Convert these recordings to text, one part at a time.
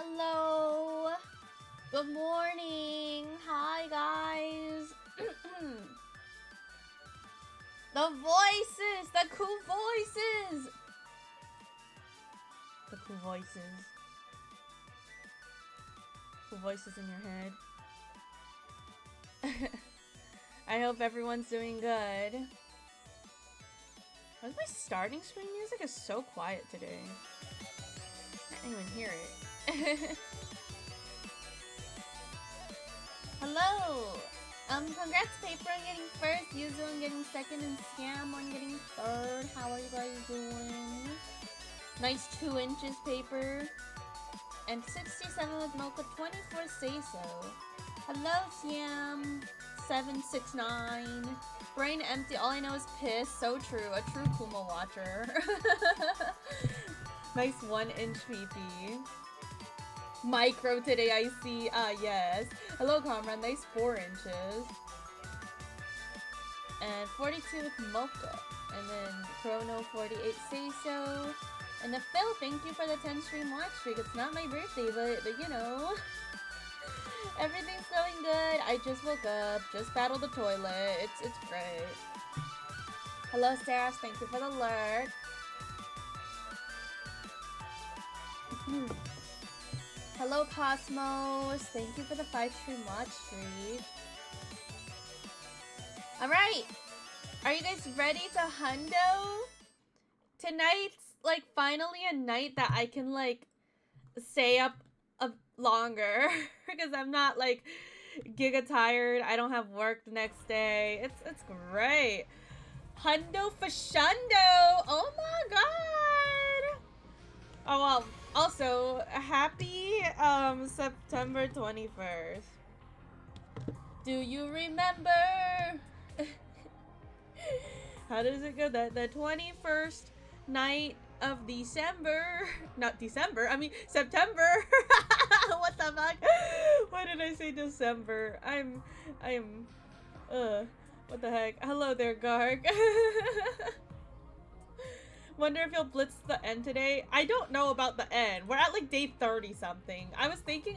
Hello. Good morning. Hi, guys. The voices. The cool voices. The cool voices. Cool voices in your head. I hope everyone's doing good. Why is my starting screen music is so quiet today? I can't even hear it. Hello! Congrats Paper on getting first, Yuzu on getting second, and Scam on getting third. How are you guys doing? Nice 2 inches, Paper. And 67 with Mocha, 24 say so. Hello, Siam. 769. Brain empty, all I know is piss. So true, a true Kumo watcher. Nice 1 inch PP. Micro today, I see. Yes. Hello, Comrade. Nice 4 inches. And 42 with Mocha. And then Chrono 48 say so. And the Phil, thank you for the 10 stream watch streak. It's not my birthday, but you know. Everything's going good. I just woke up. Just battled the toilet. It's great. Hello, Sarah. Thank you for the alert. Hello, Cosmos. Thank you for the 5 stream watch streak. Alright. Are you guys ready to hundo? Tonight's, like, finally a night that I can, like, stay up longer. Because I'm not, like, giga tired. I don't have work the next day. It's great. Hundo for shundo. Oh my god. Oh, well. Also, happy September 21st. Do you remember? How does it go? The 21st night of December. Not December, I mean September. What the fuck? Why did I say December? I'm what the heck? Hello there, Garg. Wonder if you'll blitz the end today. I don't know about the end. We're at like day 30 something. I was thinking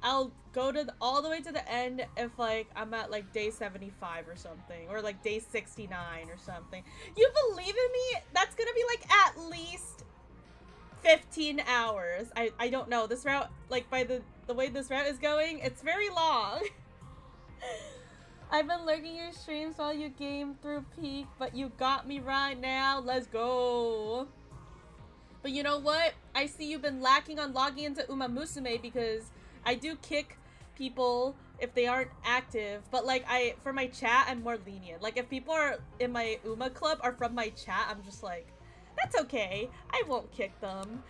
I'll go to all the way to the end if like I'm at like day 75 or something, or like day 69 or something. You believe in me? That's gonna be like at least 15 hours. I don't know. This route, like by the way this route is going, it's very long. I've been lurking your streams while you game through peak, but you got me right now. Let's go. But you know what? I see you've been lacking on logging into Uma Musume because I do kick people if they aren't active. But like for my chat, I'm more lenient. Like if people are in my Uma club are from my chat, I'm just like, that's okay. I won't kick them.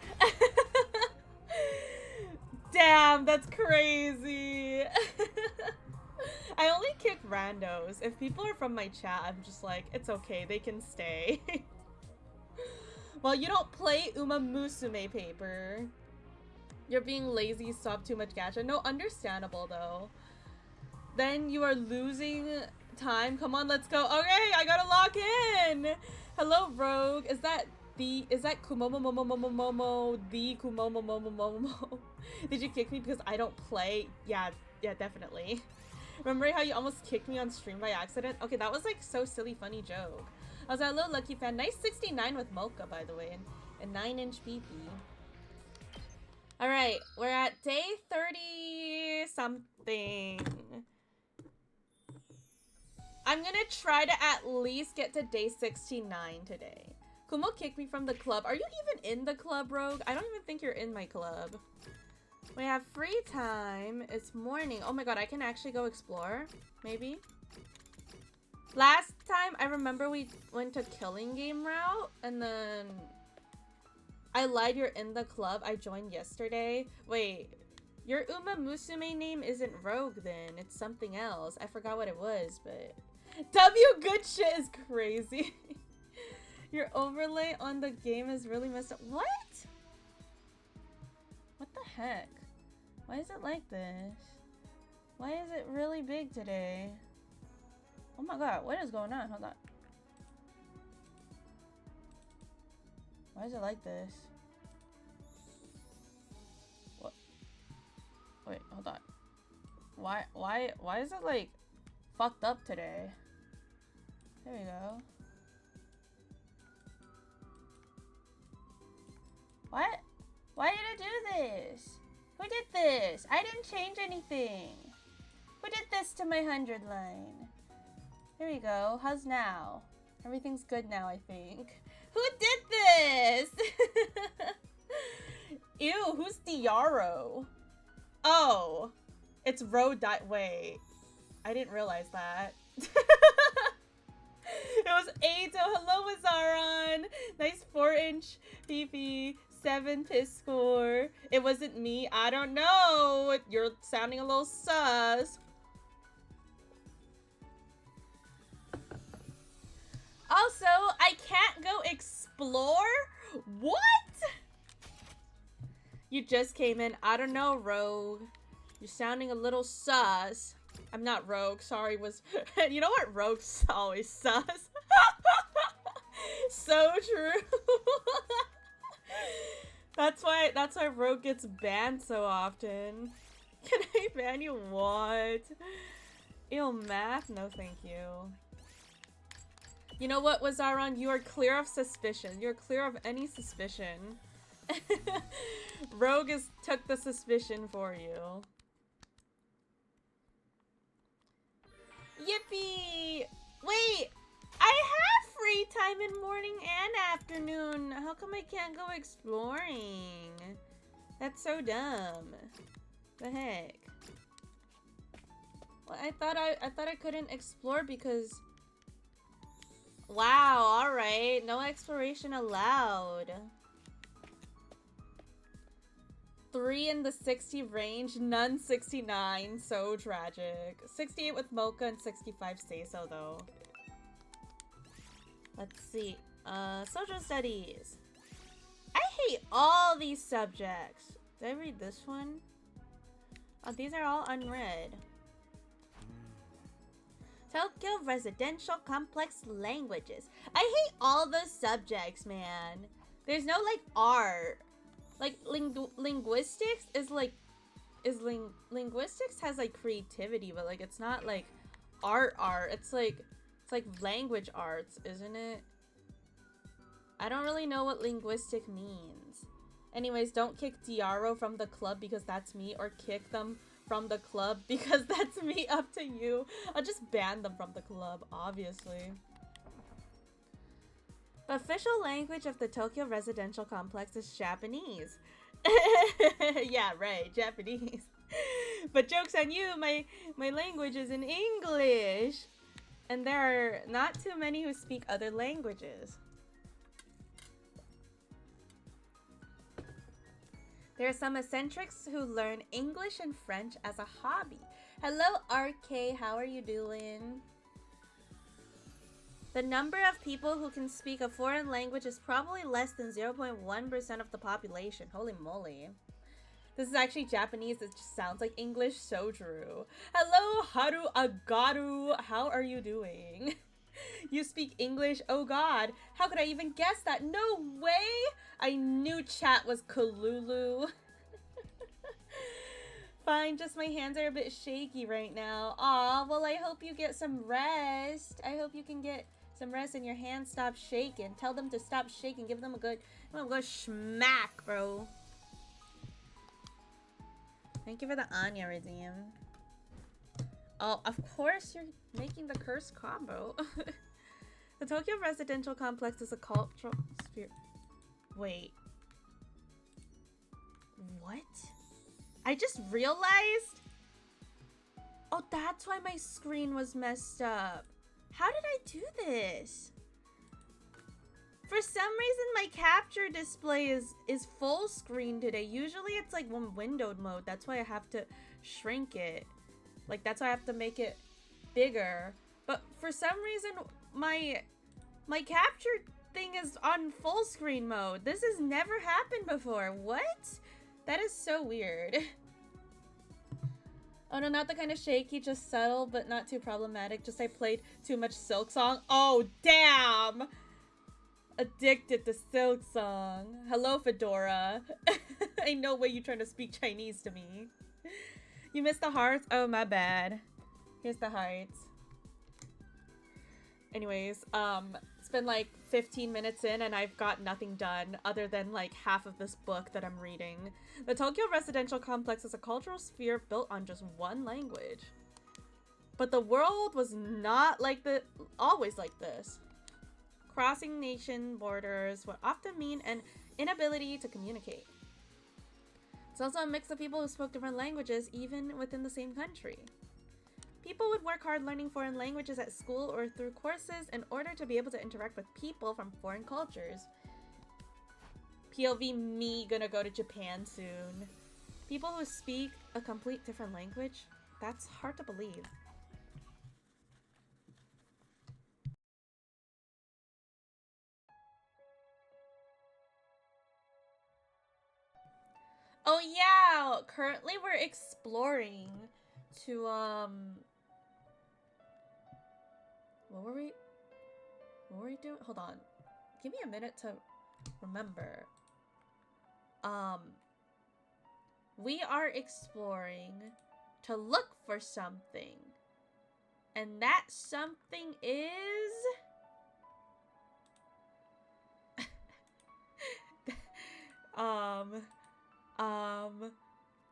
Damn, that's crazy. I only kick randos. If people are from my chat, I'm just like, it's okay, they can stay. Well, you don't play Uma Musume, Paper. You're being lazy, stop too much gacha. No, understandable though. Then you are losing time. Come on, let's go. Okay, I gotta lock in. Hello, Rogue. Is that Kumomo Momo Momo Momo? The Kumomo Momo Momo? Did you kick me because I don't play? Yeah, definitely. Remember how you almost kicked me on stream by accident? Okay, that was like so silly, funny joke. I was a little lucky fan. Nice 69 with Mocha, by the way, and 9 inch PP. All right, we're at day 30 something. I'm gonna try to at least get to day 69 today. Kumo kicked me from the club. Are you even in the club, Rogue? I don't even think you're in my club. We have free time. It's morning. Oh my god, I can actually go explore. Maybe. Last time, I remember we went to killing game route, and then I lied, you're in the club. I joined yesterday. Wait, your Uma Musume name isn't Rogue then. It's something else. I forgot what it was, but... W good shit is crazy. Your overlay on the game is really messed up. What? What the heck? Why is it like this? Why is it really big today? Oh my god, what is going on? Hold on. Why is it like this? What? Why is it like fucked up today? There we go. What? Why did it do this? Who did this? I didn't change anything. Who did this to my 100 line? There we go. How's now? Everything's good now, I think. Who did this? Ew, who's Diaro? Oh, it's Wait, I didn't realize that. It was Ado. Hello, Azaron. Nice 4-inch PP. 7 piss score. It wasn't me. I don't know. You're sounding a little sus. Also, I can't go explore? What? You just came in. I don't know, Rogue. You're sounding a little sus. I'm not Rogue. Sorry, was... You know what? Rogue's always sus. So true. That's why Rogue gets banned so often. Can I ban you? What? Ew, math? No, thank you. You know what, Wazaron? You are clear of suspicion. You're clear of any suspicion. Rogue took the suspicion for you. Yippee! Wait! I have free time in morning and afternoon. How come I can't go exploring? That's so dumb. The heck? Well, I thought I couldn't explore because... Wow, alright. No exploration allowed. 3 in the 60 range, none 69. So tragic. 68 with Mocha and 65 Seiso though. Let's see. Social studies. I hate all these subjects. Did I read this one? Oh, these are all unread. Tokyo Residential Complex Languages. I hate all the subjects, man. There's no like art. Like linguistics is like linguistics has like creativity, but like it's not like art. It's like language arts, isn't it? I don't really know what linguistic means. Anyways, don't kick Diaro from the club because that's me, or kick them from the club because that's me. Up to you. I'll just ban them from the club, obviously. The official language of the Tokyo Residential Complex is Japanese. Yeah, right, Japanese. But joke's on you, my language is in English. And there are not too many who speak other languages. There are some eccentrics who learn English and French as a hobby. Hello, RK, how are you doing? The number of people who can speak a foreign language is probably less than 0.1% of the population. Holy moly. This is actually Japanese. It just sounds like English. So true. Hello, Haru Agaru. How are you doing? You speak English? Oh god. How could I even guess that? No way! I knew chat was Kalulu. Fine, just my hands are a bit shaky right now. Aw, well I hope you get some rest. I hope you can get some rest and your hands stop shaking. Tell them to stop shaking. Give them a good schmack, bro. Thank you for the Anya redeem. Oh, of course you're making the cursed combo. The Tokyo Residential Complex is a cultural sphere. Wait. What? I just realized? Oh, that's why my screen was messed up. How did I do this? For some reason, my capture display is full screen today. Usually it's like one windowed mode. That's why I have to shrink it. Like, that's why I have to make it bigger. But for some reason, my capture thing is on full screen mode. This has never happened before. What? That is so weird. Oh no, not the kind of shaky, just subtle, but not too problematic. Just I played too much Silk Song. Oh, damn! Addicted to Silk Song. Hello, Fedora. Ain't no way you trying to speak Chinese to me. You missed the hearts? Oh, my bad. Here's the hearts. Anyways, it's been like 15 minutes in and I've got nothing done other than like half of this book that I'm reading. The Tokyo residential complex is a cultural sphere built on just one language. But the world was not always like this. Crossing nation borders would often mean an inability to communicate. It's also a mix of people who spoke different languages even within the same country. People would work hard learning foreign languages at school or through courses in order to be able to interact with people from foreign cultures. POV me gonna go to Japan soon. People who speak a complete different language? That's hard to believe. Oh yeah! Currently we're exploring to, What were we doing? Hold on. Give me a minute to remember. We are exploring to look for something. And that something is...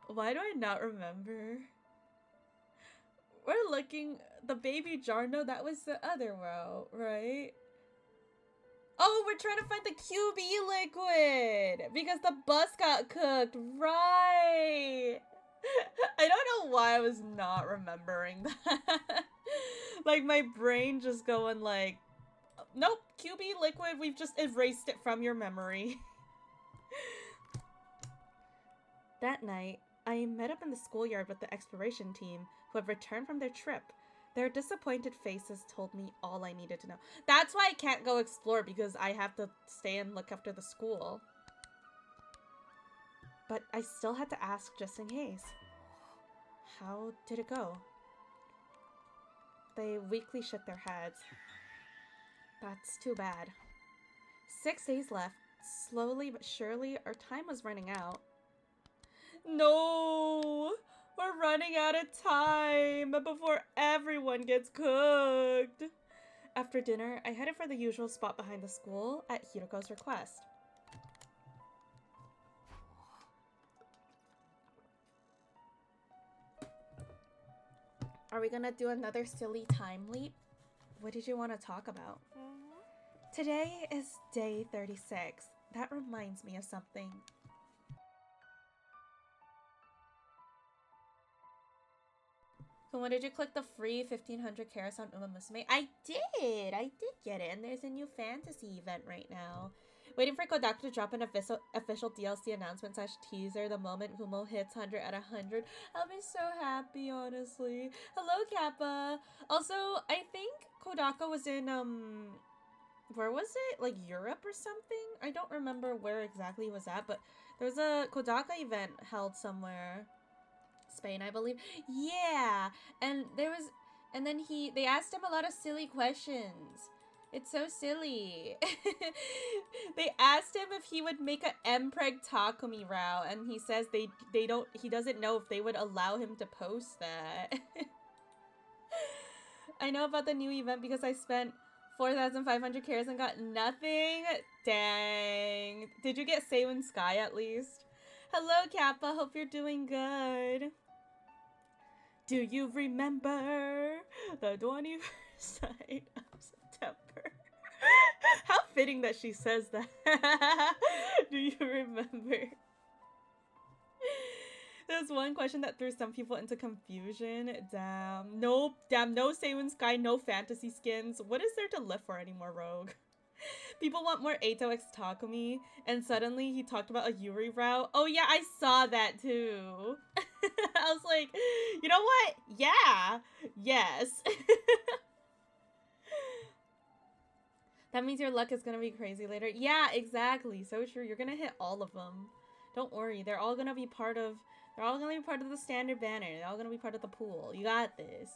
Why do I not remember? We're looking, the baby jar, no, that was the other row, right? Oh, we're trying to find the QB liquid because the bus got cooked, right? I don't know why I was not remembering that. Like my brain just going like, nope, QB liquid, we've just erased it from your memory. That night, I met up in the schoolyard with the exploration team who had returned from their trip. Their disappointed faces told me all I needed to know. That's why I can't go explore, because I have to stay and look after the school. But I still had to ask just in case. How did it go? They weakly shook their heads. That's too bad. 6 days left. Slowly but surely, our time was running out. No! We're running out of time before everyone gets cooked. After dinner, I headed for the usual spot behind the school at Hiroko's request. Are we gonna do another silly time leap? What did you want to talk about? Today is day 36. That reminds me of something. So when did you click the free 1500 carats on Uma Musume? I did get it, and there's a new fantasy event right now. Waiting for Kodaku to drop an official DLC announcement / teaser the moment Kumo hits 100 out of 100. I'll be so happy, honestly. Hello, Kappa. Also, I think Kodaku was in, where was it? Like Europe or something? I don't remember where exactly he was at, but there was a Kodaka event held somewhere. Spain, I believe. Yeah, and then they asked him a lot of silly questions. It's so silly. They asked him if he would make a Mpreg Takumi row, and he says he doesn't know if they would allow him to post that. I know about the new event because I spent 4,500 carats and got nothing. Dang. Did you get Seiwin Sky at least? Hello, Kappa. Hope you're doing good. Do you remember the 21st night of September? How fitting that she says that. Do you remember? There's one question that threw some people into confusion. Damn. Nope. Damn, no Seiwin Sky, no fantasy skins. What is there to live for anymore, Rogue? People want more Eito x Takumi, and suddenly he talked about a Yuri route. Oh yeah, I saw that too. I was like, you know what? Yeah. Yes. That means your luck is gonna be crazy later. Yeah, exactly. So true. You're gonna hit all of them. Don't worry. They're all gonna be part of the standard banner. They're all gonna be part of the pool. You got this.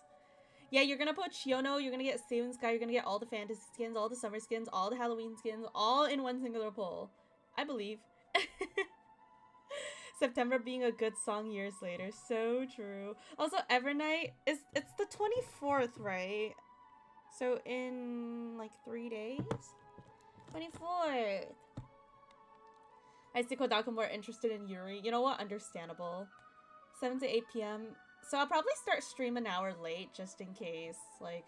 Yeah, you're gonna put Chiono, you're gonna get Seiwin Sky, you're gonna get all the fantasy skins, all the summer skins, all the Halloween skins, all in one singular pull. I believe. September being a good song years later. So true. Also, Evernight it's the 24th, right? So in like 3 days? 24th. I see Kodaka more interested in Yuri. You know what? Understandable. 7 to 8 p.m. So I'll probably start stream an hour late just in case. Like,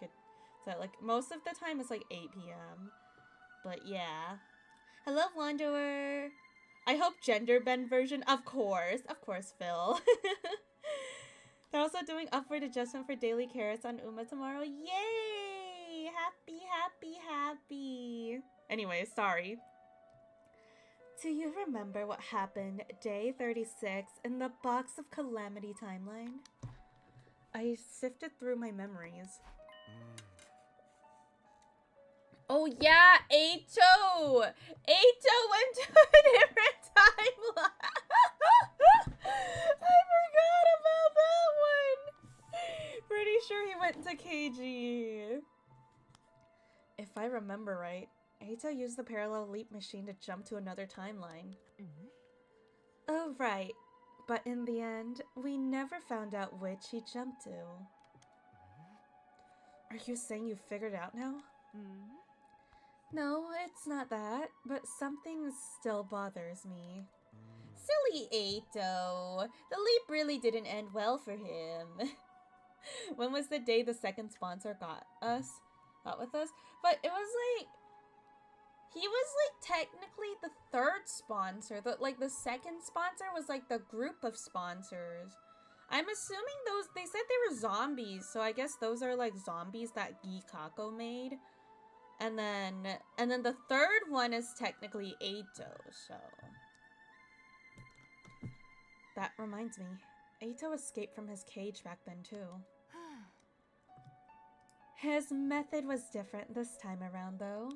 so like most of the time it's like 8 p.m. But yeah. Hello, Wanderer. I hope gender bend version. Of course, Phil. They're also doing upward adjustment for daily carrots on Uma tomorrow. Yay! Happy, happy, happy. Anyway, sorry. Do you remember what happened day 36 in the Box of Calamity timeline? I sifted through my memories. Oh yeah, Eito! Eito went to a different timeline! I forgot about that one! Pretty sure he went to KG. If I remember right, Eito used the parallel leap machine to jump to another timeline. Oh right, but in the end, we never found out which he jumped to. Are you saying you figured it out now? No, it's not that, but something still bothers me. Silly Eito! The leap really didn't end well for him. When was the day the second sponsor got with us? But it was like... He was like technically the third sponsor. The second sponsor was like the group of sponsors. I'm assuming they said they were zombies, so I guess those are like zombies that Gikako made. And then the third one is technically Eito, so. That reminds me, Eito escaped from his cage back then too. His method was different this time around though.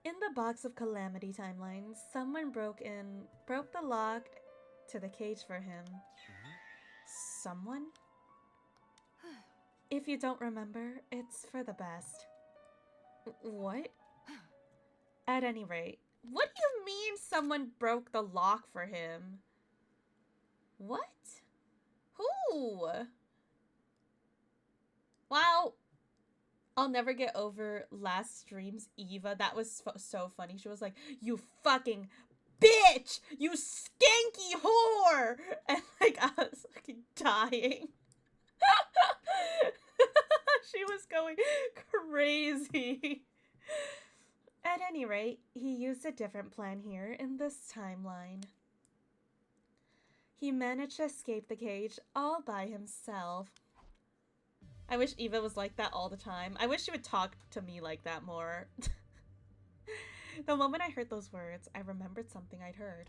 In the Box of Calamity timeline, someone broke the lock to the cage for him. Someone? If you don't remember, it's for the best. What? At any rate, what do you mean someone broke the lock for him? What? Who? Wow. I'll never get over last stream's Eva. That was so funny. She was like, "You fucking bitch! You skanky whore!" And like, I was fucking dying. She was going crazy. At any rate, he used a different plan here in this timeline. He managed to escape the cage all by himself. I wish Eva was like that all the time. I wish she would talk to me like that more. The moment I heard those words, I remembered something I'd heard.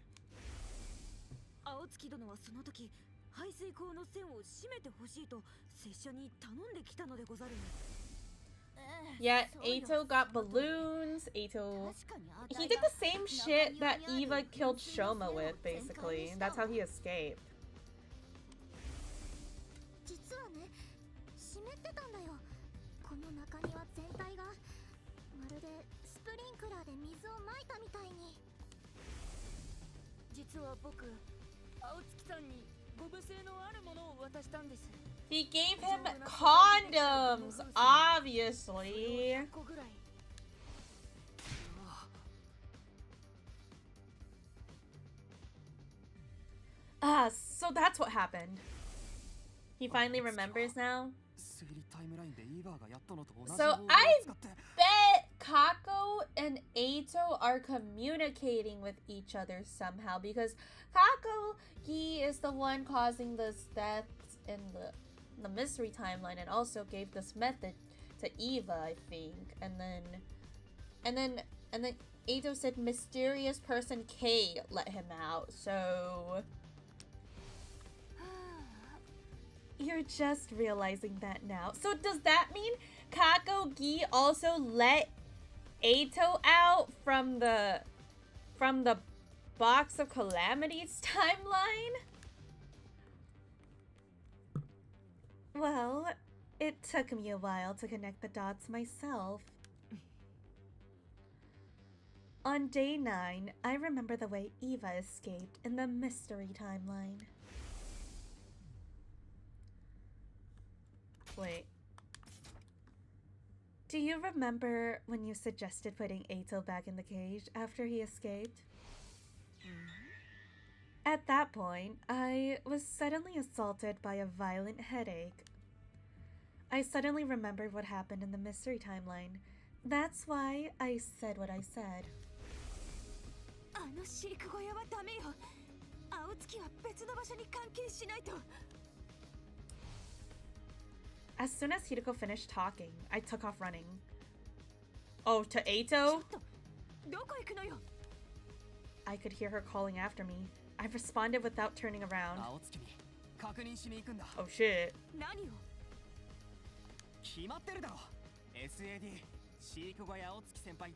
Yeah, Eito got balloons. Eito... He did the same shit that Eva killed Shoma with, basically. And that's how he escaped. He gave him condoms, obviously. So that's what happened. He finally remembers now. So I bet Kako and Eito are communicating with each other somehow, because Kako, he is the one causing this deaths in the mystery timeline, and also gave this method to Eva, I think. And then Eito said mysterious person K let him out. So you're just realizing that now. So does that mean Kako-gi also let Eito out from the Box of Calamities timeline? Well, it took me a while to connect the dots myself. On day 9, I remember the way Eva escaped in the mystery timeline. Wait. Do you remember when you suggested putting Eito back in the cage after he escaped? At that point, I was suddenly assaulted by a violent headache. I suddenly remembered what happened in the mystery timeline. That's why I said what I said. As soon as Hideko finished talking, I took off running. Oh, to Eito? I could hear her calling after me. I responded without turning around. Oh shit.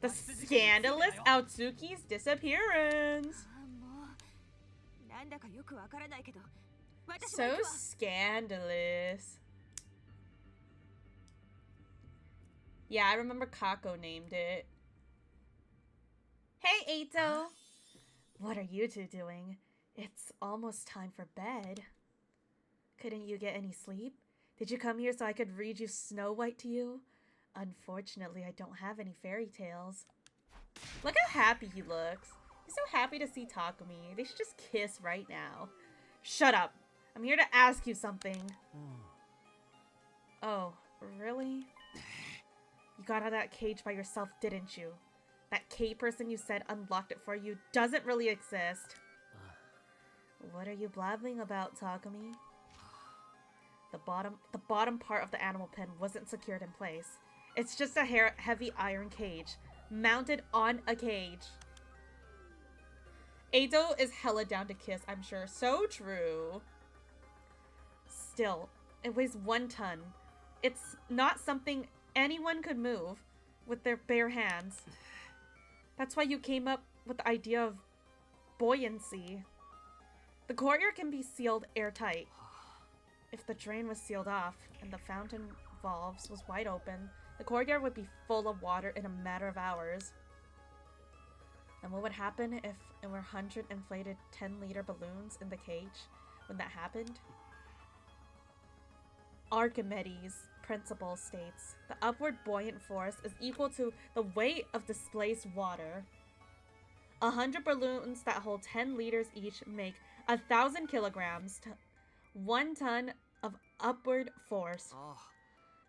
The scandalous Aotsuki's disappearance. So scandalous. Yeah, I remember Kako named it. Hey, Eito! What are you two doing? It's almost time for bed. Couldn't you get any sleep? Did you come here so I could read you Snow White to you? Unfortunately, I don't have any fairy tales. Look how happy he looks. He's so happy to see Takumi. They should just kiss right now. Shut up. I'm here to ask you something. Oh, really? You got out of that cage by yourself, didn't you? That K person you said unlocked it for you doesn't really exist. What are you blabbing about, Takumi? The bottom part of the animal pen wasn't secured in place. It's just a heavy iron cage, mounted on a cage. Eito is hella down to kiss, I'm sure. So true. Still, it weighs 1 ton. It's not something anyone could move with their bare hands. That's why you came up with the idea of buoyancy. The courtyard can be sealed airtight. If the drain was sealed off and the fountain valves was wide open, the courtyard would be full of water in a matter of hours. And what would happen if there were 100 inflated 10-liter balloons in the cage when that happened? Archimedes' principle states the upward buoyant force is equal to the weight of displaced water. 100 balloons that hold 10 liters each make 1,000 kilograms, 1 ton of upward force.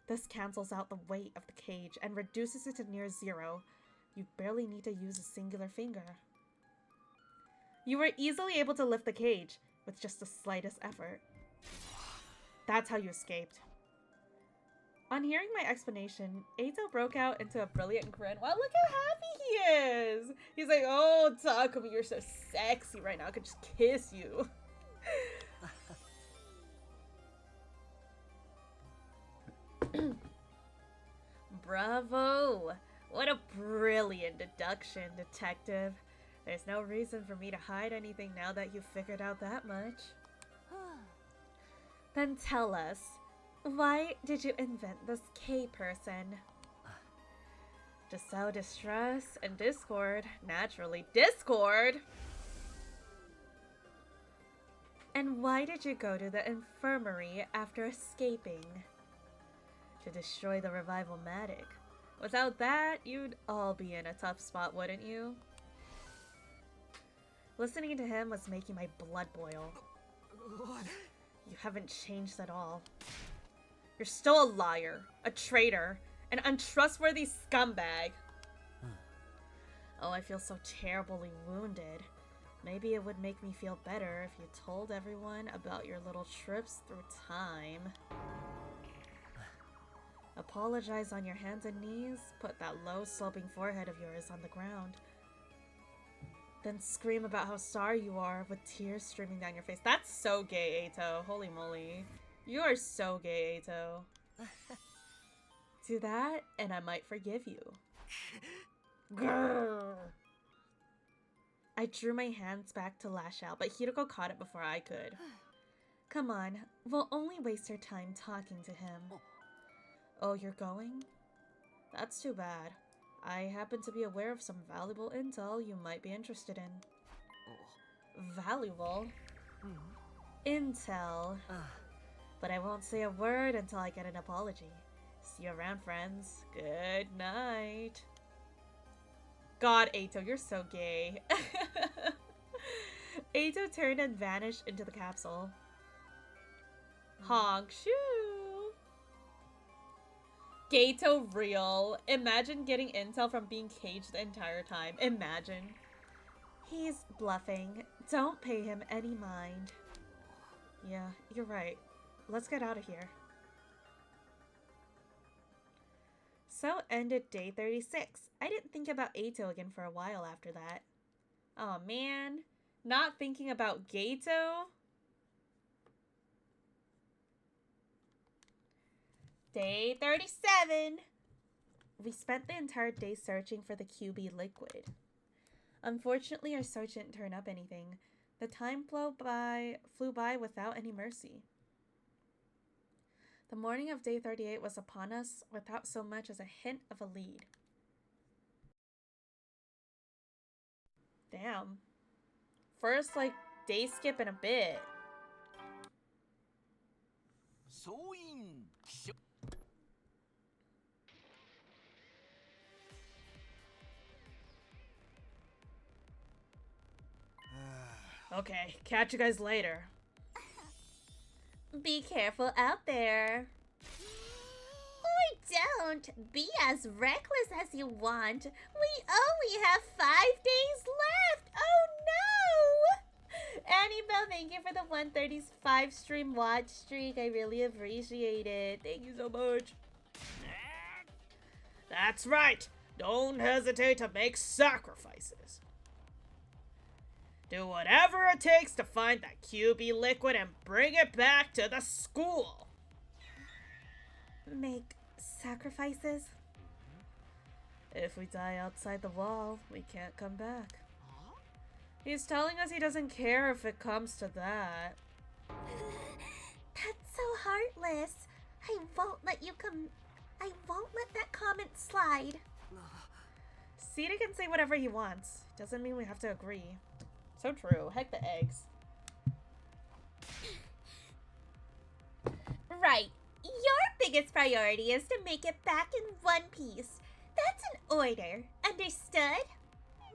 This cancels out the weight of the cage and reduces it to near 0. You barely need to use a singular finger. You were easily able to lift the cage with just the slightest effort. That's how you escaped. On hearing my explanation, Eito broke out into a brilliant grin. Wow, look how happy he is! He's like, oh, Takumi, you're so sexy right now. I could just kiss you. Bravo! What a brilliant deduction, detective. There's no reason for me to hide anything now that you've figured out that much. Then tell us, why did you invent this K person? To sow distress and discord. Naturally, discord! And why did you go to the infirmary after escaping? To destroy the Revival-matic. Without that, you'd all be in a tough spot, wouldn't you? Listening to him was making my blood boil. You haven't changed at all. You're still a liar, a traitor, an untrustworthy scumbag. Oh, I feel so terribly wounded. Maybe it would make me feel better if you told everyone about your little trips through time. Apologize on your hands and knees, put that low sloping forehead of yours on the ground. Then scream about how sorry you are with tears streaming down your face. That's so gay, Eito. Holy moly. You are so gay, Eito. Do that, and I might forgive you. Grrr. I drew my hands back to lash out, but Hideko caught it before I could. Come on, we'll only waste our time talking to him. Oh, you're going? That's too bad. I happen to be aware of some valuable intel you might be interested in. Valuable? Intel. But I won't say a word until I get an apology. See you around, friends. Good night. God, Ato, you're so gay. Ato turned and vanished into the capsule. Honk shoo! Gato real. Imagine getting intel from being caged the entire time. Imagine. He's bluffing. Don't pay him any mind. Yeah, you're right. Let's get out of here. So ended day 36. I didn't think about Ato again for a while after that. Oh man. Not thinking about Gato? Day 37. We spent the entire day searching for the QB liquid. Unfortunately, our search didn't turn up anything. The time flew by without any mercy. The morning of day 38 was upon us without so much as a hint of a lead. Damn. First, like, day skip in a bit. Okay, catch you guys later. Be careful out there. Or don't. Be as reckless as you want. We only have 5 days left. Oh no! Annabelle, thank you for the 135 stream watch streak. I really appreciate it. Thank you so much. That's right. Don't hesitate to make sacrifices. Do whatever it takes to find that QB liquid and bring it back to the school. Make sacrifices? If we die outside the wall, we can't come back. He's telling us he doesn't care if it comes to that. That's so heartless. I won't let that comment slide. Sita can say whatever he wants. Doesn't mean we have to agree. So true. Heck the eggs. Right. Your biggest priority is to make it back in one piece. That's an order. Understood?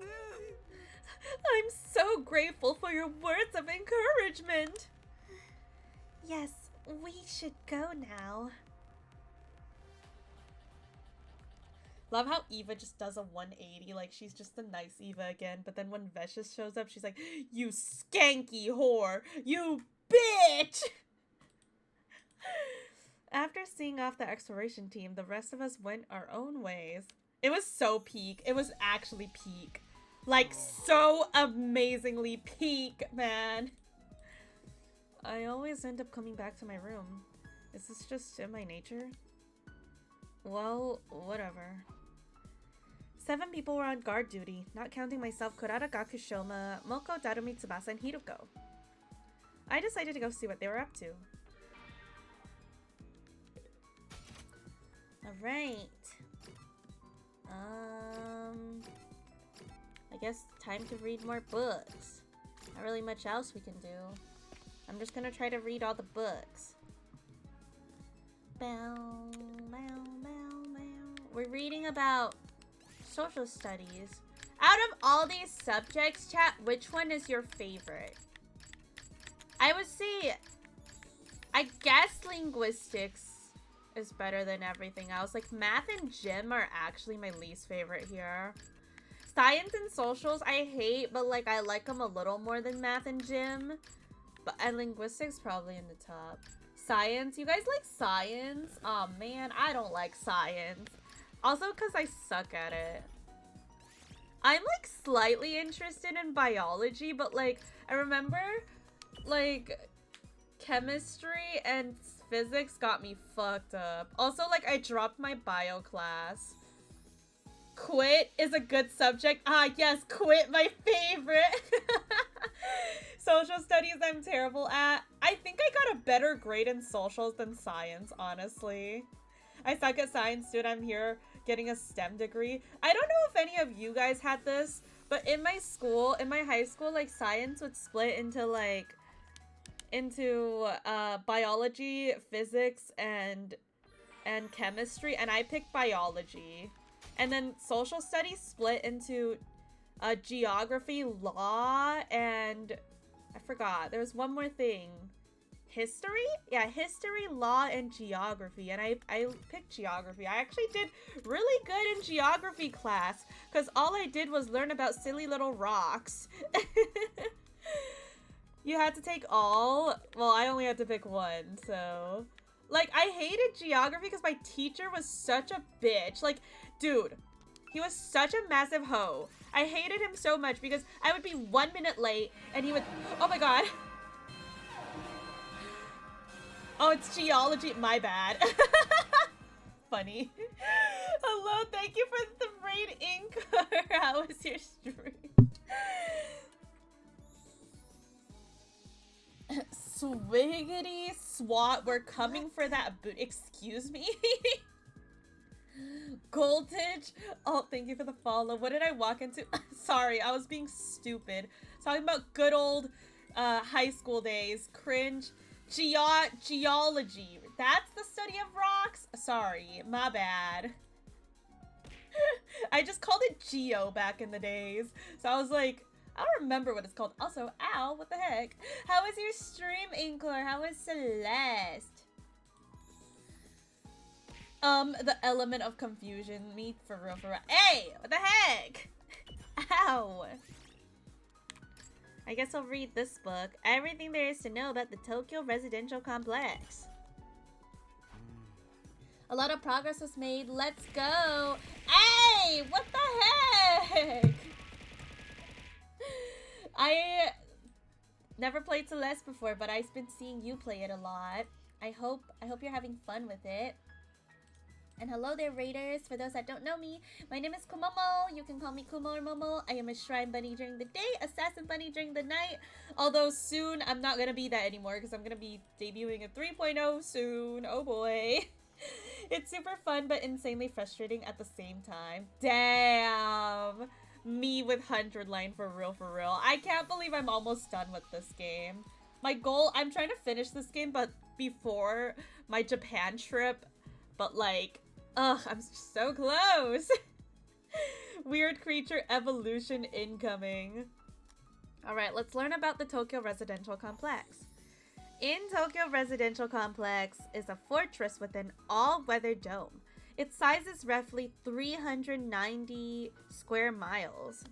I'm so grateful for your words of encouragement. Yes, we should go now. Love how Eva just does a 180, like she's just the nice Eva again, but then when Vicious shows up, she's like, you skanky whore! You bitch! After seeing off the exploration team, the rest of us went our own ways. It was so peak. It was actually peak. Like, so amazingly peak, man. I always end up coming back to my room. Is this just in my nature? Well, whatever. 7 people were on guard duty, not counting myself, Kurara, Gakushoma, Moko, Darumi, Tsubasa, and Hiruko. I decided to go see what they were up to. Alright. I guess time to read more books. Not really much else we can do. I'm just gonna try to read all the books. Bow, bow, bow, bow. We're reading about social studies. Out of all these subjects, chat, which one is your favorite? I would say, I guess linguistics is better than everything else. Like, math and gym are actually my least favorite here. Science and socials I hate, but like I like them a little more than math and gym. And linguistics probably in the top. Science, you guys like science? Oh man, I don't like science. Also because I suck at it. I'm like slightly interested in biology, but like I remember like chemistry and physics got me fucked up. Also like I dropped my bio class. Quit is a good subject. Ah yes, quit, my favorite. Social studies I'm terrible at. I think I got a better grade in socials than science, honestly. I suck at science, dude. I'm here getting a STEM degree. I don't know if any of you guys had this, but in my school, in my high school, like science would split into like biology, physics, and chemistry, and I picked biology. And then social studies split into geography, law, and I forgot. There was one more thing. History? Yeah, history, law, and geography. And I picked geography. I actually did really good in geography class because all I did was learn about silly little rocks. You had to take all? Well, I only had to pick one, so... Like, I hated geography because my teacher was such a bitch. Like, dude, he was such a massive hoe. I hated him so much because I would be 1 minute late and he would... Oh my god. Oh, it's geology. My bad. Funny. Hello, thank you for the raid ink. How was your stream? Swiggity swat, we're coming for that boot. Excuse me? Goldage. Oh, thank you for the follow. What did I walk into? Sorry, I was being stupid. Talking about good old high school days. Cringe. Geology. That's the study of rocks? Sorry, my bad. I just called it geo back in the days. So I was like, I don't remember what it's called. Also, ow, what the heck? How was your stream, Inkler? How was Celeste? The element of confusion. Me, for real, for real. Hey, what the heck? Ow. I guess I'll read this book. Everything there is to know about the Tokyo residential complex. A lot of progress was made. Let's go. Hey, what the heck? I never played Celeste before, but I've been seeing you play it a lot. I hope you're having fun with it. And hello there, Raiders. For those that don't know me, my name is Kumomo. You can call me Kumo or Momo. I am a Shrine Bunny during the day, Assassin Bunny during the night. Although soon, I'm not going to be that anymore because I'm going to be debuting a 3.0 soon. Oh boy. It's super fun, but insanely frustrating at the same time. Damn. Me with 100 line for real, for real. I can't believe I'm almost done with this game. My goal, I'm trying to finish this game, but before my Japan trip. But like, ugh, I'm so close. Weird creature evolution incoming. Alright, let's learn about the Tokyo Residential Complex. In Tokyo Residential Complex is a fortress with an all-weather dome. Its size is roughly 390 square miles.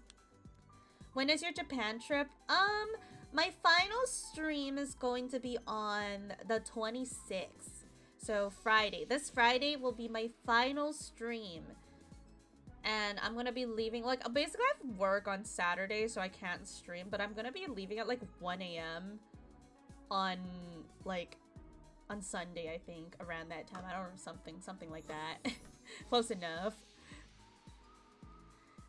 When is your Japan trip? My final stream is going to be on the 26th. So Friday. This Friday will be my final stream. And I'm gonna be leaving, like, basically I have work on Saturday, so I can't stream, but I'm gonna be leaving at like 1 a.m. on, like, on Sunday, I think, around that time. I don't know, something like that. Close enough.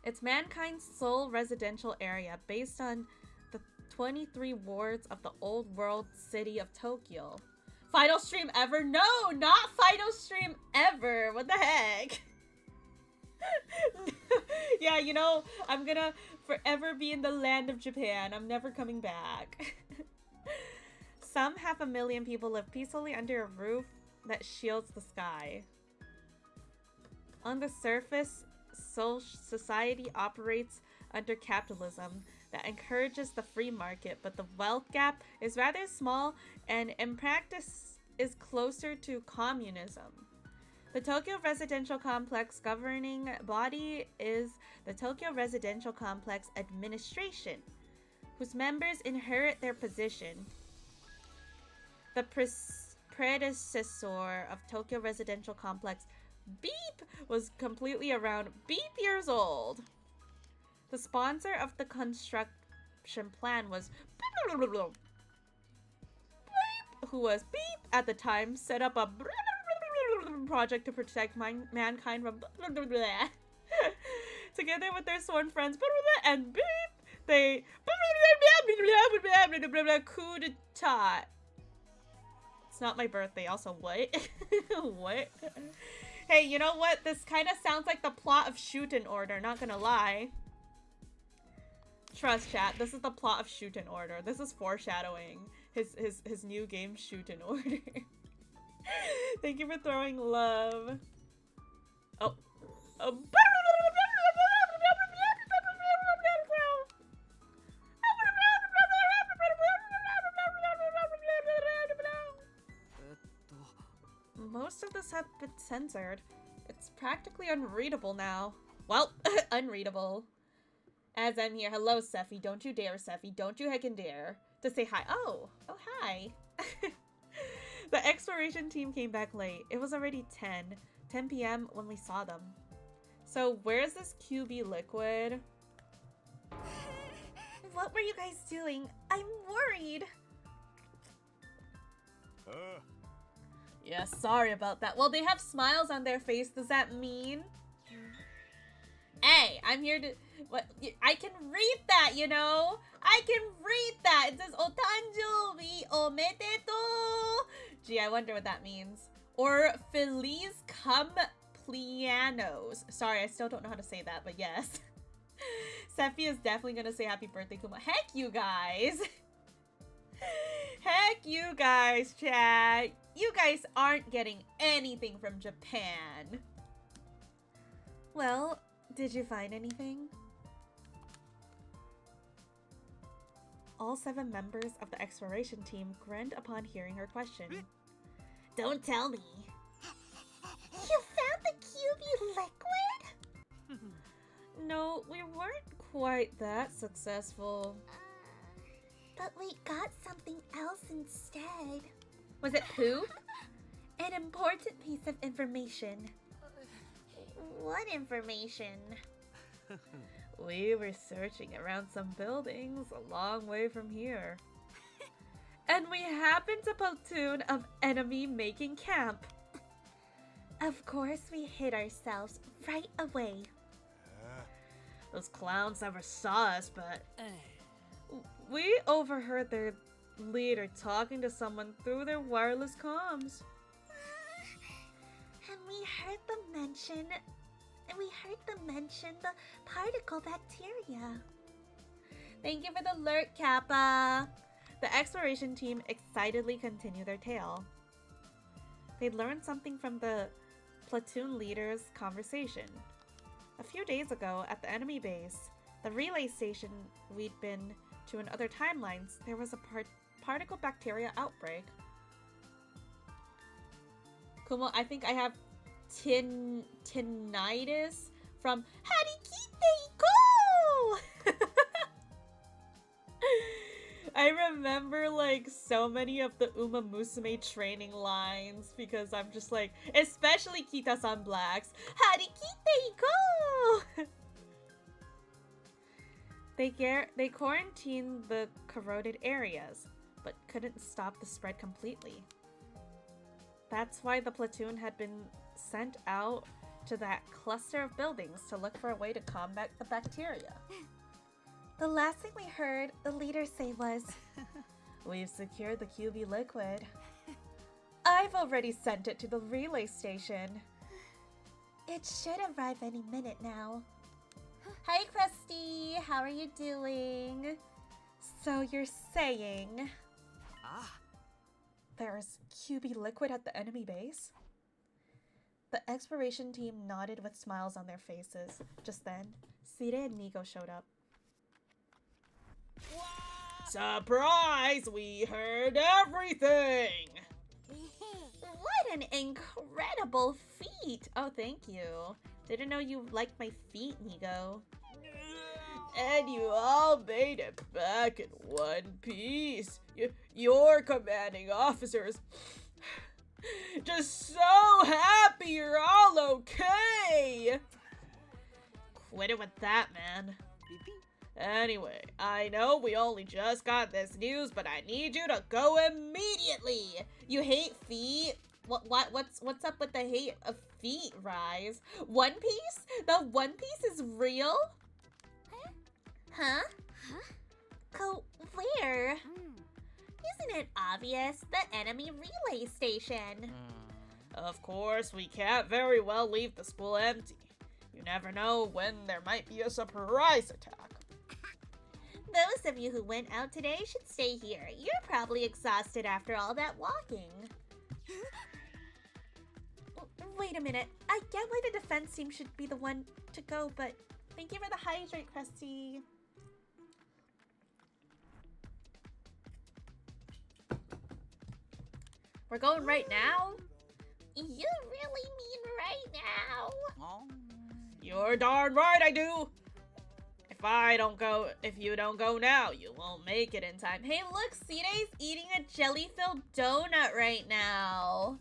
It's mankind's sole residential area based on the 23 wards of the old world city of Tokyo. Final stream ever? No, not final stream ever. What the heck? Yeah, you know, I'm gonna forever be in the land of Japan. I'm never coming back. Some 500,000 people live peacefully under a roof that shields the sky. On the surface, society operates under capitalism that encourages the free market, but the wealth gap is rather small and in practice is closer to communism. The Tokyo Residential Complex governing body is the Tokyo Residential Complex Administration, whose members inherit their position. The predecessor of Tokyo Residential Complex, Beep, was completely around Beep years old. The sponsor of the construction plan was Beep, who was Beep at the time, set up a project to protect mankind from together with their sworn friends and Beep, they coup d'etat. It's not my birthday. Also, what? What? Hey, you know what? This kind of sounds like the plot of Shoot in Order, not gonna lie. Trust, chat. This is the plot of Shoot in Order. This is foreshadowing his new game, Shoot in Order. Thank you for throwing love. Oh. Most of this has been censored. It's practically unreadable now. Well, unreadable. As I'm here, hello, Sephi. Don't you dare, Sephi. Don't you heckin' dare to say hi. Oh, hi. The exploration team came back late. It was already 10 p.m. when we saw them. So where's this QB liquid? What were you guys doing? I'm worried. Yeah, sorry about that. Well, they have smiles on their face. Does that mean? Hey, I'm here to... What? I can read that, you know? I can read that. It says, Otanjoubi omedetou. Gee, I wonder what that means. Or Feliz Cumpleaños. Sorry, I still don't know how to say that, but yes. Sephi is definitely going to say happy birthday, Kuma. Heck, you guys. Heck, you guys, chat. You guys aren't getting anything from Japan. Well, did you find anything? All 7 members of the exploration team grinned upon hearing her question. Don't tell me. You found the QB liquid? No, we weren't quite that successful. But we got something else instead. Was it poop? An important piece of information. What information? We were searching around some buildings a long way from here. And we happened to platoon of enemy making camp. Of course we hid ourselves right away. Those clowns never saw us, but... we overheard their leader talking to someone through their wireless comms. And we heard them mention the particle bacteria. Thank you for the alert, Kappa. The exploration team excitedly continued their tale. They learned something from the platoon leader's conversation. A few days ago, at the enemy base, the relay station we'd been to in other timelines, there was a particle bacteria outbreak. Kumo, I think I have tinnitus from Harikite Go! I remember like so many of the Uma Musume training lines because I'm just like, especially Kita-san Blacks, Harikite Go! They quarantined the corroded areas, but couldn't stop the spread completely. That's why the platoon had been sent out to that cluster of buildings to look for a way to combat the bacteria. The last thing we heard the leader say was, "We've secured the QB liquid. I've already sent it to the relay station. It should arrive any minute now." Hi, Krusty. How are you doing? So you're saying... there's QB liquid at the enemy base? The exploration team nodded with smiles on their faces. Just then, Sire and Nico showed up. Surprise! We heard everything! What an incredible feat! Oh, thank you. Didn't know you liked my feet, Nico. And you all made it back in one piece. Your commanding officers. Just so happy you're all okay. Quit it with that, man. Anyway, I know we only just got this news, but I need you to go immediately. You hate feet? What's up with the hate of feet, Rise? One Piece? The One Piece is real? Huh? Go where? Isn't it obvious? The enemy relay station. Of course, we can't very well leave the school empty. You never know when there might be a surprise attack. Those of you who went out today should stay here. You're probably exhausted after all that walking. Wait a minute. I get why the defense team should be the one to go, but thank you for the hydrate, Krusty. We're going right now? You really mean right now? You're darn right I do! If you don't go now, you won't make it in time. Hey look, C-Day's eating a jelly-filled donut right now.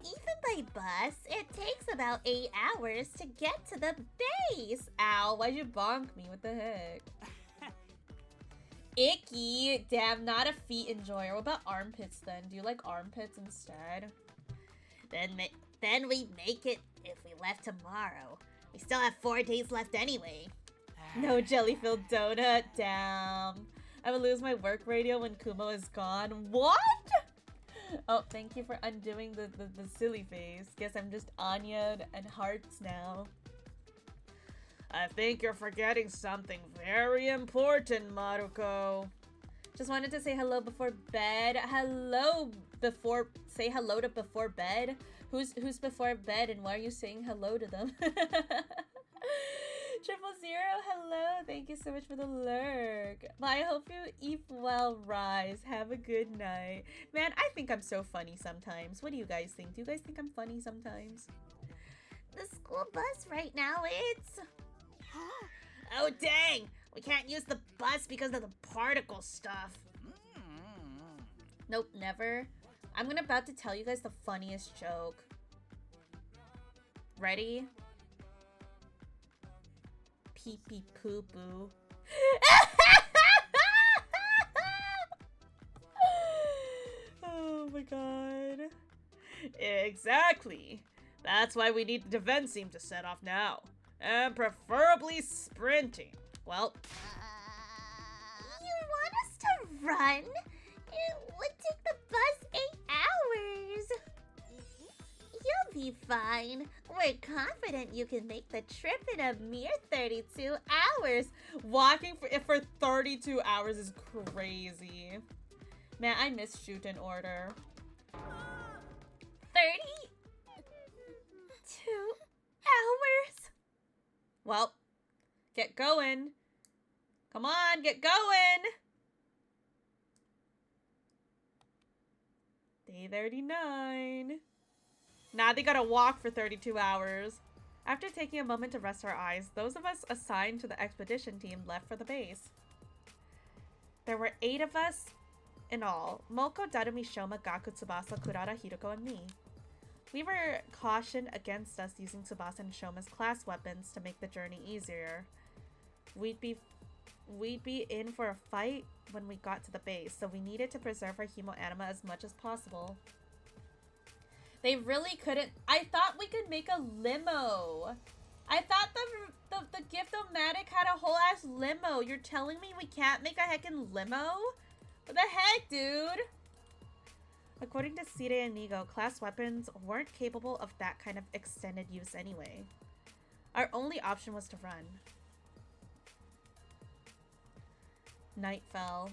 Even by bus, it takes about 8 hours to get to the base. Ow, why'd you bonk me? What the heck? Icky. Damn, not a feet enjoyer. What about armpits then? Do you like armpits instead? Then we make it if we left tomorrow. We still have 4 days left anyway. No jelly-filled donut. Damn. I will lose my work radio when Kumo is gone. What? Oh, thank you for undoing the silly face. Guess I'm just Anya and hearts now. I think you're forgetting something very important, Maruko. Just wanted to say hello before bed. Say hello to before bed. Who's before bed and why are you saying hello to them? 000, hello. Thank you so much for the lurk. I hope you eat well, Rise. Have a good night. Man, I think I'm so funny sometimes. What do you guys think? Do you guys think I'm funny sometimes? The school bus right now, it's... Oh, dang! We can't use the bus because of the particle stuff. Nope, never. I'm about to tell you guys the funniest joke. Ready? Pee pee poo poo. Oh my god. Exactly. That's why we need the defense team to set off now. And preferably sprinting. Well, you want us to run? It would take the bus 8 hours. You'll be fine. We're confident you can make the trip in a mere 32 hours. Walking for 32 hours is crazy. Man, I miss Shuten Order. 32 hours? Well, get going. Come on, get going. Day 39. Now they gotta walk for 32 hours. After taking a moment to rest our eyes, those of us assigned to the expedition team left for the base. There were 8 of us in all. Moko, Darumi, Shoma, Gaku, Tsubasa, Kurara, Hiroko, and me. We were cautioned against us using Tsubasa and Shoma's class weapons to make the journey easier. We'd be in for a fight when we got to the base, so we needed to preserve our hemoanima as much as possible. They really couldn't. I thought we could make a limo. I thought the Gift-O-Matic had a whole ass limo. You're telling me we can't make a heckin' limo? What the heck, dude? According to Sire and Nigo, class weapons weren't capable of that kind of extended use anyway. Our only option was to run. Night fell.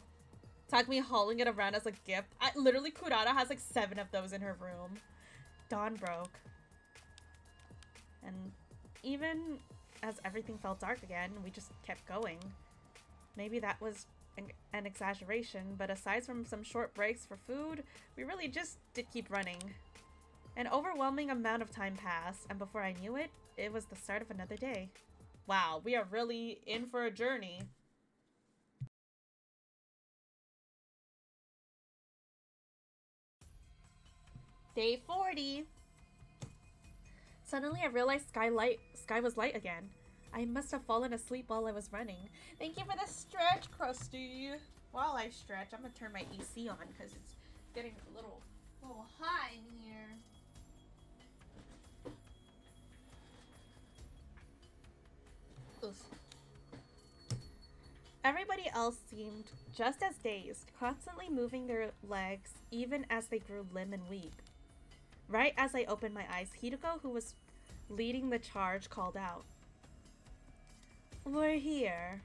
Takumi hauling it around as a gift. Literally, Kurata has like 7 of those in her room. Dawn broke. And even as everything felt dark again, we just kept going. Maybe that was an exaggeration, but aside from some short breaks for food, we really just did keep running. An overwhelming amount of time passed, and before I knew it, it was the start of another day. Wow, we are really in for a journey. Day 40. Suddenly I realized sky was light again. I must have fallen asleep while I was running. Thank you for the stretch, Krusty. While I stretch, I'm gonna turn my AC on because it's getting a little hot in here. Oof. Everybody else seemed just as dazed, constantly moving their legs even as they grew limp and weak. Right as I opened my eyes, Hideko, who was leading the charge, called out. We're here.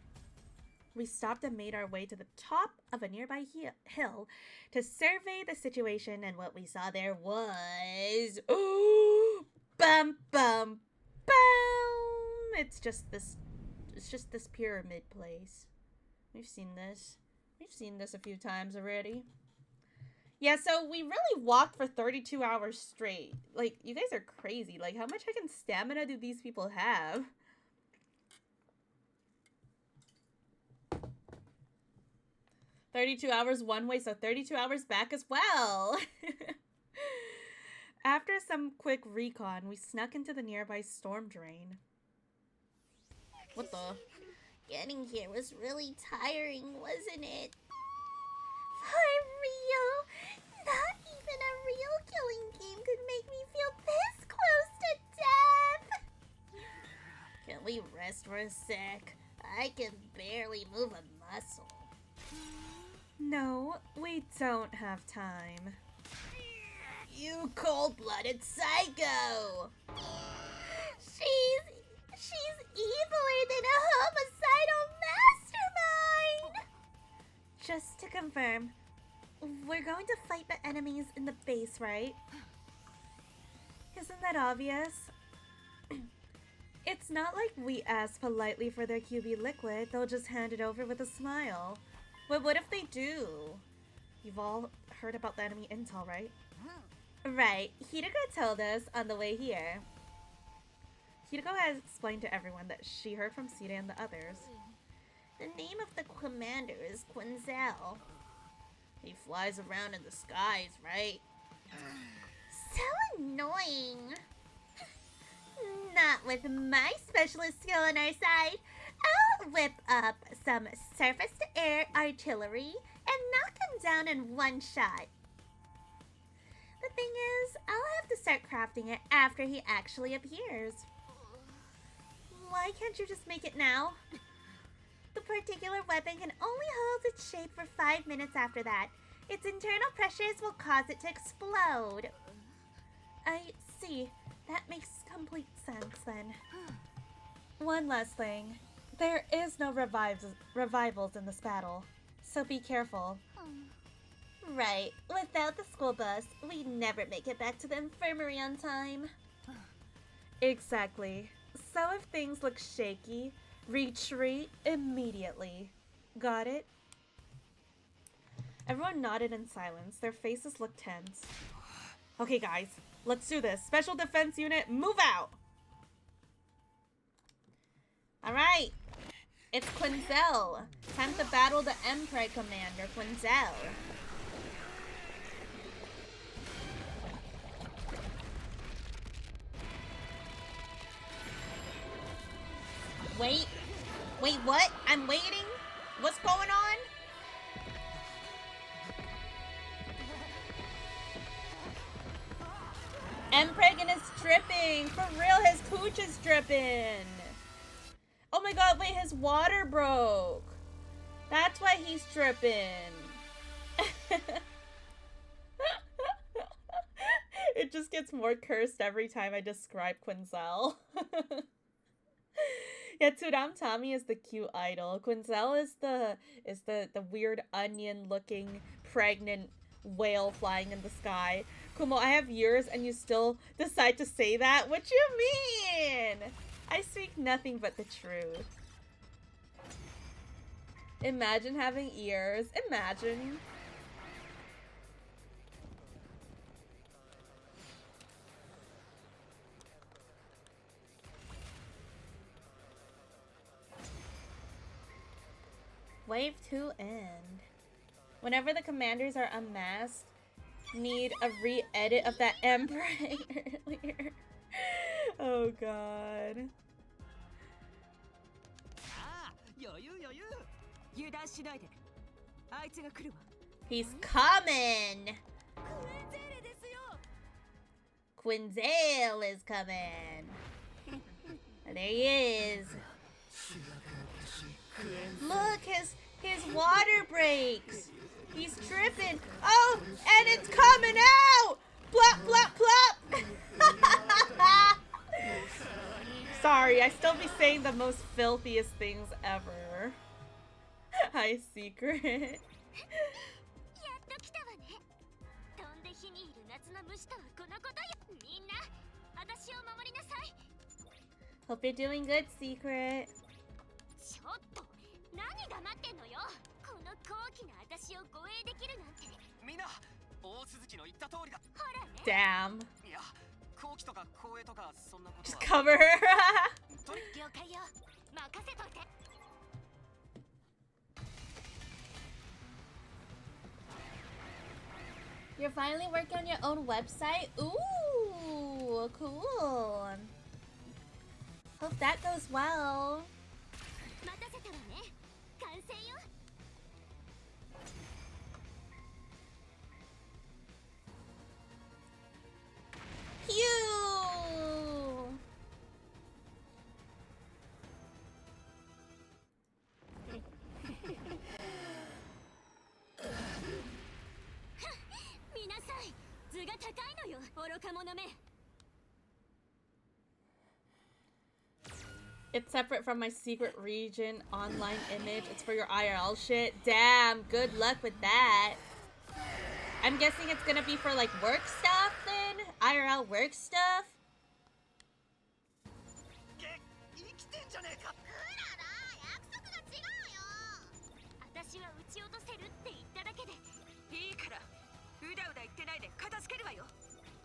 We stopped and made our way to the top of a nearby hill to survey the situation, and what we saw there was... Ooh! Bum, bum, bum! It's just this pyramid place. We've seen this. We've seen this a few times already. Yeah, so we really walked for 32 hours straight. Like, you guys are crazy. Like, how much heckin' stamina do these people have? "32 hours one way, so 32 hours back as well." After some quick recon, we snuck into the nearby storm drain. What the? Getting here was really tiring, wasn't it? For real? Not even a real killing game could make me feel this close to death! Can we rest for a sec? I can barely move a muscle. No, we don't have time. You cold-blooded psycho! She's eviler than a homicidal mastermind! Just to confirm, we're going to fight the enemies in the base, right? Isn't that obvious? It's not like we ask politely for their QB liquid, they'll just hand it over with a smile. But what if they do? You've all heard about the enemy intel, right? Right, Hideko told us on the way here. Hideko has explained to everyone that she heard from Sita and the others. The name of the commander is Quinzel. He flies around in the skies, right? So annoying. Not with my specialist skill on our side. I'll whip up some surface-to-air artillery and knock him down in one shot. The thing is, I'll have to start crafting it after he actually appears. Why can't you just make it now? The particular weapon can only hold its shape for 5 minutes after that. Its internal pressures will cause it to explode. I see. That makes complete sense then. One last thing. There is no revivals in this battle, so be careful. Right. Without the school bus, we'd never make it back to the infirmary on time. Exactly. So if things look shaky, retreat immediately. Got it? Everyone nodded in silence. Their faces looked tense. Okay, guys. Let's do this. Special Defense Unit, move out! Alright. It's Quinzel. Time to battle the Emperor Commander, Quinzel. Wait, what? I'm waiting? What's going on? Empregan is dripping! For real, his pooch is dripping! Oh my god, wait, his water broke! That's why he's dripping! It just gets more cursed every time I describe Quinzel. Yeah, Tsuram Tami is the cute idol. Quinzel is the weird onion-looking pregnant whale flying in the sky. Kumo, I have yours and you still decide to say that? What you mean? I speak nothing but the truth. Imagine having ears. Imagine. Wave 2 end. Whenever the commanders are unmasked, need a re-edit of that Emperor earlier. Oh god. He's coming! Quinzel is coming! There he is. Look, his water breaks. He's tripping. Oh, and it's coming out! Plop, plop, plop! Sorry, I still be saying the most filthiest things ever. Hi, Secret. Hope you're doing good, Secret. Damn. Just cover her. You're finally working on your own website? Ooh, cool. Hope that goes well. Pew! It's separate from my secret region online image. It's for your IRL shit. Damn, good luck with that. I'm guessing it's gonna be for like work stuff then? IRL work stuff?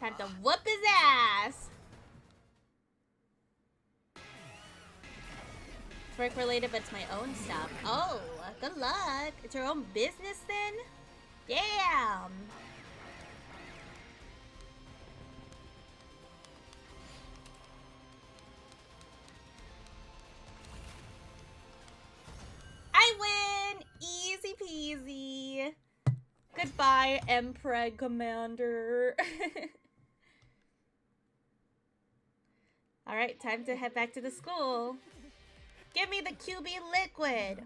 Time to whoop his ass! It's work related, but it's my own stuff. Oh, good luck. It's your own business then? Damn! I win! Easy peasy. Goodbye, Emperor Commander. Alright, time to head back to the school. Give me the QB liquid!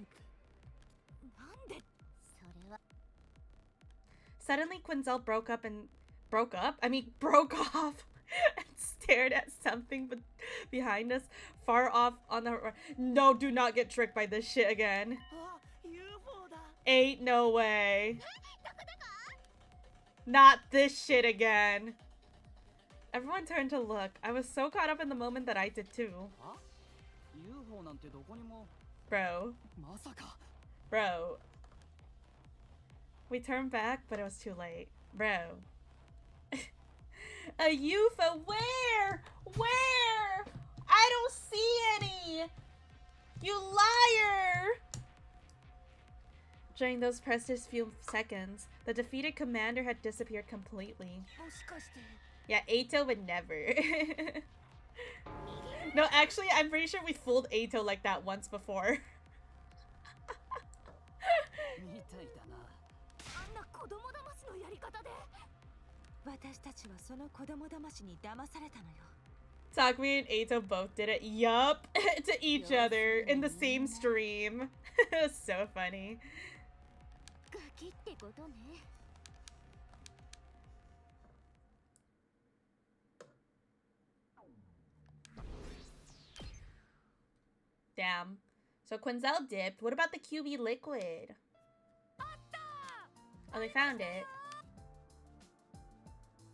Suddenly, Quinzel broke off and stared at something behind us, far off on the horizon. No, do not get tricked by this shit again. Ain't no way. Not this shit again. Everyone turned to look. I was so caught up in the moment that I did too. Bro. We turned back, but it was too late. Bro. A UFO? Where? Where? I don't see any! You liar! During those precious few seconds, the defeated commander had disappeared completely. Yeah, Ato would never. No, actually, I'm pretty sure we fooled Ato like that once before. Takumi and Ato both did it. Yup. To each other in the same stream. It was so funny. Damn. So Quinzel dipped. What about the QB liquid? Oh, they found it.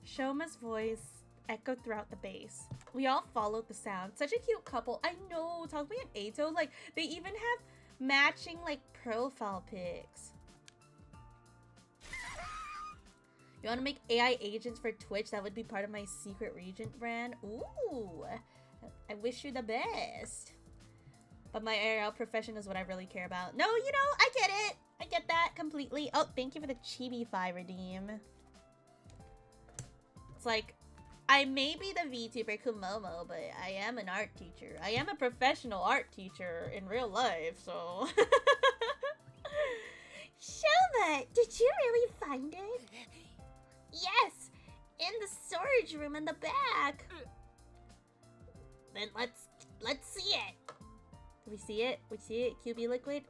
Shoma's voice echoed throughout the base. We all followed the sound. Such a cute couple. I know. Takumi and Ato, like, they even have matching, like, profile pics. You want to make AI agents for Twitch? That would be part of my secret region brand. Ooh. I wish you the best. But my ARL profession is what I really care about. No, you know, I get it. I get that completely. Oh, thank you for the Chibi-Fi redeem. It's like, I may be the VTuber Kumomo, but I am an art teacher. I am a professional art teacher in real life, so... Shoma, did you really find it? Yes! In the storage room in the back! Then let's see it. We see it, QB liquid.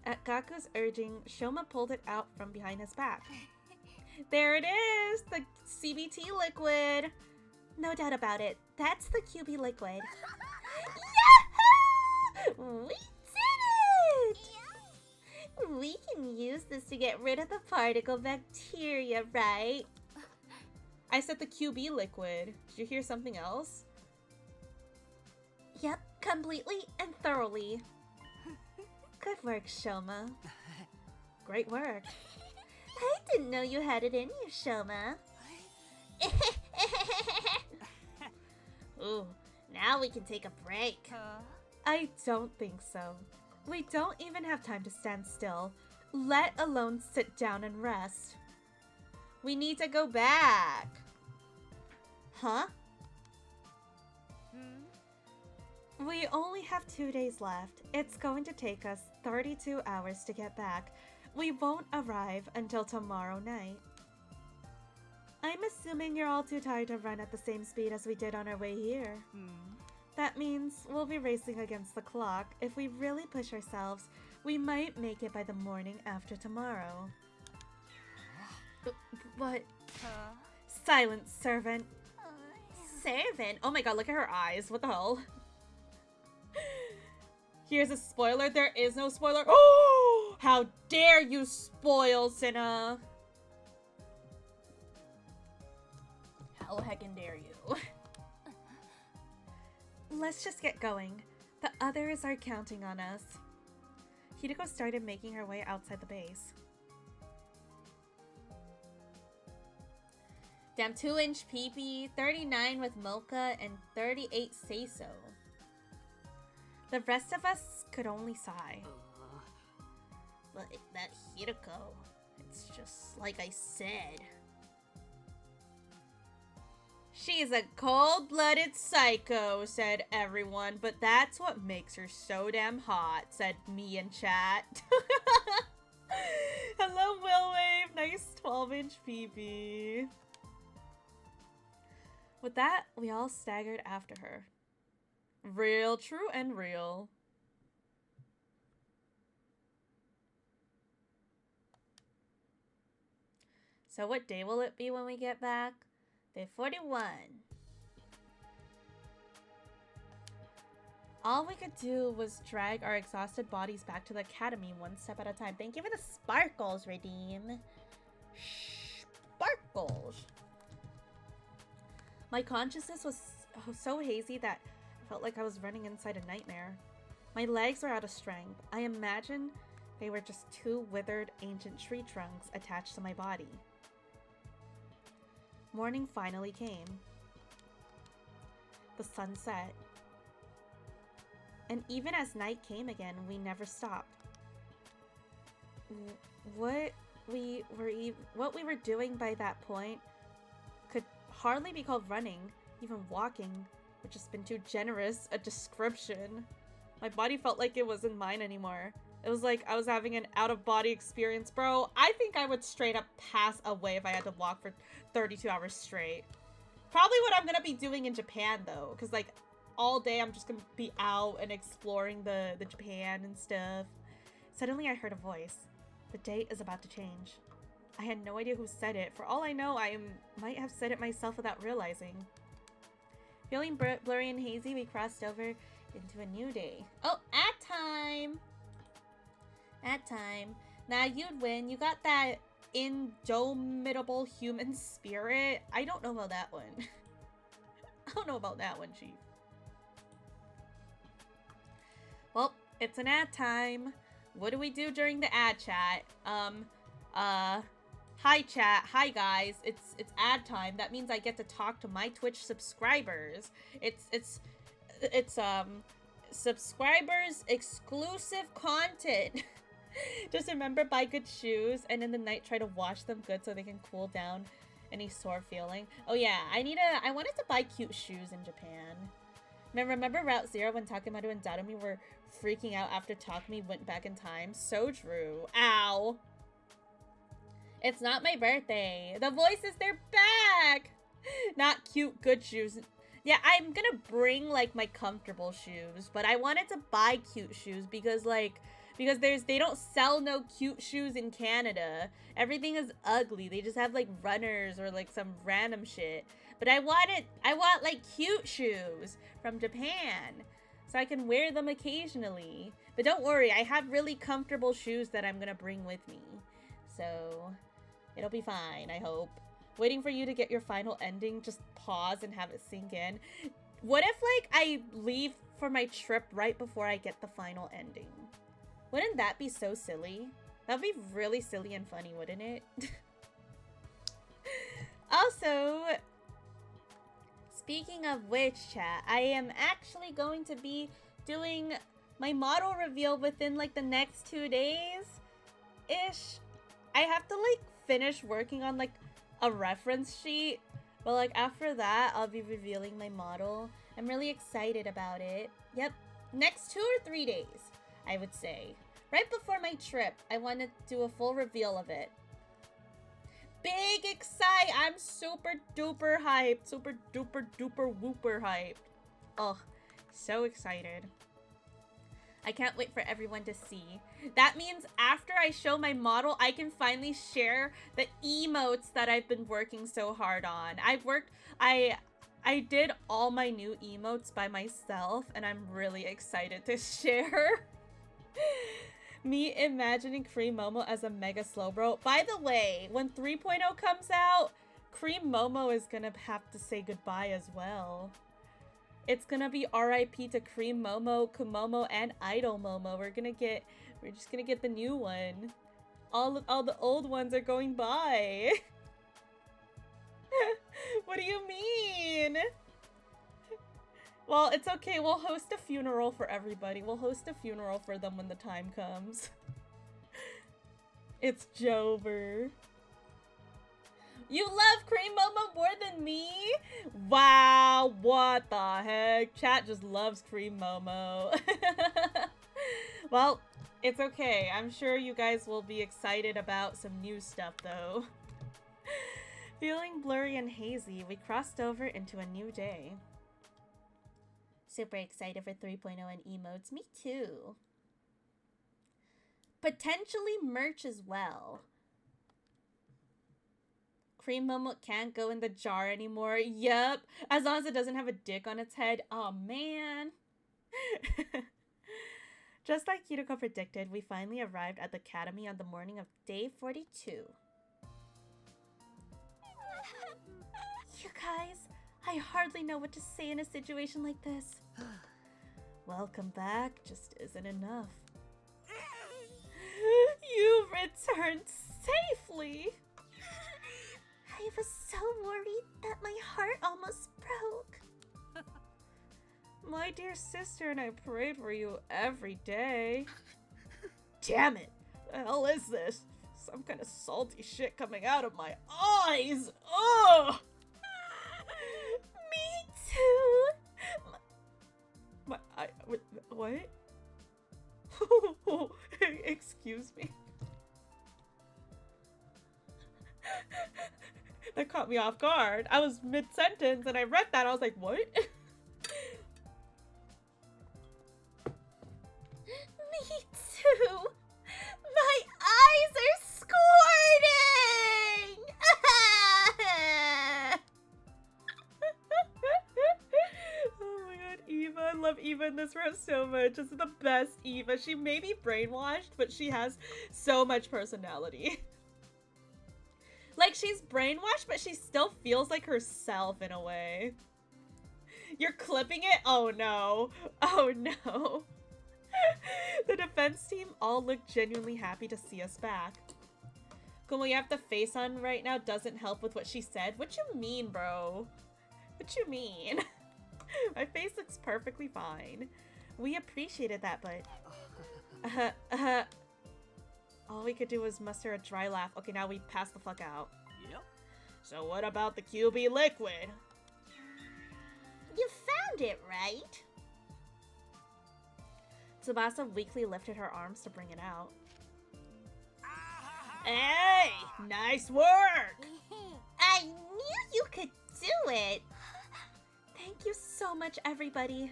At Gaku's urging, Shoma pulled it out from behind his back. There it is, the CBT liquid. No doubt about it, that's the QB liquid. Yahoo! We did it! We can use this to get rid of the particle bacteria, right? I said the QB liquid. Did you hear something else? Yep, completely and thoroughly. Good work, Shoma. Great work. I didn't know you had it in you, Shoma. Ooh, now we can take a break. I don't think so. We don't even have time to stand still, let alone sit down and rest. We need to go back. Huh? We only have 2 days left. It's going to take us 32 hours to get back. We won't arrive until tomorrow night. I'm assuming you're all too tired to run at the same speed as we did on our way here. That means we'll be racing against the clock. If we really push ourselves, we might make it by the morning after tomorrow. But... Silence, servant. Servant? Oh my god, look at her eyes. What the hell? Here's a spoiler. There is no spoiler. Oh! How dare you spoil, Cinna! How heckin' dare you? Let's just get going. The others are counting on us. Hideko started making her way outside the base. Damn, 2-inch peepee, 39 with mocha, and 38 seiso. The rest of us could only sigh. But that Hideko, it's just like I said. She's a cold-blooded psycho, said everyone, but that's what makes her so damn hot, said me in chat. Hello, Willwave. Nice 12-inch peepee. With that, we all staggered after her. Real, true, and real. So what day will it be when we get back? Day 41. All we could do was drag our exhausted bodies back to the academy one step at a time. Thank you for the sparkles, Redeem. Sparkles. My consciousness was so hazy that I felt like I was running inside a nightmare. My legs were out of strength. I imagined they were just two withered ancient tree trunks attached to my body. Morning finally came. The sun set. And even as night came again, we never stopped. What we were doing by that point could hardly be called running, even walking, which has been too generous a description. My body felt like it wasn't mine anymore. It was like I was having an out-of-body experience. Bro, I think I would straight up pass away if I had to walk for 32 hours straight. Probably what I'm gonna be doing in Japan, though, because, like, all day I'm just gonna be out and exploring the Japan and stuff. Suddenly I heard a voice. The date is about to change. I had no idea who said it. For all I know, I might have said it myself without realizing. Feeling blurry and hazy, we crossed over into a new day. Oh, at time! At time. Now you'd win. You got that indomitable human spirit. I don't know about that one. I don't know about that one, Chief. Well, it's an ad time. What do we do during the ad chat? Hi chat, hi guys. It's ad time. That means I get to talk to my Twitch subscribers. It's subscribers exclusive content. Just remember, buy good shoes, and in the night try to wash them good so they can cool down any sore feeling. Oh yeah, I wanted to buy cute shoes in Japan. Remember Route 0 when Takemaru and Darumi were freaking out after Takumi went back in time? So true. Ow. It's not my birthday. The voices, they're back. Not cute, good shoes. Yeah, I'm gonna bring, like, my comfortable shoes, but I wanted to buy cute shoes because, like, they don't sell no cute shoes in Canada. Everything is ugly. They just have, like, runners or, like, some random shit. But I want, like, cute shoes from Japan so I can wear them occasionally. But don't worry, I have really comfortable shoes that I'm gonna bring with me. So, it'll be fine, I hope. Waiting for you to get your final ending, just pause and have it sink in. What if, like, I leave for my trip right before I get the final ending? Wouldn't that be so silly? That would be really silly and funny, wouldn't it? Also, speaking of which, chat, I am actually going to be doing my model reveal within, like, the next 2 days-ish. I have to, like, finish working on, like, a reference sheet, but, like, after that, I'll be revealing my model. I'm really excited about it. Yep, next 2 or 3 days, I would say. Right before my trip, I want to do a full reveal of it. Big excite! I'm super duper hyped. Super duper duper whooper hyped. Oh, so excited. I can't wait for everyone to see. That means after I show my model, I can finally share the emotes that I've been working so hard on. I did all my new emotes by myself, and I'm really excited to share. Me imagining Cream Momo as a mega slowbro. By the way, when 3.0 comes out, Cream Momo is gonna have to say goodbye as well. It's gonna be RIP to Cream Momo, Kumomo, and Idol Momo. We're just gonna get the new one. All the old ones are going by. What do you mean? Well, it's okay. We'll host a funeral for everybody. We'll host a funeral for them when the time comes. It's Jover. You love Cream Momo more than me? Wow, what the heck? Chat just loves Cream Momo. Well, it's okay. I'm sure you guys will be excited about some new stuff, though. Feeling blurry and hazy, we crossed over into a new day. Super excited for 3.0 and emotes. Me too. Potentially merch as well. Cream Momo can't go in the jar anymore. Yup. As long as it doesn't have a dick on its head. Oh man. Just like Kitoko predicted, we finally arrived at the academy on the morning of day 42. You guys, I hardly know what to say in a situation like this. Welcome back just isn't enough. You've returned safely. I was so worried that my heart almost broke. My dear sister and I prayed for you every day. Damn it! The hell is this? Some kind of salty shit coming out of my eyes! Ugh! Me too! What? Excuse me. That caught me off guard. I was mid-sentence and I read that. I was like, what? Me too. My eyes are squirting. Oh my god, Eva. I love Eva in this round so much. This is the best Eva. She may be brainwashed, but she has so much personality. Like, she's brainwashed, but she still feels like herself in a way. You're clipping it? Oh no. Oh no. The defense team all look genuinely happy to see us back. Kumo, you have the face on right now doesn't help with what she said. What you mean, bro? What you mean? My face looks perfectly fine. We appreciated that, but... all we could do was muster a dry laugh. Okay, now we pass the fuck out. Yep. So what about the QB liquid? You found it, right? Tsubasa weakly lifted her arms to bring it out. Hey! Nice work! I knew you could do it! Thank you so much, everybody.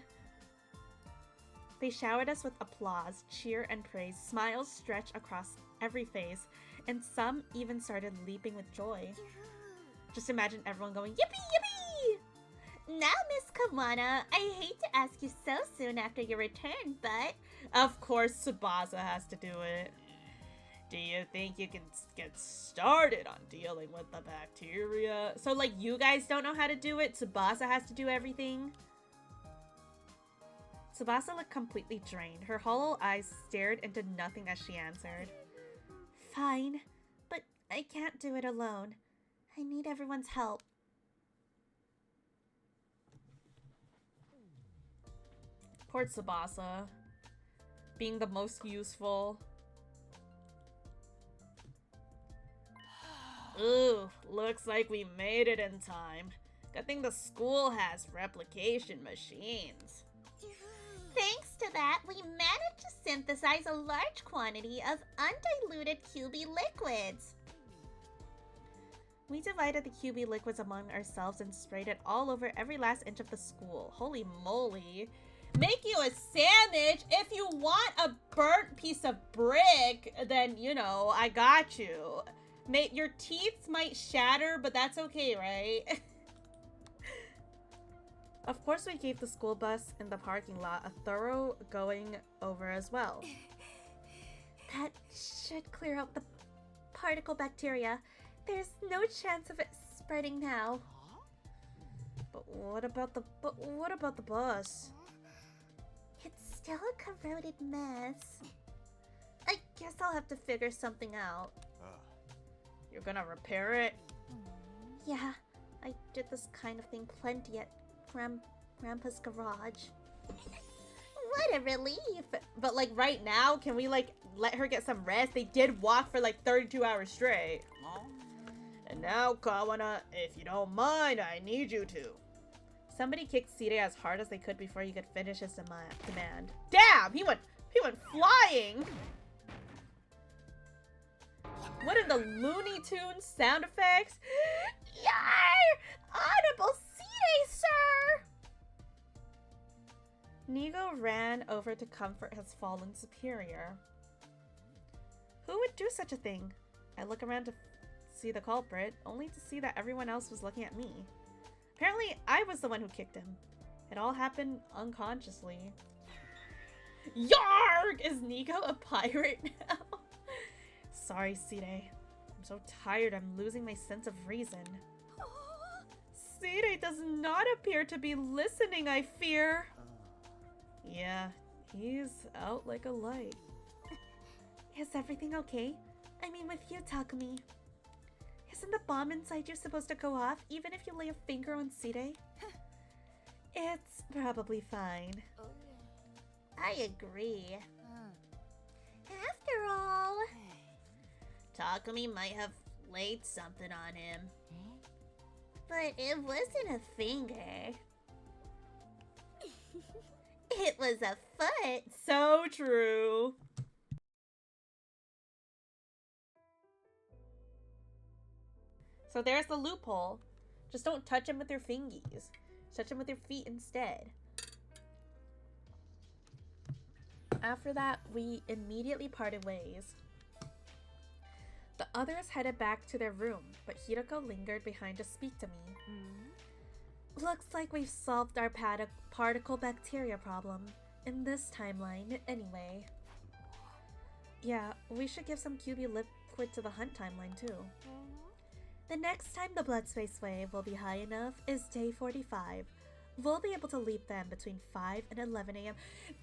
They showered us with applause, cheer, and praise. Smiles stretched across every face, and some even started leaping with joy. Just imagine everyone going, yippee, yippee! Now, Miss Kawana, I hate to ask you so soon after your return, but... Of course, Tsubasa has to do it. Do you think you can get started on dealing with the bacteria? So, like, you guys don't know how to do it? Tsubasa has to do everything? Tsubasa looked completely drained. Her hollow eyes stared into nothing as she answered. Fine, but I can't do it alone. I need everyone's help. Poor Tsubasa. Being the most useful. Ooh, looks like we made it in time. Good thing the school has replication machines. Thanks to that, we managed to synthesize a large quantity of undiluted QB liquids. We divided the QB liquids among ourselves and sprayed it all over every last inch of the school. Holy moly. Make you a sandwich. If you want a burnt piece of brick, then, you know, I got you. Your teeth might shatter, but that's okay, right? Of course, we gave the school bus in the parking lot a thorough going over as well. That should clear out the particle bacteria. There's no chance of it spreading now. But what about the bus? It's still a corroded mess. I guess I'll have to figure something out. You're gonna repair it? Yeah, I did this kind of thing plenty at Grandpa's garage. What a relief! But like right now, can we like let her get some rest? They did walk for like 32 hours straight. And now, Kawana, if you don't mind, I need you to. Somebody kicked Sire as hard as they could before he could finish his command. Damn! He went flying! What in the Looney Tunes sound effects? Yar! Honorable Sire, sir! Nigo ran over to comfort his fallen superior. Who would do such a thing? I look around to see the culprit, only to see that everyone else was looking at me. Apparently, I was the one who kicked him. It all happened unconsciously. Yarg! Is Nigo a pirate now? Sorry, Sire. I'm so tired I'm losing my sense of reason. Sire does not appear to be listening, I fear. Yeah, he's out like a light. Is everything okay? I mean, with you, Takumi. Isn't the bomb inside you supposed to go off even if you lay a finger on Sire? It's probably fine. I agree. After all, Takumi might have laid something on him. But it wasn't a finger. It was a foot. So true. So there's the loophole. Just don't touch him with your fingies. Touch him with your feet instead. After that, we immediately parted ways. The others headed back to their room, but Hiroko lingered behind to speak to me. Looks like we've solved our particle bacteria problem. In this timeline, anyway. Yeah, we should give some QB liquid to the hunt timeline, too. The next time the blood space wave will be high enough is day 45. We'll be able to leap them between 5 and 11 a.m.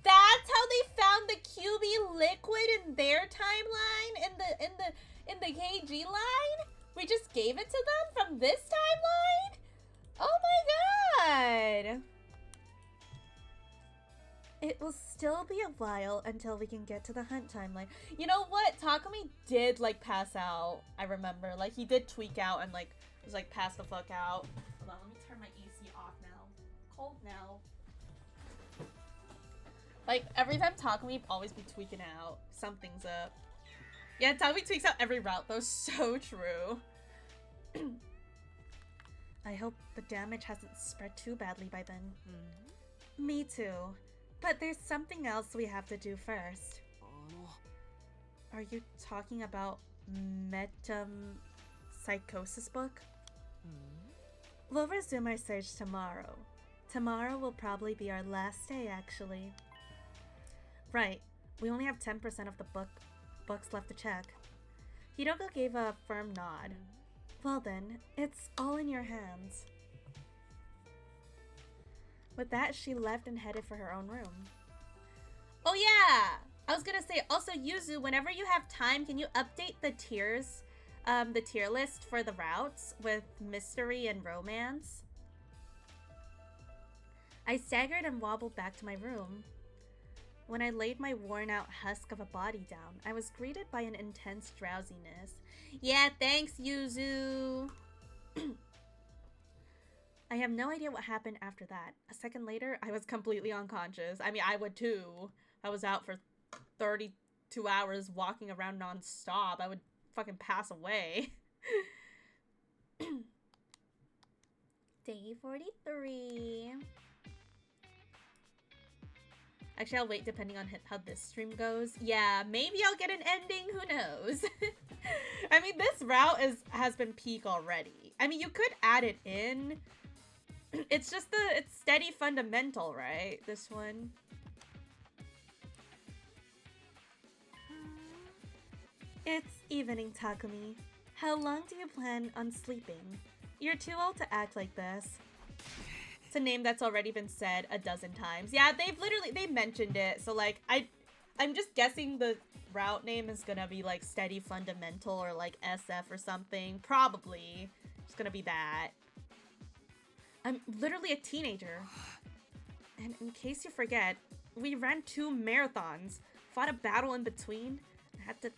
That's how they found the QB liquid in their timeline? In the KG line? We just gave it to them from this timeline? Oh my god! It will still be a while until we can get to the hunt timeline. You know what? Takumi did, like, pass out. I remember. Like, he did tweak out and, like, was, like, pass the fuck out. Hold on, let me turn my AC off now. Cold now. Like, every time Takumi always be tweaking out. Something's up. Yeah, Takumi tweaks out every route, though. So true. I hope the damage hasn't spread too badly by then. Me too. But there's something else we have to do first. Are you talking about psychosis book? We'll resume our search tomorrow. Tomorrow will probably be our last day, actually. Right. We only have 10% of the books left to check. Hiroko gave a firm nod. Well then, it's all in your hands. With that, she left and headed for her own room. Oh yeah! I was gonna say, also Yuzu, whenever you have time, can you update the tier list for the routes with mystery and romance? I staggered and wobbled back to my room. When I laid my worn-out husk of a body down, I was greeted by an intense drowsiness. Yeah, thanks, Yuzu! I have no idea what happened after that. A second later, I was completely unconscious. I mean, I would too. I was out for 32 hours walking around non-stop. I would fucking pass away. Day 43. Actually, I'll wait depending on how this stream goes. Yeah, maybe I'll get an ending. Who knows? I mean, this route has been peak already. I mean, you could add it in. It's just it's steady fundamental, right? This one. It's evening, Takumi. How long do you plan on sleeping? You're too old to act like this. It's a name that's already been said a dozen times. Yeah, they mentioned it. So like, I'm just guessing the route name is gonna be like Steady Fundamental or like SF or something. Probably. It's gonna be that. I'm literally a teenager. And in case you forget, we ran 2 marathons, fought a battle in between, and had to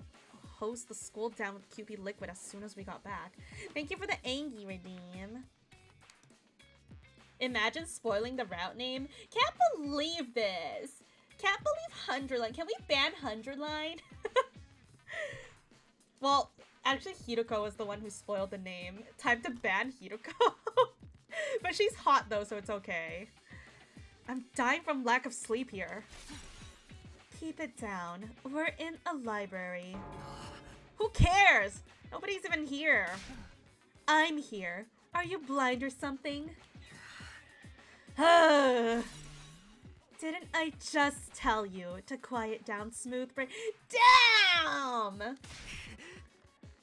hose the school down with QP liquid as soon as we got back. Thank you for the Angie redeem. Imagine spoiling the route name. Can't believe this. Can't believe 100line. Can we ban 100line? Well, actually Hiroko was the one who spoiled the name. Time to ban Hiroko. But she's hot though, so it's okay. I'm dying from lack of sleep here. Keep it down. We're in a library. Who cares? Nobody's even here. I'm here. Are you blind or something? Didn't I just tell you to quiet down, smooth brain? Damn!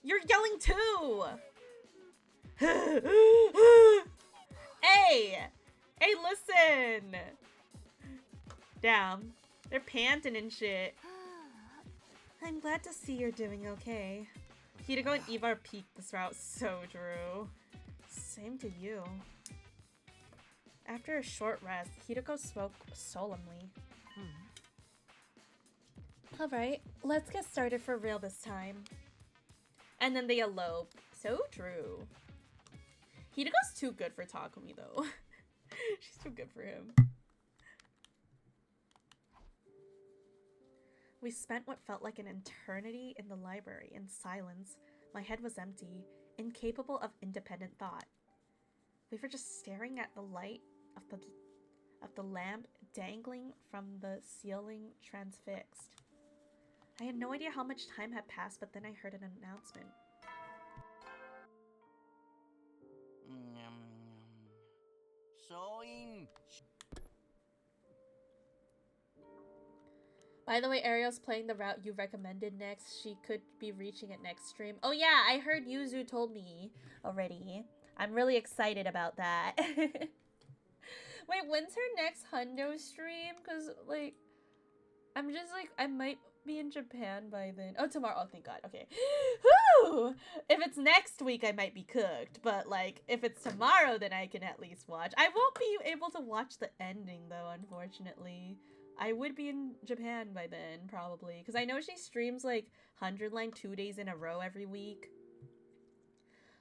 You're yelling too! Hey! Hey, listen! Damn. They're panting and shit. I'm glad to see you're doing okay. Hiroko and Eva are peaked this route. So true. Same to you. After a short rest, Hiroko spoke solemnly. Alright, let's get started for real this time. And then they elope. So true. Hiroko's too good for Takumi though. She's too good for him. We spent what felt like an eternity in the library in silence. My head was empty, incapable of independent thought. We were just staring at the light of the lamp dangling from the ceiling, transfixed. I had no idea how much time had passed, but then I heard an announcement. By the way, Ariel's playing the route you recommended next. She could be reaching it next stream. Oh yeah, I heard Yuzu told me already. I'm really excited about that. Wait, when's her next Hundo stream? Because, like, I'm just, like, I might be in Japan by then. Oh, tomorrow. Oh, thank God. Okay. Whew! If it's next week, I might be cooked. But, like, if it's tomorrow, then I can at least watch. I won't be able to watch the ending, though, unfortunately. I would be in Japan by then, probably. Because I know she streams, like, 100line 2 days in a row every week.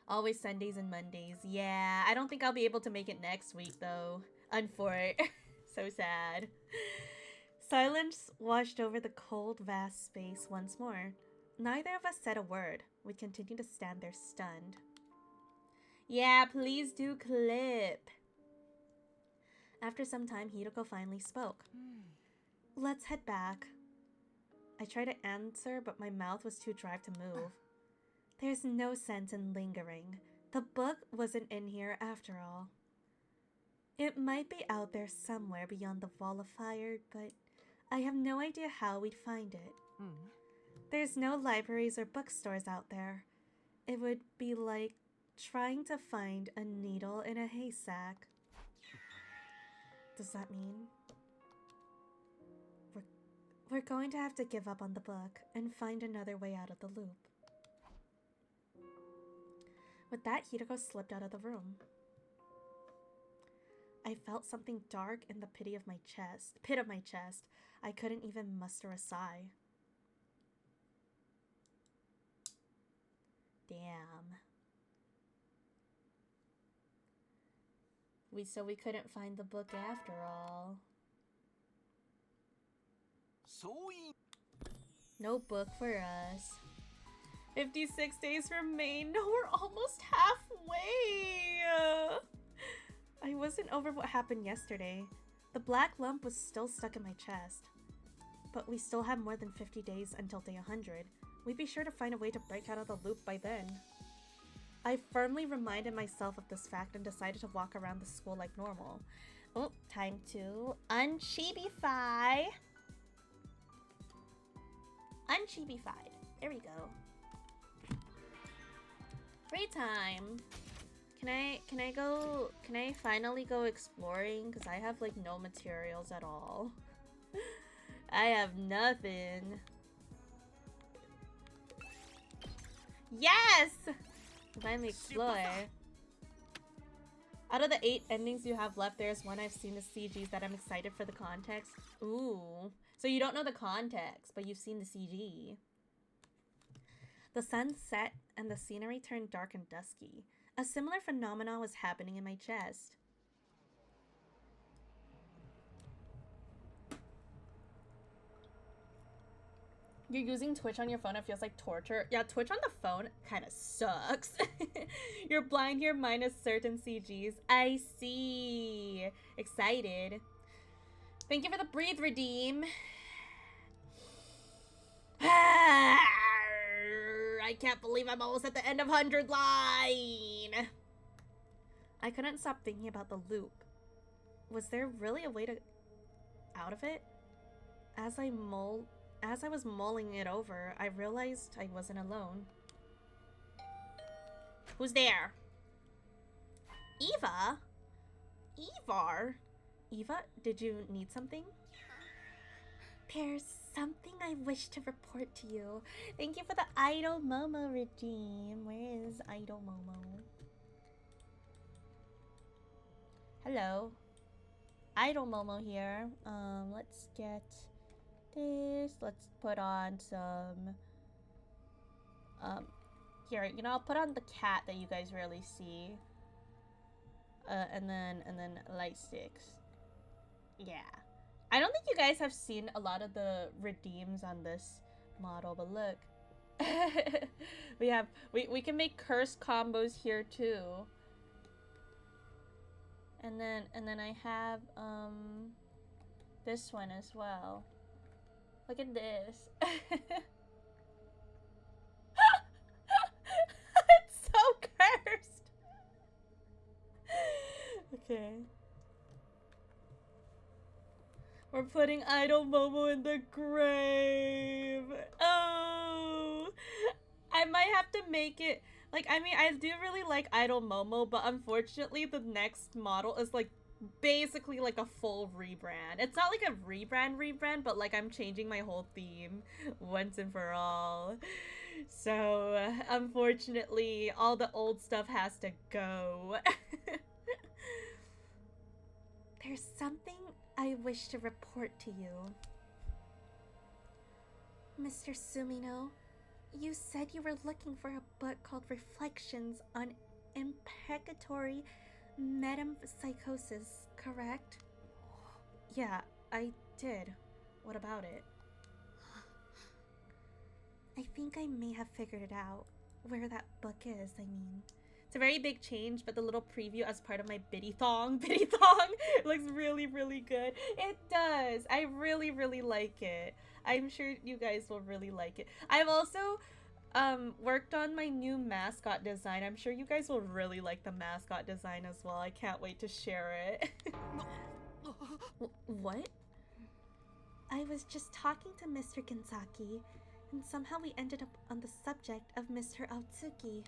Always Sundays and Mondays. Yeah, I don't think I'll be able to make it next week, though. Unfortunately. So sad. Silence washed over the cold, vast space once more. Neither of us said a word. We continued to stand there stunned. Yeah, please do clip. After some time, Hiroko finally spoke. Let's head back. I tried to answer, but my mouth was too dry to move. There's no sense in lingering. The book wasn't in here after all. It might be out there somewhere beyond the Wall of Fire, but I have no idea how we'd find it. There's no libraries or bookstores out there. It would be like trying to find a needle in a haystack. Does that mean we're going to have to give up on the book and find another way out of the loop? With that, Hiroko slipped out of the room. I felt something dark in the pit of my chest. I couldn't even muster a sigh. Damn. So we couldn't find the book after all. No book for us. 56 days remain. No, we're almost halfway. I wasn't over what happened yesterday. The black lump was still stuck in my chest. But we still have more than 50 days until day 100. We'd be sure to find a way to break out of the loop by then. I firmly reminded myself of this fact and decided to walk around the school like normal. Oh, time to unchibify. Unchibified. There we go. Free time. Can I finally go exploring? Because I have like no materials at all. I have nothing. Yes! Finally explore. Out of the 8 endings you have left, there's one I've seen the CGs that I'm excited for the context. Ooh. So you don't know the context, but you've seen the CG. The sun set and the scenery turned dark and dusky. A similar phenomenon was happening in my chest. You're using Twitch on your phone, it feels like torture. Yeah, Twitch on the phone kind of sucks. You're blind here minus certain CGs. I see. Excited. Thank you for the breathe redeem. I can't believe I'm almost at the end of 100 line. I couldn't stop thinking about the loop. Was there really a way to out of it? As I was mulling it over, I realized I wasn't alone. Who's there? Eva? Evar? Eva, did you need something? There's something I wish to report to you. Thank you for the Idol Momo redeem. Where is Idol Momo? Hello. Idol Momo here. Let's get this. Let's put on some here, you know, I'll put on the cat that you guys rarely see. And then light sticks. Yeah. I don't think you guys have seen a lot of the redeems on this model, but look. we can make curse combos here too. And then I have this one as well. Look at this. It's so cursed. Okay. We're putting Idol Momo in the grave. Oh. I might have to make it like, I mean, I do really like Idol Momo, but unfortunately the next model is like basically like a full rebrand. It's not like a rebrand, but like I'm changing my whole theme once and for all. So unfortunately, all the old stuff has to go. There's something I wish to report to you. Mr. Sumino, you said you were looking for a book called Reflections on Imprecatory Metempsychosis, correct? Yeah, I did. What about it? I think I may have figured it out. Where that book is, I mean. It's a very big change, but the little preview as part of my biddy thong looks really, really good. It does. I really, really like it. I'm sure you guys will really like it. I've also worked on my new mascot design. I'm sure you guys will really like the mascot design as well. I can't wait to share it. What? I was just talking to Mr. Kinsaki, and somehow we ended up on the subject of Mr. Otsuki.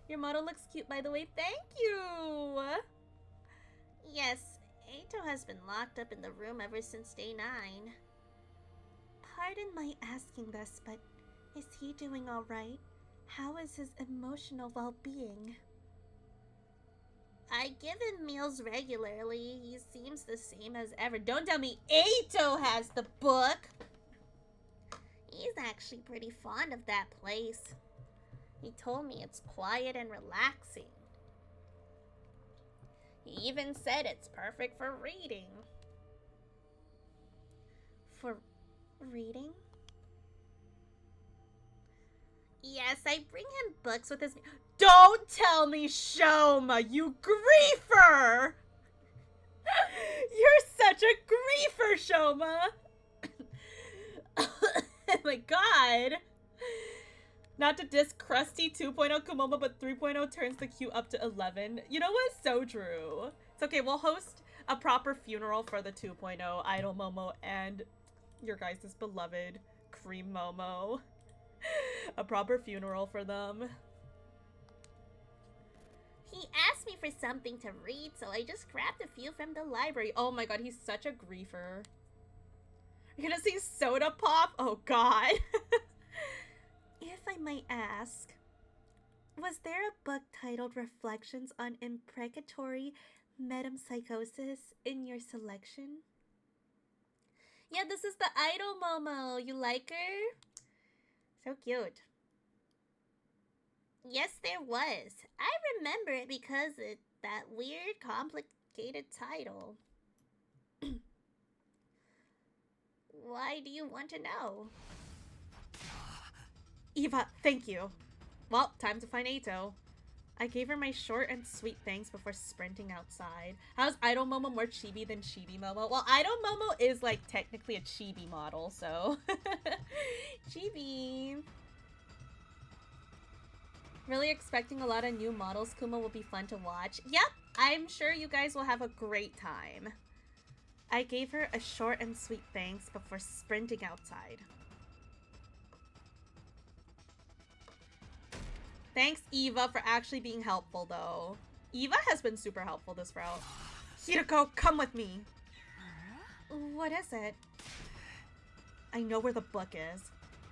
Your model looks cute, by the way. Thank you! Yes, Eito has been locked up in the room ever since day 9. Pardon my asking this, but is he doing alright? How is his emotional well-being? I give him meals regularly. He seems the same as ever. Don't tell me Eito has the book! He's actually pretty fond of that place. He told me it's quiet and relaxing. He even said it's perfect for reading. For reading? Yes, I bring him books with his... Don't tell me, Shoma, you griefer! You're such a griefer, Shoma! Oh my god! Not to diss crusty 2.0 Kumomo, but 3.0 turns the queue up to 11. You know what? So true. It's okay, we'll host a proper funeral for the 2.0 Idol Momo and your guys' beloved Cream Momo. A proper funeral for them. He asked me for something to read, so I just grabbed a few from the library. Oh my god, he's such a griefer. You're gonna see Soda Pop? Oh god. If I might ask, was there a book titled Reflections on Imprecatory Metempsychosis in your selection? Yeah, this is the Idol Momo. You like her? So cute. Yes, there was. I remember it because it's that weird, complicated title. Why do you want to know? Eva, thank you. Well, time to find Eito. I gave her my short and sweet thanks before sprinting outside. How's Idol Momo more chibi than Chibi Momo? Well, Idol Momo is like technically a chibi model, so... Chibi! Really expecting a lot of new models. Kuma will be fun to watch. Yep, I'm sure you guys will have a great time. I gave her a short and sweet thanks before sprinting outside. Thanks, Eva, for actually being helpful, though. Eva has been super helpful this route. Hiroko, come with me. What is it? I know where the book is.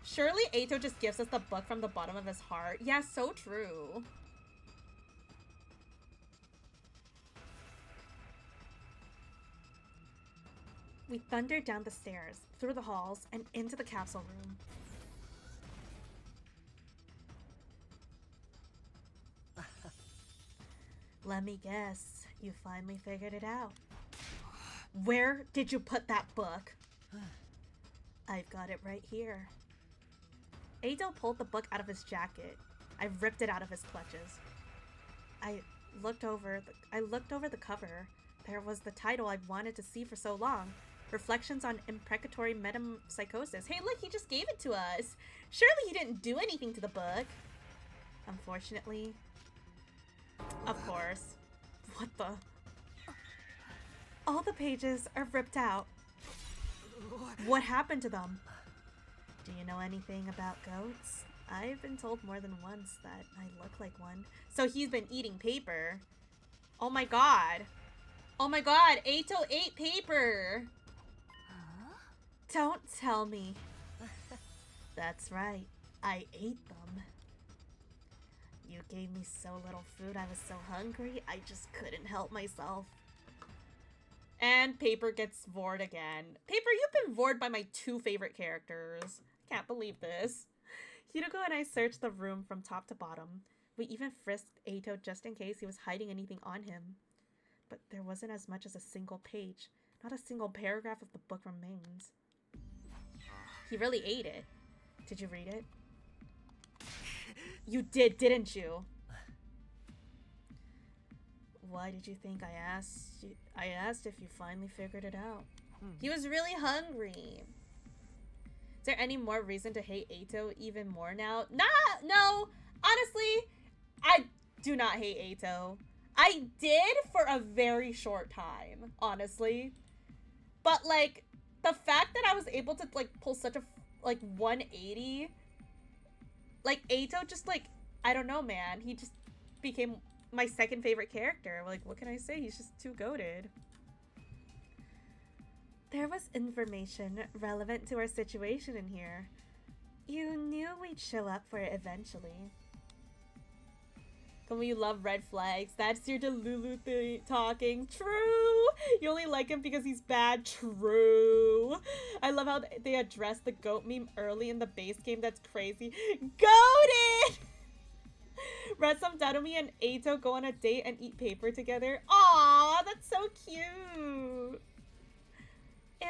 Surely Eito just gives us the book from the bottom of his heart. Yeah, so true. We thundered down the stairs, through the halls, and into the capsule room. Let me guess, you finally figured it out. Where did you put that book? I've got it right here. Eito pulled the book out of his jacket. I ripped it out of his clutches. I looked over the cover. There was the title I've wanted to see for so long. Reflections on Imprecatory Metempsychosis. Hey, look, he just gave it to us. Surely he didn't do anything to the book. Unfortunately. Of course. What the? All the pages are ripped out. What happened to them? Do you know anything about goats? I've been told more than once that I look like one. So he's been eating paper. Oh my god. Oh my god, Eito ate paper. Huh? Don't tell me. That's right. I ate them. You gave me so little food, I was so hungry, I just couldn't help myself. And Paper gets vored again. Paper, you've been vored by my 2 favorite characters. I can't believe this. Hiroko and I searched the room from top to bottom. We even frisked Eito just in case he was hiding anything on him. But there wasn't as much as a single page. Not a single paragraph of the book remains. He really ate it. Did you read it? You did, didn't you? why did you think I asked you? I asked if you finally figured it out. He was really hungry. Is there any more reason to hate Eito even more now? No. Honestly, I do not hate Eito. I did for a very short time, honestly. But like the fact that I was able to like pull such a like 180, like Eito just like, I don't know, man. He just became my second favorite character. Like, what can I say? He's just too goated. There was information relevant to our situation in here. You knew we'd show up for it eventually. Come on, you love red flags. That's your Delulu talking. True! You only like him because he's bad. True! I love how they addressed the goat meme early in the base game. That's crazy. Goated! Read some Darumi and Eito go on a date and eat paper together. Aww, that's so cute!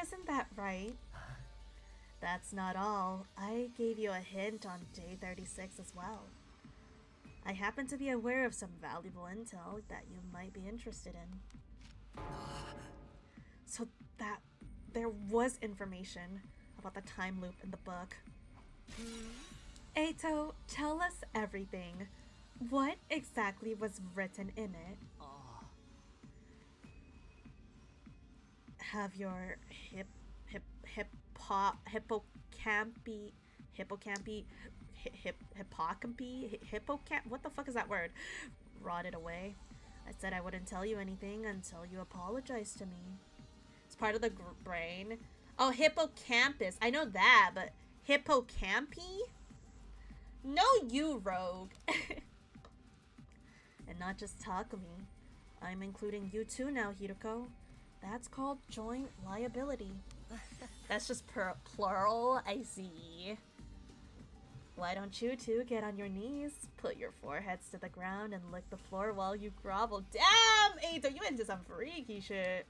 Isn't that right? That's not all. I gave you a hint on day 36 as well. I happen to be aware of some valuable intel that you might be interested in. So that there was information about the time loop in the book. Eito, tell us everything. What exactly was written in it? Have your what the fuck is that word? Rotted away. I said I wouldn't tell you anything until you apologized to me. It's part of the brain. Oh, hippocampus. I know that, but hippocampi? No, you rogue. And not just Takumi. I'm including you too now, Hiroko. That's called joint liability. That's just plural, I see. Why don't you two get on your knees, put your foreheads to the ground, and lick the floor while you grovel? Damn, Eito, you into some freaky shit.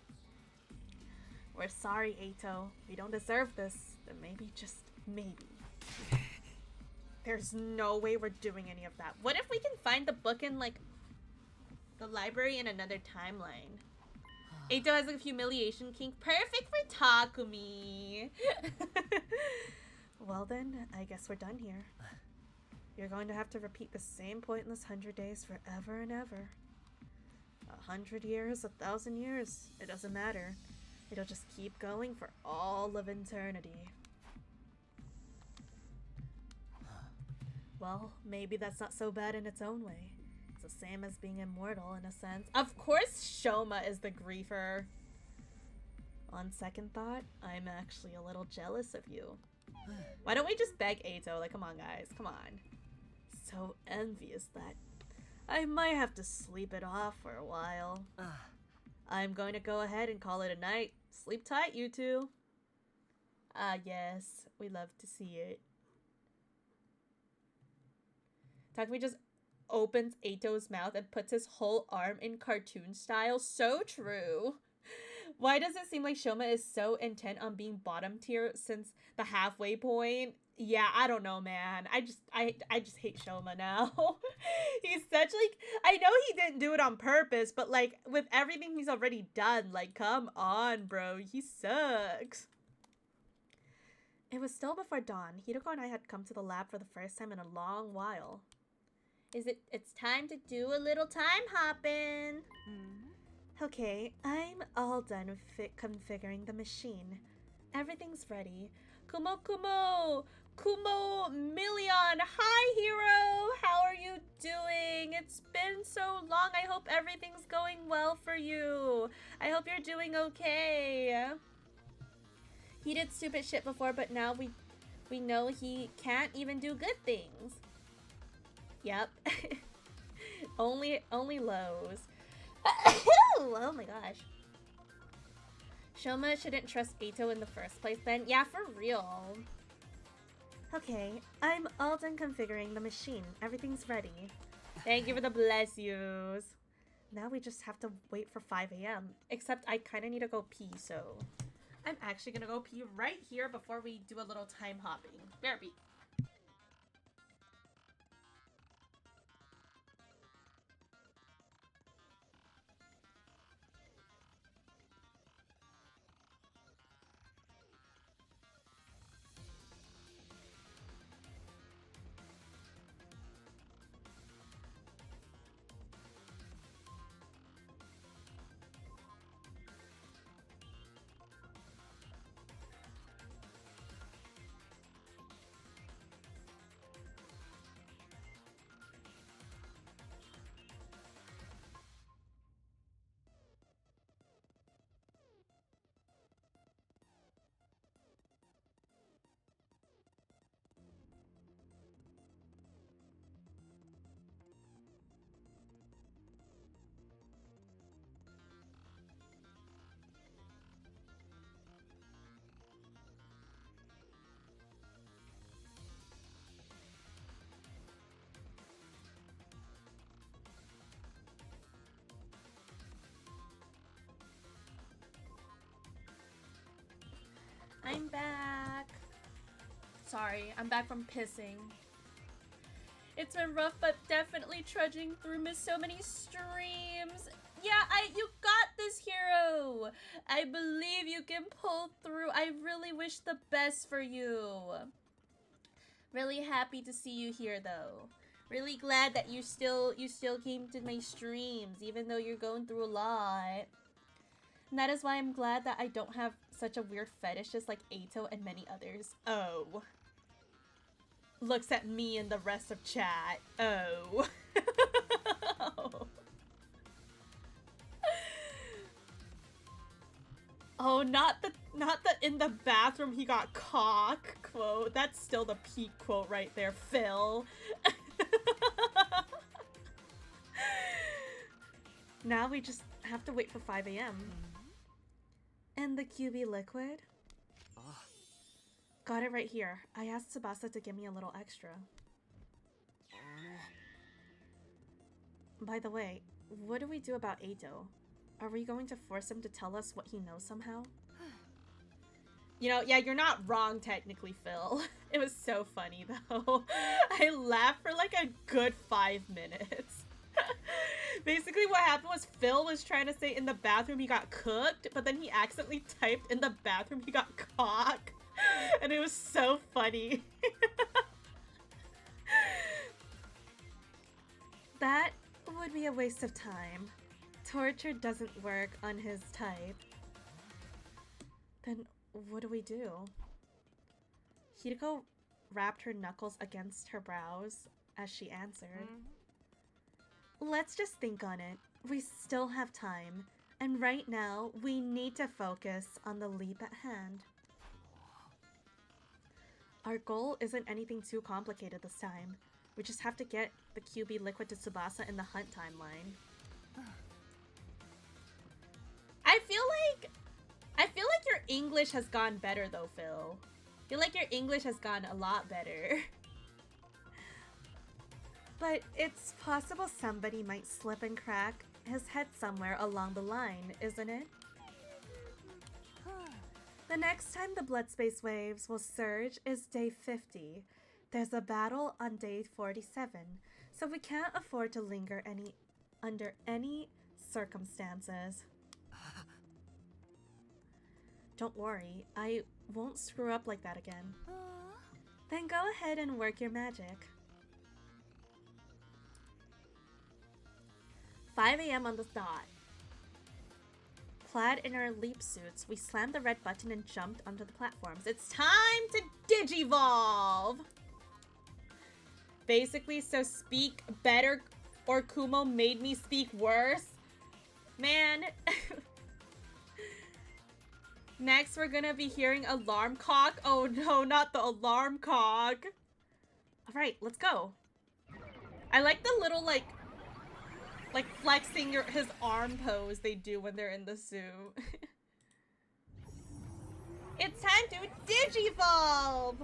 We're sorry, Eito. We don't deserve this. But maybe, just maybe. There's no way we're doing any of that. What if we can find the book in, like, the library in another timeline? Eito has a humiliation kink. Perfect for Takumi. Well then, I guess we're done here. You're going to have to repeat the same pointless 100 days forever and ever. 100 years, 1,000 years. It doesn't matter. It'll just keep going for all of eternity. Well, maybe that's not so bad in its own way. It's the same as being immortal in a sense. Of course Shoma is the griefer. On second thought, I'm actually a little jealous of you. Why don't we just beg Eito? Like, come on, guys. Come on. So envious that I might have to sleep it off for a while. I'm going to go ahead and call it a night. Sleep tight, you two. Ah, yes. We love to see it. Takumi just opens Eito's mouth and puts his whole arm in cartoon style. So true. Why does it seem like Shoma is so intent on being bottom tier since the halfway point? Yeah, I don't know, man. I just hate Shoma now. He's such like, I know he didn't do it on purpose, but like with everything he's already done, like come on, bro. He sucks. It was still before dawn. Hiroko and I had come to the lab for the first time in a long while. It's time to do a little time hopping. Okay, I'm all done with configuring the machine. Everything's ready. Kumo Million! Hi, hero! How are you doing? It's been so long. I hope everything's going well for you. I hope you're doing okay. He did stupid shit before, but now we know he can't even do good things. Yep. only lows. Oh my gosh. Shoma shouldn't trust Eito in the first place then. Yeah, for real. Okay, I'm all done configuring the machine. Everything's ready. Thank you for the bless yous. Now we just have to wait for 5 a.m. Except I kind of need to go pee, so I'm actually gonna go pee right here before we do a little time hopping. Bear be. Sorry, I'm back from pissing. It's been rough, but definitely trudging through. Missed so many streams. Yeah, you got this, hero. I believe you can pull through. I really wish the best for you. Really happy to see you here, though. Really glad that you still came to my streams, even though you're going through a lot. And that is why I'm glad that I don't have such a weird fetish just like Ato and many others. Oh. Looks at me and the rest of chat. Oh. Oh, not the in the bathroom he got cock quote. That's still the peak quote right there, Phil. Now we just have to wait for 5 a.m. And the QB liquid? Got it right here. I asked Tsubasa to give me a little extra. By the way, what do we do about Ato? Are we going to force him to tell us what he knows somehow? You know, yeah, you're not wrong technically, Phil. It was so funny though. I laughed for like a good 5 minutes. Basically what happened was Phil was trying to say in the bathroom he got cooked, but then he accidentally typed in the bathroom he got cock. And it was so funny. That would be a waste of time. Torture doesn't work on his type. Then what do we do? Hideko wrapped her knuckles against her brows as she answered. Let's just think on it. We still have time. And right now, we need to focus on the leap at hand. Our goal isn't anything too complicated this time. We just have to get the QB liquid to Tsubasa in the hunt timeline. I feel like your English has gone better though, Phil. I feel like your English has gone a lot better. But it's possible somebody might slip and crack his head somewhere along the line, isn't it? The next time the blood space waves will surge is day 50. There's a battle on day 47, so we can't afford to linger under any circumstances. Don't worry, I won't screw up like that again. Then go ahead and work your magic. 5 a.m. on the dot. Clad in our leap suits, we slammed the red button and jumped onto the platforms. It's time to digivolve! Basically, so speak better or Kumo made me speak worse. Man. Next, we're gonna be hearing alarm cock. Oh no, not the alarm cock. Alright, let's go. I like the little, like flexing his arm pose they do when they're in the suit. It's time to digivolve!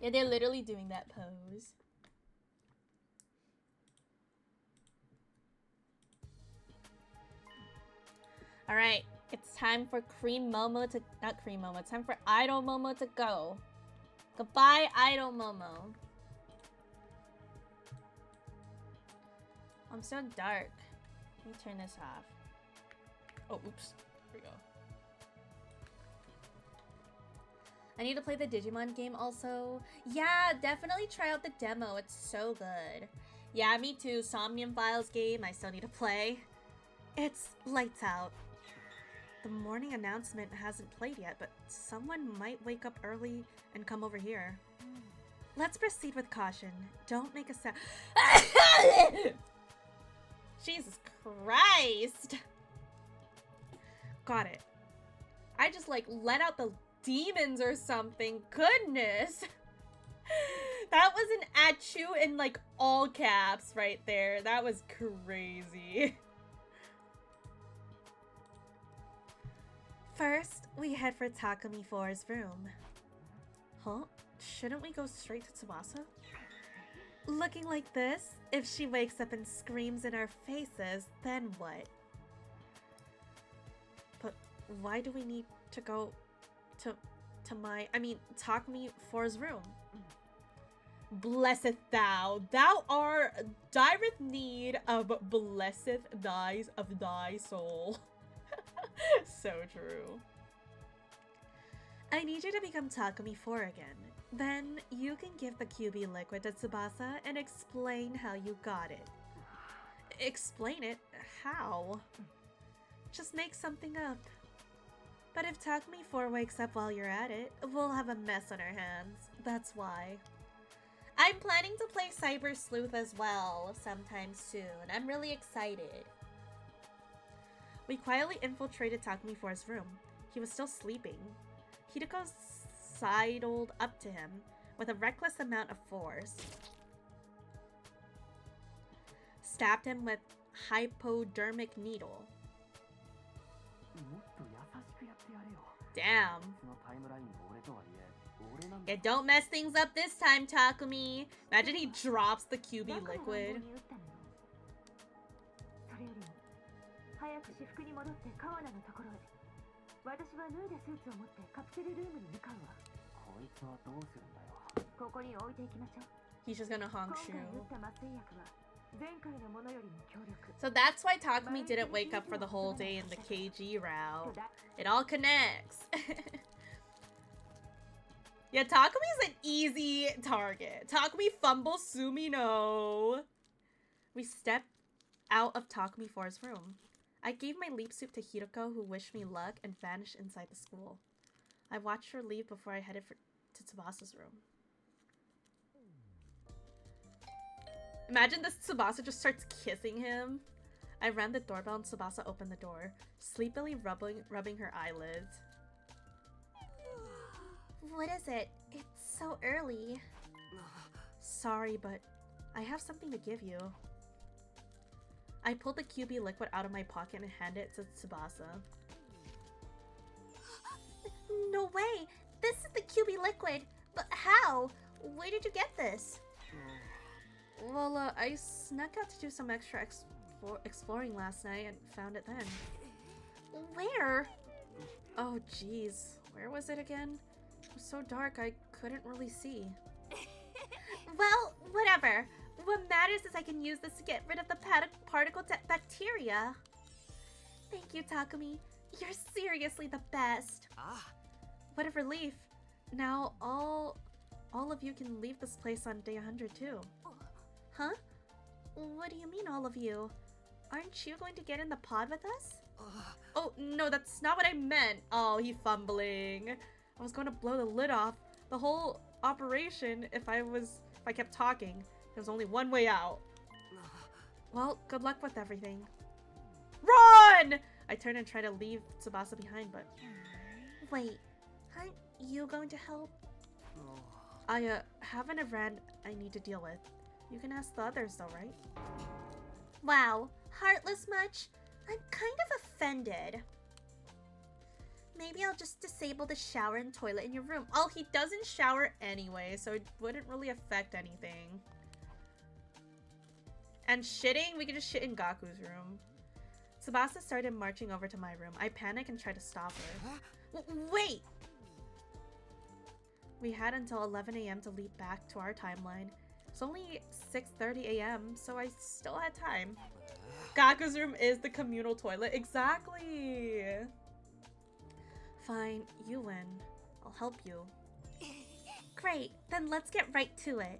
Yeah, they're literally doing that pose. Alright, it's time for not Cream Momo, it's time for Idol Momo to go. Goodbye, Idol Momo. I'm so dark. Let me turn this off. Oh, oops. Here we go. I need to play the Digimon game also. Yeah, definitely try out the demo. It's so good. Yeah, me too. Somnium Files game I still need to play. It's lights out. The morning announcement hasn't played yet, but someone might wake up early and come over here. Let's proceed with caution. Don't make a sound. Jesus Christ! Got it. I just like let out the demons or something. Goodness! That was an "Achoo" in like all caps right there. That was crazy. First, we head for Takumi 4's room. Huh? Shouldn't we go straight to Tsubasa? Looking like this, if she wakes up and screams in our faces, then what? But why do we need to go to Takumi Four's room. Blesseth thou. Thou art direct need of blesseth thy of thy soul. So true. I need you to become Takumi 4 again. Then you can give the QB liquid to Tsubasa and explain how you got it. Explain it? How? Just make something up. But if Takumi 4 wakes up while you're at it, we'll have a mess on our hands. That's why. I'm planning to play Cyber Sleuth as well sometime soon. I'm really excited. We quietly infiltrated Takumi 4's room. He was still sleeping. Hideko sidled up to him with a reckless amount of force. Stabbed him with hypodermic needle. Damn. Yeah, don't mess things up this time, Takumi. Imagine he drops the QB liquid. He's just gonna honk shoe. So that's why Takumi didn't wake up for the whole day in the KG route. It all connects. Yeah, Takumi's an easy target. Takumi fumble Sumi no. We stepped out of Takumi 4's room. I gave my leap suit to Hideko, who wished me luck and vanished inside the school. I watched her leave before I headed to Tsubasa's room. Imagine this Tsubasa just starts kissing him. I rang the doorbell and Tsubasa opened the door, sleepily rubbing her eyelids. What is it? It's so early. Sorry, but I have something to give you. I pulled the QB liquid out of my pocket and handed it to Tsubasa. No way! This is the QB liquid! But how? Where did you get this? Well, I snuck out to do some extra exploring last night and found it then. Where? Oh, jeez. Where was it again? It was so dark I couldn't really see. Well, whatever. What matters is I can use this to get rid of the particle bacteria. Thank you, Takumi. You're seriously the best. What a relief. Now all of you can leave this place on day 100 too. Huh? What do you mean, all of you? Aren't you going to get in the pod with us? Oh, no, that's not what I meant. Oh, he fumbling. I was going to blow the lid off the whole operation if I kept talking. There's only one way out. Well, good luck with everything. Run! I turn and try to leave Tsubasa behind, but... Wait, aren't you going to help? I have an event I need to deal with. You can ask the others though, right? Wow, heartless much? I'm kind of offended. Maybe I'll just disable the shower and toilet in your room. Oh, he doesn't shower anyway, so it wouldn't really affect anything. And shitting, we could just shit in Gaku's room. Tsubasa started marching over to my room. I panic and try to stop her. Wait! We had until 11 a.m. to leap back to our timeline. It's only 6:30 a.m., so I still had time. Gaku's room is the communal toilet. Exactly! Fine, you win. I'll help you. Great, then let's get right to it.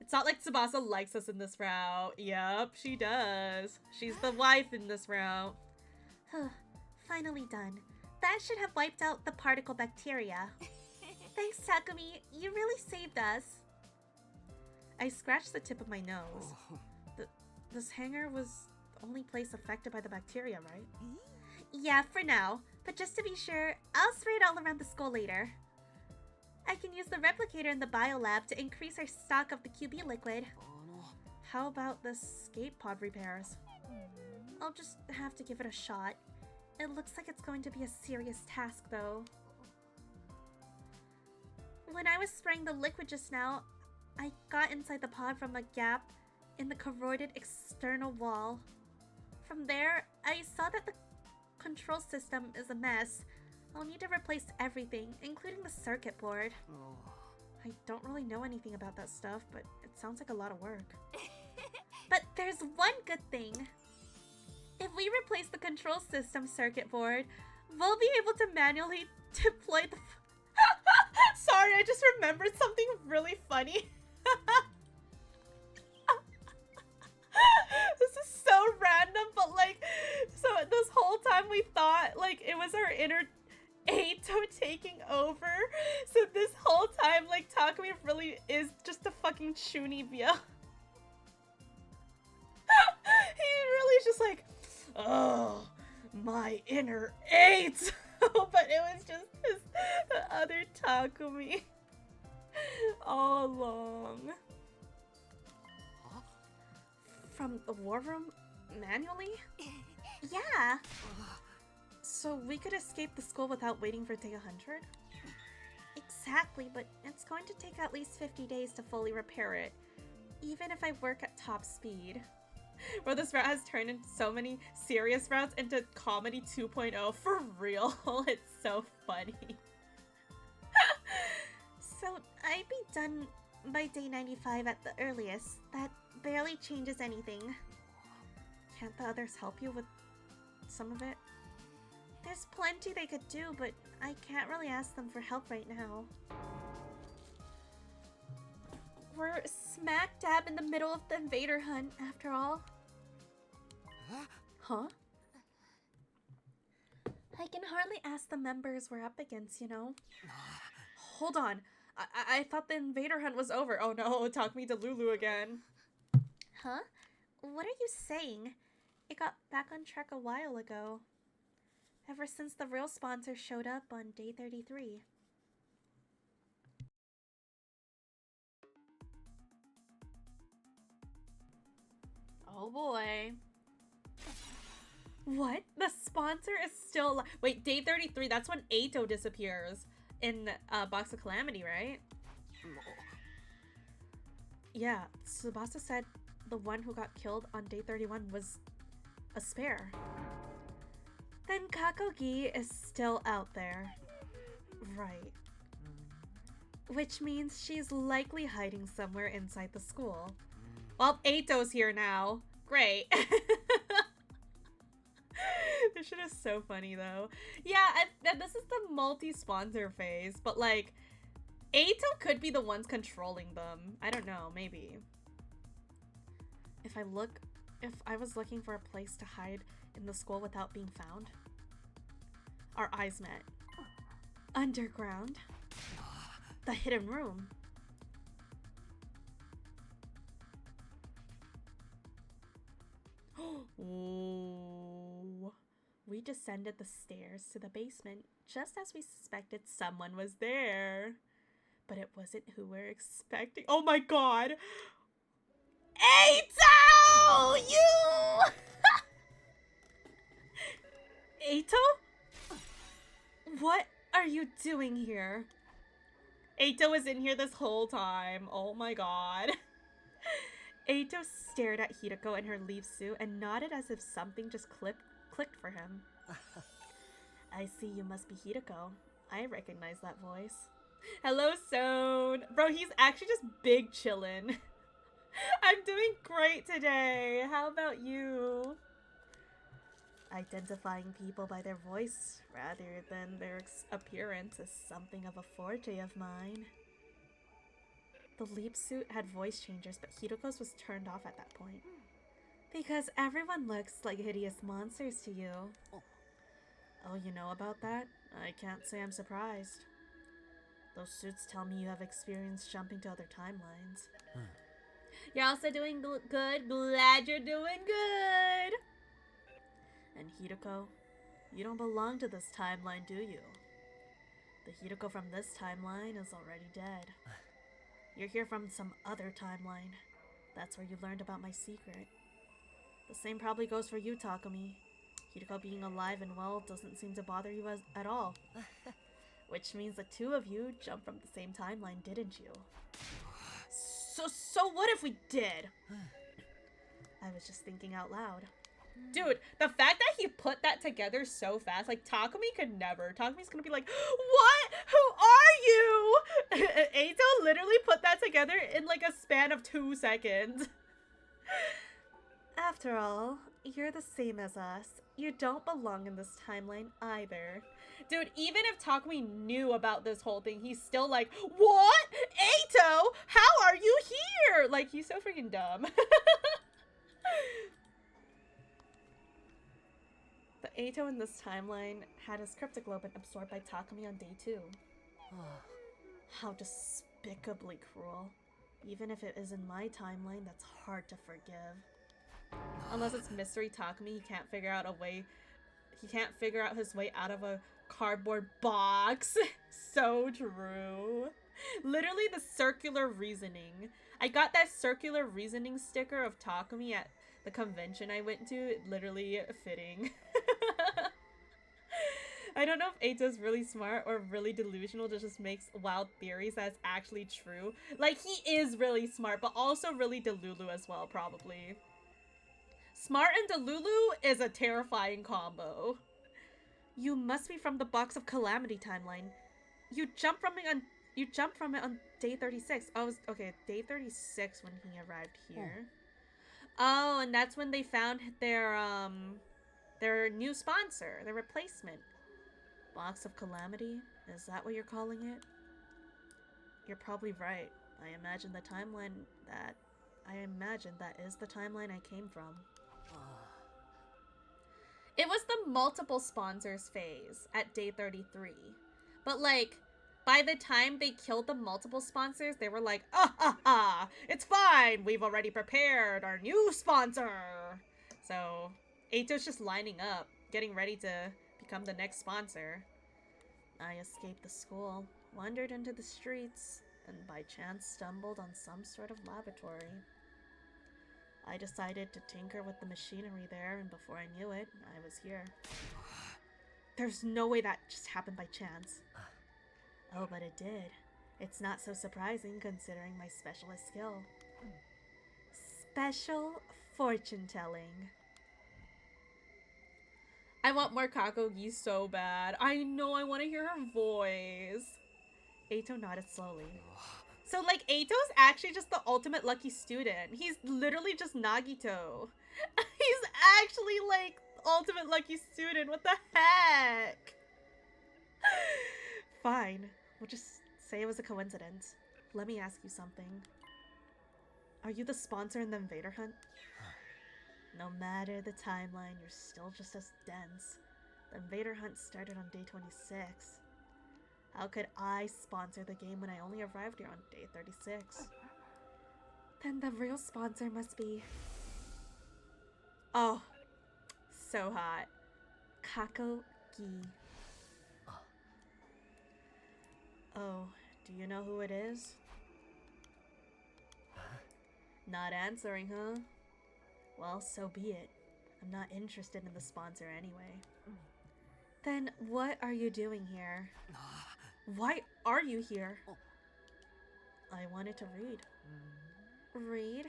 It's not like Tsubasa likes us in this route. Yep, she does. She's the wife in this route. Finally done. That should have wiped out the particle bacteria. Thanks, Takumi. You really saved us. I scratched the tip of my nose. This hangar was the only place affected by the bacteria, right? Yeah, for now. But just to be sure, I'll spray it all around the school later. I can use the replicator in the biolab to increase our stock of the QB liquid. How about the skate pod repairs? I'll just have to give it a shot. It looks like it's going to be a serious task, though. When I was spraying the liquid just now, I got inside the pod from a gap in the corroded external wall. From there, I saw that the control system is a mess. I'll need to replace everything, including the circuit board. I don't really know anything about that stuff, but it sounds like a lot of work. But there's one good thing. If we replace the control system circuit board, we'll be able to manually deploy the... Sorry, I just remembered something really funny. This is so random, but like, so this whole time we thought like it was our inner Ato taking over. So this whole time, like, Takumi really is just a fucking Chunibyo. He really is just like, oh, my inner 8. But it was just his other Takumi all along. From the war room manually? Yeah. So we could escape the school without waiting for day 100? Exactly, but it's going to take at least 50 days to fully repair it, even if I work at top speed. Bro, this route has turned into so many serious routes into comedy 2.0 for real. It's so funny. So I'd be done by day 95 at the earliest. That barely changes anything. Can't the others help you with some of it? There's plenty they could do, but I can't really ask them for help right now. We're smack dab in the middle of the invader hunt, after all. Huh? I can hardly ask the members we're up against, you know? Hold on. I thought the invader hunt was over. Oh no, talk me to Lulu again. Huh? What are you saying? It got back on track a while ago. Ever since the real sponsor showed up on day 33. Oh boy. What? The sponsor is still alive. Wait, day 33, that's when Ato disappears in Box of Calamity, right? Yeah, Tsubasa said the one who got killed on day 31 was a spare. Then Kakogi is still out there. Right. Which means she's likely hiding somewhere inside the school. Well, Ato's here now. Great. This shit is so funny though. Yeah, this is the multi-sponsor phase, but like, Ato could be the ones controlling them. I don't know, maybe. If I was looking for a place to hide in the school without being found. Our eyes met. Underground. The hidden room. Ooh. We descended the stairs to the basement just as we suspected someone was there. But it wasn't who we're expecting. Oh my god! Ato! You! Ato? What are you doing here? Ato was in here this whole time. Oh my god. Ato stared at Hideko in her leaf suit and nodded as if something just clicked for him. I see you must be Hideko. I recognize that voice. Hello, Soon. Bro, he's actually just big chillin'. I'm doing great today. How about you? Identifying people by their voice rather than their appearance is something of a forte of mine. The leap suit had voice changers, but Hideko's was turned off at that point. Because everyone looks like hideous monsters to you. Oh, you know about that? I can't say I'm surprised. Those suits tell me you have experience jumping to other timelines. You're also doing good. Glad you're doing good. And Hideko, you don't belong to this timeline, do you? The Hideko from this timeline is already dead. You're here from some other timeline. That's where you learned about my secret. The same probably goes for you, Takumi. Hideko being alive and well doesn't seem to bother you at all. Which means the two of you jumped from the same timeline, didn't you? So what if we did? I was just thinking out loud. Dude, the fact that he put that together so fast, like, Takumi could never. Takumi's gonna be like, what? Who are you? Eito literally put that together in, like, a span of 2 seconds. After all, you're the same as us. You don't belong in this timeline either. Dude, even if Takumi knew about this whole thing, he's still like, what? Eito? How are you here? Like, he's so freaking dumb. The Eito in this timeline had his cryptoglobin absorbed by Takumi on day 2. How despicably cruel. Even if it is in my timeline, that's hard to forgive. Unless it's Mystery Takumi, he can't figure out a way. He can't figure out his way out of a cardboard box. So true. Literally the circular reasoning. I got that circular reasoning sticker of Takumi at the convention I went to. Literally fitting. I don't know if Eito's really smart or really delusional that just makes wild theories that's actually true. Like, he is really smart, but also really delulu as well, probably. Smart and delulu is a terrifying combo. You must be from the Box of Calamity timeline. You jumped from it on day 36. Oh, okay, day 36 when he arrived here. Oh, and that's when they found their new sponsor, their replacement. Box of Calamity? Is that what you're calling it? You're probably right. I imagine that is the timeline I came from. It was the multiple sponsors phase at day 33. But like, by the time they killed the multiple sponsors, they were like, it's fine. We've already prepared our new sponsor. So Eito's just lining up, getting ready to become the next sponsor. I escaped the school, wandered into the streets, and by chance stumbled on some sort of laboratory. I decided to tinker with the machinery there, and before I knew it, I was here. There's no way that just happened by chance. Oh, but it did. It's not so surprising considering my specialist skill. Special fortune telling. I want more Kakogi so bad. I know, I want to hear her voice. Eito nodded slowly. So, like, Eito's actually just the ultimate lucky student. He's literally just Nagito. He's actually, like, ultimate lucky student. What the heck? Fine. We'll just say it was a coincidence. Let me ask you something. Are you the sponsor in the Invader Hunt? No matter the timeline, you're still just as dense. The Invader Hunt started on day 26. How could I sponsor the game when I only arrived here on day 36? Then the real sponsor must be... Oh, so hot. Kakogi. Oh, do you know who it is? Not answering, huh? Well, so be it. I'm not interested in the sponsor anyway. Then what are you doing here? Why are you here? I wanted to read. Read?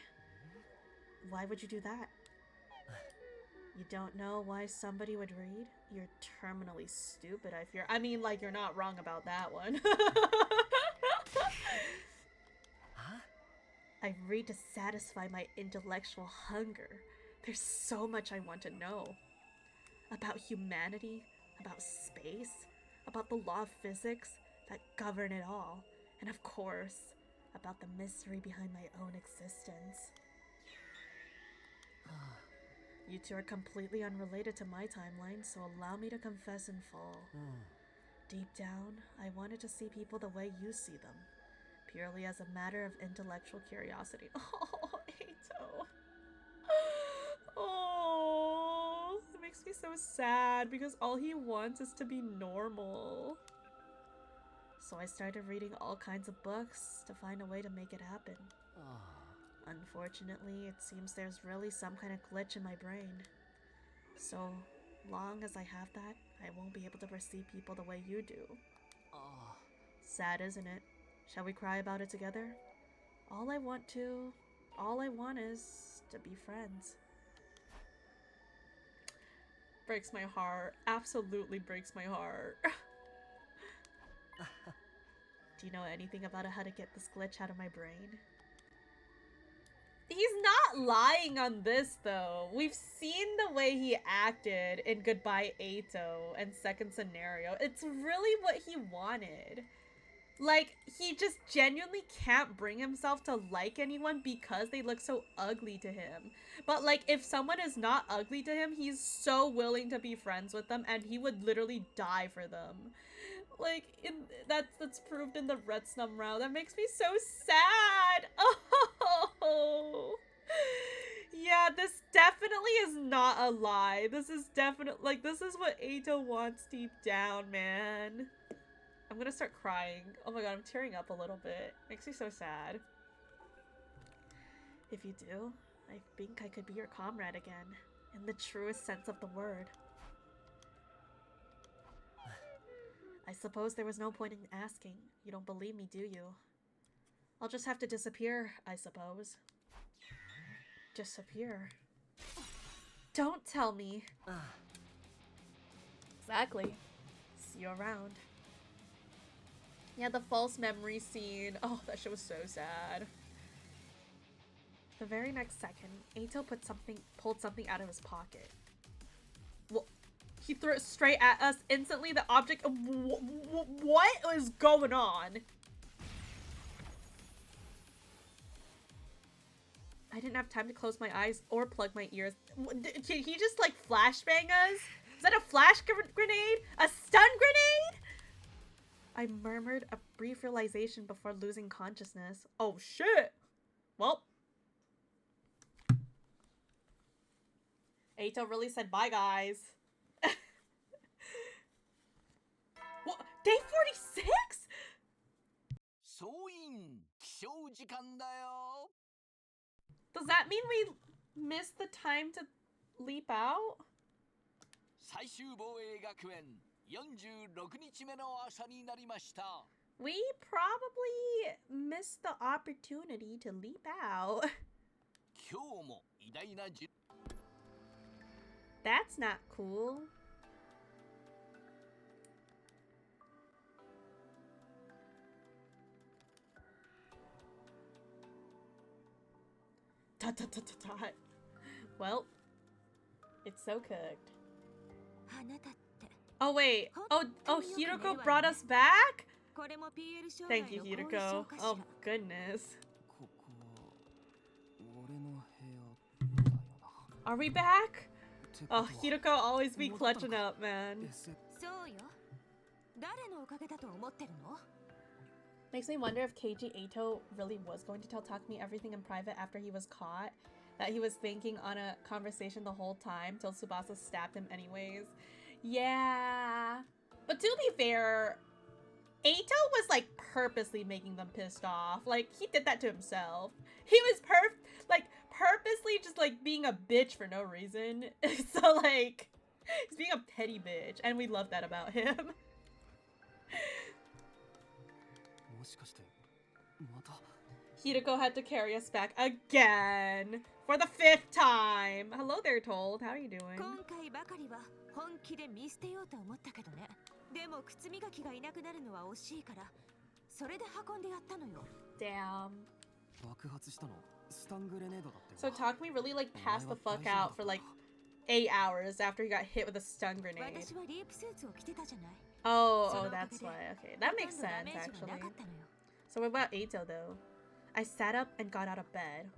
Why would you do that? You don't know why somebody would read? You're terminally stupid, I fear. I mean, like, you're not wrong about that one. I read to satisfy my intellectual hunger. There's so much I want to know. About humanity, about space, about the law of physics that govern it all, and of course, about the mystery behind my own existence. You two are completely unrelated to my timeline, so allow me to confess in full. Deep down, I wanted to see people the way you see them, purely as a matter of intellectual curiosity. Oh, Eito. Oh, it makes me so sad because all he wants is to be normal. So I started reading all kinds of books to find a way to make it happen. Unfortunately, it seems there's really some kind of glitch in my brain. So long as I have that, I won't be able to perceive people the way you do. Sad, isn't it? Shall we cry about it together? All I want is to be friends. Breaks my heart. Absolutely breaks my heart. Do you know anything about how to get this glitch out of my brain? He's not lying on this, though. We've seen the way he acted in Goodbye Eito and Second Scenario. It's really what he wanted. Like, he just genuinely can't bring himself to like anyone because they look so ugly to him. But, like, if someone is not ugly to him, he's so willing to be friends with them, and he would literally die for them. Like, that's proved in the Red Snum round. That makes me so sad. Oh, yeah, this definitely is not a lie. This is definitely, like, this is what Eito wants deep down, man. I'm gonna start crying. Oh my god, I'm tearing up a little bit. Makes me so sad. If you do, I think I could be your comrade again, in the truest sense of the word. I suppose there was no point in asking. You don't believe me, do you? I'll just have to disappear, I suppose. Disappear? Don't tell me. Exactly. See you around. Yeah, the false memory scene. Oh, that shit was so sad. The very next second, Eito pulled something out of his pocket. Well, he threw it straight at us. Instantly, the object. What is going on? I didn't have time to close my eyes or plug my ears. Can he just like flashbang us? Is that a flash grenade? A stun grenade? I murmured a brief realization before losing consciousness. Oh shit! Well. Eito really said bye, guys. What? Day 46? Does that mean we missed the time to leap out? We probably missed the opportunity to leap out. That's not cool. Dot, dot, dot, dot, dot. Well, it's so cooked. Oh wait. Oh, Hiroko brought us back? Thank you, Hiroko. Oh goodness. Are we back? Oh, Hiroko always be clutching up, man. Makes me wonder if Keiji Eito really was going to tell Takumi everything in private after he was caught. That he was thinking on a conversation the whole time till Tsubasa stabbed him anyways. Yeah. But to be fair, Eito was like purposely making them pissed off. Like, he did that to himself. He was purposely just like being a bitch for no reason. So like, he's being a petty bitch, and we love that about him. Hiroko had to carry us back again for the 5th time. Hello there, Told. How are you doing? Damn. So Takumi really like passed the fuck out for like 8 hours after he got hit with a stun grenade. Oh, that's why. Okay, that makes sense actually. So what about Eito though? I sat up and got out of bed.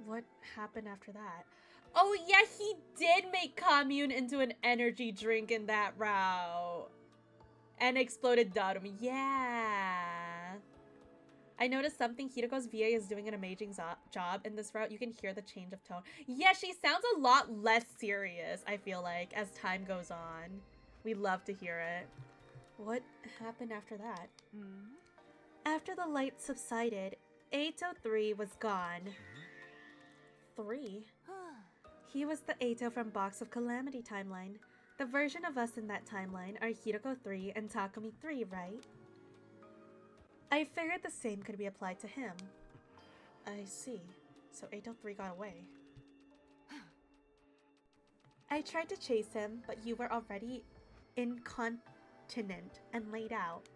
What happened after that? Oh yeah, he did make Commune into an energy drink in that route. And exploded Darumi. Yeah. I noticed something. Hiroko's VA is doing an amazing job in this route. You can hear the change of tone. Yeah, she sounds a lot less serious, I feel like, as time goes on. We love to hear it. What happened after that? After the light subsided, Eito 3 was gone. 3? He was the Eito from Box of Calamity timeline. The version of us in that timeline are Hiroko 3 and Takumi 3, right? I figured the same could be applied to him. I see. So 803 got away. I tried to chase him, but you were already incontinent and laid out.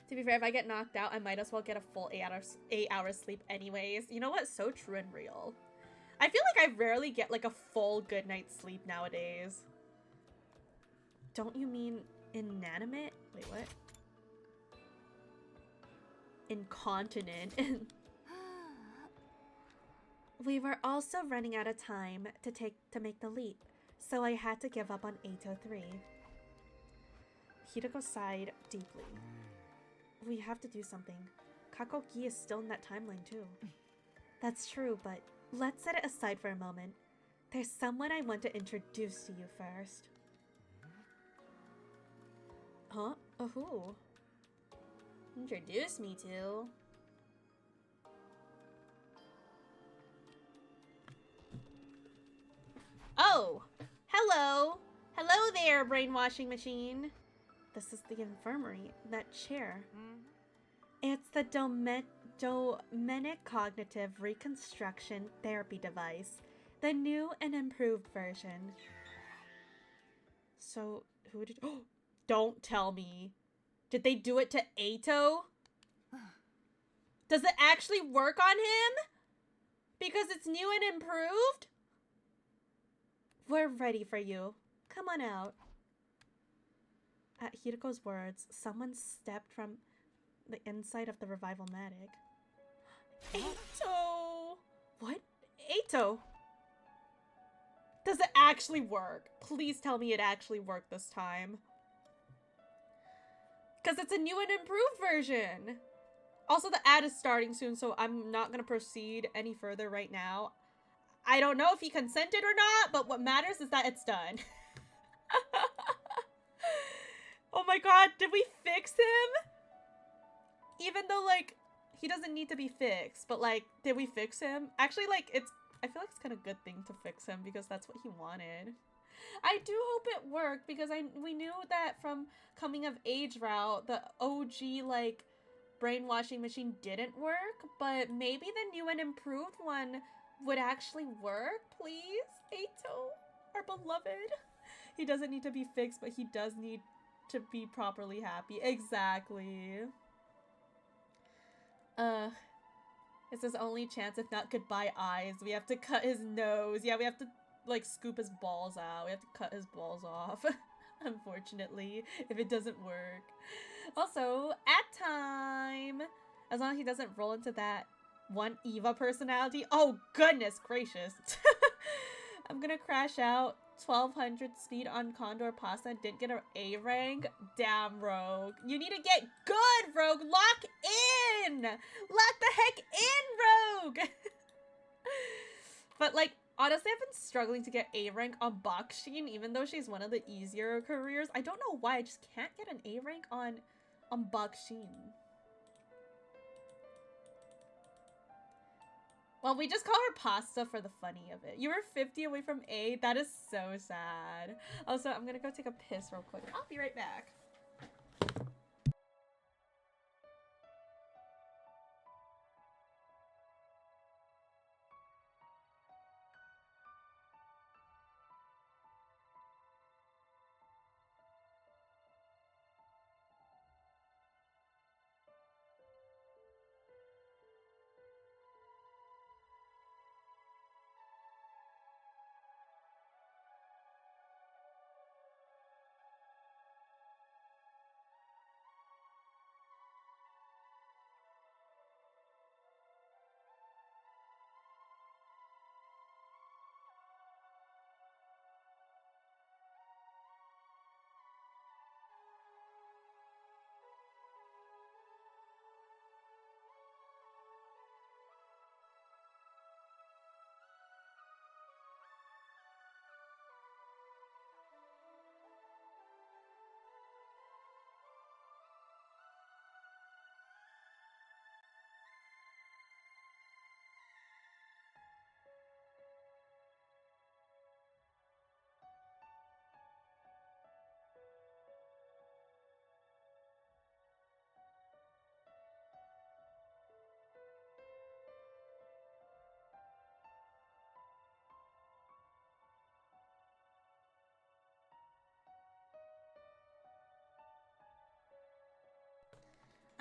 To be fair, if I get knocked out, I might as well get a full 8 hours sleep anyways. You know what? So true and real. I feel like I rarely get like a full good night's sleep nowadays. Don't you mean inanimate? Wait, what? Incontinent. We were also running out of time to make the leap, so I had to give up on 803. Hideko sighed deeply. We have to do something. Kakoki is still in that timeline too. That's true, but let's set it aside for a moment. There's someone I want to introduce to you first. Huh? Who? Introduce me to? Oh! Hello! Hello there, brainwashing machine! This is the infirmary, that chair. It's the Domenic Cognitive Reconstruction Therapy Device, the new and improved version. So, who did... Oh, don't tell me. Did they do it to Ato? Does it actually work on him? Because it's new and improved? We're ready for you. Come on out. At Hideko's words, someone stepped from the inside of the Revival-matic. Ato! What? Ato! Does it actually work? Please tell me it actually worked this time. Because it's a new and improved version. Also, the ad is starting soon, so I'm not going to proceed any further right now. I don't know if he consented or not, but what matters is that it's done. Oh my god, did we fix him? Even though, like, he doesn't need to be fixed, but, like, did we fix him? Actually, like, I feel like it's kind of a good thing to fix him because that's what he wanted. I do hope it worked because we knew that from coming of age route, the OG, like, brainwashing machine didn't work, but maybe the new and improved one would actually work, please? Ato, our beloved. He doesn't need to be fixed, but he does need to be properly happy. Exactly. It's his only chance, if not goodbye eyes. We have to cut his nose. Yeah, we have to, like, scoop his balls out. We have to cut his balls off. Unfortunately, if it doesn't work. Also, at time! As long as he doesn't roll into that one Eva personality. Oh, goodness gracious. I'm gonna crash out. 1200 speed on Condor Pasta and didn't get an A rank. Damn, Rogue. You need to get good, Rogue. Lock in. Lock the heck in, Rogue. But, like, honestly, I've been struggling to get A rank on Baksheen, even though she's one of the easier careers. I don't know why. I just can't get an A rank on Baksheen. Well, we just call her Pasta for the funny of it. You were 50 away from A. That is so sad. Also, I'm gonna go take a piss real quick. I'll be right back.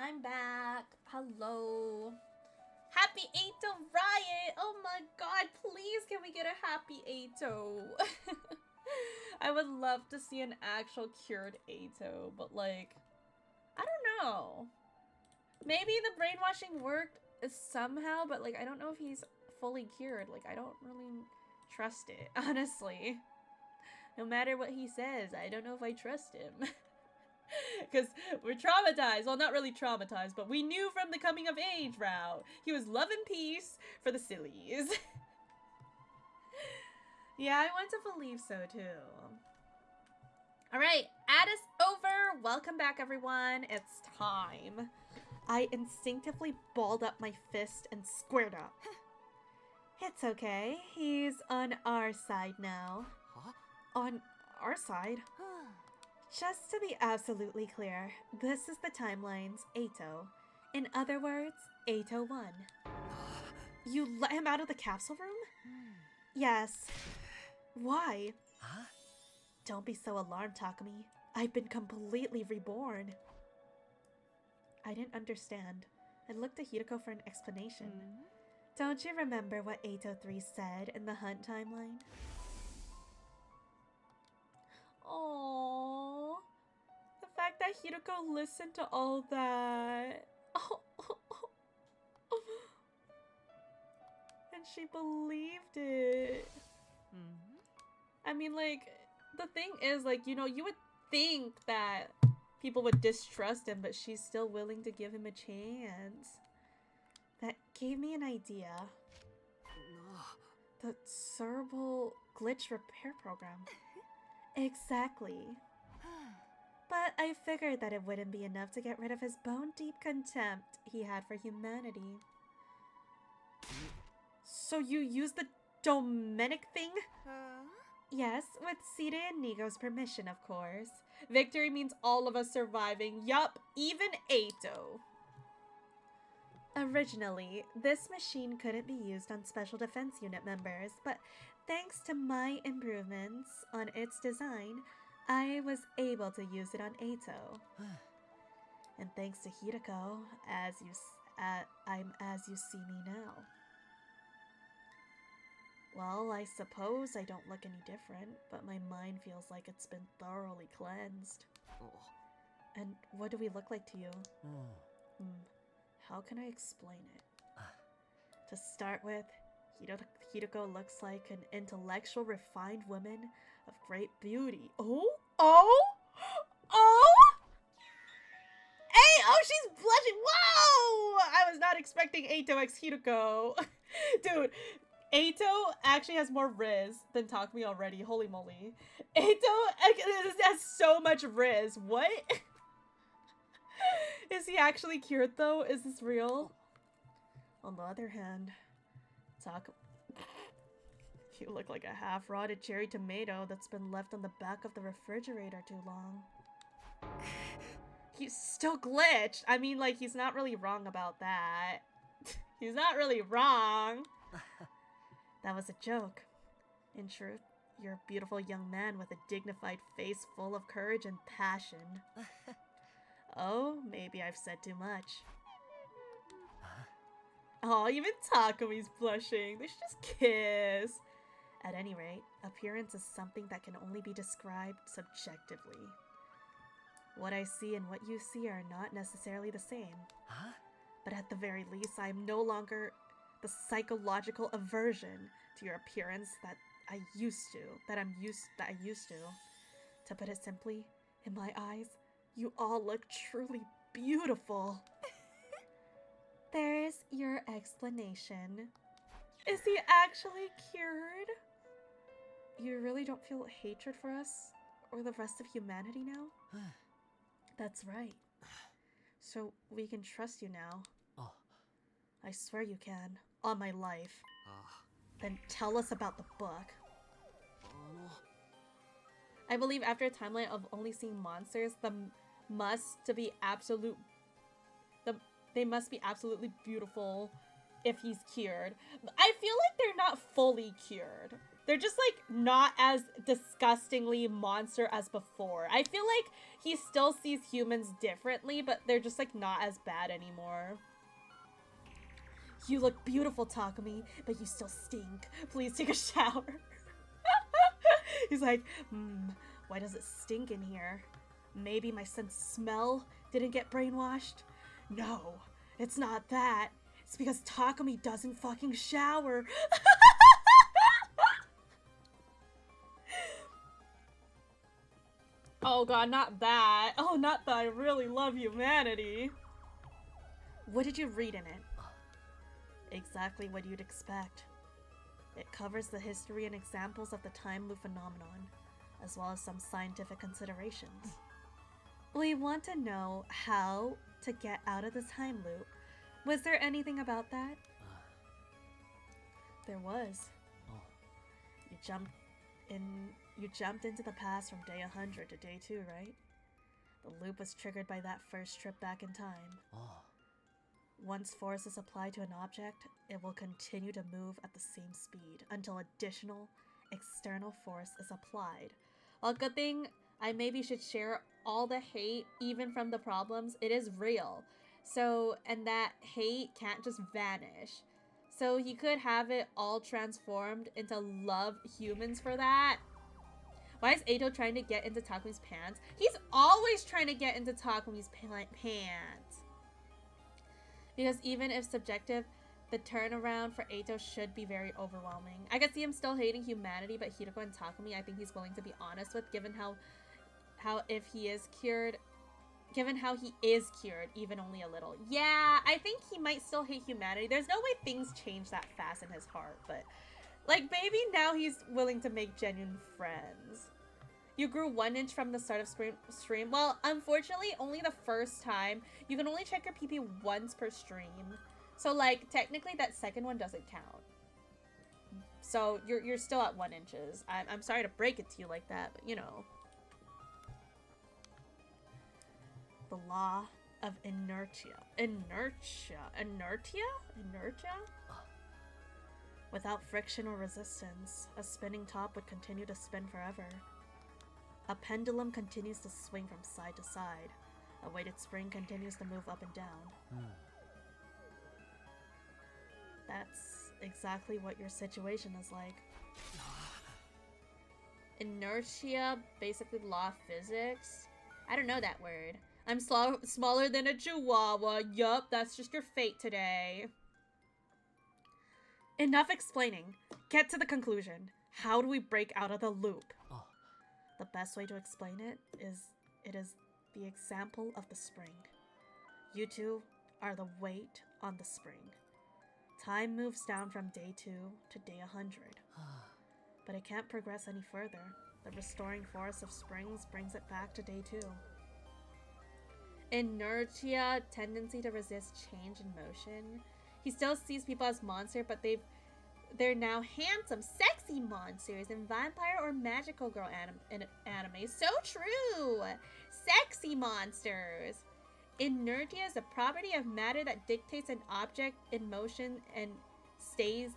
I'm back. Hello. Happy Ato Riot! Oh my god, please can we get a happy Ato? I would love to see an actual cured Ato, but like, I don't know. Maybe the brainwashing worked somehow, but like, I don't know if he's fully cured. Like, I don't really trust it, honestly. No matter what he says, I don't know if I trust him. Because we're traumatized. Well, not really traumatized, but we knew from the coming of age route. He was love and peace for the sillies. Yeah, I want to believe so too. Alright, add us over. Welcome back, everyone. It's time. I instinctively balled up my fist and squared up. It's okay. He's on our side now. Huh? On our side? Just to be absolutely clear, this is the timeline's Ato. In other words, Ato 1. You let him out of the capsule room? Yes. Why? Huh? Don't be so alarmed, Takumi. I've been completely reborn. I didn't understand. I looked to Hiroko for an explanation. Don't you remember what Ato 3 said in the Hunt timeline? Aww. The fact that Hiroko listened to all that. And she believed it. I mean, like, the thing is, like, you know, you would think that people would distrust him, but she's still willing to give him a chance. That gave me an idea. The cerebral glitch repair program. Exactly. But I figured that it wouldn't be enough to get rid of his bone-deep contempt he had for humanity. So you used the Domenic thing? Yes, with Side and Nigo's permission, of course. Victory means all of us surviving. Yup, even Ato. Originally, this machine couldn't be used on Special Defense Unit members, but thanks to my improvements on its design, I was able to use it on Ato. And thanks to Hiroko, I'm as you see me now. Well, I suppose I don't look any different, but my mind feels like it's been thoroughly cleansed. And what do we look like to you? How can I explain it? To start with, Hiroko looks like an intellectual, refined woman of great beauty. Oh! Hey! Oh, she's blushing! Whoa! I was not expecting Ato x Hiroko. Dude, Ato actually has more Riz than Takumi already. Holy moly. Ato has so much Riz. What? Is he actually cured though? Is this real? On the other hand, you look like a half-rotted cherry tomato that's been left on the back of the refrigerator too long. He's still glitched. I mean, like, he's not really wrong about that. He's not really wrong. That was a joke. In truth, you're a beautiful young man with a dignified face full of courage and passion. Oh, maybe I've said too much. Oh, even Takumi's blushing. They should just kiss. At any rate, appearance is something that can only be described subjectively. What I see and what you see are not necessarily the same. But at the very least, I am no longer the psychological aversion to your appearance that I used to. To put it simply, in my eyes, you all look truly beautiful. There's your explanation. Is he actually cured? You really don't feel hatred for us or the rest of humanity now? That's right. So we can trust you now. I swear you can. On my life. Then tell us about the book. I believe after a timeline of only seeing monsters, they must be absolutely beautiful if he's cured. I feel like they're not fully cured. They're just like not as disgustingly monster as before. I feel like he still sees humans differently, but they're just like not as bad anymore. You look beautiful, Takumi, but you still stink. Please take a shower. He's like, why does it stink in here? Maybe my sense of smell didn't get brainwashed? No, it's not that. It's because Takumi doesn't fucking shower. Oh god, not that. Oh, not that I really love humanity. What did you read in it? Exactly what you'd expect. It covers the history and examples of the time loop phenomenon, as well as some scientific considerations. We want to know how to get out of the time loop. Was there anything about that? There was. You jumped into the past from day 100 to day 2, right? The loop was triggered by that first trip back in time. Once force is applied to an object, it will continue to move at the same speed until additional external force is applied. Well, good thing I maybe should share all the hate, even from the problems. It is real. So, and that hate can't just vanish. So he could have it all transformed into love humans for that. Why is Eito trying to get into Takumi's pants? He's always trying to get into Takumi's pants. Because even if subjective, the turnaround for Eito should be very overwhelming. I could see him still hating humanity, but Hiroko and Takumi, I think he's willing to be honest with, given how if he is cured, given how he is cured, even only a little. Yeah, I think he might still hate humanity. There's no way things change that fast in his heart, but like maybe now he's willing to make genuine friends. You grew 1 inch from the start of stream. Well, unfortunately, only the first time. You can only check your PP once per stream. So, like, technically that second one doesn't count. So, you're still at 1 inches. I'm sorry to break it to you like that, but you know. The law of inertia. Inertia? Without friction or resistance, a spinning top would continue to spin forever. A pendulum continues to swing from side to side. A weighted spring continues to move up and down. That's exactly what your situation is like. Inertia, basically law of physics. I don't know that word. I'm smaller than a chihuahua. Yup, that's just your fate today. Enough explaining. Get to the conclusion. How do we break out of the loop? The best way to explain it is the example of the spring. You two are the weight on the spring. Time moves down from day 2 to day 100. But it can't progress any further. The restoring force of springs brings it back to day 2. Inertia, tendency to resist change in motion. He still sees people as monsters, but they're now handsome, sexy monsters in vampire or magical girl anime. So true! Sexy monsters! Inertia is a property of matter that dictates an object in motion and stays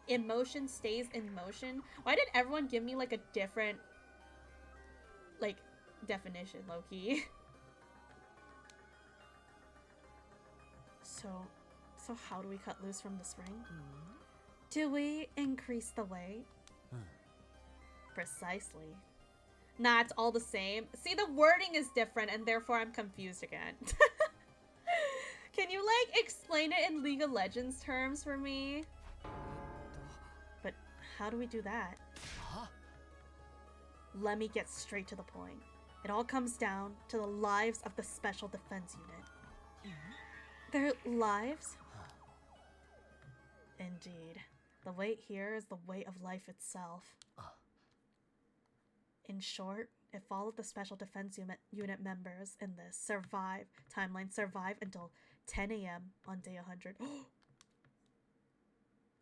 in motion. Why did everyone give me like a different like definition, low-key? So how do we cut loose from the spring? Do we increase the weight? Precisely. Nah, it's all the same. See, the wording is different and therefore I'm confused again. Can you, like, explain it in League of Legends terms for me? But how do we do that? Let me get straight to the point. It all comes down to the lives of the Special Defense Unit. Their lives? Indeed. The weight here is the weight of life itself. In short, if all of the Special Defense Unit members in this timeline survive until 10 a.m. on day 100,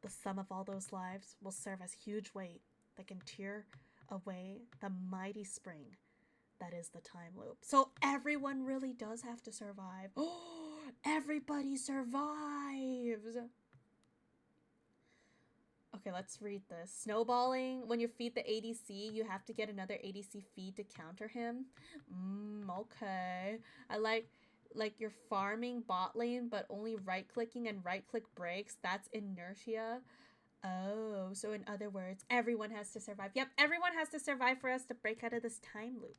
the sum of all those lives will serve as huge weight that can tear away the mighty spring that is the time loop. So everyone really does have to survive. Everybody survives! Okay, let's read this. Snowballing. When you feed the ADC, you have to get another ADC feed to counter him. Okay. I like you're farming bot lane, but only right-clicking and right-click breaks. That's inertia. Oh, so in other words, everyone has to survive. Yep, everyone has to survive for us to break out of this time loop.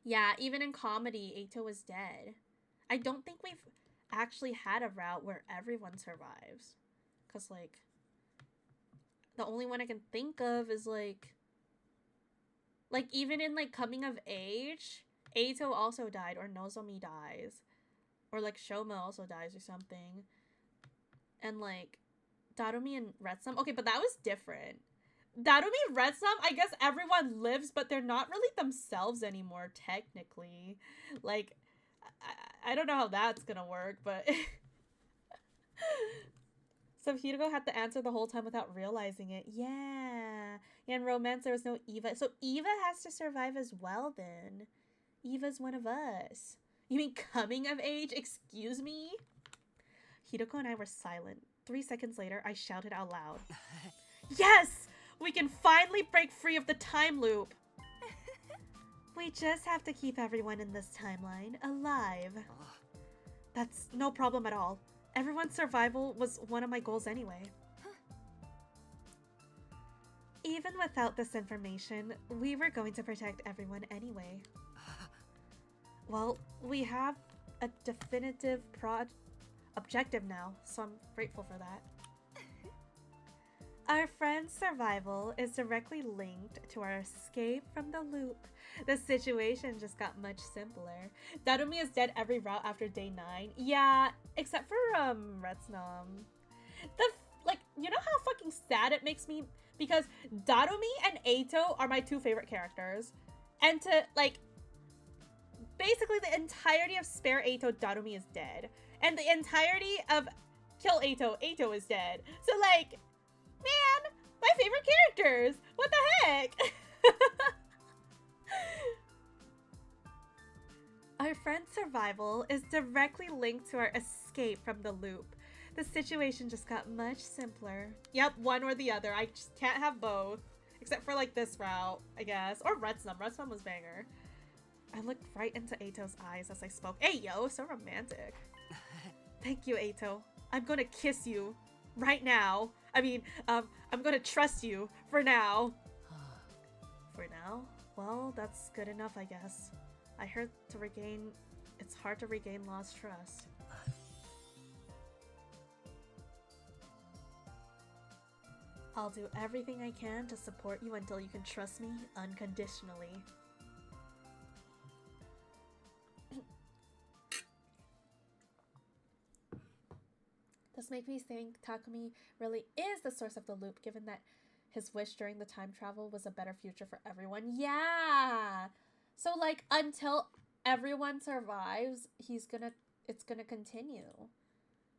Yeah, even in comedy, Ato was dead. I don't think we've actually had a route where everyone survives. Because, like, the only one I can think of is, like, even in, like, Coming of Age, Ato also died, or Nozomi dies. Or, like, Shoma also dies or something. And, like, Darumi and Retsum. Okay, but that was different. Darumi, Retsum, I guess everyone lives, but they're not really themselves anymore, technically. Like, I don't know how that's gonna work, but... So Hideko had to answer the whole time without realizing it. Yeah. In Romance, there was no Eva. So Eva has to survive as well, then. Eva's one of us. You mean Coming of Age? Excuse me? Hideko and I were silent. 3 seconds later, I shouted out loud. Yes! We can finally break free of the time loop! We just have to keep everyone in this timeline alive. That's no problem at all. Everyone's survival was one of my goals anyway. Even without this information, we were going to protect everyone anyway. Well, we have a definitive objective now, so I'm grateful for that. Our friend's survival is directly linked to our escape from the loop. The situation just got much simpler. Darumi is dead every route after day 9. Yeah, except for Retsnam. You know how fucking sad it makes me? Because Darumi and Ato are my 2 favorite characters. And to, like, basically the entirety of Spare Ato, Darumi is dead. And the entirety of Kill Ato, Ato is dead. So, like, man, my favorite characters! What the heck? Our friend's survival is directly linked to our escape from the loop. The situation just got much simpler. Yep, one or the other. I just can't have both. Except for, like, this route, I guess. Or Retsnam. Retsnam was banger. I looked right into Ato's eyes as I spoke. Hey, yo, so romantic. Thank you, Ato. I'm gonna kiss you. Right now. I mean, I'm gonna trust you. For now. For now? Well, that's good enough, I guess. I heard it's hard to regain lost trust. I'll do everything I can to support you until you can trust me unconditionally. This makes me think Takumi really is the source of the loop, given that his wish during the time travel was a better future for everyone. Yeah! So, like, until everyone survives, it's gonna continue.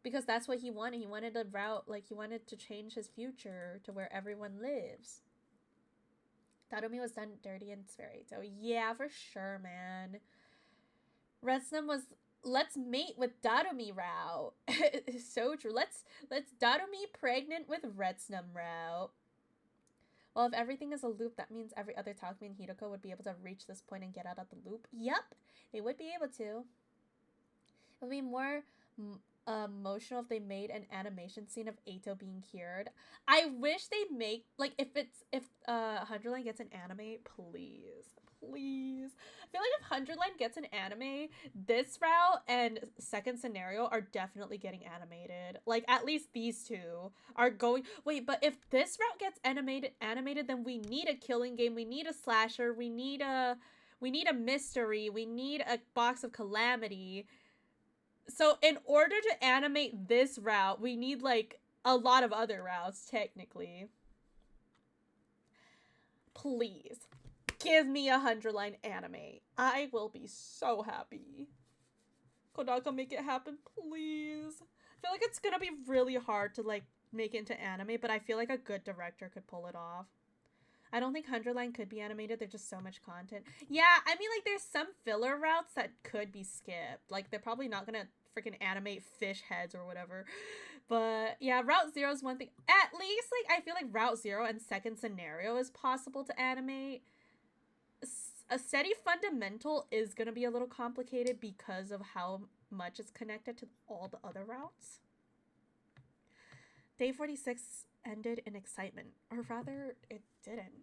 Because that's what he wanted. He wanted a route, like, he wanted to change his future to where everyone lives. Darumi was done dirty and Spherato. Yeah, for sure, man. Retsnam was, let's mate with Darumi route. So true. Let's Darumi pregnant with Retsnam route. Well, if everything is a loop, that means every other Takumi and Hideko would be able to reach this point and get out of the loop. Yep, they would be able to. It would be more emotional if they made an animation scene of Ato being cured. I wish they make, like, if 100 gets an anime, please. I feel like if 100 gets an anime, this route and second scenario are definitely getting animated. Like, at least these 2 are going. Wait, but if this route gets animated, then we need a killing game, we need a slasher, we need a mystery, we need a box of calamity. So in order to animate this route, we need, like, a lot of other routes, technically. Please. Give me a 100-line anime. I will be so happy. Kodaka, make it happen, please. I feel like it's gonna be really hard to, like, make it into anime, but I feel like a good director could pull it off. I don't think 100 could be animated. There's just so much content. Yeah, I mean, like, there's some filler routes that could be skipped. Like, they're probably not gonna freaking animate fish heads or whatever. But yeah, Route Zero is one thing. At least, like, I feel like Route Zero and Second Scenario is possible to animate. A steady fundamental is going to be a little complicated because of how much it's connected to all the other routes. Day 46 ended in excitement, or rather, it didn't.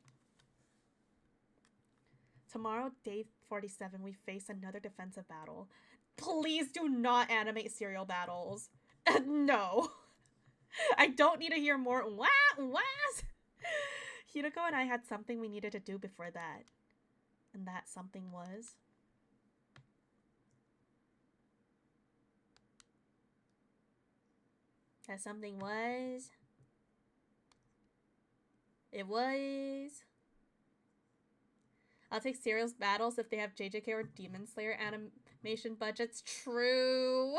Tomorrow, day 47, we face another defensive battle. Please do not animate serial battles. No. I don't need to hear more wah, wahs. Hideko and I had something we needed to do before that. And that something was... That something was... It was... I'll take serial battles if they have JJK or Demon Slayer animation budgets. True.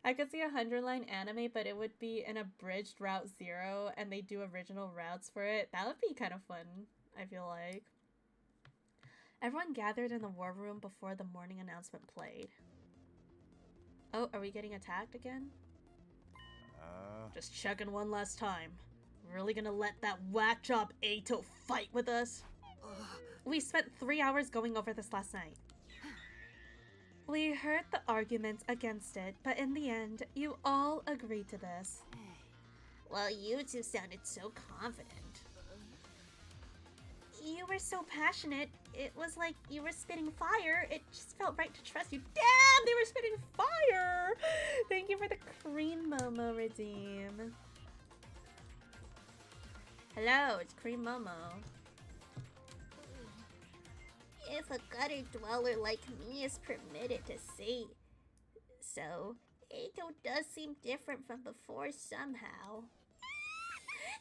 I could see a 100-line anime, but it would be an abridged Route Zero, and they do original routes for it. That would be kind of fun, I feel like. Everyone gathered in the war room before the morning announcement played. Oh, are we getting attacked again? Just checking one last time. Really gonna let that whack job Ato fight with us? We spent 3 hours going over this last night. We heard the arguments against it, but in the end, you all agreed to this. Well, you two sounded so confident. You were so passionate, it was like you were spitting fire. It just felt right to trust you. Damn, they were spitting fire! Thank you for the Cream Momo redeem. Hello, it's Cream Momo. If a gutter dweller like me is permitted to say so, Ato does seem different from before somehow.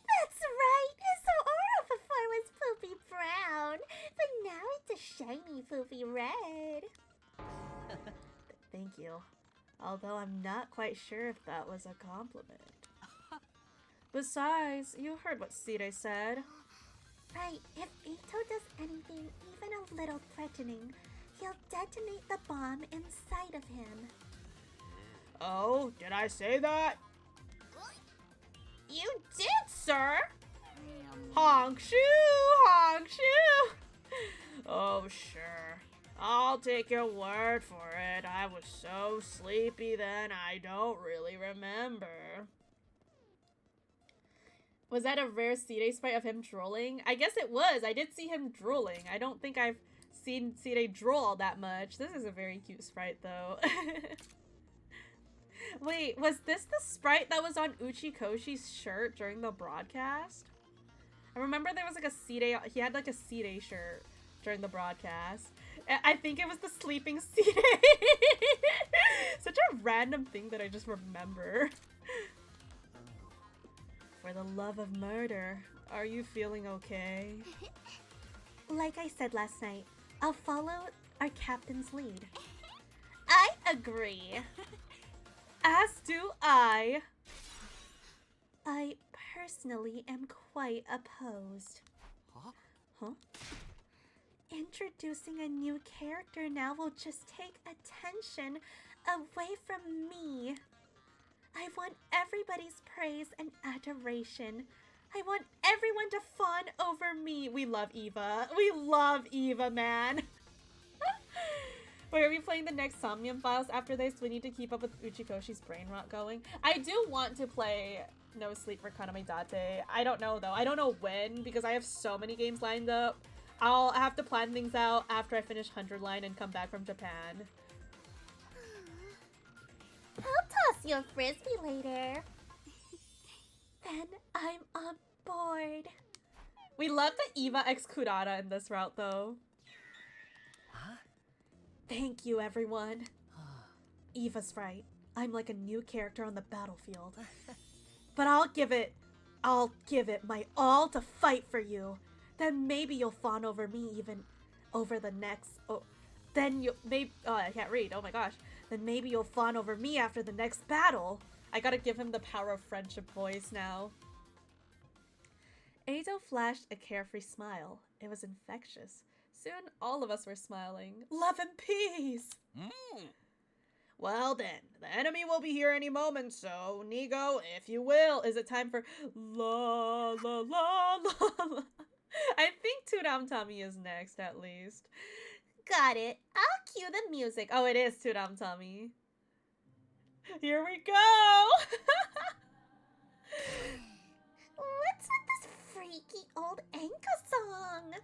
That's right! His aura before was poopy brown, but now it's a shiny poopy red. Thank you. Although I'm not quite sure if that was a compliment. Besides, you heard what Sire said. Right, if Ato does anything even a little threatening, he'll detonate the bomb inside of him. Oh, did I say that? You did, sir! Honk shoo! Honk shoo! Oh, sure. I'll take your word for it. I was so sleepy then, I don't really remember. Was that a rare Sire sprite of him drooling? I guess it was. I did see him drooling. I don't think I've seen Sire drool all that much. This is a very cute sprite, though. Wait, was this the sprite that was on Uchikoshi's shirt during the broadcast? I remember there was like a Sire, he had like a Sire shirt during the broadcast. I think it was the sleeping Sire. Such a random thing that I just remember. For the love of murder, are you feeling okay? Like I said last night, I'll follow our captain's lead. I agree. As do I. I personally am quite opposed. Huh? Introducing a new character now will just take attention away from me. I want everybody's praise and adoration. I want everyone to fawn over me. We love Eva. We love Eva, man. Wait, are we playing the next Somnium Files after this? We need to keep up with Uchikoshi's brain rot going. I do want to play No Sleep for Kaname Date. I don't know, though. I don't know when, because I have so many games lined up. I'll have to plan things out after I finish 100 Line and come back from Japan. I'll toss you a frisbee later. Then I'm on board. We love the Eva X Kurata in this route, though. Huh? Thank you, everyone. Eva's right. I'm like a new character on the battlefield. But I'll give it my all to fight for you. Then maybe you'll fawn over me even over the next... Oh, then you'll... Maybe... Oh, I can't read. Oh my gosh. Then maybe you'll fawn over me after the next battle. I gotta give him the power of friendship voice now. Ado flashed a carefree smile. It was infectious. Soon all of us were smiling. Love and peace! Well then, the enemy will be here any moment, so Nigo, if you will, is it time for la la la la la? I think Tudam Tummy is next at least. Got it. I'll cue the music. Oh, it is Tudam Tummy. Here we go! What's with this freaky old Enka song?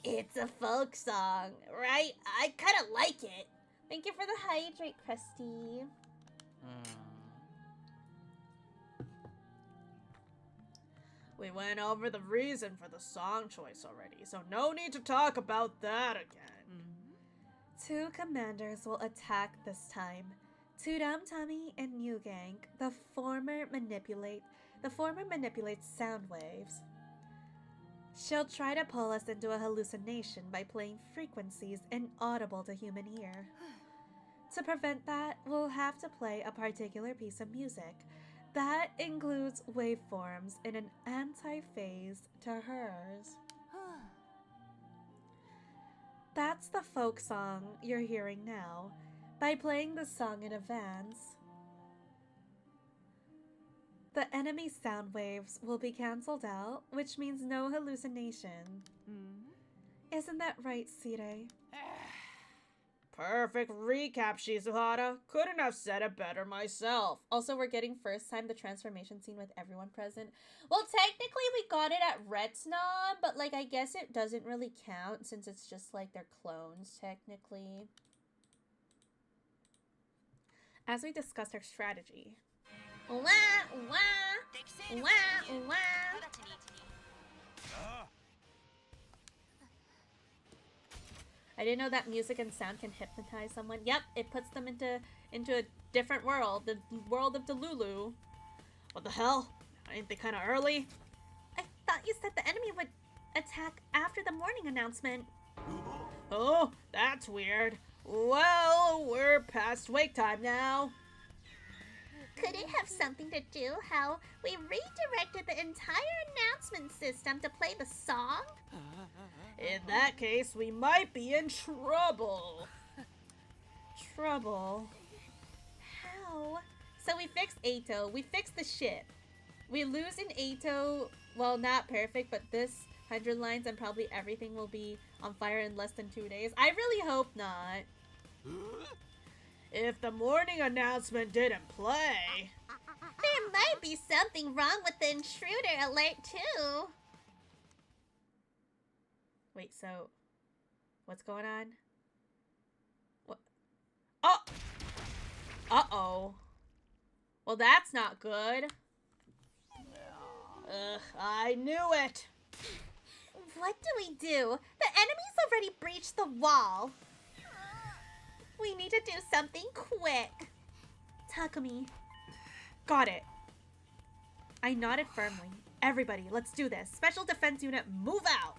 It's a folk song, right? I kind of like it. Thank you for the hydrate, Krusty. We went over the reason for the song choice already, so no need to talk about that again. Two commanders will attack this time. Tudam Tummy and New Gang. The former manipulates sound waves. She'll try to pull us into a hallucination by playing frequencies inaudible to human ear. To prevent that, we'll have to play a particular piece of music. That includes waveforms in an anti-phase to hers. That's the folk song you're hearing now. By playing the song in advance, the enemy sound waves will be cancelled out, which means no hallucination. Isn't that right, Sire? Perfect recap, Shizuhara. Couldn't have said it better myself. Also, we're getting first time the transformation scene with everyone present. Well, technically we got it at Retsnon, but like I guess it doesn't really count since it's just like they're clones technically. As we discussed our strategy. Wah, wah, wah, wah. I didn't know that music and sound can hypnotize someone. Yep, it puts them into a different world, the world of Delulu. What the hell? Ain't they kind of early? I thought you said the enemy would attack after the morning announcement. Oh, that's weird. Well, we're past wake time now. Could it have something to do how we redirected the entire announcement system to play the song? In that case, we might be in trouble. Trouble? How? So we fixed Ato. We fixed the ship. We lose in Ato. Well, not perfect, but this 100 lines and probably everything will be on fire in less than 2 days. I really hope not. If the morning announcement didn't play... There might be something wrong with the intruder alert, too. Wait, so... What's going on? What? Oh! Uh-oh. Well, that's not good. Ugh, I knew it! What do we do? The enemy's already breached the wall. We need to do something quick. Takumi. Got it. I nodded firmly. Everybody, let's do this. Special Defense Unit, move out!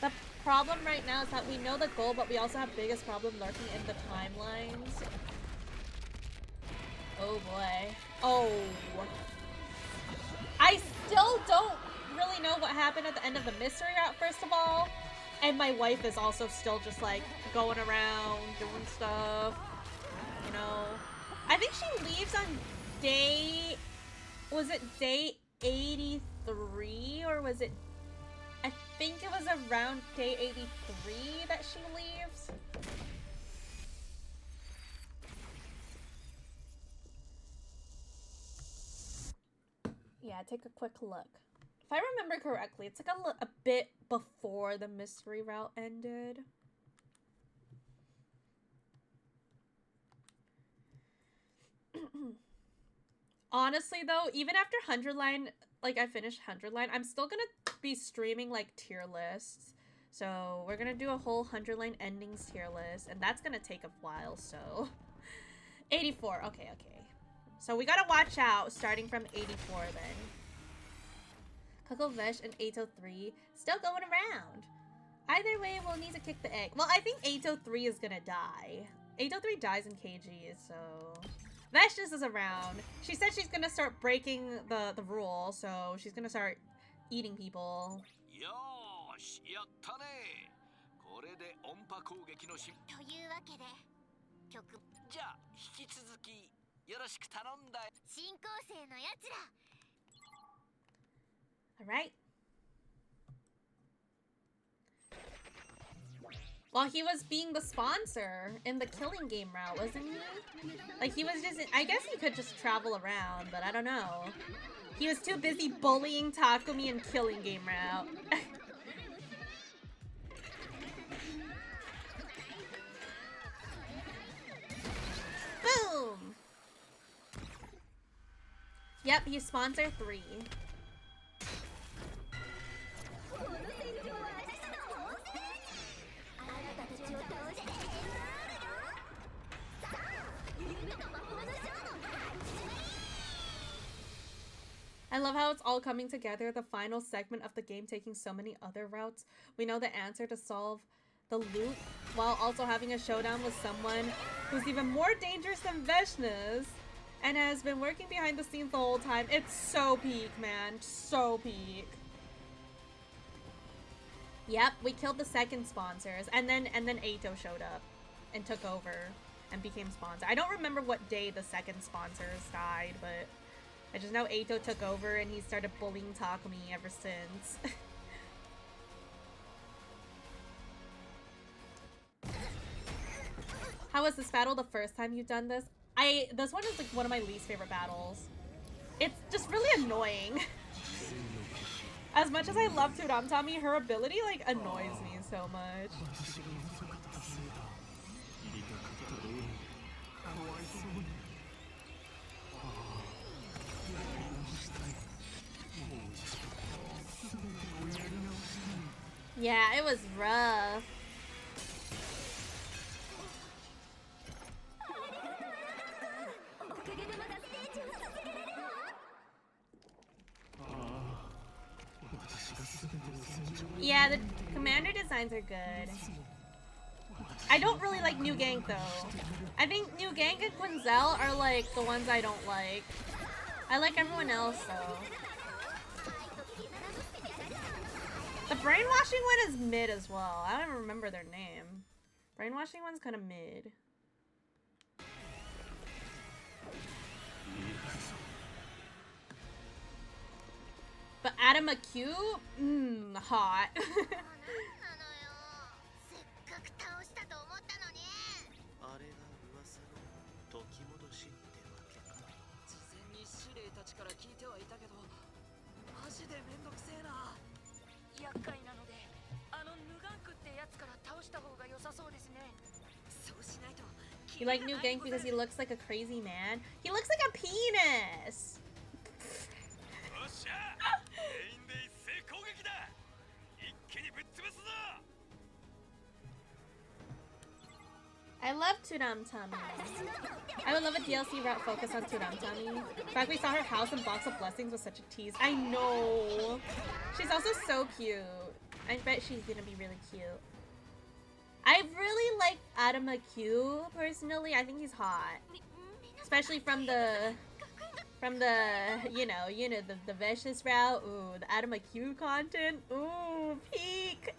The problem right now is that we know the goal, but we also have biggest problem lurking in the timelines. Oh boy. Oh. I still don't really know what happened at the end of the mystery route, first of all. And my wife is also still just like going around doing stuff, you know. I think she leaves on day, was it day 83 or was it, I think it was around day 83 that she leaves. Yeah, take a quick look. If I remember correctly, it's like a bit before the mystery route ended. Honestly, though, even after 100 line, like I finished 100 line, I'm still gonna be streaming like tier lists. So we're gonna do a whole 100 line endings tier list, and that's gonna take a while, so... 84, okay. So we gotta watch out starting from 84 then. Kukulvesh and Ato 3 still going around. Either way, we'll need to kick the egg. Well, I think Ato 3 is gonna die. Ato 3 dies in KG, so... Veshtus is around. She said she's gonna start breaking the rule, so she's gonna start eating people. よーし、やったね。これで音波攻撃のしというわけで曲じゃあ引き続きよろしく頼んだ。新構成のやつら Alright. Well, he was being the sponsor in the killing game route, wasn't he? Like, he was just... I guess he could just travel around, but I don't know. He was too busy bullying Takumi in killing game route. Boom! Yep, he's sponsor 3. I love how it's all coming together, the final segment of the game taking so many other routes. We know the answer to solve the loop while also having a showdown with someone who's even more dangerous than Veshna's and has been working behind the scenes the whole time. It's so peak, man. So peak. Yep, we killed the second sponsors, and then Aito showed up and took over and became sponsor. I don't remember what day the second sponsors died, but I just know Aito took over and he started bullying Takumi ever since. How was this battle the first time you've done this? This one is like one of my least favorite battles. It's just really annoying. As much as I love Turamtami, her ability like annoys me so much. Yeah, it was rough. Yeah, the commander designs are good. I don't really like New Gank though. I think New Gank and Quinzel are like the ones I don't like. I like everyone else though. The brainwashing one is mid as well. I don't even remember their name. Brainwashing one's kind of mid. But Adama Q? Hot. You like New Gank because he looks like a crazy man? He looks like a penis! I love Turamtami. I would love a DLC route focused on Turamtami. In fact, we saw her house and box of blessings was such a tease. I know! She's also so cute. I bet she's gonna be really cute. I really like Adama Q personally. I think he's hot. Especially from the you know, the Vicious route. Ooh, the Adama Q content. Ooh, peak!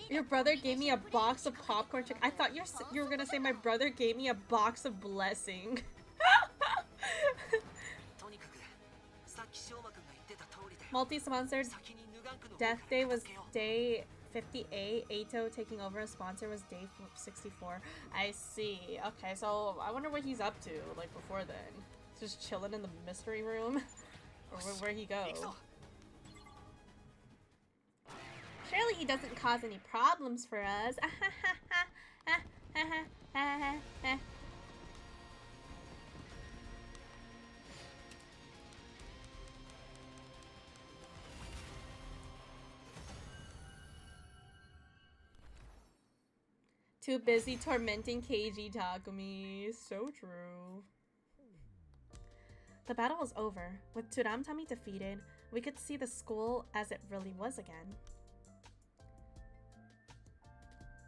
Your brother gave me a box of popcorn chicken. I thought you were gonna say my brother gave me a box of blessing. Multi-sponsored Death Day was day 58. Aito taking over as sponsor was day 64. I see. Okay, so I wonder what he's up to, like, before then. Just chilling in the mystery room? Or where'd he go? Surely he doesn't cause any problems for us. Too busy tormenting KG Takumi. So true. The battle was over. With Turamtami defeated, we could see the school as it really was again.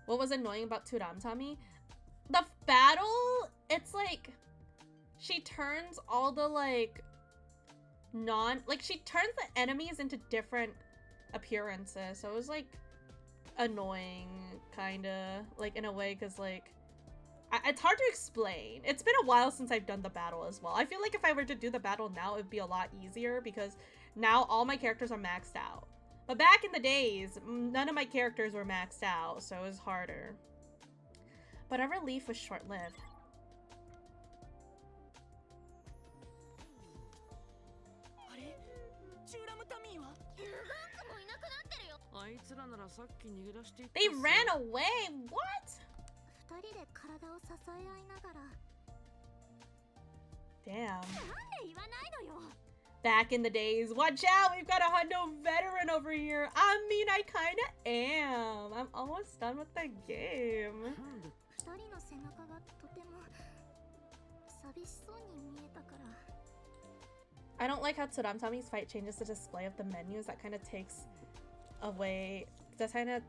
What was annoying about Turamtami? The battle, it's like she turns all the like she turns the enemies into different appearances. So it was like annoying kinda, like in a way, because like it's hard to explain. It's been a while since I've done the battle as well. I feel like if I were to do the battle now, it would be a lot easier because now all my characters are maxed out. But back in the days, none of my characters were maxed out, so it was harder. But our relief was short-lived. あいつらならさっき逃げ出していった They ran away? What? 二人で体を支え合いながら Damn. なんで言わないのよ Back in the days. Watch out! We've got a hundo veteran over here. I mean, I kinda am. I'm almost done with the game. 二人の背中がとても寂しそうに見えたから I don't like how Tsuramtami's fight changes the display of the menus. That kind of takes away. That's kind of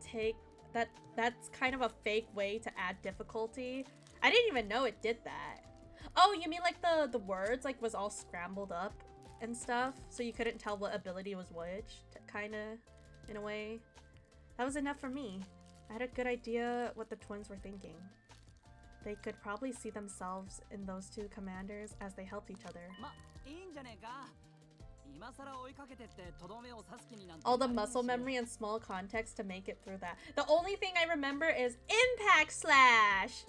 that's kind of a fake way to add difficulty. I didn't even know it did that. Oh, you mean like the words like was all scrambled up and stuff, so you couldn't tell what ability was which, kind of, in a way. That was enough for me. I had a good idea what the twins were thinking. They could probably see themselves in those two commanders as they helped each other. All the muscle memory and small context to make it through that. The only thing I remember is Impact Slash!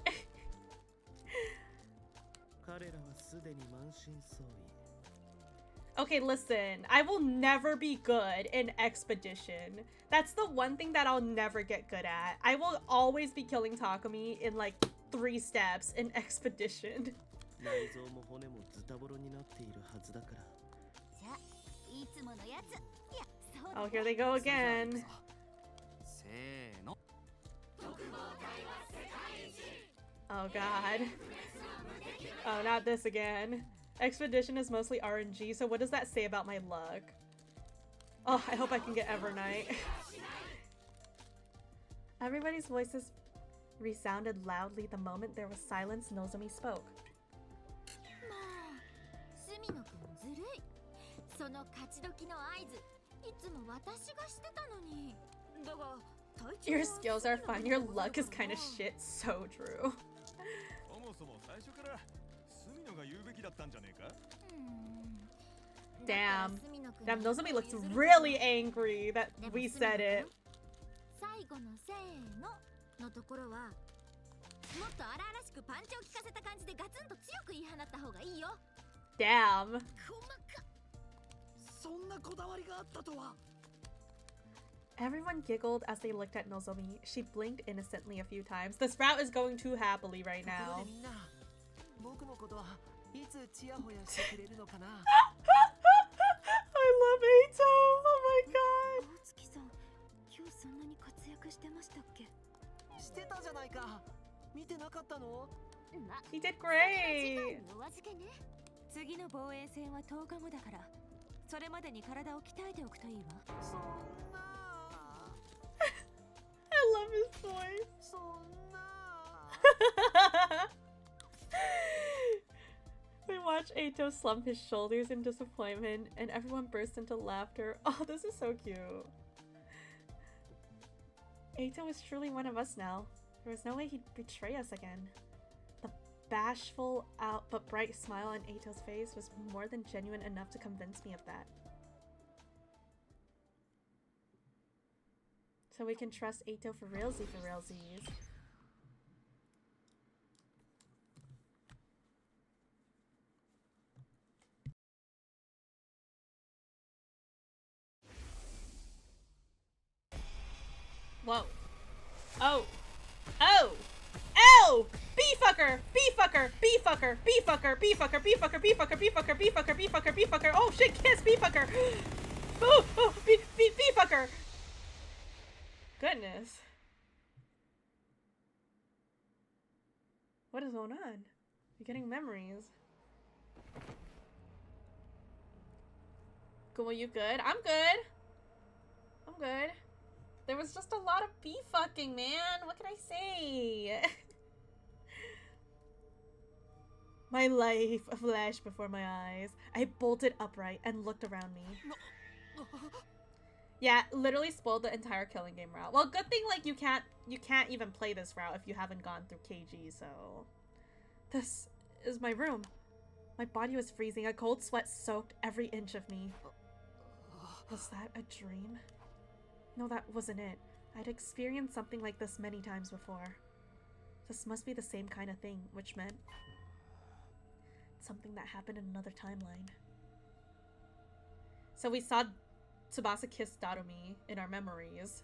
Okay, listen. I will never be good in Expedition. That's the one thing that I'll never get good at. I will always be killing Takumi in like 3 steps in Expedition. Oh, here they go again. Oh god. Oh, not this again. Expedition is mostly RNG, so what does that say about my luck? Oh, I hope I can get Evernight. Everybody's voices resounded loudly the moment there was silence. Nozomi spoke. Your skills are fine, your luck is kind of shit. So true. Damn. Damn, Nozomi looks really angry that we said it. Damn. Everyone giggled as they looked at Nozomi. She blinked innocently a few times. The sprout is going too happily right now. I love Eito! Oh my god! He did great! I love his voice. We watch Eito slump his shoulders in disappointment, and everyone bursts into laughter. Oh, this is so cute. Eito is truly one of us now. There was no way he'd betray us again. The bashful but bright smile on Eito's face was more than genuine enough to convince me of that. So we can trust Eito for realsies. Whoa. Oh. Oh. Oh! B-fucker! B-fucker! B-fucker! B-fucker! B-fucker! B-fucker! B-fucker! B-fucker! B-fucker! B-fucker! B-fucker! Oh shit, kiss! B-fucker! Oh! Oh! B-fucker! Goodness. What is going on? You're getting memories. Cool, you good? I'm good. I'm good. There was just a lot of bee fucking, man. What can I say? My life flashed before my eyes. I bolted upright and looked around me. Yeah, literally spoiled the entire killing game route. Well, good thing like you can't even play this route if you haven't gone through KG, so this is my room. My body was freezing. A cold sweat soaked every inch of me. Was that a dream? No, that wasn't it. I'd experienced something like this many times before. This must be the same kind of thing, which meant something that happened in another timeline. So we saw Tsubasa kiss Darumi in our memories.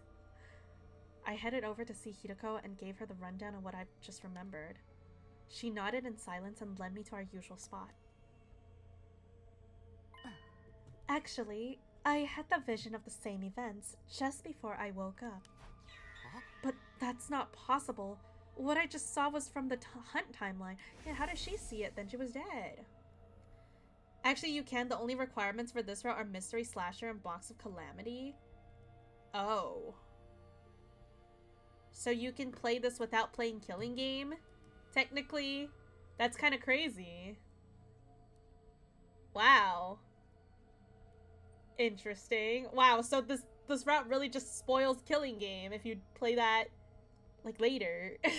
I headed over to see Hideko and gave her the rundown of what I just remembered. She nodded in silence and led me to our usual spot. Actually, I had the vision of the same events just before I woke up. But that's not possible. What I just saw was from the Hunt timeline. Yeah, how did she see it? Then she was dead. Actually, you can. The only requirements for this route are Mystery Slasher and Box of Calamity. Oh. So you can play this without playing Killing Game? Technically. That's kind of crazy. Wow. Interesting. Wow, so this route really just spoils Killing Game if you play that like later. I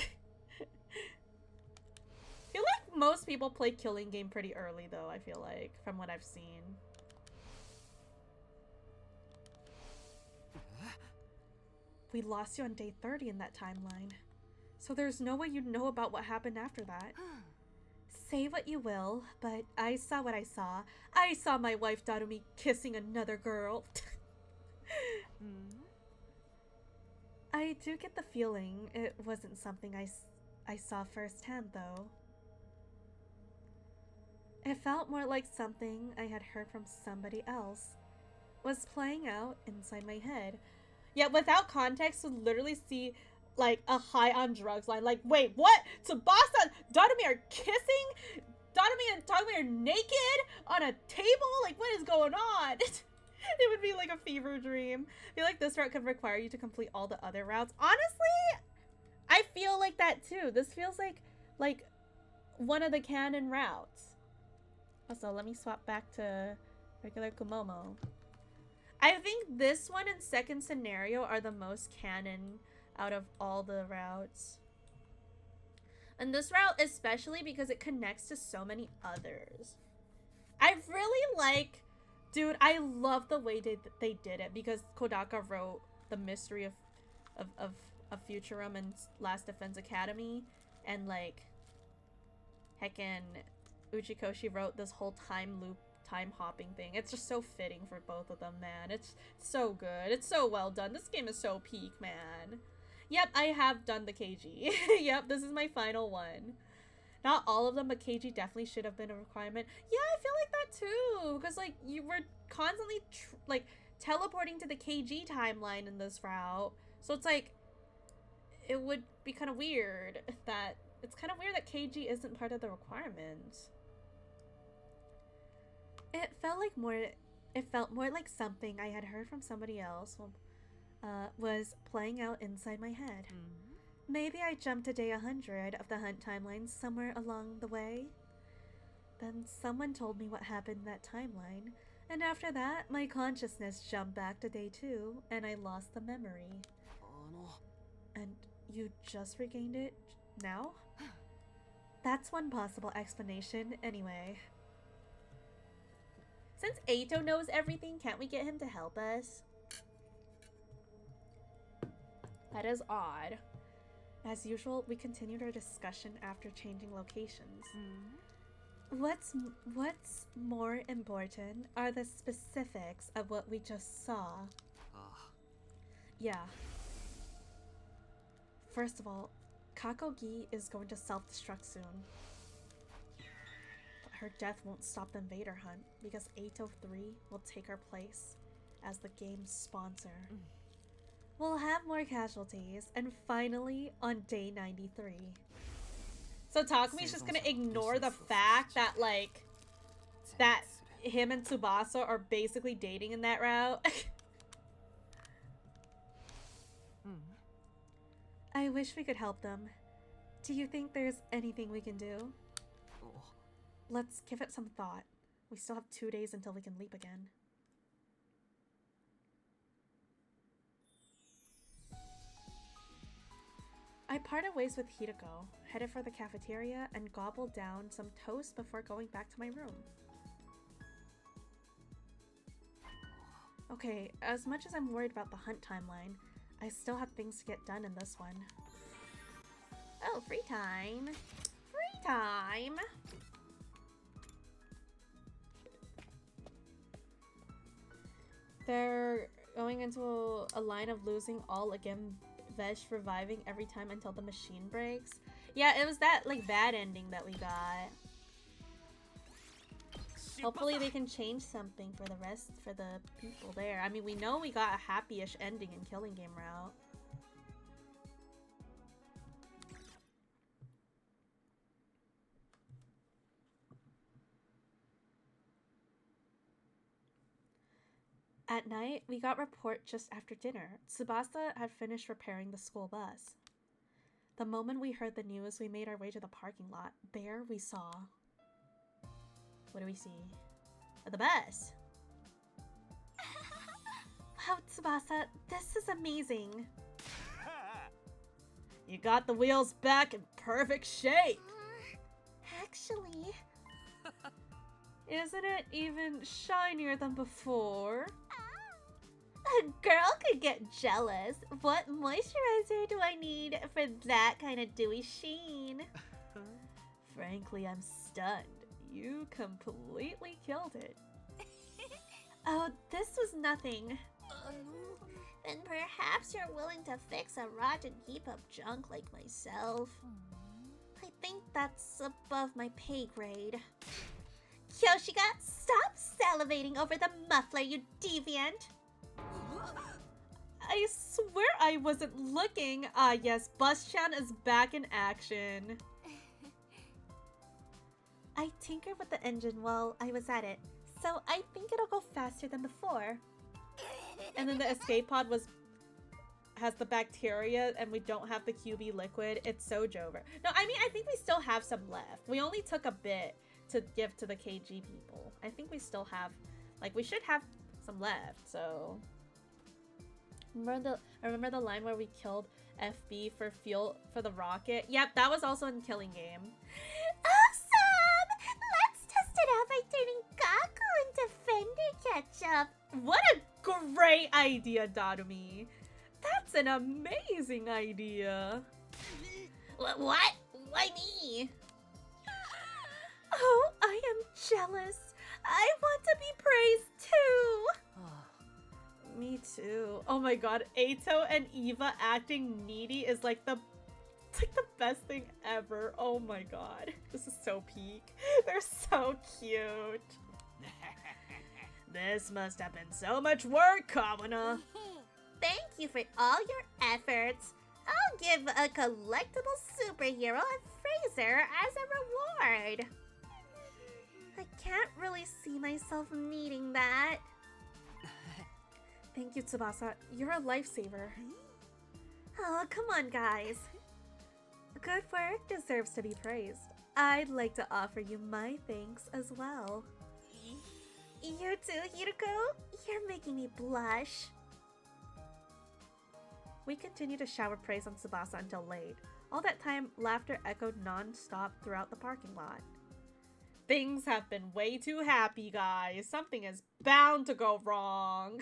feel like most people play Killing Game pretty early though, I feel like, from what I've seen. We lost you on day 30 in that timeline. So there's no way you'd know about what happened after that. Say what you will, but I saw what I saw. I saw my wife Darumi kissing another girl. I do get the feeling it wasn't something I saw firsthand, though. It felt more like something I had heard from somebody else was playing out inside my head. Yeah, without context, would literally see like a high on drugs line. Like, wait, what? Tsubasa and Darumi are kissing? Darumi and Tagumi are naked on a table? Like, what is going on? It would be like a fever dream. I feel like this route could require you to complete all the other routes. Honestly, I feel like that too. This feels like one of the canon routes. Also, let me swap back to regular Kumomo. I think this one and second scenario are the most canon out of all the routes. And this route especially because it connects to so many others. I really like, dude, I love the way they did it because Kodaka wrote the mystery of Futurum and Last Defense Academy, and like heckin' Uchikoshi wrote this whole time loop time hopping thing. It's just so fitting for both of them, man. It's so good. It's so well done. This game is so peak, man. Yep, I have done the KG. Yep, this is my final one. Not all of them, but KG definitely should have been a requirement. Yeah, I feel like that too. Because, like, you were constantly, like, teleporting to the KG timeline in this route. So it's like, it would be kind of weird that, it's kind of weird that KG isn't part of the requirements. It felt more like something I had heard from somebody else was playing out inside my head. Maybe I jumped to day 100 of the Hunt timeline somewhere along the way. Then someone told me what happened in that timeline, and after that, my consciousness jumped back to day 2, and I lost the memory. And you just regained it now? That's one possible explanation, anyway. Since Eito knows everything, can't we get him to help us? That is odd. As usual, we continued our discussion after changing locations. What's more important are the specifics of what we just saw. Yeah. First of all, Kakogi is going to self-destruct soon. But her death won't stop the invader hunt, because 803 will take her place as the game's sponsor. We'll have more casualties, and finally, on day 93. So Takumi's just gonna ignore the fact that, like, that him and Tsubasa are basically dating in that route. I wish we could help them. Do you think there's anything we can do? Let's give it some thought. We still have 2 days until we can leap again. I parted ways with Hideko, headed for the cafeteria, and gobbled down some toast before going back to my room. Okay, as much as I'm worried about the hunt timeline, I still have things to get done in this one. Oh, free time. Free time. They're going into a line of losing all again, Vesh reviving every time until the machine breaks. Yeah, it was that like bad ending that we got. Hopefully they can change something for the rest, for the people there. I mean, we know we got a happy-ish ending in Killing Game route. At night, we got report just after dinner. Tsubasa had finished repairing the school bus. The moment we heard the news, we made our way to the parking lot. There we saw... What do we see? The bus! Wow, Tsubasa, this is amazing. You got the wheels back in perfect shape! Actually... Isn't it even shinier than before? A girl could get jealous. What moisturizer do I need for that kind of dewy sheen? Frankly, I'm stunned. You completely killed it. Oh, this was nothing. Then perhaps you're willing to fix a rotten heap of junk like myself. I think that's above my pay grade. Kyoshika, stop salivating over the muffler, you deviant! I swear I wasn't looking. Ah, yes, Bus-chan is back in action. I tinkered with the engine while I was at it, so I think it'll go faster than before. And then the escape pod has the bacteria and we don't have the QB liquid. It's so Jover. No, I mean, I think we still have some left. We only took a bit to give to the KG people. I think we still have, like, we should have some left, so... Remember the line where we killed FB for fuel for the rocket? Yep, that was also in Killing Game. Awesome! Let's test it out by turning Gaku into Fender ketchup. What a great idea, Darumi. That's an amazing idea. What? Why me? Oh, I am jealous. I want to be praised too. Me too. Oh my god, Eito and Eva acting needy is like the best thing ever. Oh my god. This is so peak. They're so cute. This must have been so much work, Kawana. Thank you for all your efforts. I'll give a collectible superhero a Fraser as a reward. I can't really see myself needing that. Thank you, Tsubasa. You're a lifesaver. Oh, come on, guys. Good work deserves to be praised. I'd like to offer you my thanks as well. You too, Hiroko? You're making me blush. We continued to shower praise on Tsubasa until late. All that time, laughter echoed non-stop throughout the parking lot. Things have been way too happy, guys. Something is bound to go wrong.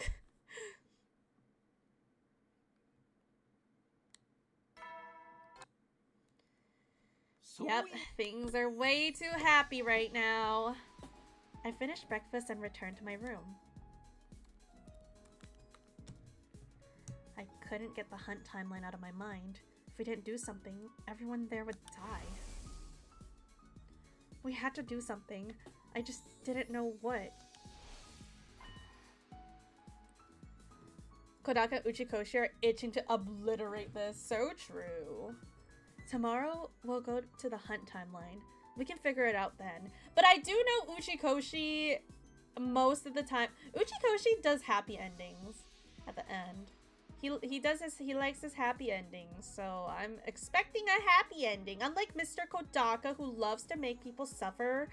Yep, things are way too happy right now. I finished breakfast and returned to my room. I couldn't get the hunt timeline out of my mind. If we didn't do something, everyone there would die. We had to do something. I just didn't know what. Kodaka Uchikoshi are itching to obliterate this. So true. Tomorrow, we'll go to the hunt timeline. We can figure it out then. But I do know Uchikoshi most of the time. Uchikoshi does happy endings at the end. He likes his happy endings, so I'm expecting a happy ending. Unlike Mr. Kodaka, who loves to make people suffer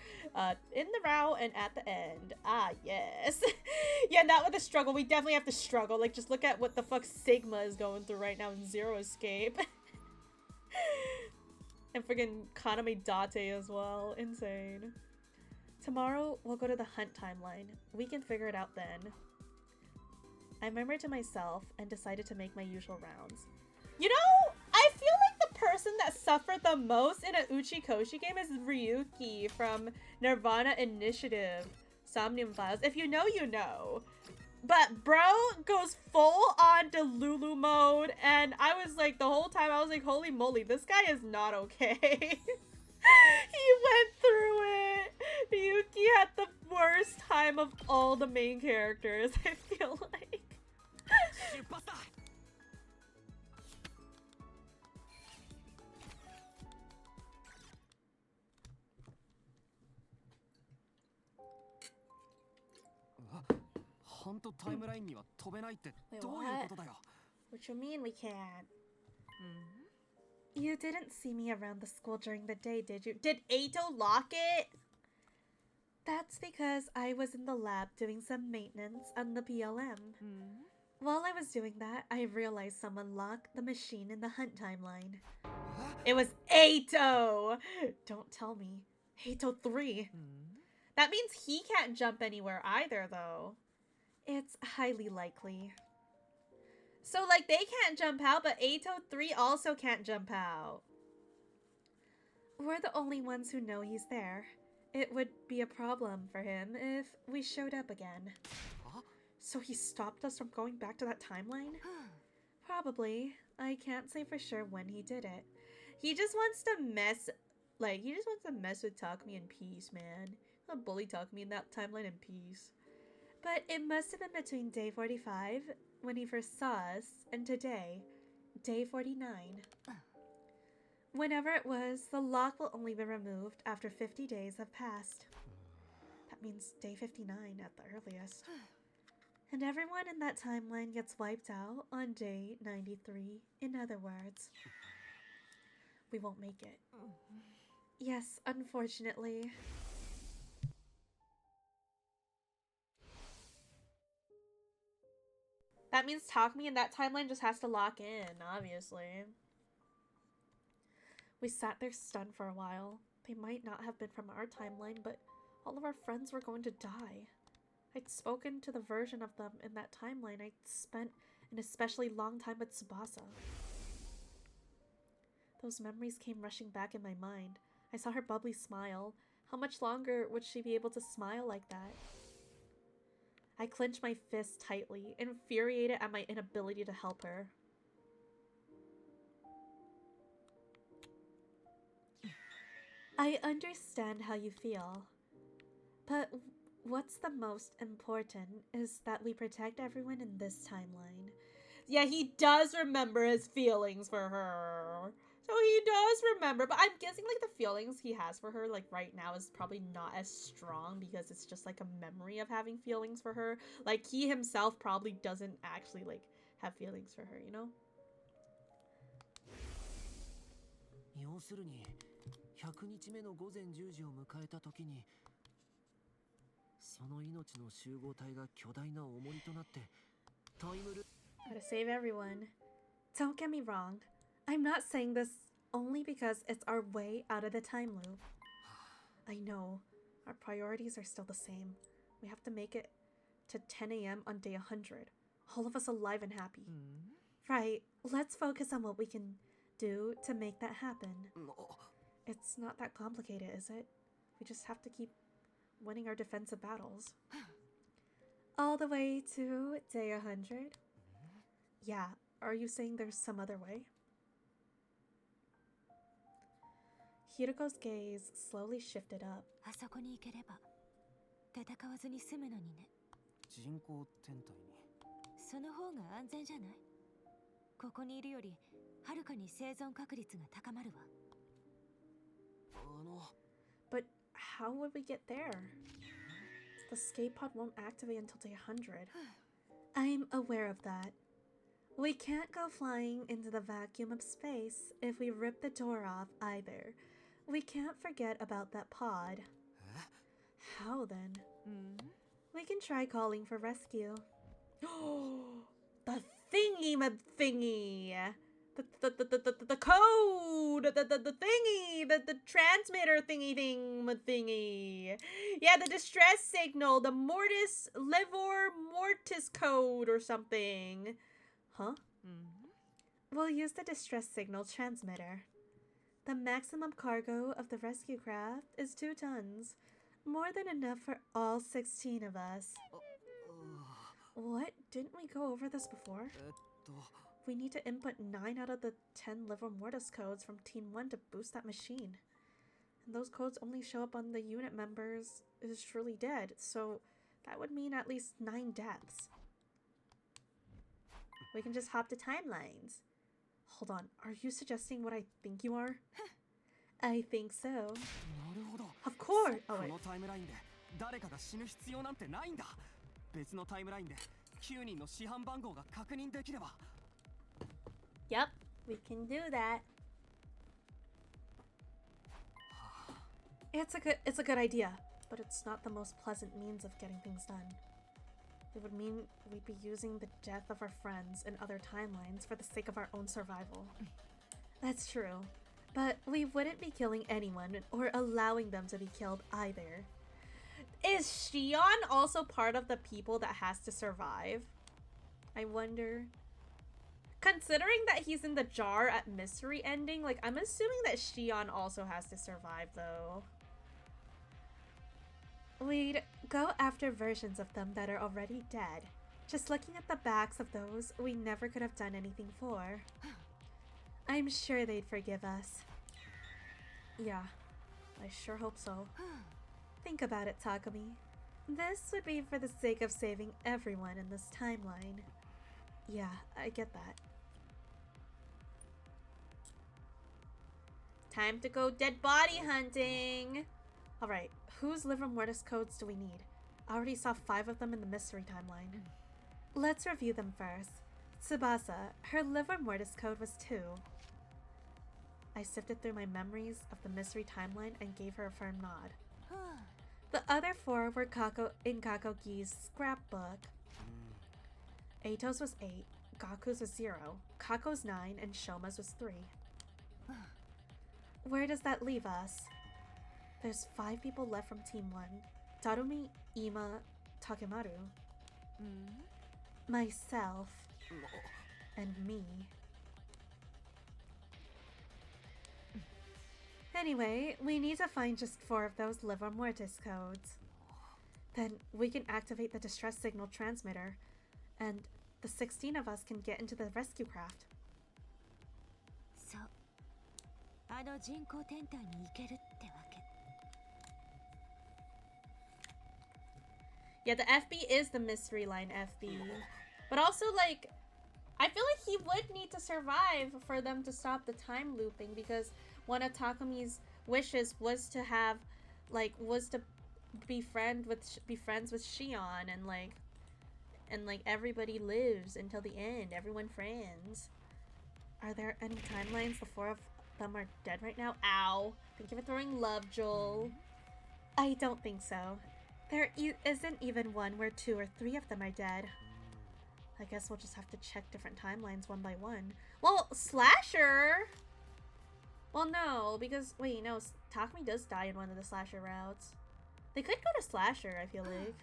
in the route and at the end. Ah, yes. Yeah, not with the struggle. We definitely have to struggle. Like, just look at what the fuck Sigma is going through right now in Zero Escape. And friggin' Kaname Date as well. Insane. Tomorrow, we'll go to the hunt timeline. We can figure it out then. I murmured to myself and decided to make my usual rounds. You know, I feel like the person that suffered the most in an Uchikoshi game is Ryuki from Nirvana Initiative Somnium Files. If you know, you know. But bro goes full on Delulu mode, and I was like, the whole time I was like, holy moly, this guy is not okay. He went through it. Ryuki had the worst time of all the main characters, I feel like. What you mean we can't? You didn't see me around the school during the day, did you? Did Eito lock it? That's because I was in the lab doing some maintenance on the PLM. While I was doing that, I realized someone locked the machine in the hunt timeline. It was Eito! Don't tell me. Eito 3. That means he can't jump anywhere either, though. It's highly likely. So, like, they can't jump out, but Eito 3 also can't jump out. We're the only ones who know he's there. It would be a problem for him if we showed up again. So he stopped us from going back to that timeline? Probably. I can't say for sure when he did it. He just wants to mess... Like, he just wants to mess with Takumi in peace, man. He'll bully Takumi in that timeline in peace. But it must have been between day 45, when he first saw us, and today, day 49. Whenever it was, the lock will only be removed after 50 days have passed. That means day 59 at the earliest. And everyone in that timeline gets wiped out on day 93, in other words. We won't make it. Yes, unfortunately. That means Takumi in that timeline just has to lock in, obviously. We sat there stunned for a while. They might not have been from our timeline, but all of our friends were going to die. I'd spoken to the version of them in that timeline I'd spent an especially long time with Tsubasa. Those memories came rushing back in my mind. I saw her bubbly smile. How much longer would she be able to smile like that? I clenched my fist tightly, infuriated at my inability to help her. I understand how you feel, but what's the most important is that we protect everyone in this timeline. Yeah, he does remember his feelings for her. So he does remember, but I'm guessing like the feelings he has for her like right now is probably not as strong because it's just like a memory of having feelings for her. Like he himself probably doesn't actually like have feelings for her, you know? 要するに100日目の午前10時を迎えた時にその命の集合体が巨大な重りとなってタイムル Gotta save everyone. Don't get me wrong. I'm not saying this only because it's our way out of the time loop. I know. Our priorities are still the same. We have to make it to 10 a.m. on day 100. All of us alive and happy. Right. Let's focus on what we can do to make that happen. It's not that complicated, is it? We just have to keep winning our defensive battles. All the way to day 100? Yeah. Are you saying there's some other way? Hiruko's gaze slowly shifted up. あそこに行ければ戦わずに済むのにね。人工天体にその方が安全じゃない？ここにいるよりはるかに生存確率が高まるわ。But how would we get there? The escape pod won't activate until day 100. I'm aware of that. We can't go flying into the vacuum of space if we rip the door off either. We can't forget about that pod. How then? We can try calling for rescue. The thingy! The code! The thingy! The transmitter thingy! Yeah, the distress signal! The mortis livor mortis code or something. Huh? We'll use the distress signal transmitter. The maximum cargo of the rescue craft is 2 tons. More than enough for all 16 of us. What? Didn't we go over this before? We need to input 9 out of the 10 liver mortis codes from Team 1 to boost that machine. And those codes only show up on the unit members is truly dead, so that would mean at least 9 deaths. We can just hop to timelines. Hold on, are you suggesting what I think you are? I think so. Of course! Oh wait. このタイムラインで誰かが死ぬ必要なんてないんだ。別のタイムラインで9人の市販番号が確認できれば。Yep, we can do that. It's a good idea, but it's not the most pleasant means of getting things done. It would mean we'd be using the death of our friends in other timelines for the sake of our own survival. That's true, but we wouldn't be killing anyone or allowing them to be killed either. Is Shion also part of the people that has to survive? I wonder. Considering that he's in the jar at mystery ending, like, I'm assuming that Shion also has to survive, though. We'd go after versions of them that are already dead. Just looking at the backs of those we never could have done anything for. I'm sure they'd forgive us. Yeah, I sure hope so. Think about it, Takumi. This would be for the sake of saving everyone in this timeline. Yeah, I get that. Time to go dead body hunting! Alright, whose liver mortis codes do we need? I already saw 5 of them in the mystery timeline. Let's review them first. Tsubasa, her liver mortis code was 2. I sifted through my memories of the mystery timeline and gave her a firm nod. The other 4 were in Kakogi's scrapbook. Eito's was 8, Gaku's was 0, Kako's 9, and Shoma's was 3. Where does that leave us? There's 5 people left from Team 1. Tarumi, Ima, Takemaru. Myself. And me. Anyway, we need to find just 4 of those liver mortis codes. Then we can activate the distress signal transmitter, and the 16 of us can get into the rescue craft. そう。あの人工天体に行けるってわけ。Yeah, the FB is the mystery line FB. But also, like, I feel like he would need to survive for them to stop the time looping, because one of Takumi's wishes was to have, like, was to be friends with Shion, and like everybody lives until the end. Everyone friends. Are there any timelines the 4 of them are dead right now? Ow. Thank you for throwing love, Joel. I don't think so. There isn't even one where 2 or 3 of them are dead. I guess we'll just have to check different timelines one by one. Well, Slasher! Well, no, because, wait, no, Takumi does die in one of the Slasher routes. They could go to Slasher, I feel like.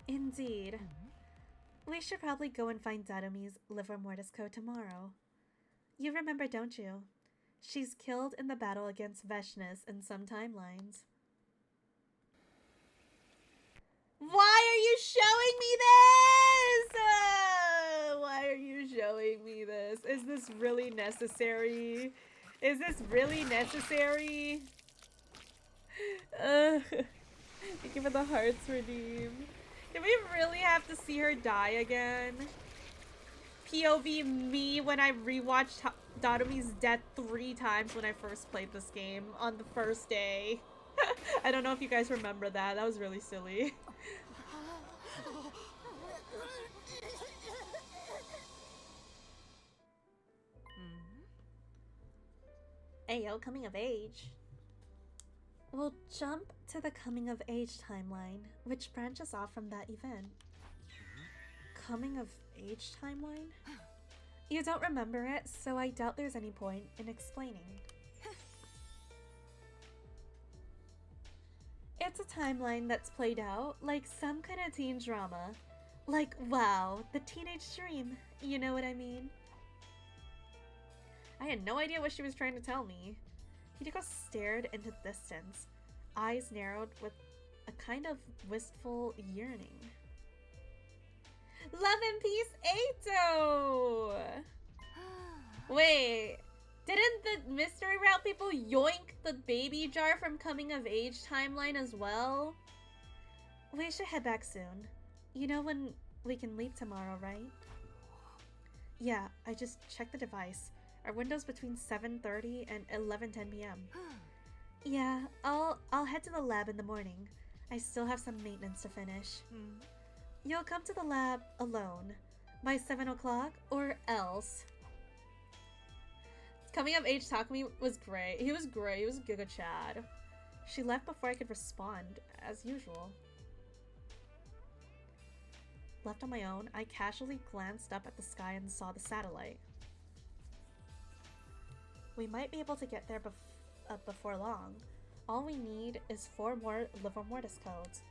Indeed. We should probably go and find Darumi's liver mortis code tomorrow. You remember, don't you? She's killed in the battle against Veshness in some timelines. Why are you showing me this? Why are you showing me this? Is this really necessary? Is this really necessary? Thank you for the hearts redeemed. Did we really have to see her die again? POV me when I rewatched Darumi's death 3 times when I first played this game on the first day. I don't know if you guys remember that. That was really silly. Ayo, coming of age. We'll jump to the coming of age timeline, which branches off from that event. Coming of age timeline? You don't remember it, so I doubt there's any point in explaining. It's a timeline that's played out like some kind of teen drama. Like, wow, the teenage dream. You know what I mean? I had no idea what she was trying to tell me. Hideko stared into the distance, eyes narrowed with a kind of wistful yearning. Love and peace, Eito! Wait, didn't the mystery route people yoink the baby jar from coming of age timeline as well? We should head back soon. You know when we can leave tomorrow, right? Yeah, I just checked the device. Our window's between 7:30 and 11:10 p.m. Yeah, I'll head to the lab in the morning. I still have some maintenance to finish. You'll come to the lab alone by 7 o'clock or else. Coming of age Takumi was great. He was great. He was Giga Chad. She left before I could respond, as usual. Left on my own, I casually glanced up at the sky and saw the satellite. We might be able to get there before long. All we need is 4 more liver mortis codes.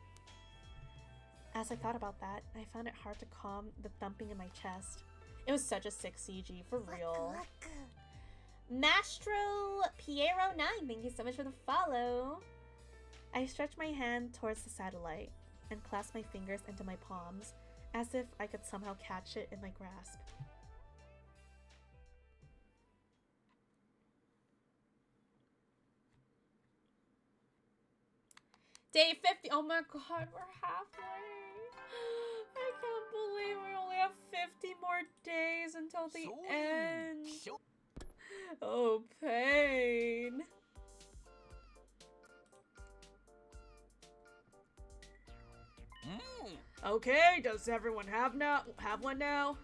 As I thought about that, I found it hard to calm the thumping in my chest. It was such a sick CG, for real. Mastro Piero 9, thank you so much for the follow. I stretched my hand towards the satellite and clasped my fingers into my palms, as if I could somehow catch it in my grasp. Day 50. Oh my god, we're halfway. I can't believe we only have 50 more days until the end. Oh, pain. Okay, does everyone have one now?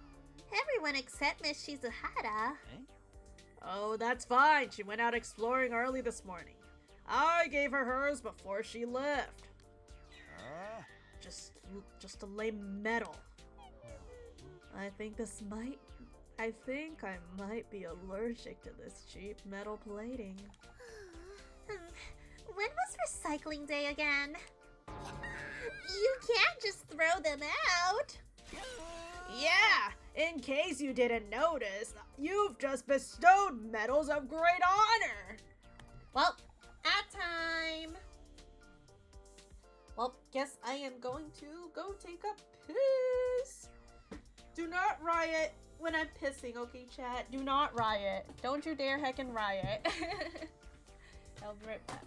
Everyone except Miss Shizuhara. Oh, that's fine. She went out exploring early this morning. I gave her hers before she left. Just to lay metal. I think I might be allergic to this cheap metal plating. When was recycling day again? You can't just throw them out. Yeah, in case you didn't notice, you've just bestowed medals of great honor. Well, at time. Well, guess I am going to go take a piss. Do not riot when I'm pissing, okay, chat? Do not riot. Don't you dare heckin' riot. I'll be right back.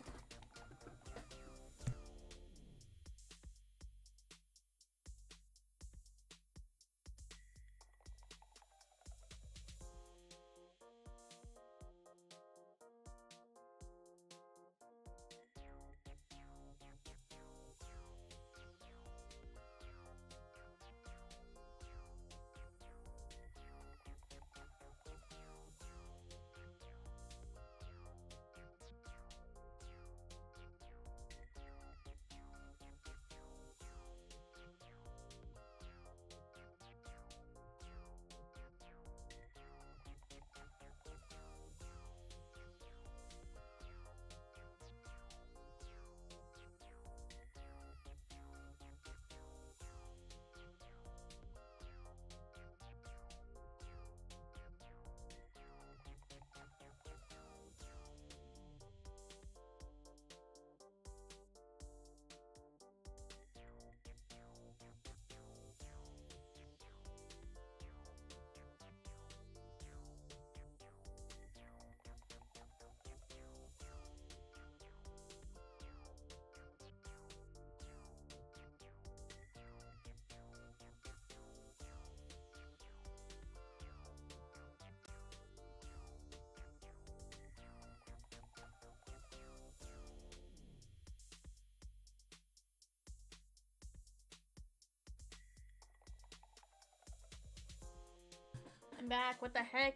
I'm back. What the heck?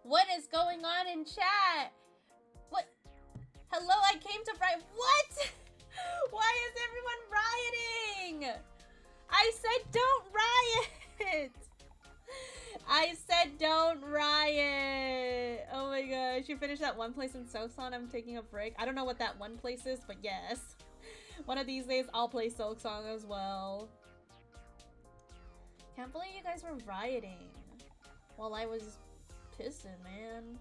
What is going on in chat? Hello, I came to riot. What? Why is everyone rioting? I said don't riot. I said don't riot. Oh my gosh, you finished that one place in Silksong. I'm taking a break. I don't know what that one place is, but yes. One of these days, I'll play Silksong as well. Can't believe you guys were rioting while I was pissing, man.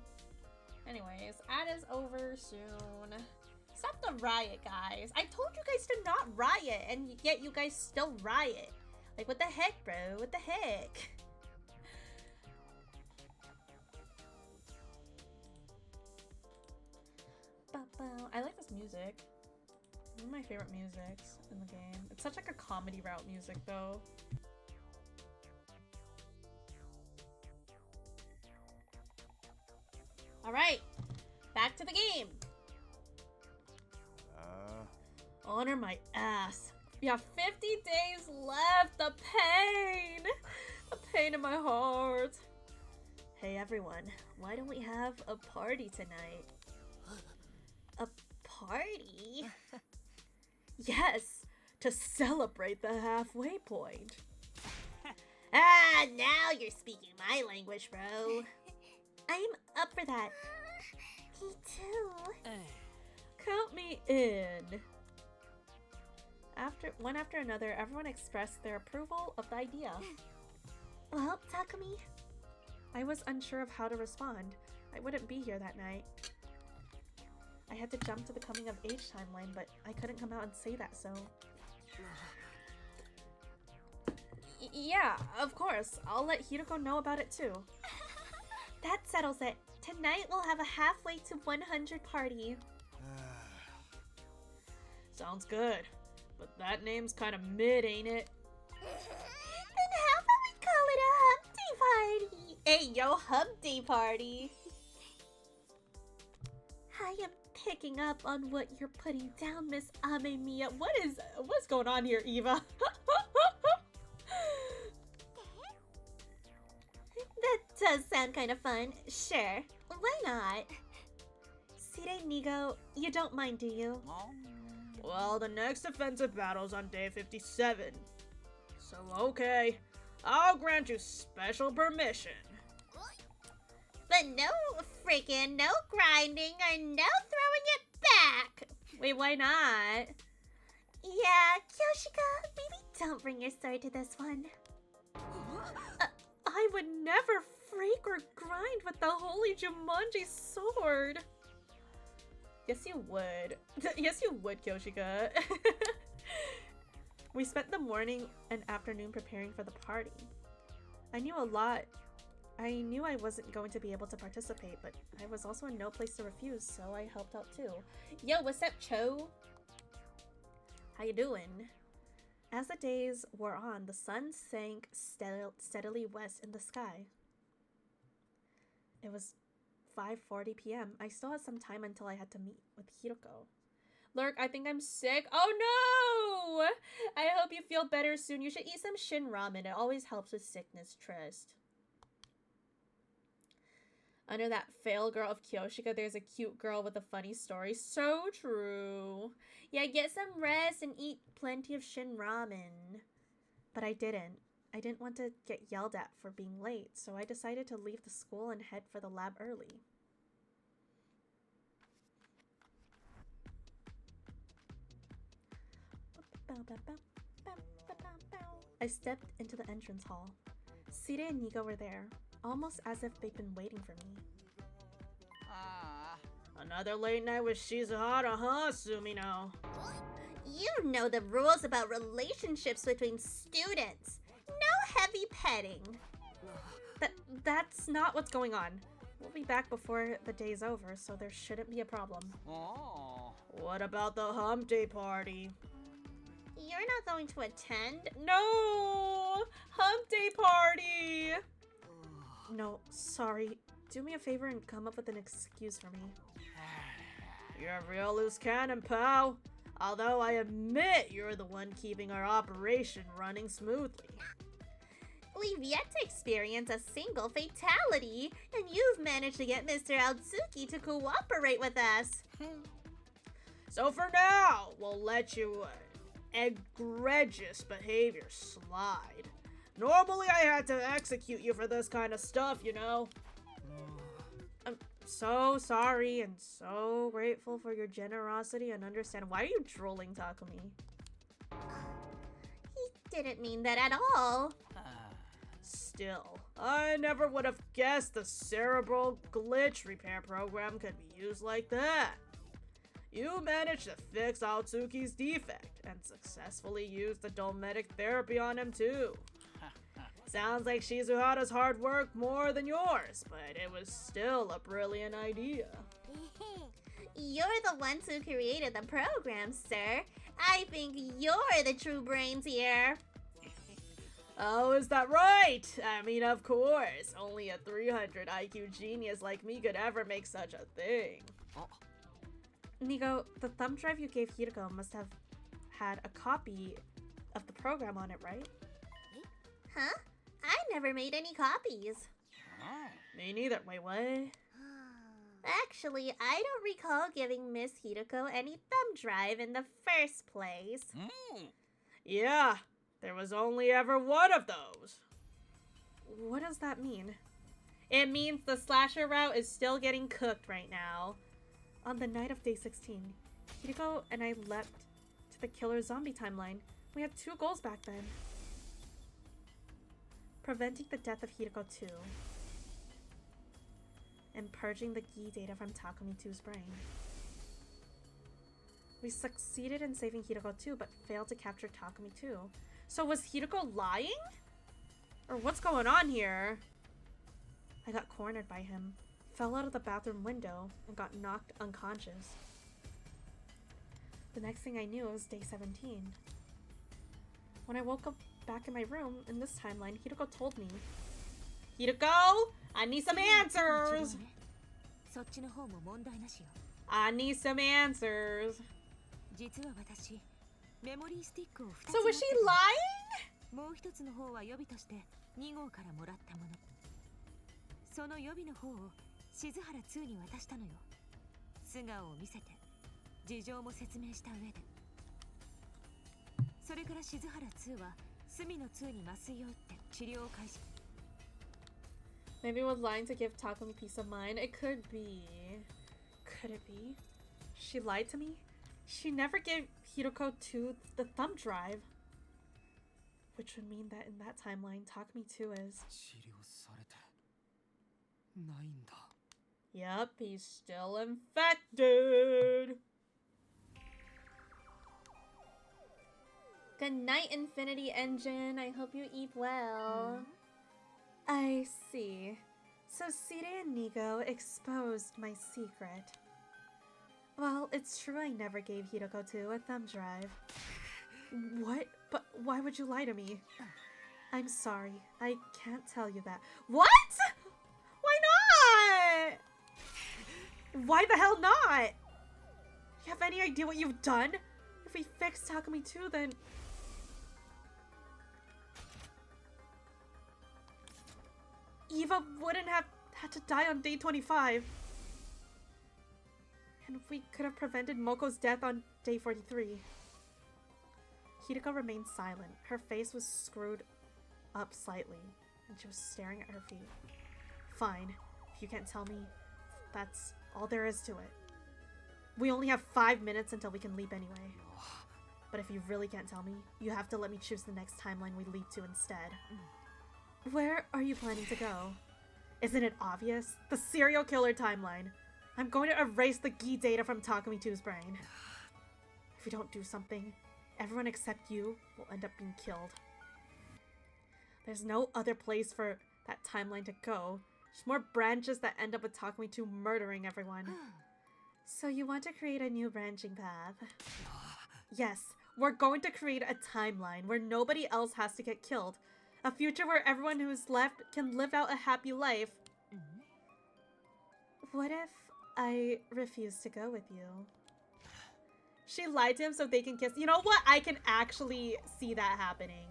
Anyways, ad is over soon. Stop the riot, guys. I told you guys to not riot, and yet you guys still riot. Like, what the heck, bro? What the heck? I like this music. One of my favorite musics in the game. It's such like a comedy route music, though. Alright, back to the game. Honor my ass. We have 50 days left. The pain. The pain in my heart. Hey everyone, why don't we have a party tonight? A party? Yes, to celebrate the halfway point. Ah, now you're speaking my language, bro. I'm up for that. Me too. Count me in. One after another, everyone expressed their approval of the idea. Well, Takumi. I was unsure of how to respond. I wouldn't be here that night. I had to jump to the coming of age timeline, but I couldn't come out and say that, so... Yeah, of course. I'll let Hiroko know about it too. That settles it. Tonight we'll have a halfway to 100 party. Sounds good. But that name's kind of mid, ain't it? Then how about we call it a Humpty party? Hey, yo, Humpty party! I am picking up on what you're putting down, Miss Amemiya. What's going on here, Eva? That does sound kind of fun. Sure, why not? Sire Nigo, you don't mind, do you? Well, the next offensive battle's on day 57. So, okay. I'll grant you special permission. But no no grinding, or no throwing it back. Wait, why not? Yeah, Kyoshika, maybe don't bring your sword to this one. I would never freak or grind with the holy Jumanji sword. Yes, you would. Yes, you would, Kyoshika. We spent the morning and afternoon preparing for the party. I knew I wasn't going to be able to participate, but I was also in no place to refuse, so I helped out too. Yo, what's up, Cho? How you doing? As the days wore on, the sun sank steadily west in the sky. It was 5:40 p.m. I still had some time until I had to meet with Hiroko. Lurk, I think I'm sick. Oh no! I hope you feel better soon. You should eat some shin ramen. It always helps with sickness, trust. Under that fail girl of Kyoshika, there's a cute girl with a funny story. So true. Yeah, get some rest and eat plenty of shin ramen. But I didn't. I didn't want to get yelled at for being late, so I decided to leave the school and head for the lab early. I stepped into the entrance hall. Sire and Nigo were there, almost as if they'd been waiting for me. Another late night with Shizuhara, huh, Sumino? You know the rules about relationships between students. No heavy petting. That's not what's going on. We'll be back before the day's over, so there shouldn't be a problem. Oh. What about the hump day party? You're not going to attend? No! Hump day party! No, sorry. Do me a favor and come up with an excuse for me. You're a real loose cannon, pal. Although I admit you're the one keeping our operation running smoothly. We've yet to experience a single fatality, and you've managed to get Mr. Aotsuki to cooperate with us. So for now, we'll let you egregious behavior slide. Normally I had to execute you for this kind of stuff, you know? I'm so sorry and so grateful for your generosity and understand. Why are you drooling, Takumi? He didn't mean that at all. Still, I never would have guessed the cerebral glitch repair program could be used like that. You managed to fix Aotsuki's defect and successfully used the dometic therapy on him too. Sounds like Shizuhara's hard work more than yours, but it was still a brilliant idea. You're the ones who created the program, sir. I think you're the true brains here. Oh, is that right? I mean, of course. Only a 300 IQ genius like me could ever make such a thing. Nico, the thumb drive you gave Hiroko must have had a copy of the program on it, right? Huh? I never made any copies. Me neither. Wait, what? Actually, I don't recall giving Miss Hiroko any thumb drive in the first place. Yeah, there was only ever one of those. What does that mean? It means the slasher route is still getting cooked right now. On the night of day 16, Hiroko and I leapt to the killer zombie timeline. We had 2 goals back then. Preventing the death of Hiroko 2 and purging the Gi data from Takumi 2's brain. We succeeded in saving Hiroko 2 but failed to capture Takumi 2. So was Hiroko lying? Or what's going on here? I got cornered by him, fell out of the bathroom window, and got knocked unconscious. The next thing I knew, it was day 17. When I woke up back in my room, in this timeline, Hiroko told me, Hiroko, I need some answers! I need some answers. So was she lying? もう一つの方は予備として2号からもらったもの。その予備の方を静原2に渡したのよ。素顔を見せて事情も説明した上で。それから静原2は隅の2に麻酔を打って治療を開始。 Maybe was lying to give Takumi peace of mind. It could be. Could it be? She lied to me? She never gave Hiroko 2 the thumb drive. Which would mean that in that timeline, Takumi 2 is... 治療されてないんだ。 Yup, he's still infected. Good night, Infinity Engine. I hope you eat well. I see. So Sire and Nigo exposed my secret. Well, it's true I never gave Hiroko 2 a thumb drive. What? But why would you lie to me? I'm sorry. I can't tell you that. What? Why not? Why the hell not? You have any idea what you've done? If we fix Takumi 2, then... Eva wouldn't have had to die on day 25. And we could have prevented Moko's death on day 43. Hiroko remained silent. Her face was screwed up slightly, and she was staring at her feet. Fine. If you can't tell me, that's all there is to it. We only have 5 minutes until we can leap anyway. But if you really can't tell me, you have to let me choose the next timeline we leap to instead. Where are you planning to go? Isn't it obvious? The serial killer timeline. I'm going to erase the Gi data from Takumi 2's brain. If we don't do something, everyone except you will end up being killed. There's no other place for that timeline to go. There's more branches that end up with Takumi 2 murdering everyone. So you want to create a new branching path? Yes, we're going to create a timeline where nobody else has to get killed. A future where everyone who's left can live out a happy life. What if I refuse to go with you? She lied to him so they can kiss. You know what? I can actually see that happening.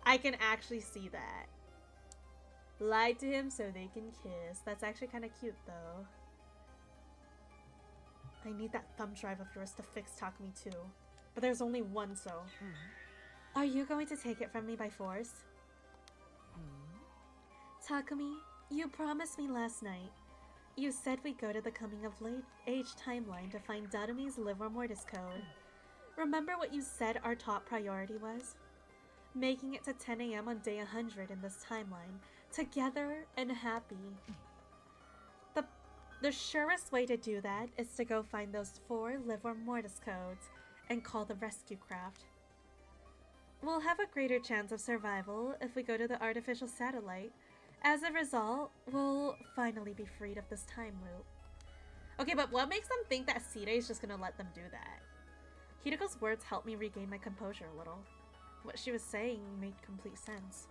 I can actually see that. Lied to him so they can kiss. That's actually kind of cute though. I need that thumb drive of yours to fix Takumi too. But there's only one, so... Are you going to take it from me by force? Takumi, you promised me last night. You said we'd go to the coming of age timeline to find Darumi's livor mortis code. Remember what you said our top priority was? Making it to 10 a.m. on day 100 in this timeline, together and happy. The surest way to do that is to go find those 4 livor mortis codes and call the rescue craft. We'll have a greater chance of survival if we go to the artificial satellite. As a result, we'll finally be freed of this time loop. Okay, but what makes them think that Sire is just gonna let them do that? Hideko's words helped me regain my composure a little. What she was saying made complete sense.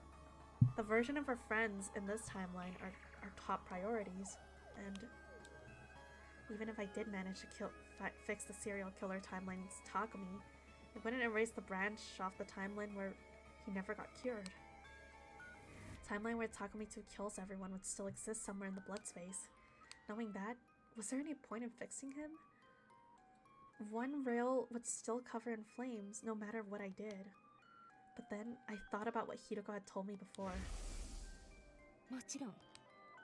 The version of her friends in this timeline are our top priorities, and even if I did manage to fix the serial killer timeline's Takumi, it wouldn't erase the branch off the timeline where he never got cured. Timeline where Takumi 2 kills everyone would still exist somewhere in the blood space. Knowing that, was there any point in fixing him? One rail would still cover in flames no matter what I did. But then I thought about what Hideko had told me before. もちろん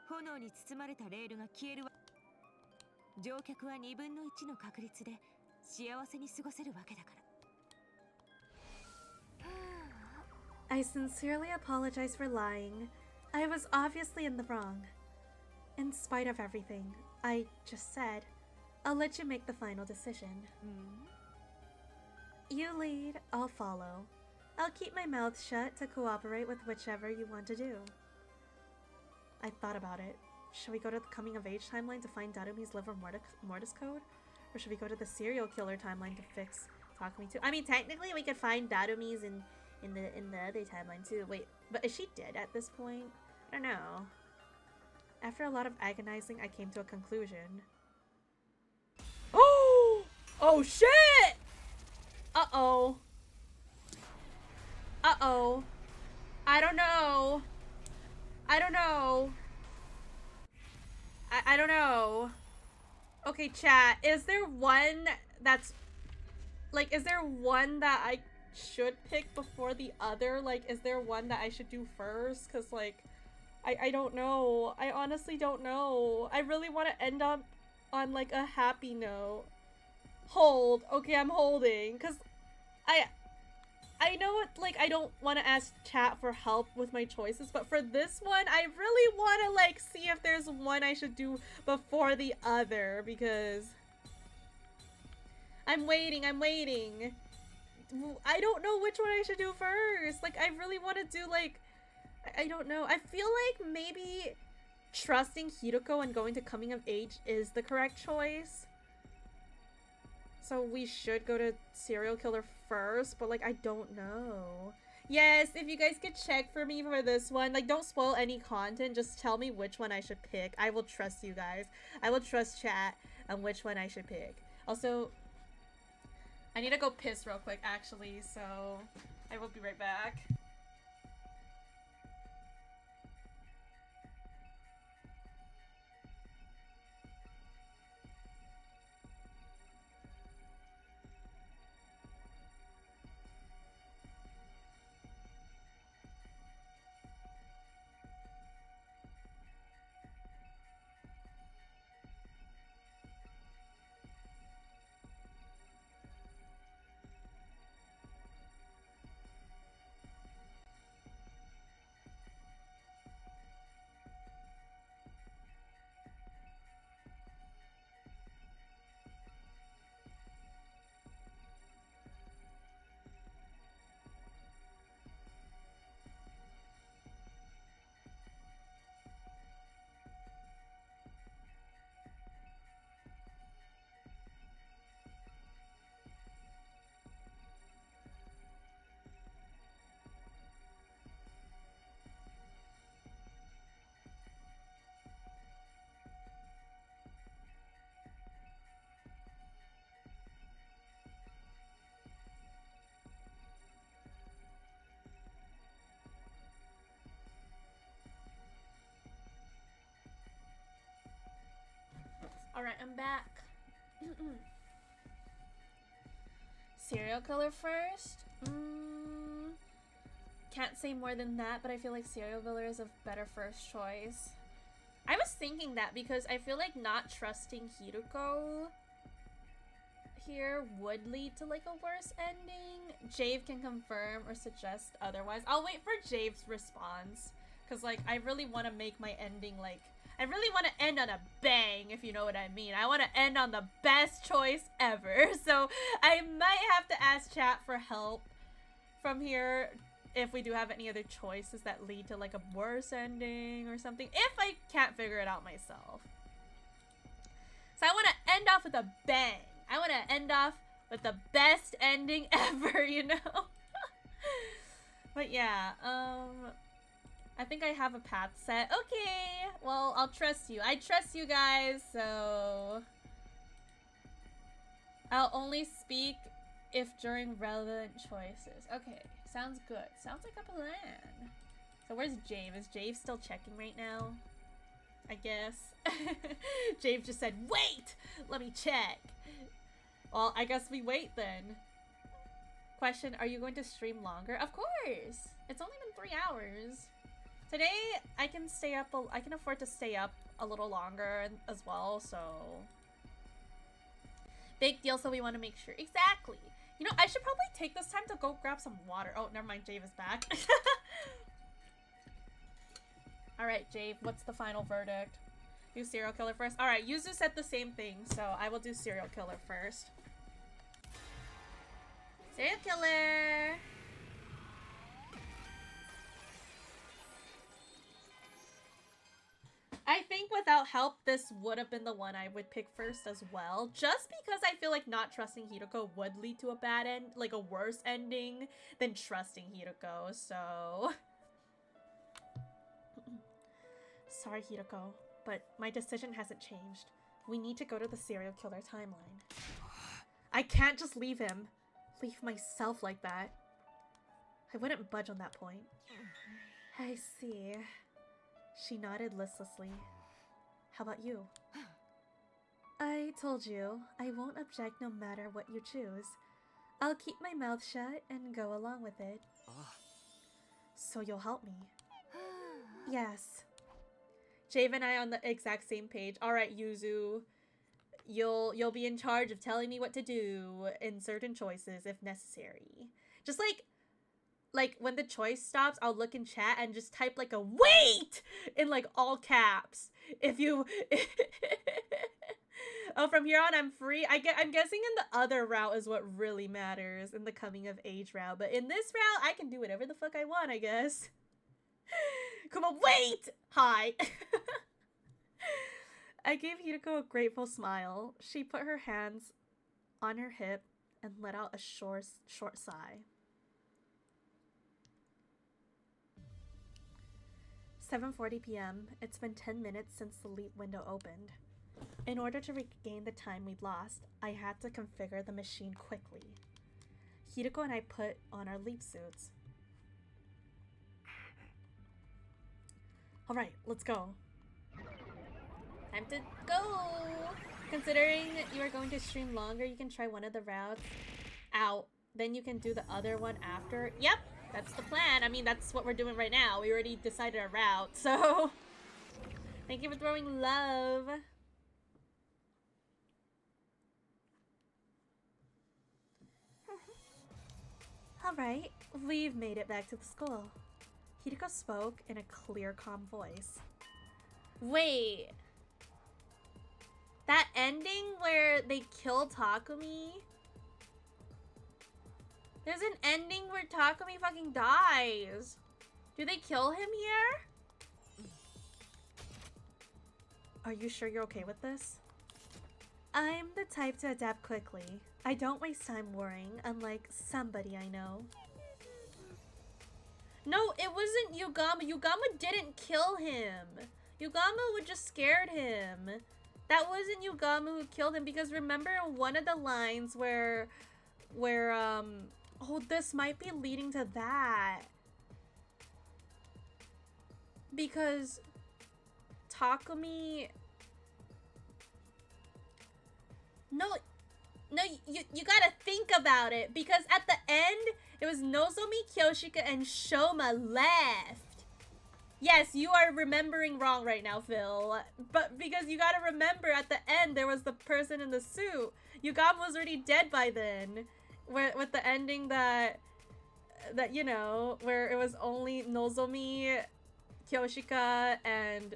炎に包まれたレールが消えるわ。乗客は2分の1の確率で幸せに過ごせるわけだから。I sincerely apologize for lying. I was obviously in the wrong. In spite of everything I just said, I'll let you make the final decision. You lead, I'll follow. I'll keep my mouth shut to cooperate with whichever you want to do. I thought about it. Should we go to the coming of age timeline to find Darumi's livor mortis code? Or should we go to the serial killer timeline to fix Takumi 2? I mean, technically we could find Darumi's in the other timeline too. Wait, but is she dead at this point? I don't know. After a lot of agonizing, I came to a conclusion. Oh! Oh shit! Uh-oh. Uh-oh. I don't know. I don't know. I don't know. Okay, chat. Is there one that's... Like, is there one that I should pick before the other? Like, is there one that I should do first? Because, like, I don't know. I honestly don't know. I really want to end up on, like, a happy note. Hold. Okay, I'm holding. Because I know it, like, I don't want to ask chat for help with my choices, but for this one, I really want to, like, see if there's one I should do before the other, because I'm waiting. I don't know which one I should do first. Like, I really want to do, like, I don't know. I feel like maybe trusting Hideko and going to coming of age is the correct choice. So we should go to serial killer first, but like, I don't know. Yes, if you guys could check for me for this one, like, don't spoil any content, just tell me which one I should pick. I will trust you guys. I will trust chat on which one I should pick. Also, I need to go piss real quick, actually, so I will be right back. Alright, I'm back. Serial killer first? Can't say more than that, but I feel like serial killer is a better first choice. I was thinking that because I feel like not trusting Hiruko here would lead to like a worse ending. Jave can confirm or suggest otherwise. I'll wait for Jave's response because like I really want to make my ending like I really want to end on a bang, if you know what I mean. I want to end on the best choice ever. So I might have to ask chat for help from here if we do have any other choices that lead to like a worse ending or something, if I can't figure it out myself. So I want to end off with a bang. I want to end off with the best ending ever, you know? But yeah, I think I have a path set. Okay, well, I'll trust you. I trust you guys, so I'll only speak if during relevant choices. Okay, sounds good. Sounds like a plan. So where's Jave? Is Jave still checking right now? I guess. Jave just said, wait! Let me check. Well, I guess we wait then. Question, are you going to stream longer? Of course! It's only been 3 hours. Today, I can stay up, I can afford to stay up a little longer as well, so... Big deal, so we want to make sure. Exactly! You know, I should probably take this time to go grab some water. Oh, never mind, Jave is back. Alright, Jave, what's the final verdict? Do serial killer first? Alright, Yuzu said the same thing, so I will do serial killer first. Serial killer! I think without help, this would have been the one I would pick first as well. Just because I feel like not trusting Hiruko would lead to a bad end, like a worse ending than trusting Hiruko, so... Sorry, Hiruko, but my decision hasn't changed. We need to go to the serial killer timeline. I can't just leave him. Leave myself like that. I wouldn't budge on that point. I see. She nodded listlessly. How about you? I told you, I won't object no matter what you choose. I'll keep my mouth shut and go along with it. So you'll help me? Yes. Jave and I on the exact same page. Alright, Yuzu. You'll be in charge of telling me what to do in certain choices if necessary. Just like when the choice stops, I'll look in chat and just type like a wait in like all caps. If you oh, from here on I'm free. I'm guessing in the other route is what really matters, in the coming of age route. But in this route, I can do whatever the fuck I want, I guess. Come on, wait! Hi. I gave Hiruko a grateful smile. She put her hands on her hip and let out a short sigh. 7:40 p.m. It's been 10 minutes since the leap window opened. In order to regain the time we'd lost, I had to configure the machine quickly. Hiruko and I put on our leap suits. Alright, let's go. Time to go! Considering you are going to stream longer, you can try one of the routes out. Then you can do the other one after. Yep! That's the plan. I mean, that's what we're doing right now. We already decided our route, so... Thank you for throwing love. Alright, we've made it back to the school. Hiruko spoke in a clear, calm voice. Wait. That ending where they kill Takumi? There's an ending where Takumi fucking dies. Do they kill him here? Are you sure you're okay with this? I'm the type to adapt quickly. I don't waste time worrying, unlike somebody I know. No, it wasn't Yugama. Yugama didn't kill him. Yugama would just scared him. That wasn't Yugama who killed him, because remember one of the lines where oh, this might be leading to that. Because Takumi... No, no, you gotta think about it, because at the end, it was Nozomi, Kyoshika, and Shoma left. Yes, you are remembering wrong right now, Phil. But because you gotta remember, at the end, there was the person in the suit. Yugam was already dead by then. With the ending that, you know, where it was only Nozomi, Kyoshika, and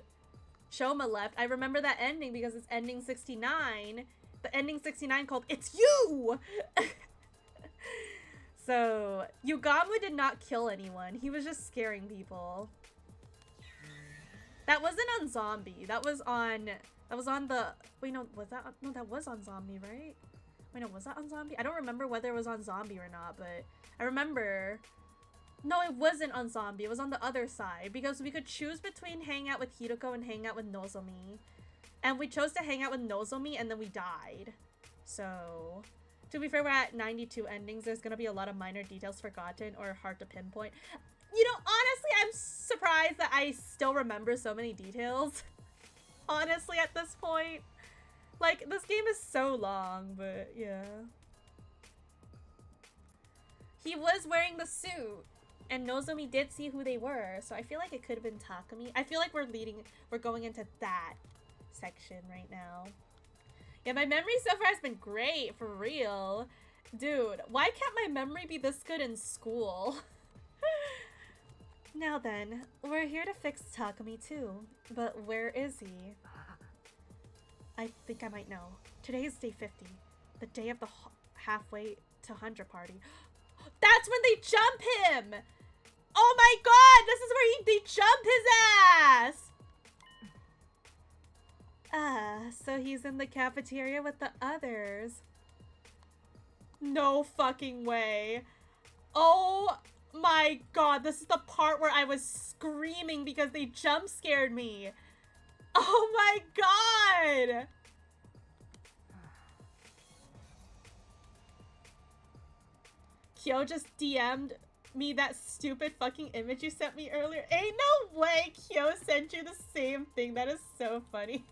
Shoma left. I remember that ending because it's ending 69. The ending 69 called It's You! So, Yugama did not kill anyone. He was just scaring people. That wasn't on Zombie. That was on the... Wait, no, was that... No, that was on Zombie, right? Wait, no, was that on Zombie? I don't remember whether it was on Zombie or not, but I remember... No, it wasn't on Zombie. It was on the other side, because we could choose between hang out with Hiroko and hang out with Nozomi. And we chose to hang out with Nozomi, and then we died. So... To be fair, we're at 92 endings. There's gonna be a lot of minor details forgotten or hard to pinpoint. You know, honestly, I'm surprised that I still remember so many details. Honestly, at this point. Like, this game is so long, but yeah. He was wearing the suit, and Nozomi did see who they were, so I feel like it could have been Takumi. I feel like we're going into that section right now. Yeah, my memory so far has been great, for real. Dude, why can't my memory be this good in school? Now then, we're here to fix Takumi too, but where is he? I think I might know. Today is day 50, the day of the halfway to 100 party. That's when they jump him! Oh my god, this is where they jump his ass! So he's in the cafeteria with the others. No fucking way. Oh my god, this is the part where I was screaming because they jump scared me. Oh my god! Kyo just DM'd me that stupid fucking image you sent me earlier. Ain't no way Kyo sent you the same thing. That is so funny.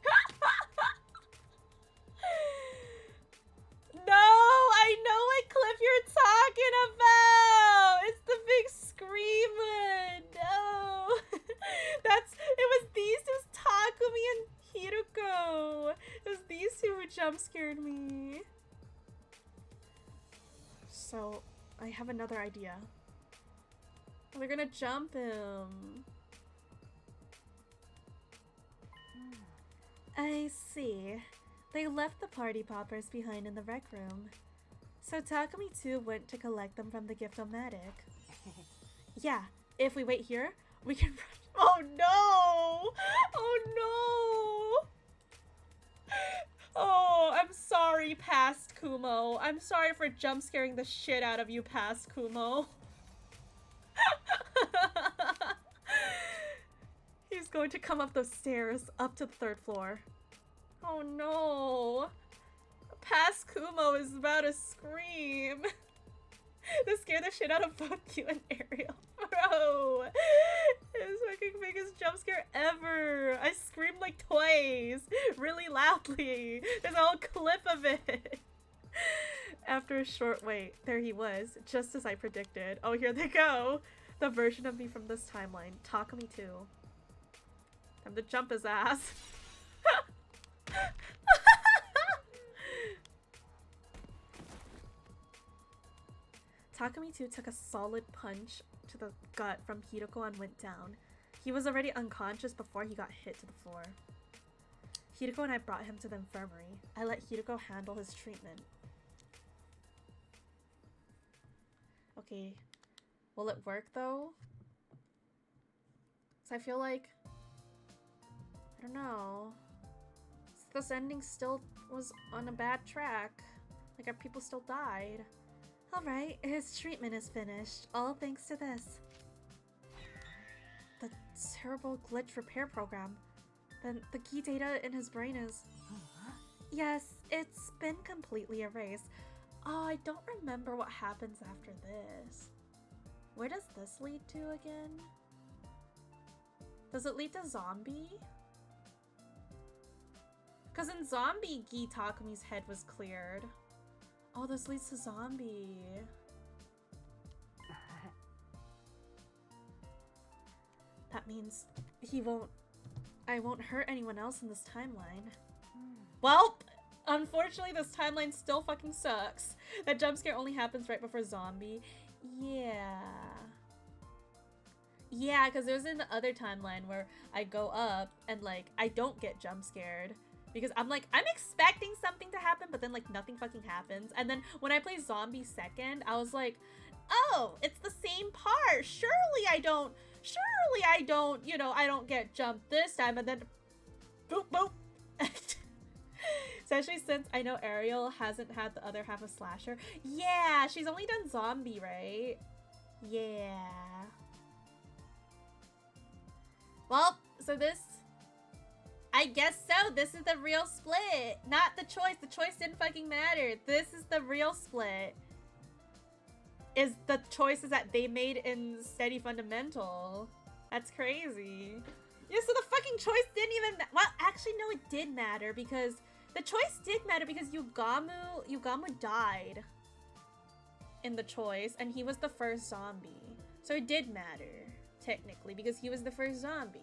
No, I know what clip you're talking about. It's the big scream one. No. It was these two, Takumi and Hiroko. It was these two who jump scared me. So, I have another idea. We're gonna jump him. I see. They left the party poppers behind in the rec room. So Takumi too went to collect them from the gift-o-matic. Yeah, if we wait here, we can run. Oh no! Oh no! Oh, I'm sorry, past Kumo. I'm sorry for jump scaring the shit out of you, past Kumo. He's going to come up those stairs up to the 3rd floor. Oh no! Past Kumo is about to scream. This scared the shit out of both you and Ariel. Bro! It's fucking biggest jump scare ever. I screamed like twice. Really loudly. There's a whole clip of it. After a short wait, there he was, just as I predicted. Oh, here they go. The version of me from this timeline. Takumi too. Time to jump his ass. Takumi too took a solid punch to the gut from Hiroko and went down. He was already unconscious before he got hit to the floor. Hiroko and I brought him to the infirmary. I let Hiroko handle his treatment. Okay. Will it work though? 'Cause I feel like... I don't know. This ending still was on a bad track. Like our people still died. Alright, his treatment is finished. All thanks to this. The terrible glitch repair program. Then the key data in his brain is... Yes, it's been completely erased. Oh, I don't remember what happens after this. Where does this lead to again? Does it lead to zombie? Because in Zombie, Gi Takumi's head was cleared. Oh, this leads to Zombie. That means I won't hurt anyone else in this timeline. Well, unfortunately this timeline still fucking sucks. That jump scare only happens right before Zombie. Yeah. Yeah, because there's in the other timeline where I go up and like I don't get jump scared. Because I'm like, I'm expecting something to happen, but then like nothing fucking happens. And then when I play Zombie second, I was like, oh, it's the same part. Surely I don't, you know, I don't get jumped this time. And then boop, boop. Especially since I know Ariel hasn't had the other half of Slasher. Yeah, she's only done Zombie, right? Yeah. Well, so this... I guess so. This is the real split. Not the choice. The choice didn't fucking matter. This is the real split. Is the choices that they made in Steady Fundamental. That's crazy. Yeah, so the fucking choice didn't even... Well, actually, no, it did matter because... The choice did matter because Yugamu died in the choice, and he was the first zombie. So it did matter, technically, because he was the first zombie.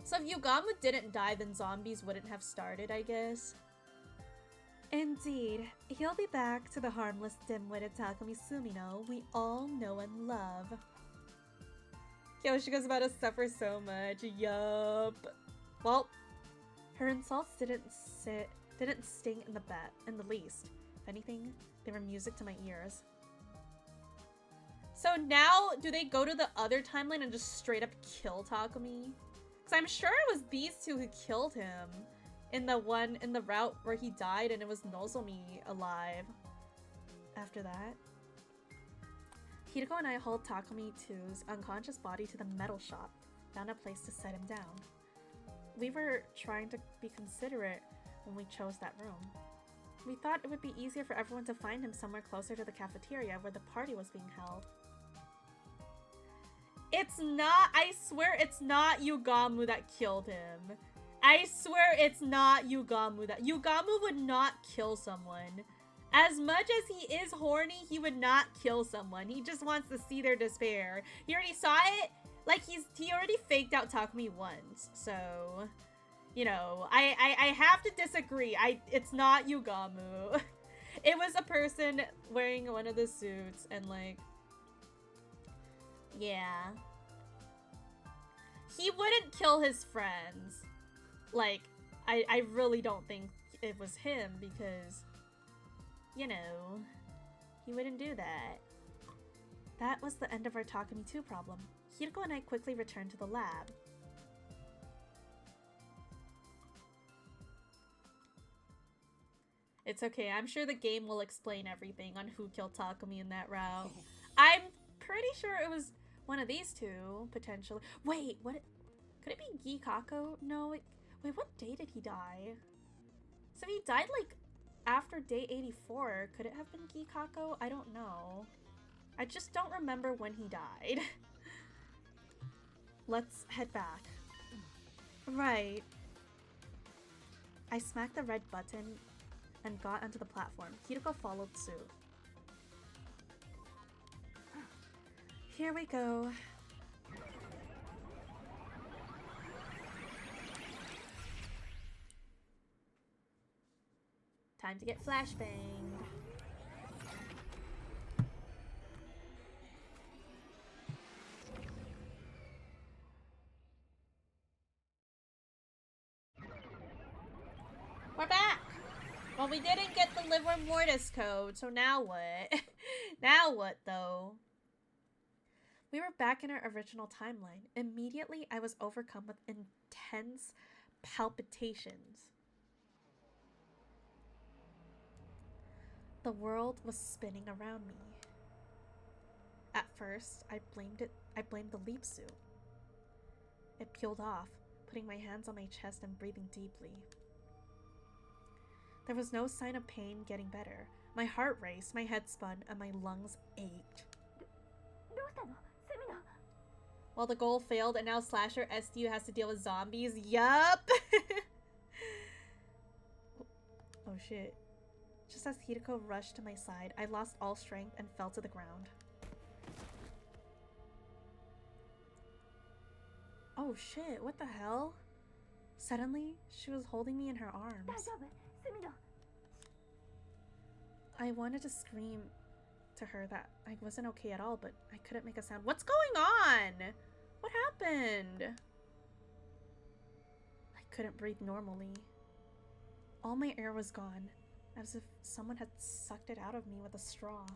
So if Yugamu didn't die, then zombies wouldn't have started, I guess. Indeed, he'll be back to the harmless, dim-witted Takumi Sumino we all know and love. Kyoshiko's about to suffer so much, yup. Well, her insults didn't sting in the least. If anything, they were music to my ears. So now, do they go to the other timeline and just straight up kill Takumi? Because I'm sure it was these two who killed him in the route where he died, and it was Nozomi alive after that. Hideko and I hauled Takumi 2's unconscious body to the metal shop, found a place to set him down. We were trying to be considerate when we chose that room. We thought it would be easier for everyone to find him somewhere closer to the cafeteria where the party was being held. It's not, I swear it's not Yugamu that killed him. I swear it's not Yugamu Yugamu would not kill someone. As much as he is horny, he would not kill someone. He just wants to see their despair. He already saw it. Like, he already faked out Takumi once, so, you know, I have to disagree. It's not Yugamu. It was a person wearing one of the suits, and like, yeah. He wouldn't kill his friends. Like, I really don't think it was him, because, you know, he wouldn't do that. That was the end of our Takumi 2 problem. Hideko and I quickly returned to the lab. It's okay, I'm sure the game will explain everything on who killed Takumi in that route. I'm pretty sure it was one of these two, potentially. Wait, what? Could it be Gikako? No, wait, what day did he die? So he died like after day 84. Could it have been Gikako? I don't know. I just don't remember when he died. Let's head back. Right. I smacked the red button and got onto the platform. Hideko followed suit. Here we go. Time to get flashbanged. We're back! Well, we didn't get the Livor Mortis code, so now what? Now what, though? We were back in our original timeline. Immediately, I was overcome with intense palpitations. The world was spinning around me. At first, I blamed the leap suit. It peeled off, putting my hands on my chest and breathing deeply. There was no sign of pain getting better. My heart raced, my head spun, and my lungs ached. Well, the goal failed, and now Slasher SDU has to deal with zombies. Yup! Oh shit. Just as Hideko rushed to my side, I lost all strength and fell to the ground. Oh shit, what the hell? Suddenly, she was holding me in her arms. I wanted to scream to her that I wasn't okay at all, but I couldn't make a sound. What's going on? What happened? I couldn't breathe normally. All my air was gone, as if someone had sucked it out of me with a straw.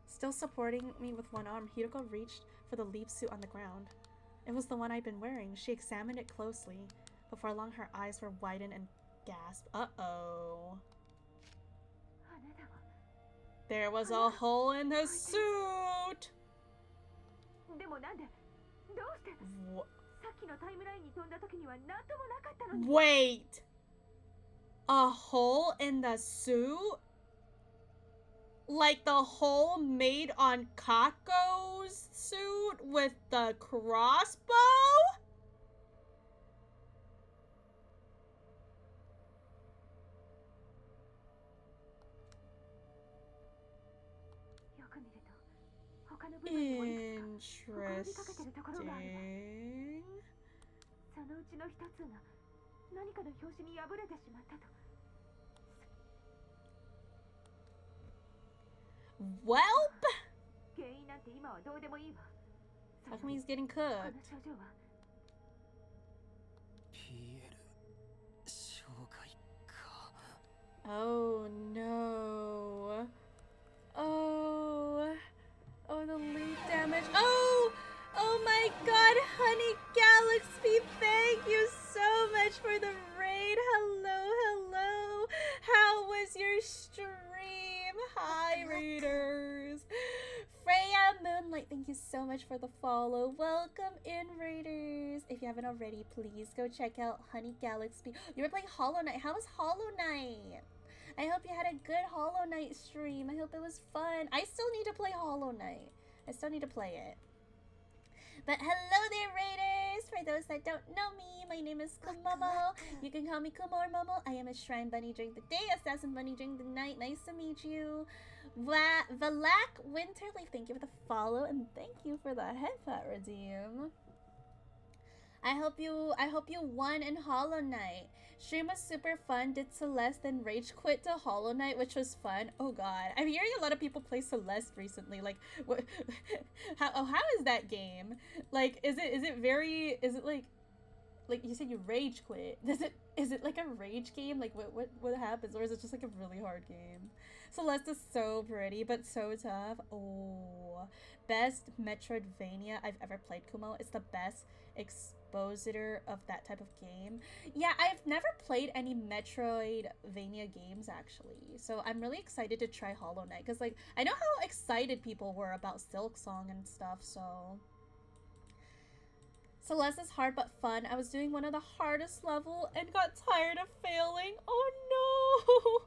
Still supporting me with one arm, Hideko reached for the leap suit on the ground. It was the one I'd been wearing. She examined it closely. Before long, her eyes were widened and gasped. Uh-oh. There was a hole in the suit! Wait! A hole in the suit? Like the hole made on Kako's suit with the crossbow? Interesting. Welp! How come he's getting cooked? Oh no. Oh. Oh, the lead damage. Oh! Oh my god, Honey Galaxy, thank you so much for the raid. Hello, hello. How was your stream? Hi, raiders. Freya Moonlight, thank you so much for the follow. Welcome in, raiders. If you haven't already, please go check out Honey Galaxy. You were playing Hollow Knight. How was Hollow Knight? I hope you had a good Hollow Knight stream. I hope it was fun. I still need to play Hollow Knight. I still need to play it. But hello there, raiders! For those that don't know me, my name is Kumomo. You can call me Kumo or Momo. I am a shrine bunny during the day, assassin bunny during the night. Nice to meet you. Valak Winterleaf, thank you for the follow, and thank you for the headset redeem. I hope you won in Hollow Knight. Stream was super fun. Did Celeste then rage quit to Hollow Knight, which was fun. Oh god, I'm hearing a lot of people play Celeste recently. Like, what? How is that game? Like, is it like you said you rage quit? Is it like a rage game? Like what happens, or is it just like a really hard game? Celeste is so pretty, but so tough. Oh, best Metroidvania I've ever played, Kumo. It's the best expositor of that type of game. Yeah, I've never played any Metroidvania games, actually. So I'm really excited to try Hollow Knight, because, like, I know how excited people were about Silk Song and stuff, so... Celeste is hard but fun. I was doing one of the hardest level and got tired of failing. Oh no!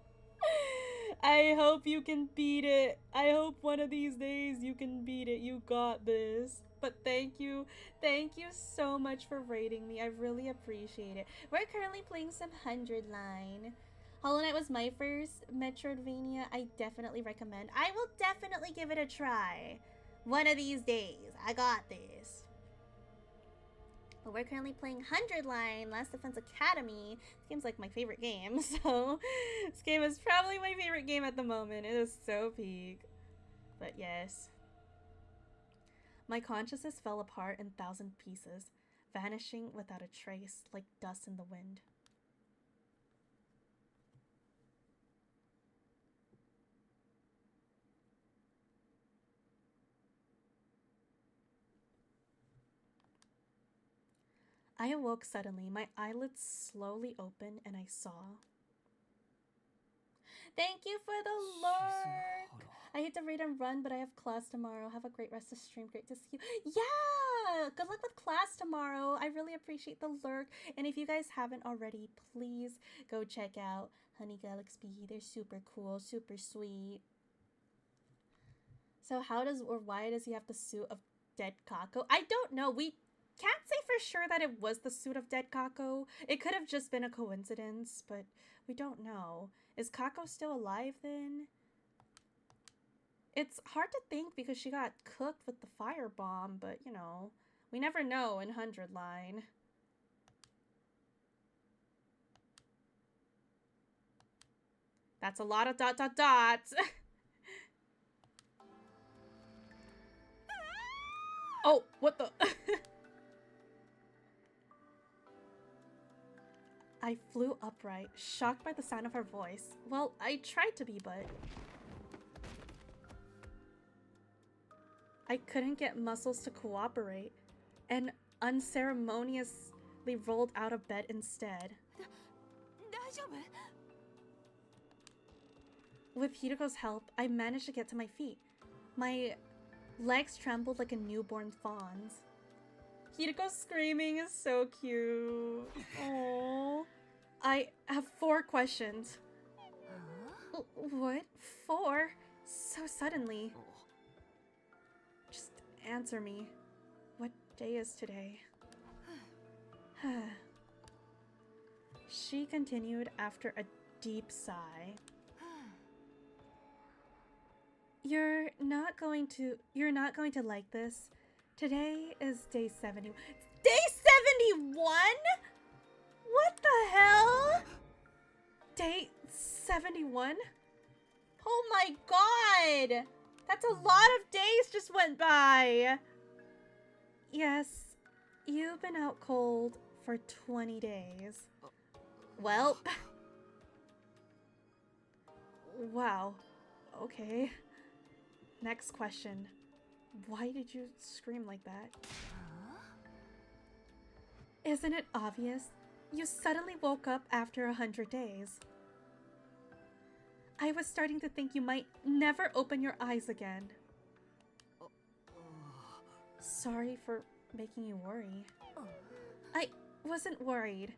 I hope you can beat it. I hope one of these days you can beat it. You got this. But thank you so much for rating me. I really appreciate it. We're currently playing some 100 line. Hollow Knight was my first Metroidvania. I definitely recommend. I will definitely give it a try. One of these days. I got this. But we're currently playing 100 line, Last Defense Academy. This game's like my favorite game, so this game is probably my favorite game at the moment. It is so peak. But yes. My consciousness fell apart in 1,000 pieces, vanishing without a trace, like dust in the wind. I awoke suddenly. My eyelids slowly opened and I saw. Thank you for the lurk! I hate to read and run, but I have class tomorrow. Have a great rest of stream. Great to see you. Yeah! Good luck with class tomorrow. I really appreciate the lurk. And if you guys haven't already, please go check out Honey Galaxy. They're super cool, super sweet. So how does or why does he have the suit of dead Kako? I don't know. We can't say for sure that it was the suit of dead Kako. It could have just been a coincidence, but we don't know. Is Kako still alive then? It's hard to think because she got cooked with the firebomb, but you know, we never know in 100 line. That's a lot of dot dot dots. Oh, what the? I flew upright, shocked by the sound of her voice. Well, I tried to be, but I couldn't get muscles to cooperate, and unceremoniously rolled out of bed instead. 大丈夫？ With Hiruko's help, I managed to get to my feet. My legs trembled like a newborn fawn's. Hiruko's screaming is so cute. Aww. I have 4 questions. What? 4? So suddenly. Just answer me. What day is today? She continued after a deep sigh. You're not going to like this. Today is day 70. Day 71? What the hell? Day 71? Oh my god! That's a lot of days just went by. Yes, you've been out cold for 20 days. Well. Wow. Okay. Next question. Why did you scream like that? Isn't it obvious? You suddenly woke up after 100 days. I was starting to think you might never open your eyes again. Sorry for making you worry. I wasn't worried.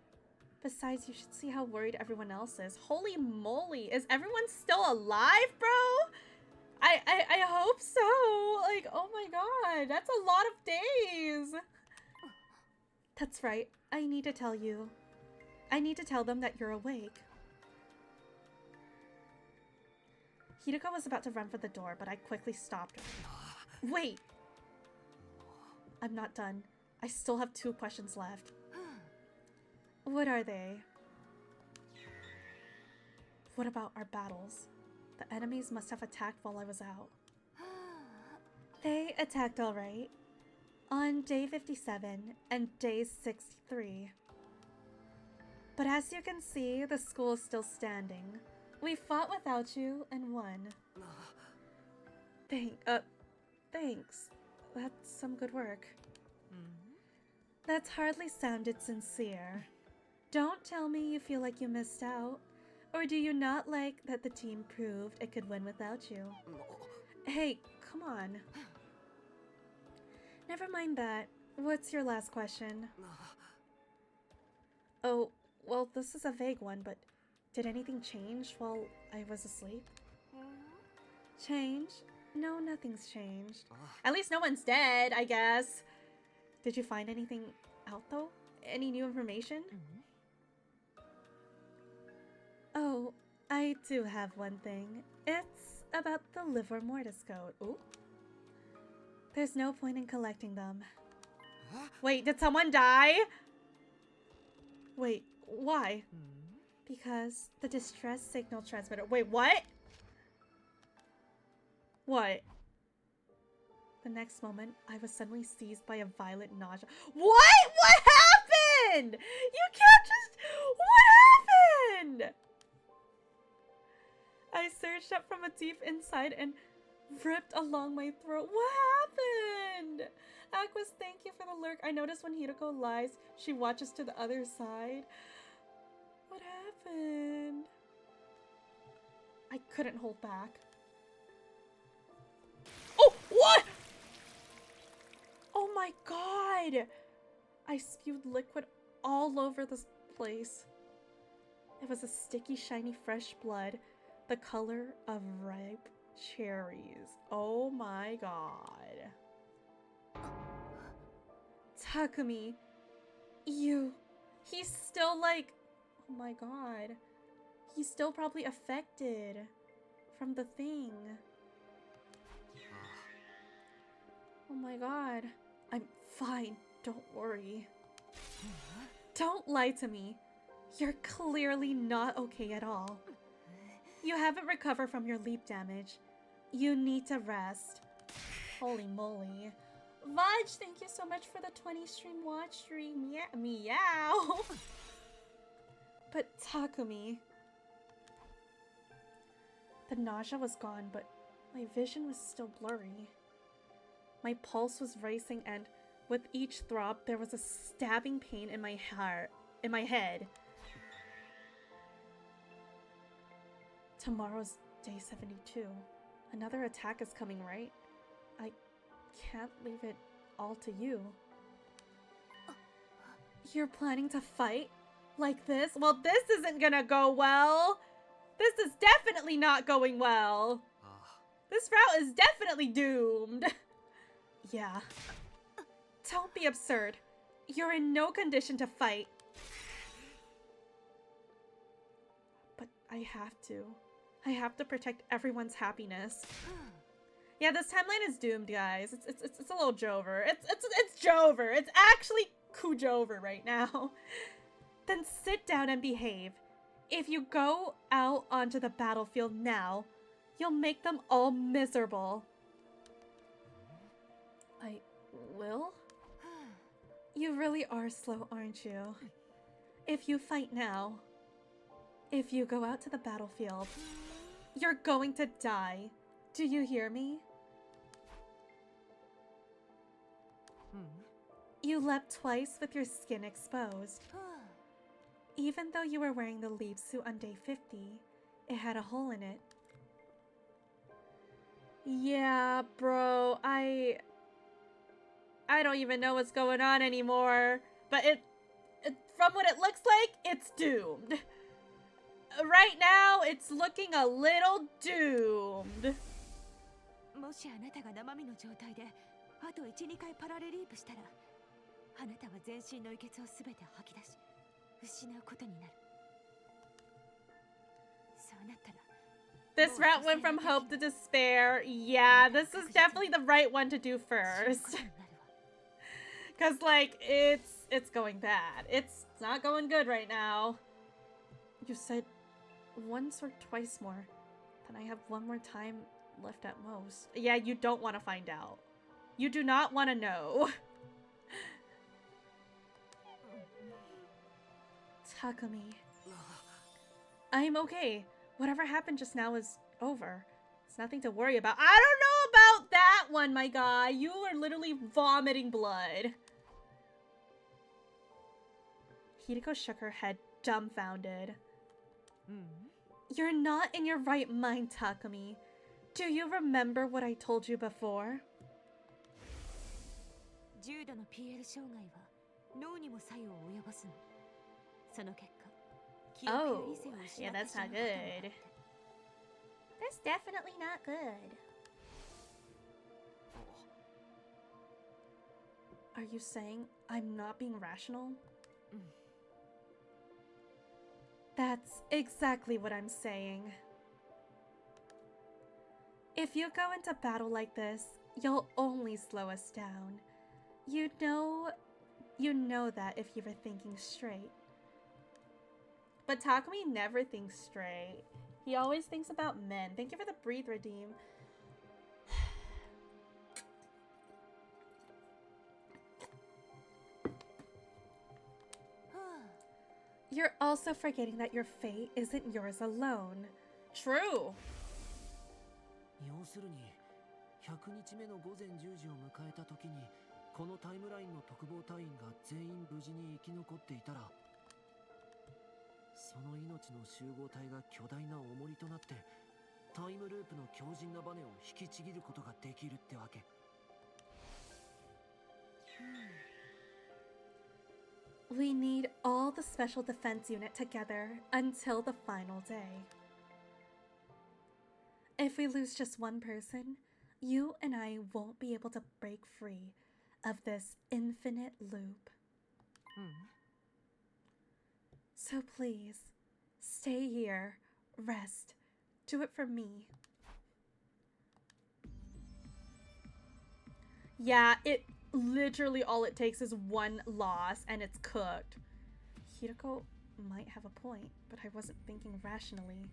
Besides, you should see how worried everyone else is. Holy moly, is everyone still alive, bro? I hope so. Like, oh my god, that's a lot of days. That's right. I need to tell you. I need to tell them that you're awake. Hideko was about to run for the door, but I quickly stopped her. Wait! I'm not done. I still have 2 questions left. What are they? What about our battles? The enemies must have attacked while I was out. They attacked alright. On day 57 and day 63. But as you can see, the school is still standing. We fought without you and won. Thanks. That's some good work. That's hardly sounded sincere. Don't tell me you feel like you missed out. Or do you not like that the team proved it could win without you? Hey, come on. Never mind that. What's your last question? Oh, well, this is a vague one, but did anything change while I was asleep? Change? No, nothing's changed. At least no one's dead, I guess. Did you find anything out, though? Any new information? Oh, I do have one thing. It's about the liver mortis code. Ooh. There's no point in collecting them. Wait, did someone die? Wait, why? Because the distress signal transmitter. Wait, what? What? The next moment, I was suddenly seized by a violent nausea. What? What happened? You can't just... What happened? I surged up from a deep inside and ripped along my throat. What happened? Aquas, thank you for the lurk. I noticed when Hideko lies, she watches to the other side. What happened? I couldn't hold back. Oh, what? Oh my god! I spewed liquid all over this place. It was a sticky, shiny, fresh blood, the color of ripe cherries. Oh my god. Takumi, he's still like, oh my god. He's still probably affected from the thing. Oh my god. I'm fine, don't worry. Don't lie to me. You're clearly not okay at all. You haven't recovered from your leap damage. You need to rest. Holy moly. Vaj, thank you so much for the 20 stream watch stream. Meow. But Takumi. The nausea was gone, but my vision was still blurry. My pulse was racing, and with each throb, there was a stabbing pain in my head. Tomorrow's day 72. Another attack is coming, right? I can't leave it all to you. You're planning to fight? Like this? Well, this isn't gonna go well. This is definitely not going well. This route is definitely doomed. Yeah. Don't be absurd. You're in no condition to fight. But I have to. I have to protect everyone's happiness. Yeah, this timeline is doomed, guys. It's a little Jover. It's Jover. It's actually Kujover right now. Then sit down and behave. If you go out onto the battlefield now, you'll make them all miserable. I will? You really are slow, aren't you? If you fight now, if you go out to the battlefield, you're going to die. Do you hear me? You leapt twice with your skin exposed. Even though you were wearing the leap suit on day 50, it had a hole in it. Yeah, bro, I don't even know what's going on anymore. But it from what it looks like, it's doomed. Right now, it's looking a little doomed. もしあなたが生身の状態であと 1,2 回パラレリープしたらあなたは全身の遺血をすべて吐き出し失うことになる。そうなったら This route went from hope to despair. Yeah, this is definitely the right one to do first. Cause like it's going bad. It's not going good right now. You said once or twice more. Then I have one more time left at most. Yeah, you don't want to find out. You do not want to know. Takumi. I'm okay. Whatever happened just now is over. It's nothing to worry about. I don't know about that one, my guy. You are literally vomiting blood. Hideko shook her head, dumbfounded. You're not in your right mind, Takumi. Do you remember what I told you before? 重度の PL 障害は脳にも作用を及ぼすの。その結果、記憶や Oh, 理性を失 yeah, って that's しまう not こともある good. That's definitely not good. Are you saying I'm not being rational? That's exactly what I'm saying. If you go into battle like this, you'll only slow us down. You know that if you were thinking straight. But Takumi never thinks straight. He always thinks about men. Thank you for the breathe, Redeem. You're also forgetting that your fate isn't yours alone. True. 要するに100日目の午前10時を迎えた時にこのタイムラインの特防隊員が全員無事に生き残っていたらその命の集合体が巨大な重りとなってタイムループの強靭なバネを引きちぎることができるってわけ。We need all the special defense unit together until the final day. If we lose just one person, you and I won't be able to break free of this infinite loop. So please, stay here, rest, do it for me. Yeah, it literally all it takes is one loss and it's cooked. Hiroko might have a point, but I wasn't thinking rationally.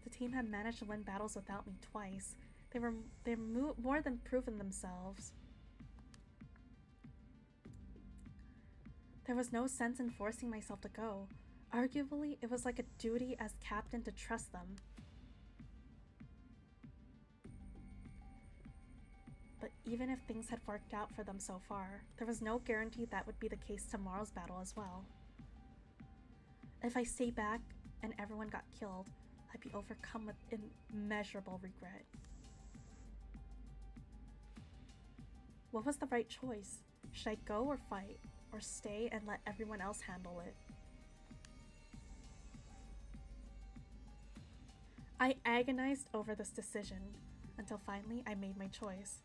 The team had managed to win battles without me twice. They're more than proven themselves. There was no sense in forcing myself to go. Arguably, it was like a duty as captain to trust them. But even if things had worked out for them so far, there was no guarantee that would be the case tomorrow's battle as well. If I stay back and everyone got killed, I'd be overcome with immeasurable regret. What was the right choice? Should I go or fight? Or stay and let everyone else handle it? I agonized over this decision until finally I made my choice.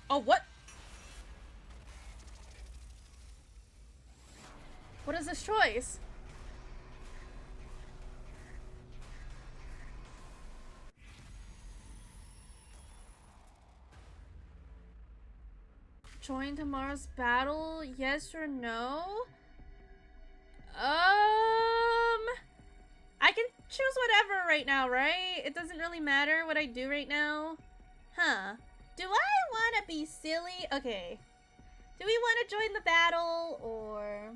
Oh, what? What is this choice? Join tomorrow's battle, yes or no? I can choose whatever right now, right? It doesn't really matter what I do right now. Huh. Do I want to be silly? Okay. Do we want to join the battle or...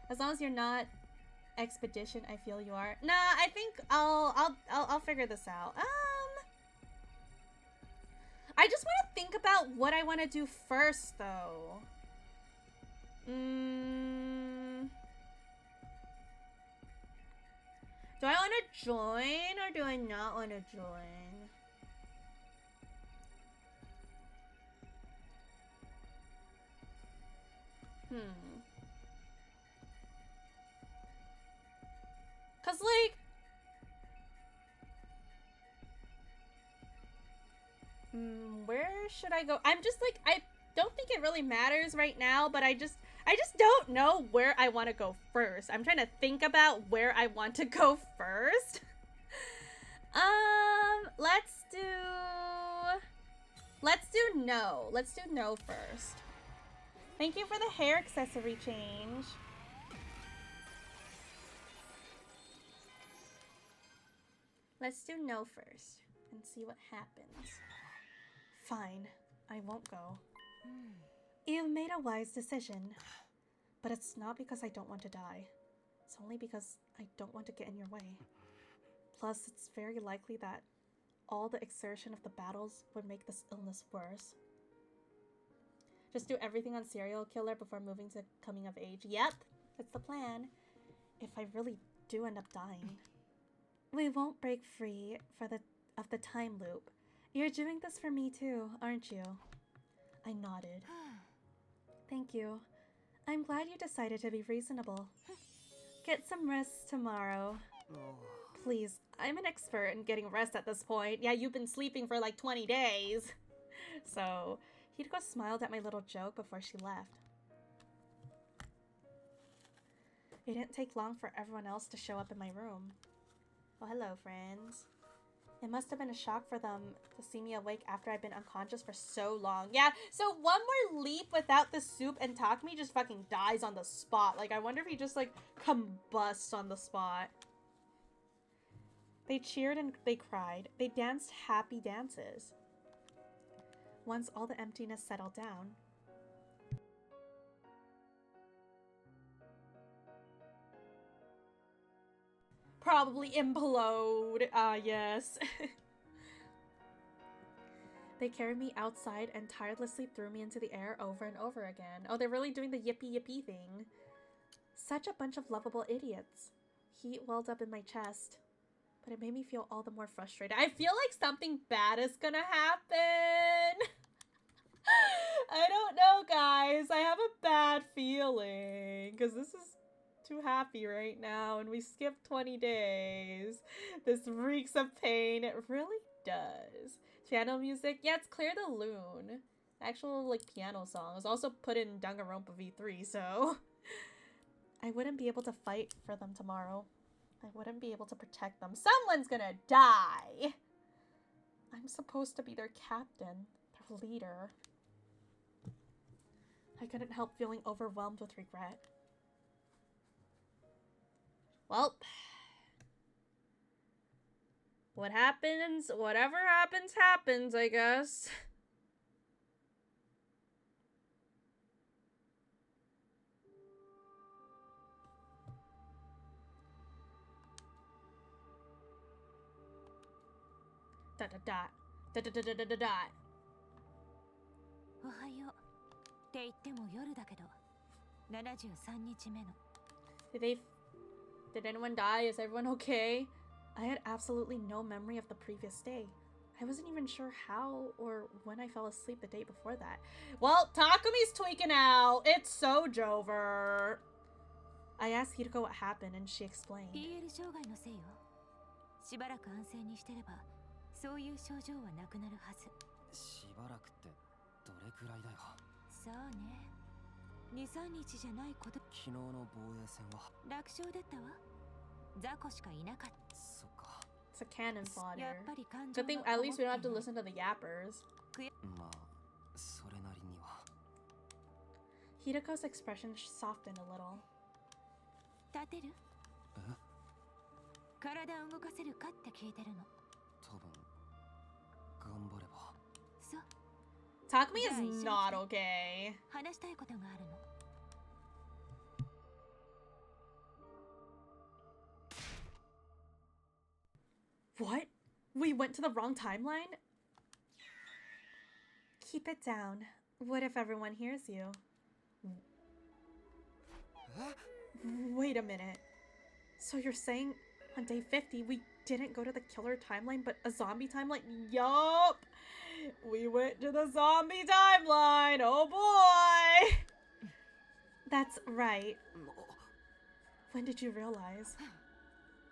As long as you're not expedition, I feel you are. Nah, I think I'll figure this out. I just want to think about what I want to do first, though. Do I want to join or do I not want to join? Cause like... where should I go? I'm just like, I don't think it really matters right now, but I just don't know where I want to go first. I'm trying to think about where I want to go first. Let's do no. Let's do no first. Thank you for the hair accessory change. Let's do no first and see what happens. Fine, I won't go. You've made a wise decision. But it's not because I don't want to die. It's only because I don't want to get in your way. Plus, it's very likely that all the exertion of the battles would make this illness worse. Just do everything on serial killer before moving to coming of age. Yep, that's the plan. If I really do end up dying. We won't break free of the time loop. You're doing this for me too, aren't you? I nodded. Thank you. I'm glad you decided to be reasonable. Get some rest tomorrow. Please, I'm an expert in getting rest at this point. Yeah, you've been sleeping for like 20 days. So, Hiroko smiled at my little joke before she left. It didn't take long for everyone else to show up in my room. Oh, hello, friends. It must have been a shock for them to see me awake after I'd been unconscious for so long. Yeah, so one more leap without the soup and Takumi just fucking dies on the spot. Like, I wonder if he just, like, combusts on the spot. They cheered and they cried. They danced happy dances. Once all the emptiness settled down, probably implode. Yes. They carried me outside and tirelessly threw me into the air over and over again. Oh, they're really doing the yippee yippee thing. Such a bunch of lovable idiots. Heat welled up in my chest, but it made me feel all the more frustrated. I feel like something bad is gonna happen. I don't know, guys. I have a bad feeling because this is too happy right now, and we skipped 20 days. This reeks of pain. It really does. Piano music? Yeah, it's Clear the Loon. Actual, like, piano song. It was also put in Danganronpa V3, so... I wouldn't be able to fight for them tomorrow. I wouldn't be able to protect them. Someone's gonna die! I'm supposed to be their captain, their leader. I couldn't help feeling overwhelmed with regret. Well, what happens, whatever happens, happens, I guess. Dot dot dot. Dot dot dot dot dot dot. おはようって言っても夜だけど73日目の Did anyone die? Is everyone okay? I had absolutely no memory of the previous day. I wasn't even sure how or when I fell asleep the day before that. Well, Takumi's tweaking out. It's Sojover. I asked Hiroko what happened and she explained. PL 障害のせいよ。しばらく安静にしてればそういう症状はなくなるはず。しばらくってどれくらいだよ。そうね。2、3日じゃないこと。昨日の防衛戦は楽勝だったわ。雑魚しかいなかった。そっか。It's a cannon fodder. やっぱり感情 Good thing の at least we don't have to こもって listen to the yappers. まあそれなりには。Hiroko's expression softened a little. 立てる？え？体動かせるかって聞いてるの。多分頑張れば。そう。 Takumi is not okay. 話したいことがあるの。What? We went to the wrong timeline? Keep it down. What if everyone hears you? Wait a minute. So you're saying on day 50 we didn't go to the killer timeline but a zombie timeline? Yup! We went to the zombie timeline! Oh boy! That's right. When did you realize?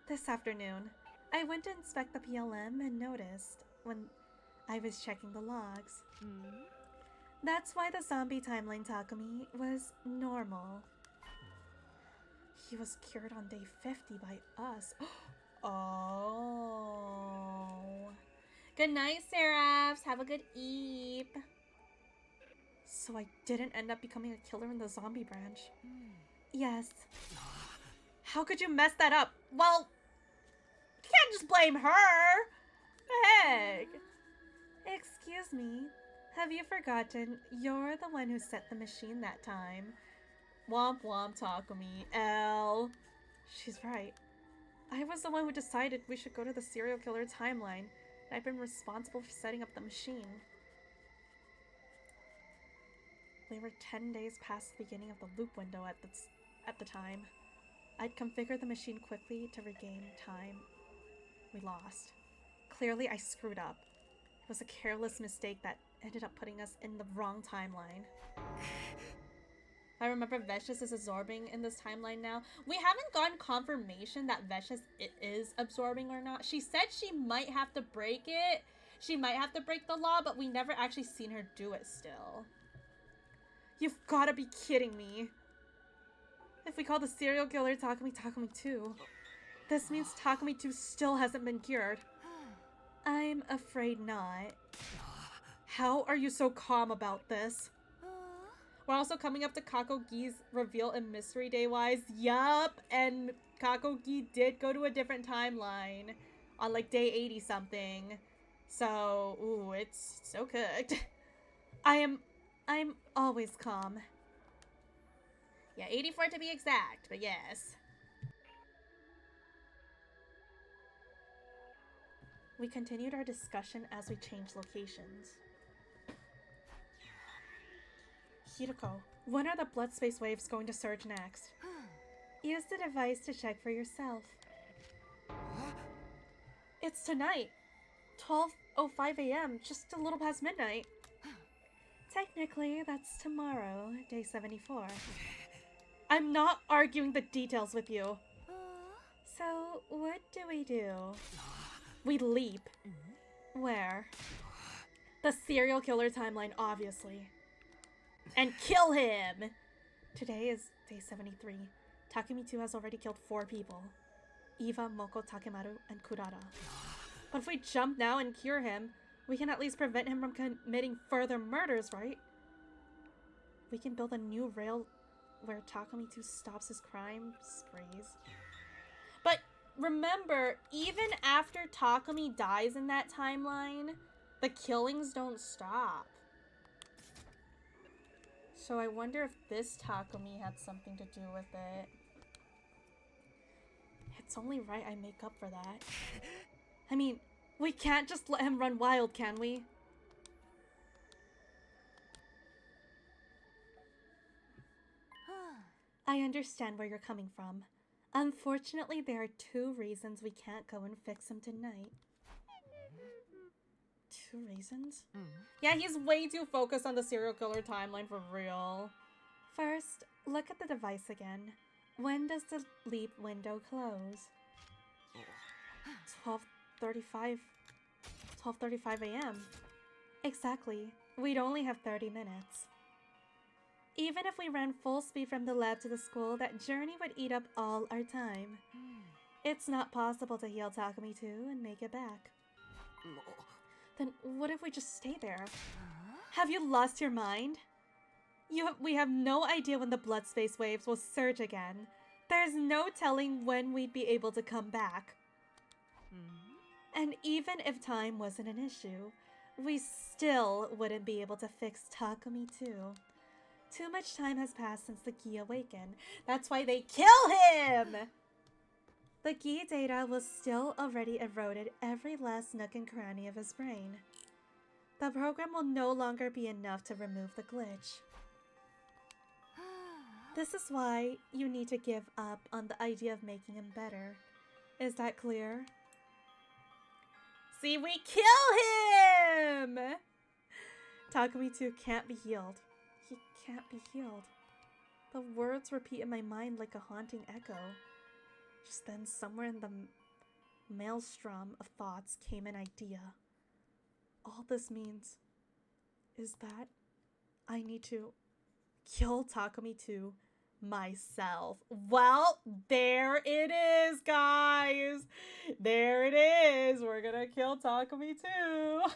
This afternoon. I went to inspect the PLM and noticed when I was checking the logs. That's why the zombie timeline Takumi was normal. He was cured on day 50 by us. Oh. Good night, Seraphs. Have a good eep. So I didn't end up becoming a killer in the zombie branch. Yes. How could you mess that up? Well, you can't just blame her. Heck. Excuse me. Have you forgotten you're the one who set the machine that time? Womp womp Takumi. L. She's right. I was the one who decided we should go to the serial killer timeline. I've been responsible for setting up the machine. We were 10 days past the beginning of the loop window at the time. I'd configured the machine quickly to regain time. We lost. Clearly, I screwed up. It was a careless mistake that ended up putting us in the wrong timeline. I remember Veshus is absorbing in this timeline now. We haven't gotten confirmation that Veshus is absorbing or not. She said she might have to break it. She might have to break the law, but we never actually seen her do it still. You've gotta be kidding me. If we call the serial killer Takumi 2, this means Takumi 2 still hasn't been cured. I'm afraid not. How are you so calm about this? We're also coming up to Kakogi's reveal in Mystery Day-wise. Yup, and Kakogi did go to a different timeline on like day 80 something. So, ooh, it's so cooked. I'm always calm. Yeah, 84 to be exact, but yes. We continued our discussion as we changed locations. Hiroko, when are the blood space waves going to surge next? Use the device to check for yourself. It's tonight. 12:05 a.m., just a little past midnight. Technically, that's tomorrow, day 74. I'm not arguing the details with you. So, what do? We leap. Where? The serial killer timeline, obviously. And kill him! Today is day 73. Takumi-2 has already killed 4 people. Iva, Moko, Takemaru, and Kurara. But if we jump now and cure him, we can at least prevent him from committing further murders, right? We can build a new rail where Takumi-2 stops his crime sprees. But remember, even after Takumi dies in that timeline, the killings don't stop. So I wonder if this Takumi had something to do with it. It's only right I make up for that. I mean, we can't just let him run wild, can we? I understand where you're coming from. Unfortunately, there are 2 reasons we can't go and fix him tonight. 2 reasons? Yeah, he's way too focused on the serial killer timeline for real. First, look at the device again. When does the leap window close? 12:35 a.m. Exactly. We'd only have 30 minutes. Even if we ran full speed from the lab to the school, that journey would eat up all our time. It's not possible to heal Takumi-2 and make it back. Then what if we just stay there? Have you lost your mind? We have no idea when the blood space waves will surge again. There's no telling when we'd be able to come back. And even if time wasn't an issue, we still wouldn't be able to fix Takumi-2. Too much time has passed since the Gi awakened. That's why they kill him! The Gi data will still already eroded every last nook and cranny of his brain. The program will no longer be enough to remove the glitch. This is why you need to give up on the idea of making him better. Is that clear? See, we kill him! Takumi-2 can't be healed. He can't be healed. The words repeat in my mind like a haunting echo. Just then, somewhere in the maelstrom of thoughts came an idea. All this means is that I need to kill Takumi-2 myself. Well, there it is, guys. There it is. We're gonna kill Takumi-2.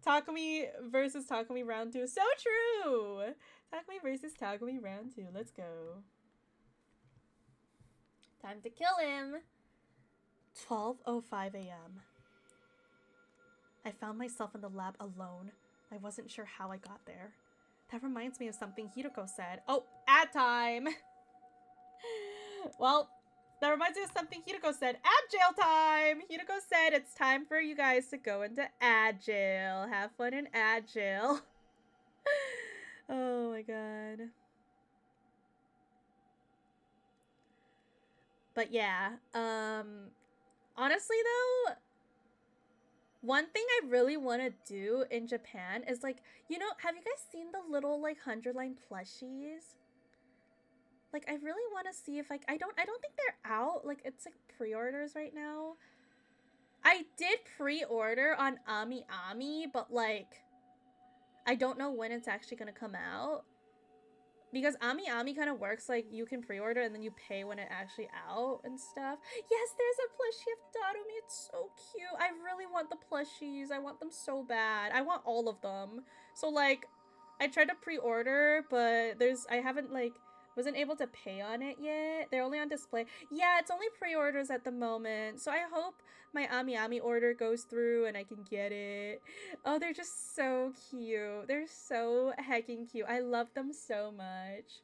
Takumi versus Takumi round 2. So true. Takumi versus Takumi round 2. Let's go. Time to kill him. 12:05 a.m. I found myself in the lab alone. I wasn't sure how I got there. That reminds me of something Hiroko said. Oh, ad time! Well, that reminds me of something Hiroko said. Ad jail time! Hiroko said it's time for you guys to go into ad jail. Have fun in ad jail. Oh my god. But yeah, honestly though, one thing I really want to do in Japan is like, you know, have you guys seen the little like 100-line plushies? Like, I really want to see if like, I don't think they're out. Like, it's like pre-orders right now. I did pre-order on Ami Ami, but like, I don't know when it's actually gonna come out. Because Ami Ami kind of works like you can pre-order and then you pay when it's actually out and stuff. Yes, there's a plushie of Darumi. It's so cute. I really want the plushies. I want them so bad. I want all of them. So like, I tried to pre-order, but I haven't like, wasn't able to pay on it yet. They're only on display. Yeah, it's only pre-orders at the moment. So I hope my Ami Ami order goes through and I can get it. Oh, they're just so cute. They're so heckin' cute. I love them so much.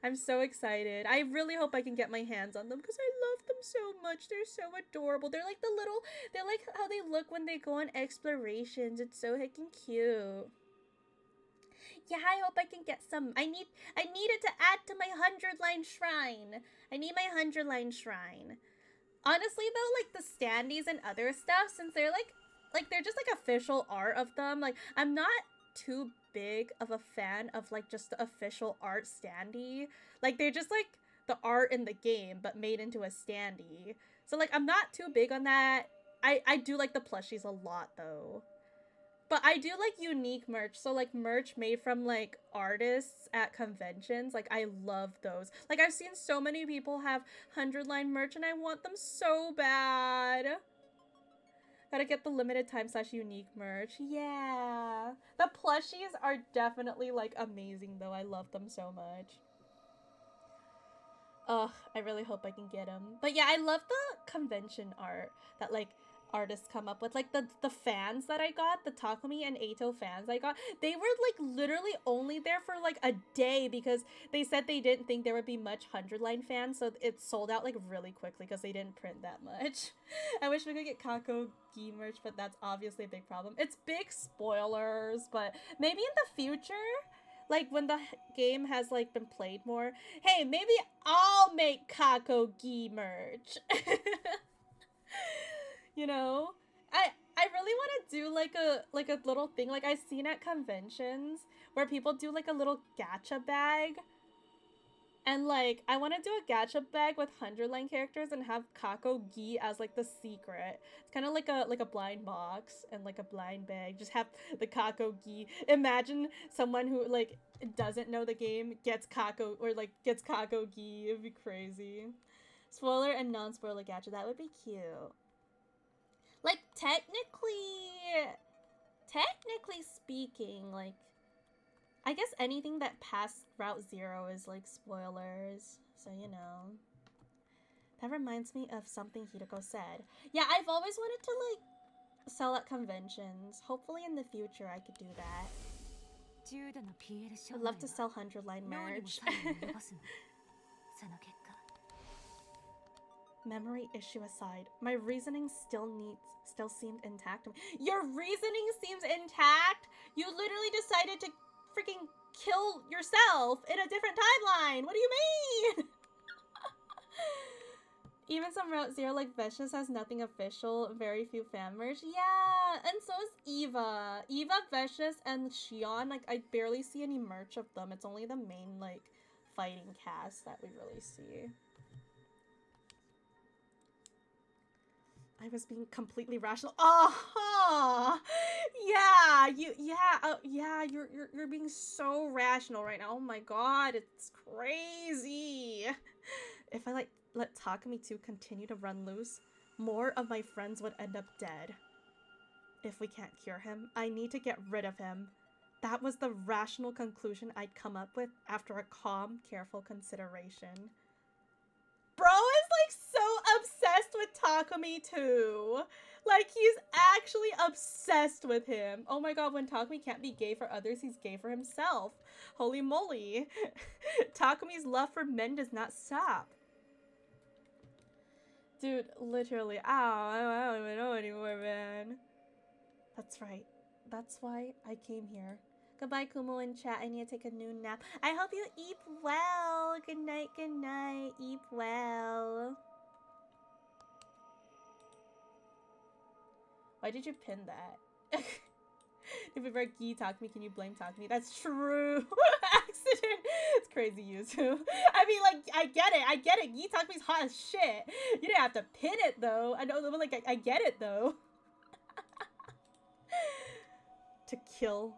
I'm so excited. I really hope I can get my hands on them because I love them so much. They're so adorable. They're like they're like how they look when they go on explorations. It's so heckin' cute. Yeah, I hope I can get some. I need it to add to my 100-line shrine. I need my 100-line shrine. Honestly though, like the standees and other stuff, since they're like they're just like official art of them, like I'm not too big of a fan of like just the official art standee. Like they're just like the art in the game but made into a standee. So like I'm not too big on that. I do like the plushies a lot though. But I do like unique merch. So like merch made from like artists at conventions. Like I love those. Like I've seen so many people have 100-line merch and I want them so bad. Gotta get the limited time / unique merch. Yeah. The plushies are definitely like amazing though. I love them so much. Ugh, I really hope I can get them. But yeah, I love the convention art that like artists come up with. Like the fans that I got, the Takumi and Eito fans I got, they were like literally only there for like a day because they said they didn't think there would be much 100-line fans, so it sold out like really quickly because they didn't print that much. I wish we could get Kako Gi merch, but that's obviously a big problem. It's big spoilers, but maybe in the future, like when the game has like been played more, hey, maybe I'll make Kako Gi merch. You know, I really want to do like a little thing like I've seen at conventions where people do like a little gacha bag, and like I want to do a gacha bag with 100-line characters and have Kako Gi as like the secret. It's kind of like a blind box and like a blind bag. Just have the Kako Gi. Imagine someone who like doesn't know the game gets Kako or like gets Kako Gi. It'd be crazy. Spoiler and non-spoiler gacha. That would be cute. Like, technically speaking, like, I guess anything that passed Route 0 is, like, spoilers. So, you know. That reminds me of something Hideko said. Yeah, I've always wanted to, like, sell at conventions. Hopefully in the future I could do that. I'd love to sell 100-line merch. Memory issue aside, my reasoning still seemed intact to me. Your reasoning seems intact? You literally decided to freaking kill yourself in a different timeline. What do you mean? Even some Route 0 like Vicious has nothing official, very few fan merch. Yeah, and so is Eva. Eva, Vicious, and Shion, like I barely see any merch of them. It's only the main like fighting cast that we really see. I was being completely rational. You're being so rational right now. Oh my god, it's crazy. If I let Takumi 2 continue to run loose, more of my friends would end up dead. If we can't cure him, I need to get rid of him. That was the rational conclusion I'd come up with after a calm, careful consideration. Bro is like so obsessed with Takumi too. Like he's actually obsessed with him. Oh my god, when Takumi can't be gay for others, he's gay for himself. Holy moly. Takumi's love for men does not stop. Dude, literally, I don't even know anymore, man. That's right. That's why I came here. Goodbye, Kumo and chat. I need to take a noon nap. I hope you eat well. Good night, good night. Eat well. Why did you pin that? If you ever Gi Takumi, can you blame Takumi? That's true. Accident. It's crazy, Yuzu. I mean, like, I get it. Gi Takumi's hot as shit. You didn't have to pin it, though. I know, but, like, I get it, though. To kill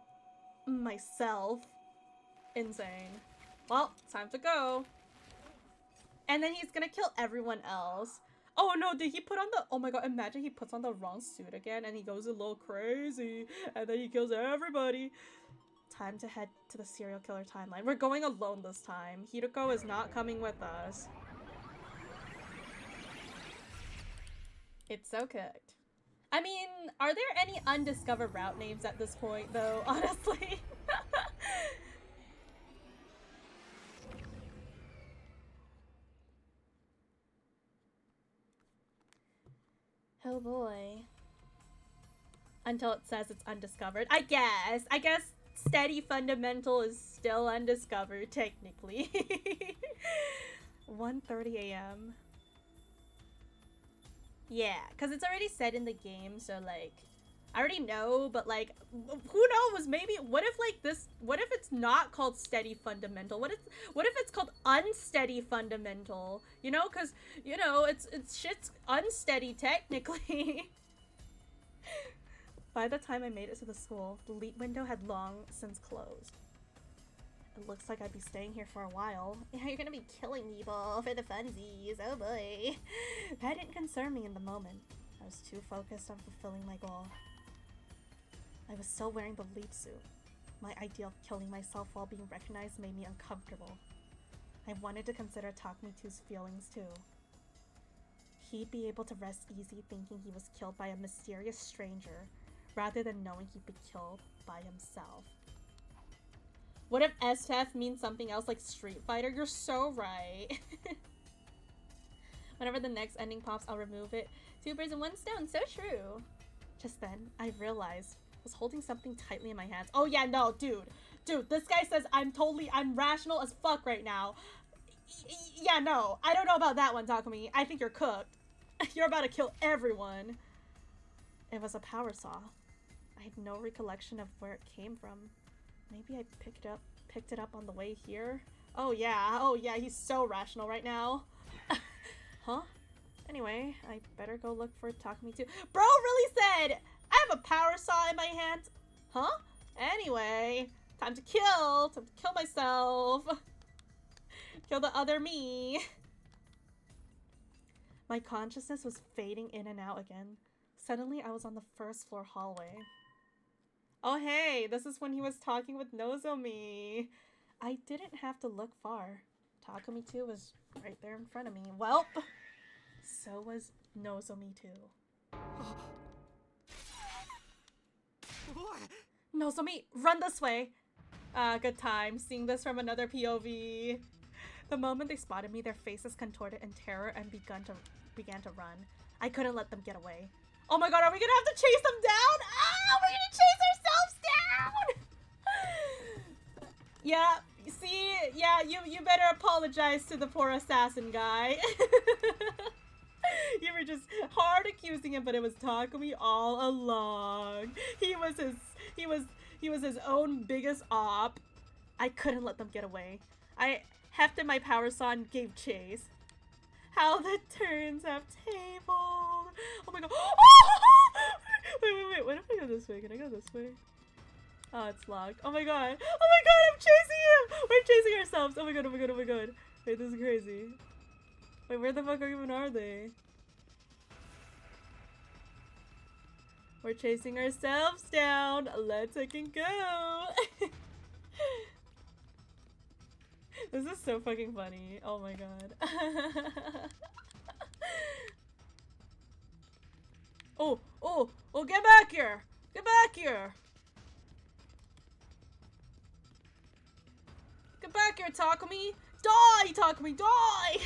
myself. Insane. Well, time to go. And then he's gonna kill everyone else. Oh no, did he put on the... Oh my god, imagine he puts on the wrong suit again and he goes a little crazy. And then he kills everybody. Time to head to the serial killer timeline. We're going alone this time. Hideko is not coming with us. It's so cooked. I mean, are there any undiscovered route names at this point, though, honestly? Oh boy. Until it says it's undiscovered. I guess Steady Fundamental is still undiscovered, technically. 1:30 a.m. Yeah, because it's already said in the game, so like I already know, but like, who knows? Maybe, what if like this, what if it's not called steady fundamental? What if it's called unsteady fundamental? You know, because, you know, it's shit's unsteady technically. By the time I made it to the school, the leap window had long since closed. It looks like I'd be staying here for a while. Yeah, you're gonna be killing people for the funsies. Oh boy. That didn't concern me in the moment. I was too focused on fulfilling my goal. I was still wearing the leap suit. My idea of killing myself while being recognized made me uncomfortable. I wanted to consider Takumi-2's feelings too. He'd be able to rest easy thinking he was killed by a mysterious stranger, rather than knowing he'd be killed by himself. What if SF means something else like Street Fighter? You're so right. Whenever the next ending pops, I'll remove it. 2 birds and 1 stone, so true. Just then, I realized I was holding something tightly in my hands. Oh yeah, no, dude. Dude, this guy says I'm rational as fuck right now. Yeah, no. I don't know about that one, Takumi. I think you're cooked. You're about to kill everyone. It was a power saw. I had no recollection of where it came from. Maybe I picked it up on the way here? Oh yeah, he's so rational right now. Huh? Anyway, I better go look for Takumi-2. Bro really said, I have a power saw in my hand. Huh? Anyway, time to kill myself. Kill the other me. My consciousness was fading in and out again. Suddenly, I was on the first floor hallway. Oh hey, this is when he was talking with Nozomi. I didn't have to look far. Takumi-2 was right there in front of me. Welp! So was Nozomi too. Nozomi, run this way! Good time. Seeing this from another POV. The moment they spotted me, their faces contorted in terror and began to run. I couldn't let them get away. Oh my god, are we gonna have to chase them down? Ah, we're gonna chase ourselves down! Yeah, see? Yeah, you better apologize to the poor assassin guy. You were just hard accusing him, but it was Takumi all along. He was his own biggest op. I couldn't let them get away. I hefted my power saw and gave chase. How the turns have tabled. Oh my god. Wait. What if I go this way? Can I go this way? Oh, it's locked. Oh my god. I'm chasing him. We're chasing ourselves. Oh my god. Wait, this is crazy. Wait, where the fuck even are they? We're chasing ourselves down. Let's fucking go. This is so fucking funny. Oh my god. Oh, get back here. Get back here. Get back here, Takumi. Die, Takumi, die.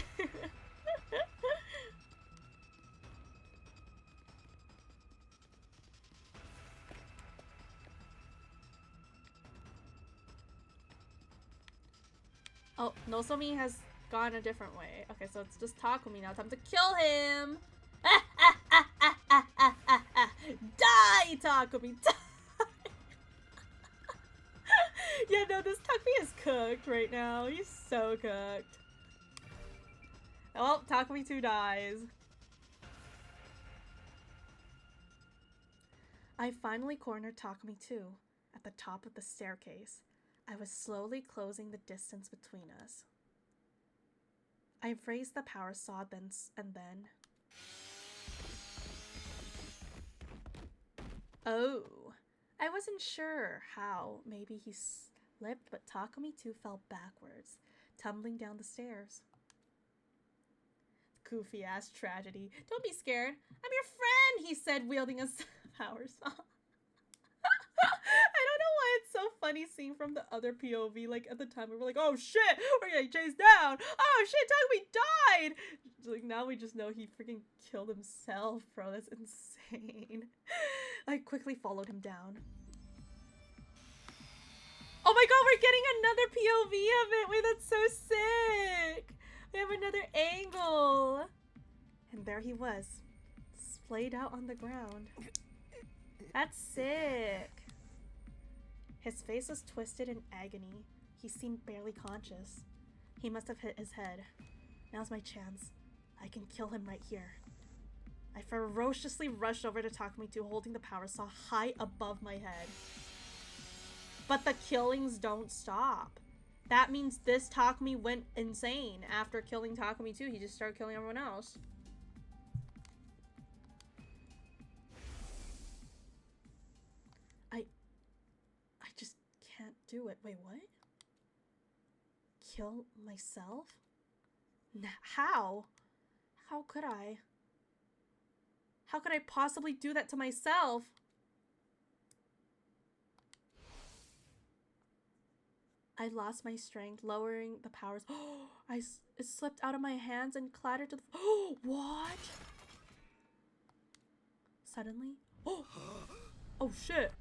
Oh, Nozomi has gone a different way. Okay, so it's just Takumi now. Time to kill him! Die, Takumi! Die! Yeah, no, this Takumi is cooked right now. He's so cooked. Oh, Takumi-2 dies. I finally cornered Takumi-2 at the top of the staircase. I was slowly closing the distance between us. I raised the power saw and then... Oh, I wasn't sure how. Maybe he slipped, but Takumi-2 fell backwards, tumbling down the stairs. Goofy ass tragedy. Don't be scared. I'm your friend, he said, wielding a power saw. I don't know why it's so funny seeing from the other POV. Like at the time we were like, oh shit, we're getting chased down. Oh shit, Takumi died. Like now we just know he freaking killed himself, bro. That's insane. I quickly followed him down. Oh my god, we're getting another POV of it. Wait, that's so sick. We have another angle. And there he was, splayed out on the ground. That's sick. His face was twisted in agony. He seemed barely conscious. He must have hit his head. Now's my chance. I can kill him right here. I ferociously rushed over to Takumi 2, holding the power saw high above my head. But the killings don't stop. That means this Takumi went insane after killing Takumi 2. He just started killing everyone else. I just can't do it. Wait, what? Kill myself? How? How could I? How could I possibly do that to myself? I lost my strength, lowering the powers. It slipped out of my hands and clattered to the what? Suddenly, oh shit.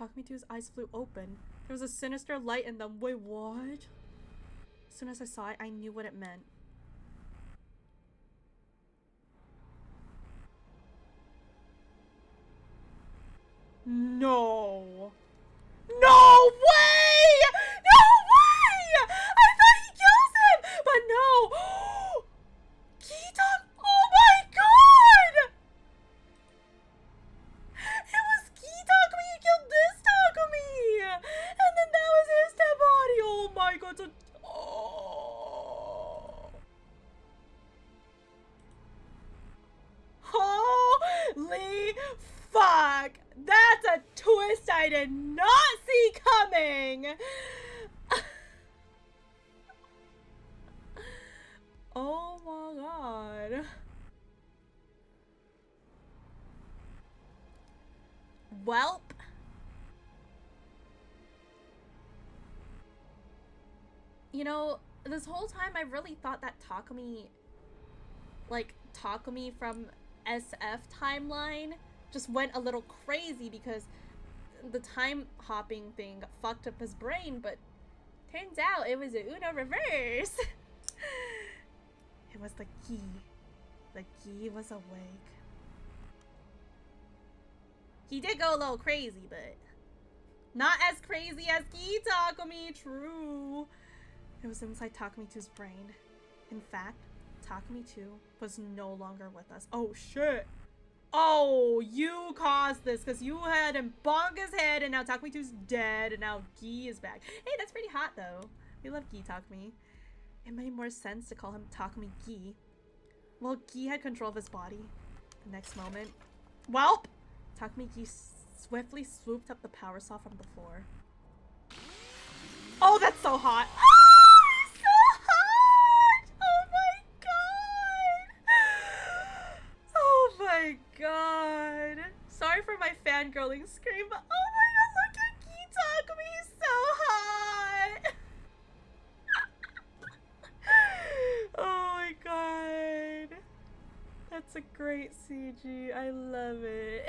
Takumi 2's eyes flew open. There was a sinister light in them. Wait, what? As soon as I saw it, I knew what it meant. No. No way! No way! I thought he kills him! But no! Kitak! Oh my god! It was Kitakumi who killed this Takumi! And then that was his dead body! Oh my god, so... Oh. Holy fuck! That's a twist I did not see coming! Oh my god. Welp. You know, this whole time I really thought that Takumi, like, Takumi from SF timeline just went a little crazy because the time hopping thing fucked up his brain, but turns out it was a Uno reverse. It was the Gi. The Gi was awake. He did go a little crazy, but not as crazy as Gi Takumi, true. It was inside Takumi 2's brain. In fact, Takumi 2 was no longer with us. Oh shit! Oh, you caused this because you had him bonk his head and now Takumi 2's dead and now Gi is back. Hey, that's pretty hot though. We love Gi Takumi. It made more sense to call him Takumi Gi. Well, Gi had control of his body. The next moment, welp! Takumi Gi swiftly swooped up the power saw from the floor. Oh, that's so hot! Oh, he's so hot! Oh my god! Sorry for my fangirling scream, but oh my god, look at Gi Takumi, he's so hot! Oh my god. That's a great CG. I love it.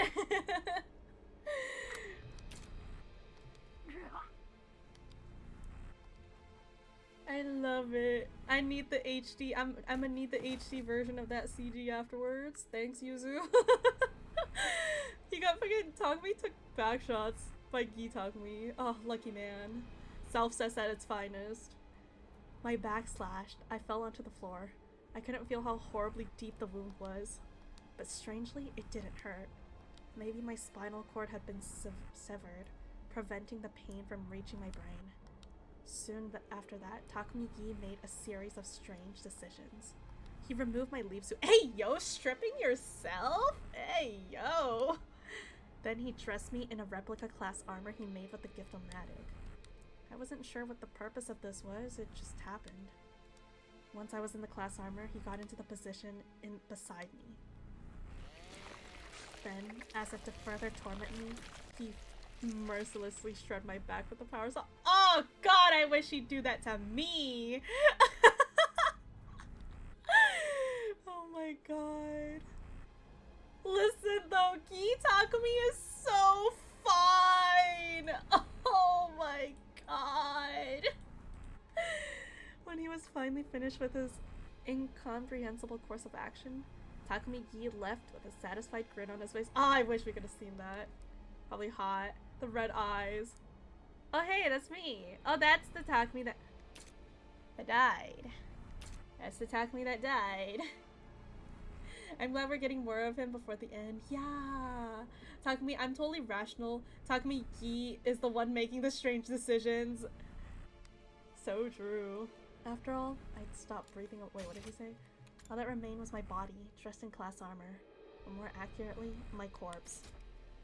I love it. I need the HD. I'm gonna need the HD version of that CG afterwards. Thanks, Yuzu. He got fucking Takumi took back shots by Gi Takumi. Oh, lucky man. Self-cess at its finest. My back slashed. I fell onto the floor. I couldn't feel how horribly deep the wound was. But strangely, it didn't hurt. Maybe my spinal cord had been severed, preventing the pain from reaching my brain. Soon after that, Takumi Gi made a series of strange decisions. He removed my leaf suit. Hey yo, stripping yourself? Hey yo! Then he dressed me in a replica class armor he made with the Gift-O-Matic. I wasn't sure what the purpose of this was, it just happened. Once I was in the class armor, he got into the position beside me. Then, as if to further torment me, he mercilessly shred my back with the power saw. Oh god, I wish he'd do that to me! Oh my god. Listen though, Gi Takumi is so fine! Oh my god! When he was finally finished with his incomprehensible course of action, Takumi Gi left with a satisfied grin on his face. Oh, I wish we could have seen that. Probably hot. The red eyes. Oh, hey, that's me. Oh, that's the Takumi that died. That's the Takumi that died. I'm glad we're getting more of him before the end. Yeah. Takumi, I'm totally rational. Takumi Gi is the one making the strange decisions. So true. After all, I'd stop breathing. Wait, what did he say? All that remained was my body, dressed in class armor. Or more accurately, my corpse.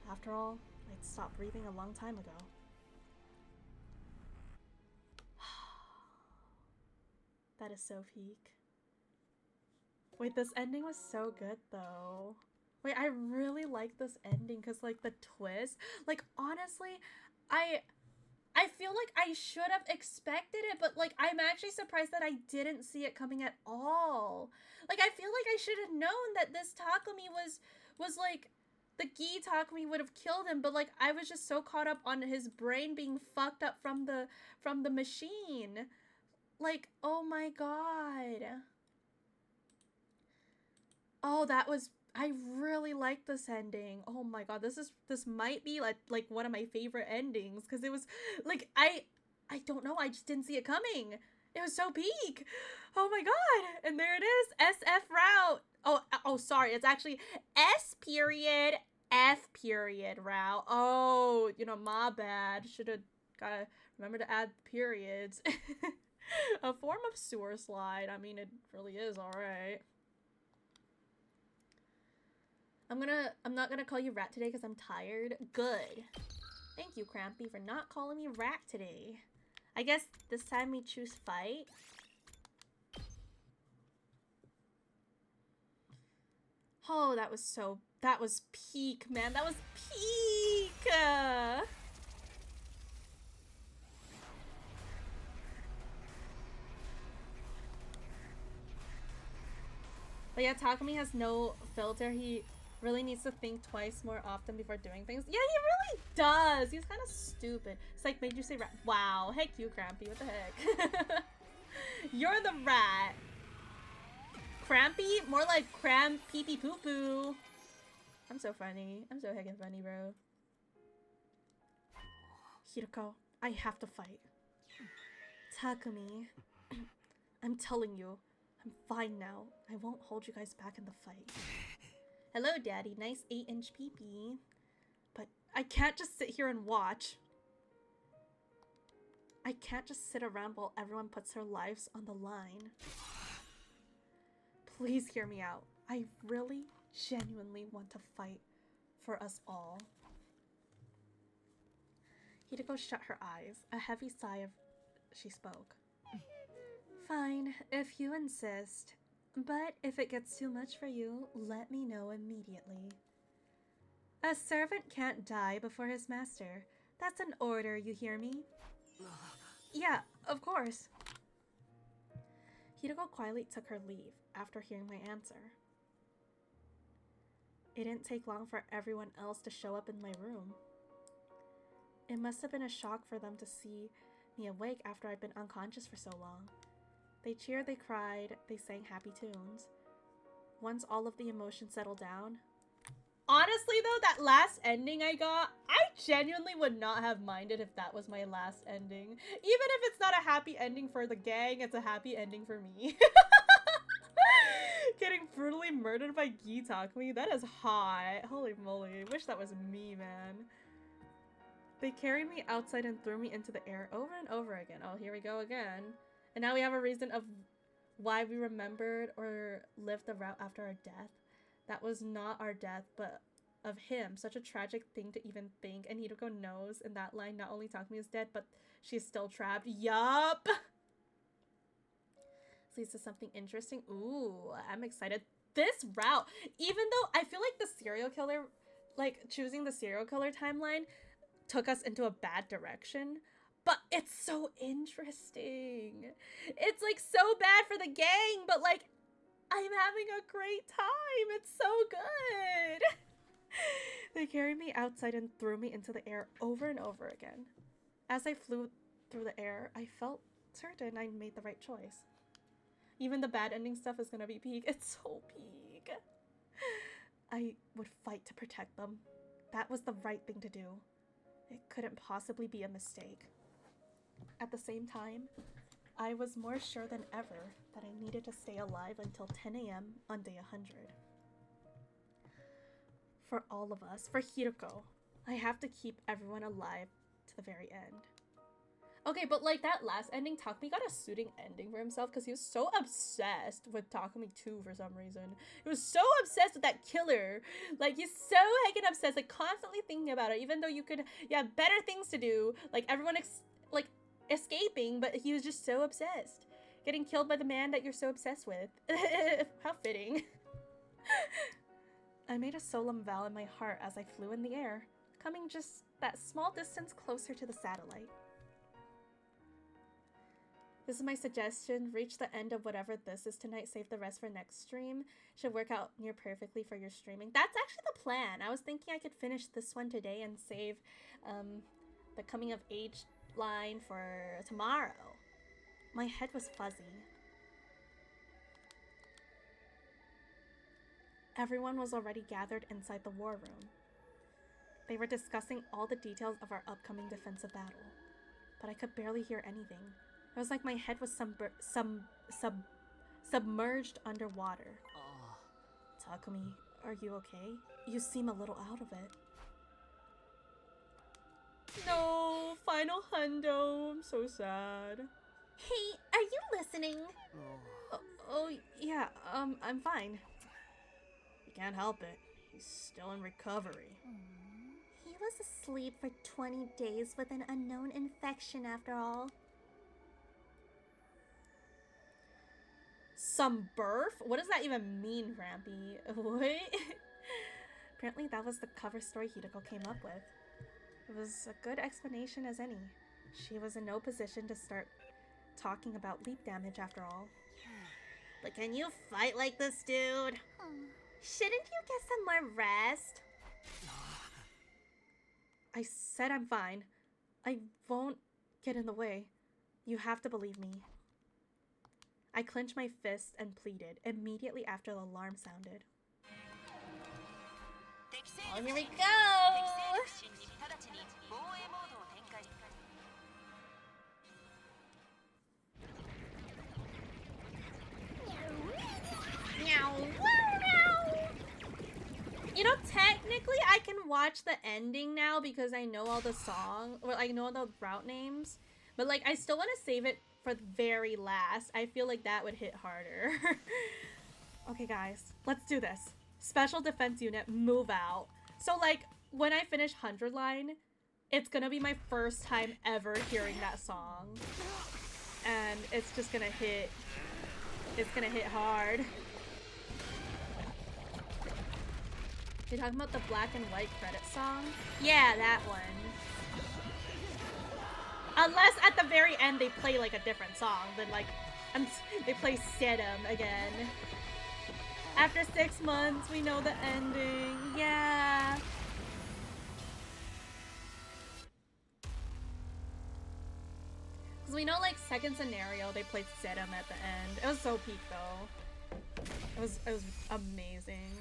After all, I'd stopped breathing a long time ago. That is so peak. Wait, this ending was so good though. Wait, I really like this ending because like the twist. Like honestly, I feel like I should have expected it, but like I'm actually surprised that I didn't see it coming at all. Like I feel like I should have known that this Takumi was like the Gi Takumi would have killed him, but like I was just so caught up on his brain being fucked up from the machine. Like, oh my god. Oh, I really like this ending. Oh my god, this might be like one of my favorite endings because it was like I don't know, I just didn't see it coming. It was so peak. Oh my god. And there it is. SF route. Oh sorry, it's actually S period F period route. Oh, you know, my bad. Should have gotta remember to add periods. A form of sewer slide. I mean, it really is alright. I'm not gonna call you Rat today because I'm tired. Good. Thank you, Crampy, for not calling me Rat today. I guess this time we choose fight. Oh, that was peak, man. That was peak! But yeah, Takumi has no filter. He really needs to think twice more often before doing things. Yeah, he really does. He's kind of stupid. It's like, made you say rat. Wow. Heck you, Crampy. What the heck? You're the rat. Crampy? More like cram pee pee poo poo. I'm so funny. I'm so heckin' funny, bro. Hiroko, I have to fight. Takumi, I'm telling you, I'm fine now. I won't hold you guys back in the fight. Hello, Daddy. Nice 8-inch pee-pee. But I can't just sit here and watch. I can't just sit around while everyone puts their lives on the line. Please hear me out. I really, genuinely want to fight for us all. Hideko shut her eyes. A heavy sigh of... She spoke. Fine, if you insist. But if it gets too much for you, let me know immediately. A servant can't die before his master. That's an order, you hear me? Yeah, of course. Hideko quietly took her leave after hearing my answer. It didn't take long for everyone else to show up in my room. It must have been a shock for them to see me awake after I'd been unconscious for so long. They cheered, they cried, they sang happy tunes. Once all of the emotions settled down... Honestly though, that last ending I got, I genuinely would not have minded if that was my last ending. Even if it's not a happy ending for the gang, it's a happy ending for me. Getting brutally murdered by Gi Takumi, that is hot. Holy moly, I wish that was me, man. They carried me outside and threw me into the air over and over again. Oh, here we go again. And now we have a reason of why we remembered or lived the route after our death. That was not our death, but of him. Such a tragic thing to even think. And Hideko knows in that line, not only Takumi is dead, but she's still trapped. Yup! This leads to something interesting. Ooh, I'm excited. This route, even though I feel like the serial killer, like choosing the serial killer timeline took us into a bad direction. But it's so interesting. It's like so bad for the gang, but like I'm having a great time. It's so good. They carried me outside and threw me into the air over and over again. As I flew through the air, I felt certain I made the right choice. Even the bad ending stuff is gonna be peak. It's so peak. I would fight to protect them. That was the right thing to do. It couldn't possibly be a mistake. At the same time, I was more sure than ever that I needed to stay alive until 10 a.m. on day 100. For all of us, for Hiroko, I have to keep everyone alive to the very end. Okay, but like that last ending, Takumi got a suiting ending for himself because he was so obsessed with Takumi 2 for some reason. He was so obsessed with that killer. Like, he's so heckin' obsessed, like constantly thinking about it, even though you could, better things to do. Like everyone, escaping, but he was just so obsessed. Getting killed by the man that you're so obsessed with. How fitting. I made a solemn vow in my heart as I flew in the air, coming just that small distance closer to the satellite. This is my suggestion. Reach the end of whatever this is tonight. Save the rest for next stream. Should work out near perfectly for your streaming. That's actually the plan. I was thinking I could finish this one today and save the coming of age line for tomorrow. My head was fuzzy. Everyone was already gathered inside the war room. They were discussing all the details of our upcoming defensive battle, but I could barely hear anything. It was like my head was submerged underwater. Takumi, are you okay? You seem a little out of it. No, final hundo. I'm so sad. Hey, are you listening? Oh yeah, I'm fine. He can't help it. He's still in recovery. He was asleep for 20 days with an unknown infection after all. Some birth? What does that even mean, Rampy? What? Apparently that was the cover story Hideko came up with. It was a good explanation as any. She was in no position to start talking about leap damage after all. But can you fight like this, dude? Shouldn't you get some more rest? I said I'm fine. I won't get in the way. You have to believe me. I clenched my fist and pleaded immediately after the alarm sounded. Oh, here we go! You know, technically I can watch the ending now because I know all the song, or I know all the route names. But like, I still want to save it for the very last. I feel like that would hit harder. Okay, guys, let's do this. Special Defense Unit, move out. So like, when I finish 100 line, it's gonna be my first time ever hearing that song. And it's just gonna hit, it's gonna hit hard. You're talking about the black and white credit song? Yeah, that one. Unless at the very end they play like a different song, then like, they play Sedum again. After 6 months, we know the ending. Yeah. Because we know like second scenario, they played Sedum at the end. It was so peak though. It was amazing.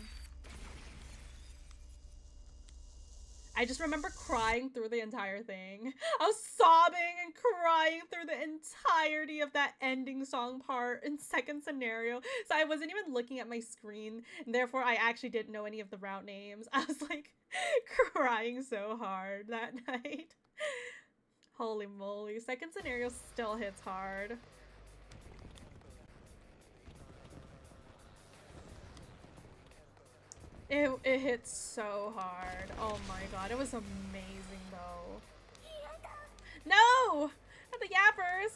I just remember crying through the entire thing. I was sobbing and crying through the entirety of that ending song part in second scenario. So I wasn't even looking at my screen, and therefore I actually didn't know any of the route names. I was like crying so hard that night. Holy moly. Second scenario still hits hard. It hits so hard. Oh my god, it was amazing though. No! Not the yappers!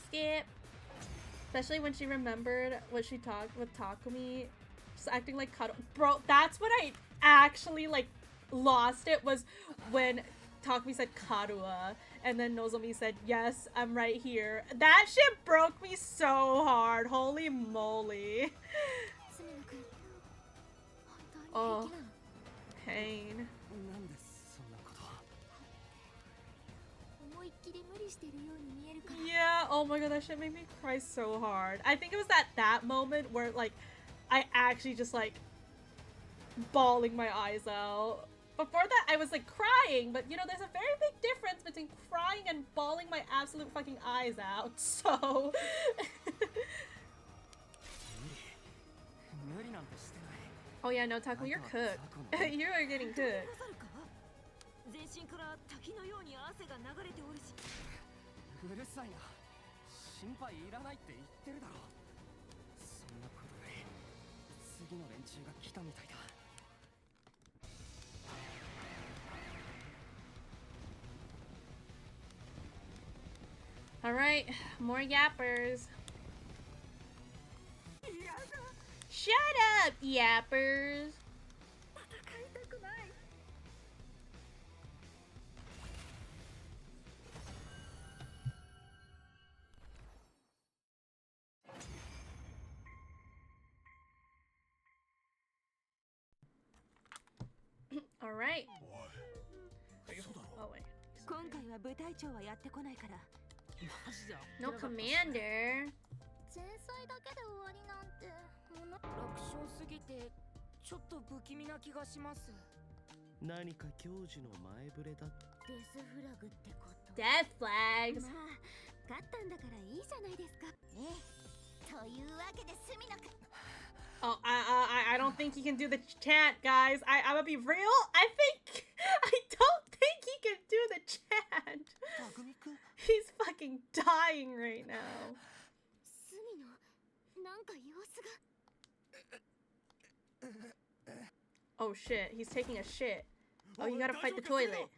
Skip! Especially when she remembered what she talked with Takumi. Just acting like cuddle. Bro, that's when I actually like lost it, was when Takumi said Karua, and then Nozomi said, yes, I'm right here. That shit broke me so hard. Holy moly. Oh, pain. Yeah, oh my god, that shit made me cry so hard. I think it was that moment where, like, I actually just, like, bawling my eyes out. Before that, I was, like, crying, but, you know, there's a very big difference between crying and bawling my absolute fucking eyes out, so... Oh yeah, no, Taco, you're cooked. You are getting cooked. 全身から滝のように汗が流れておるし。うるさいな。心配いらないって言ってるだろ。そんなことより次の連中が来たみたいだ。Alright, more yappers. Shut up, yappers! Alright. Oh wait. 今回は部隊長はやってこないから。 No commander. 前菜だけで終わりなんて楽勝すぎてちょっと不気味な気がします。何か教授の前触れだ。デスフラグってこと。 Death flags. まあ勝ったんだからいいじゃないですか。ねえというわけで隅野くん Oh, I don't think he can do the chant, guys. I'm gonna be real. I don't think he can do the chant. He's fucking dying right now. 隅野なんか様子が Oh shit, he's taking a shit. Oh, you gotta fight the toilet.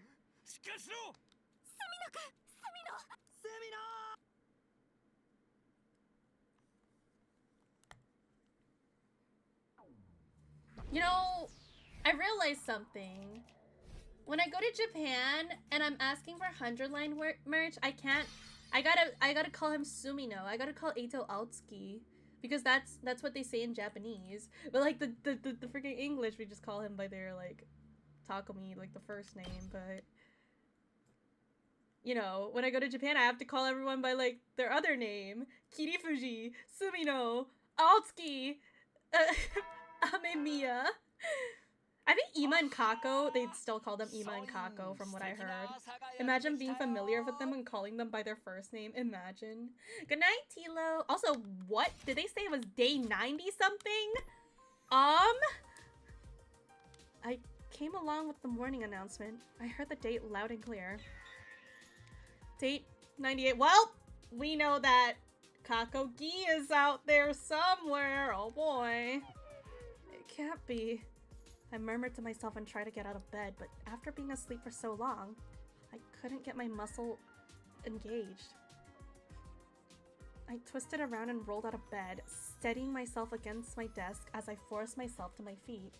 You know, I realized something. When I go to Japan and I'm asking for 100-line merch, I gotta call him Sumino. I gotta call Eito Aotsuki. Because that's what they say in Japanese. But like the freaking English, we just call him by their like Takumi, like the first name, but you know, when I go to Japan I have to call everyone by like their other name. Kirifuji, Sumino, Aotsuki, Amemiya. I think Ima and Kako, they'd still call them Ima and Kako from what I heard. Imagine being familiar with them and calling them by their first name. Imagine. Good night, Tilo. Also, what? Did they say it was day 90 something? I came along with the morning announcement. I heard the date loud and clear. Date 98. Well, we know that Kakogi is out there somewhere. Oh boy. It can't be. I murmured to myself and tried to get out of bed, but after being asleep for so long, I couldn't get my muscle engaged. I twisted around and rolled out of bed, steadying myself against my desk as I forced myself to my feet.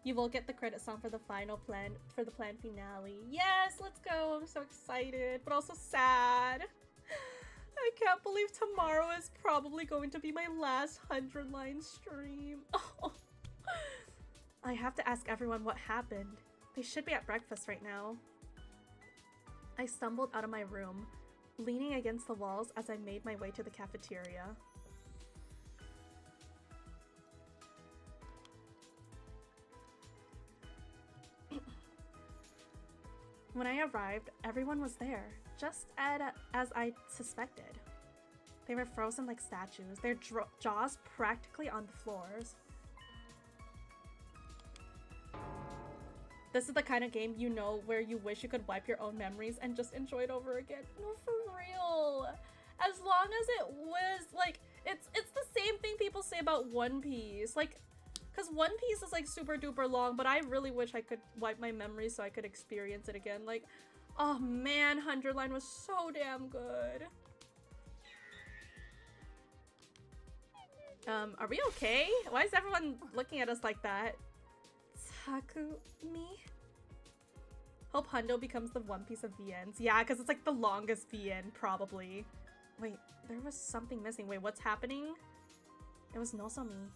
You will get the credit song for the final planned finale. Yes, let's go. I'm so excited, but also sad. I can't believe tomorrow is probably going to be my last 100-line stream. Oh. I have to ask everyone what happened. They should be at breakfast right now. I stumbled out of my room, leaning against the walls as I made my way to the cafeteria. When I arrived, everyone was there, just as I suspected. They were frozen like statues, their jaws practically on the floors. This is the kind of game, you know, where you wish you could wipe your own memories and just enjoy it over again. No, for real. As long as it was, like, it's the same thing people say about One Piece. Like, because One Piece is, like, super duper long, but I really wish I could wipe my memories so I could experience it again. Like, oh man, 100-line was so damn good. Are we okay? Why is everyone looking at us like that? Takumi? Hope Hundo becomes the One Piece of VNs. Yeah, because it's like the longest VN, probably. Wait, there was something missing. Wait, what's happening? It was Nozomi.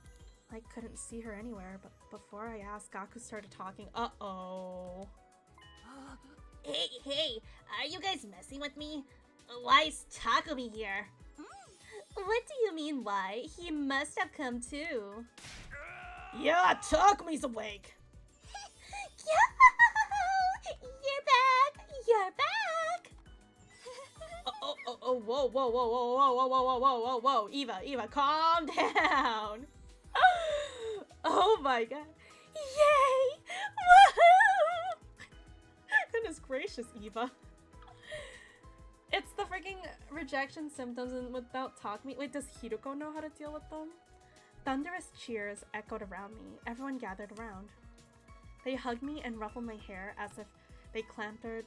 I couldn't see her anywhere, but before I asked, Gaku started talking. Uh-oh. Hey, are you guys messing with me? Why is Takumi here? What do you mean, why? He must have come too. Yeah, Takumi's awake. Yo! You're back! You're back! Whoa, whoa, whoa, whoa, whoa, whoa, whoa, whoa, whoa, whoa, Eva, calm down. Oh my god. Yay! Woohoo! Goodness gracious, Eva. It's the freaking rejection symptoms, and without Takumi. Wait, does Hiruko know how to deal with them? Thunderous cheers echoed around me. Everyone gathered around. They hugged me and ruffled my hair as if they clamored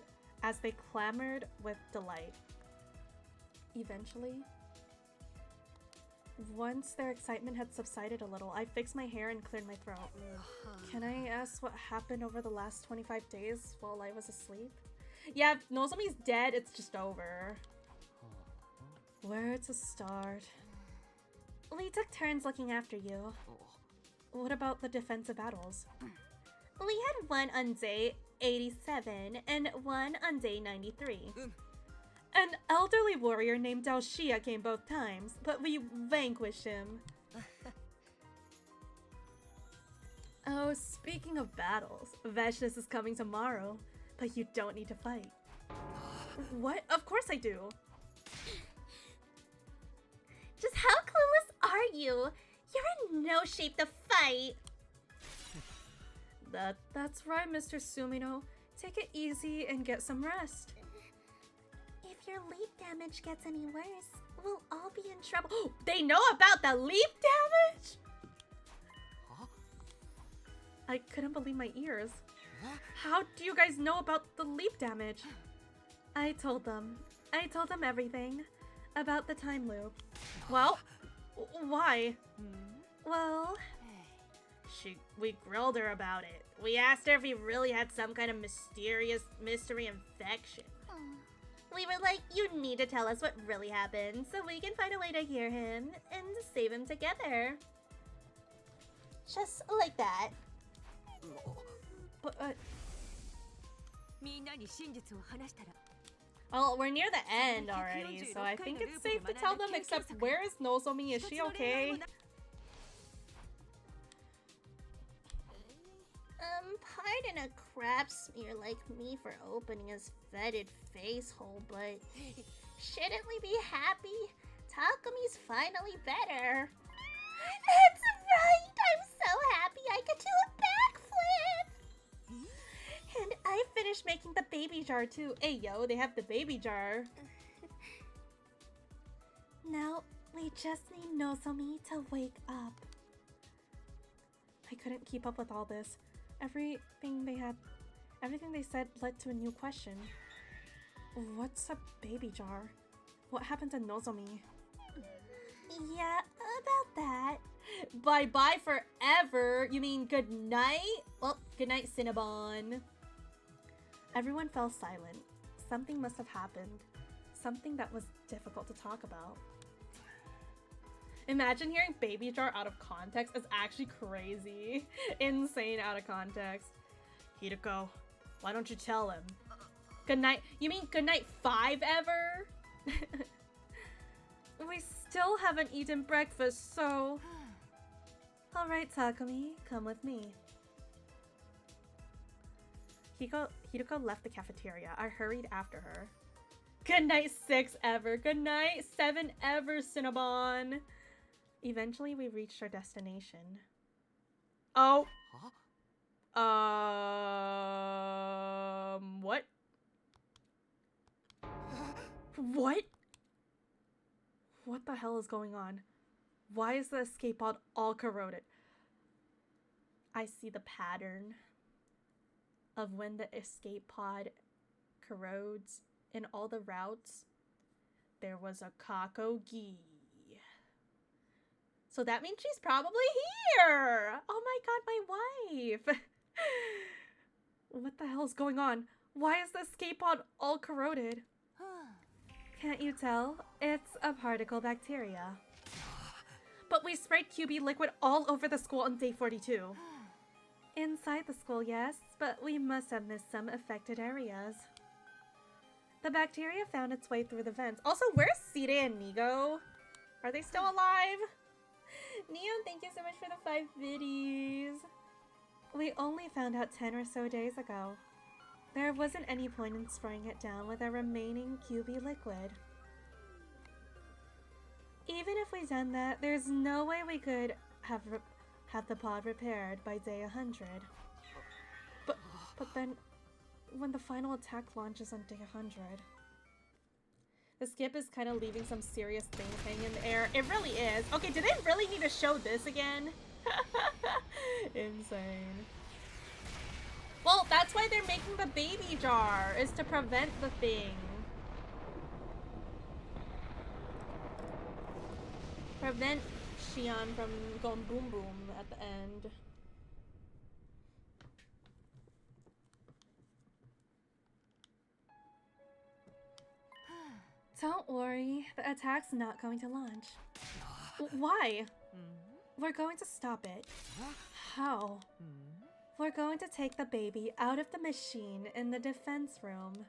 with delight. Eventually, once their excitement had subsided a little, I fixed my hair and cleared my throat. Can I ask what happened over the last 25 days while I was asleep? Yeah, if Nozomi's dead, it's just over. Where to start? We took turns looking after you. What about the defensive battles? We had one on day 87 and one on day 93. An elderly warrior named Daoshia came both times, but we vanquished him. Oh, speaking of battles, Veshness is coming tomorrow, but you don't need to fight. What? Of course I do. Just how clueless are you? You're in no shape to fight. That's right, Mr. Sumino. Take it easy and get some rest. If your leaf damage gets any worse, we'll all be in trouble. They know about the leaf damage? Huh? I couldn't believe my ears. How do you guys know about the leaf damage? I told them everything about the time loop. Well, why? Well, we grilled her about it. We asked her if he really had some kind of mysterious mystery infection. We were like, you need to tell us what really happened so we can find a way to hear him and save him together. Just like that. But, みんなに真実を話したら well, we're near the end already, so I think it's safe to tell them, except where is Nozomi? Is she okay? Pardon a crap smear like me for opening his fetid face hole, but shouldn't we be happy? Takumi's finally better. That's right! I'm so happy I could do a backflip! And I finished making the baby jar too. Hey yo, they have the baby jar. Now, we just need Nozomi to wake up. I couldn't keep up with all this. Everything they said led to a new question. What's a baby jar? What happened to Nozomi? Yeah, about that. Bye-bye forever? You mean good night? Well, good night, Cinnabon. Everyone fell silent. Something must have happened. Something that was difficult to talk about. Imagine hearing baby jar out of context is actually crazy. Insane out of context. Hideko, why don't you tell him? Good night. You mean good night 5 ever? We still haven't eaten breakfast, so... Alright, Takumi, come with me. Hideko left the cafeteria. I hurried after her. Good night 6 ever. Good night 7 ever, Cinnabon. Eventually, we reached our destination. Oh. Huh? What? What? What the hell is going on? Why is the escape pod all corroded? I see the pattern of when the escape pod corrodes in all the routes. There was a Kakogi. So that means she's probably here! Oh my god, my wife! What the hell's going on? Why is the escape pod all corroded? Can't you tell? It's a particle bacteria. But we sprayed QB liquid all over the school on day 42. Inside the school, yes, but we must have missed some affected areas. The bacteria found its way through the vents. Also, where's Sire and Nigo? Are they still alive? Neon, thank you so much for the 5 biddies. We only found out 10 or so days ago. There wasn't any point in spraying it down with our remaining QB liquid. Even if we done that, there's no way we could have the pod repaired by day 100. But then, when the final attack launches on day 100... The skip is kind of leaving some serious things hanging in the air. It really is. Okay, do they really need to show this again? Insane. Well, that's why they're making the baby jar, is to prevent the thing. Prevent Xion from going boom boom at the end. Don't worry, the attack's not going to launch. Why? We're going to stop it. How? We're going to take the baby out of the machine in the defense room.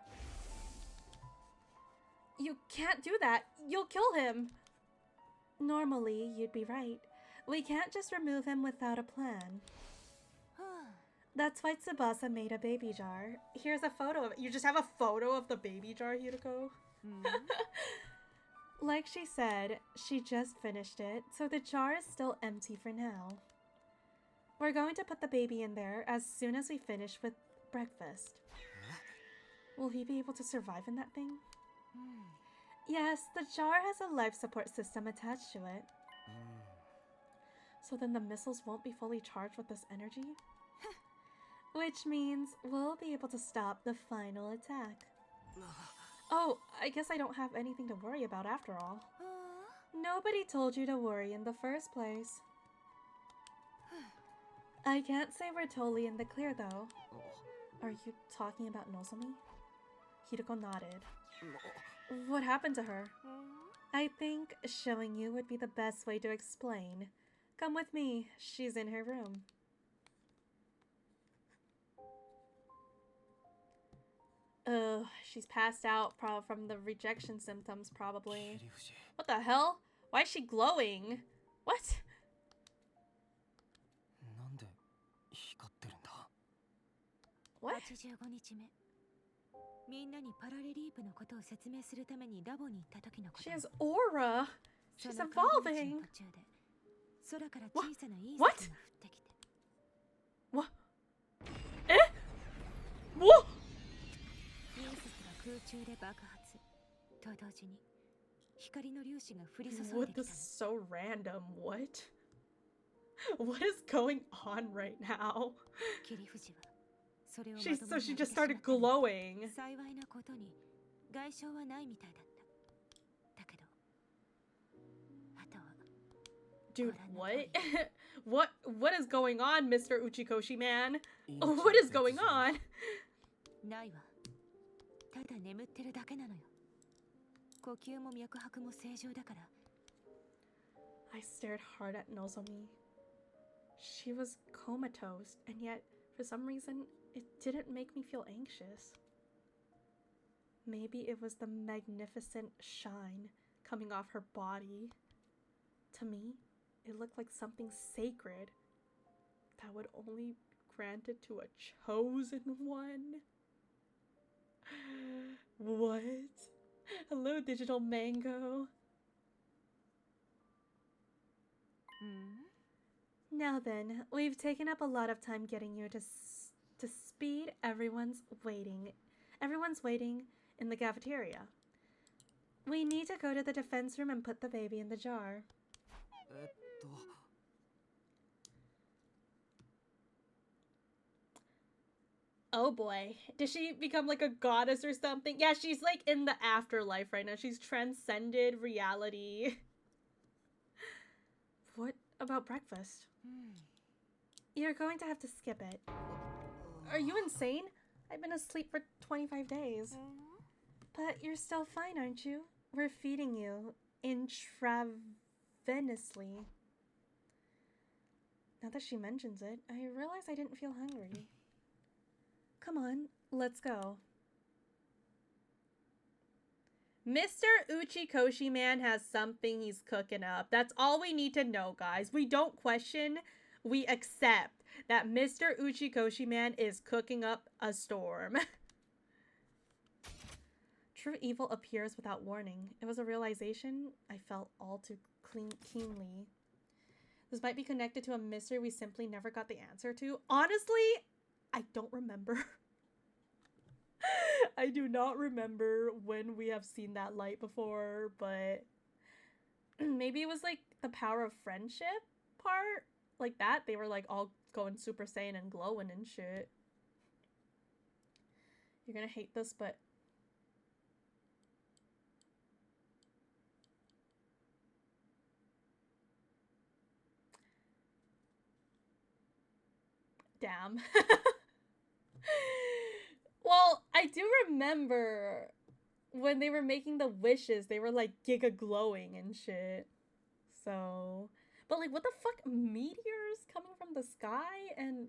You can't do that. You'll kill him. Normally, you'd be right. We can't just remove him without a plan. That's why Tsubasa made a baby jar. Here's a photo of it. You just have a photo of the baby jar, Hiroko? Like she said, she just finished it, so the jar is still empty for now. We're going to put the baby in there as soon as we finish with breakfast. Will he be able to survive in that thing? Yes, the jar has a life support system attached to it. So then the missiles won't be fully charged with this energy? Which means we'll be able to stop the final attack. Oh, I guess I don't have anything to worry about after all. Nobody told you to worry in the first place. I can't say we're totally in the clear, though. Are you talking about Nozomi? Hiroko nodded. What happened to her? I think showing you would be the best way to explain. Come with me. She's in her room. She's passed out from the rejection symptoms, probably. What the hell? Why is she glowing? What? What? 85日目みんなにパラレリープのことを説明するためにラボに行った時のこと She has aura! She's その帰り道 evolving! の途中で空から小さな隕石が降 What? ってきて What? Eh? What? 隕石が空中で爆発と同時に光の粒子が降り注いで What? きた This の is so random. What? What is going on right now? 霧富士はそれをまと So もに she 浴びて just しまった started glowing. 幸いなことに外傷はないみたいだっただけどあとは Dude, what? What is going on, Mr. Uchikoshi man? What is going on? ないわただ眠ってるだけなのよ呼吸も脈拍も正常だから I stared hard at Nozomi. She was comatose, and yet, for some reason, it didn't make me feel anxious. Maybe it was the magnificent shine coming off her body. To me, it looked like something sacred that would only be granted to a chosen one. What? Hello, Digital Mango. Now then, we've taken up a lot of time getting you to speed. Everyone's waiting in the cafeteria. We need to go to the defense room and put the baby in the jar. Oh boy. Did she become like a goddess or something? Yeah, she's like in the afterlife right now. She's transcended reality. What about breakfast? You're going to have to skip it. Are you insane? I've been asleep for 25 days. But you're still fine, aren't you? We're feeding you intravenously. Now that she mentions it, I realize I didn't feel hungry. Come on, let's go. Mr. Uchikoshi Man has something he's cooking up. That's all we need to know, guys. We don't question, we accept that Mr. Uchikoshi Man is cooking up a storm. True evil appears without warning. It was a realization I felt all too keenly. This might be connected to a mystery we simply never got the answer to. Honestly, I don't remember. I do not remember when we have seen that light before, but maybe it was like the power of friendship part. Like that, they were like all going Super Saiyan and glowing and shit. You're gonna hate this, but damn. Well, I do remember when they were making the wishes, they were like giga glowing and shit. So, but like what the fuck, meteors coming from the sky and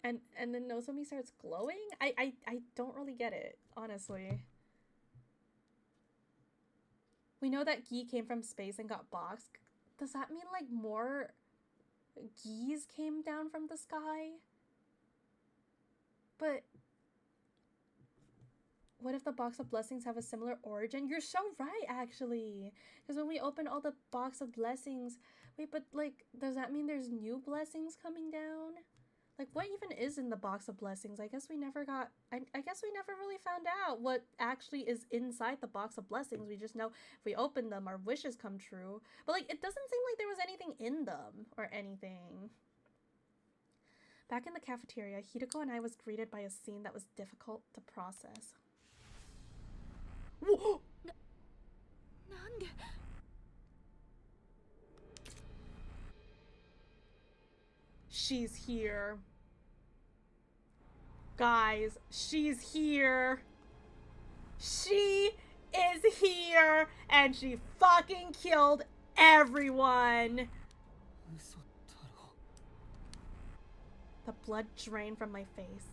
then Nozomi starts glowing? I don't really get it, honestly. We know that Gi came from space and got boxed. Does that mean like more Gis came down from the sky? But what if the box of blessings have a similar origin? You're so right, actually. Because when we open all the box of blessings... Wait, but, like, does that mean there's new blessings coming down? Like, what even is in the box of blessings? I guess we never got... I guess we never really found out what actually is inside the box of blessings. We just know if we open them, our wishes come true. But, like, it doesn't seem like there was anything in them or anything. Back in the cafeteria, Hideko and I was greeted by a scene that was difficult to process. Whoa! She's here. Guys, she's here. She is here, and she fucking killed everyone. The blood drained from my face.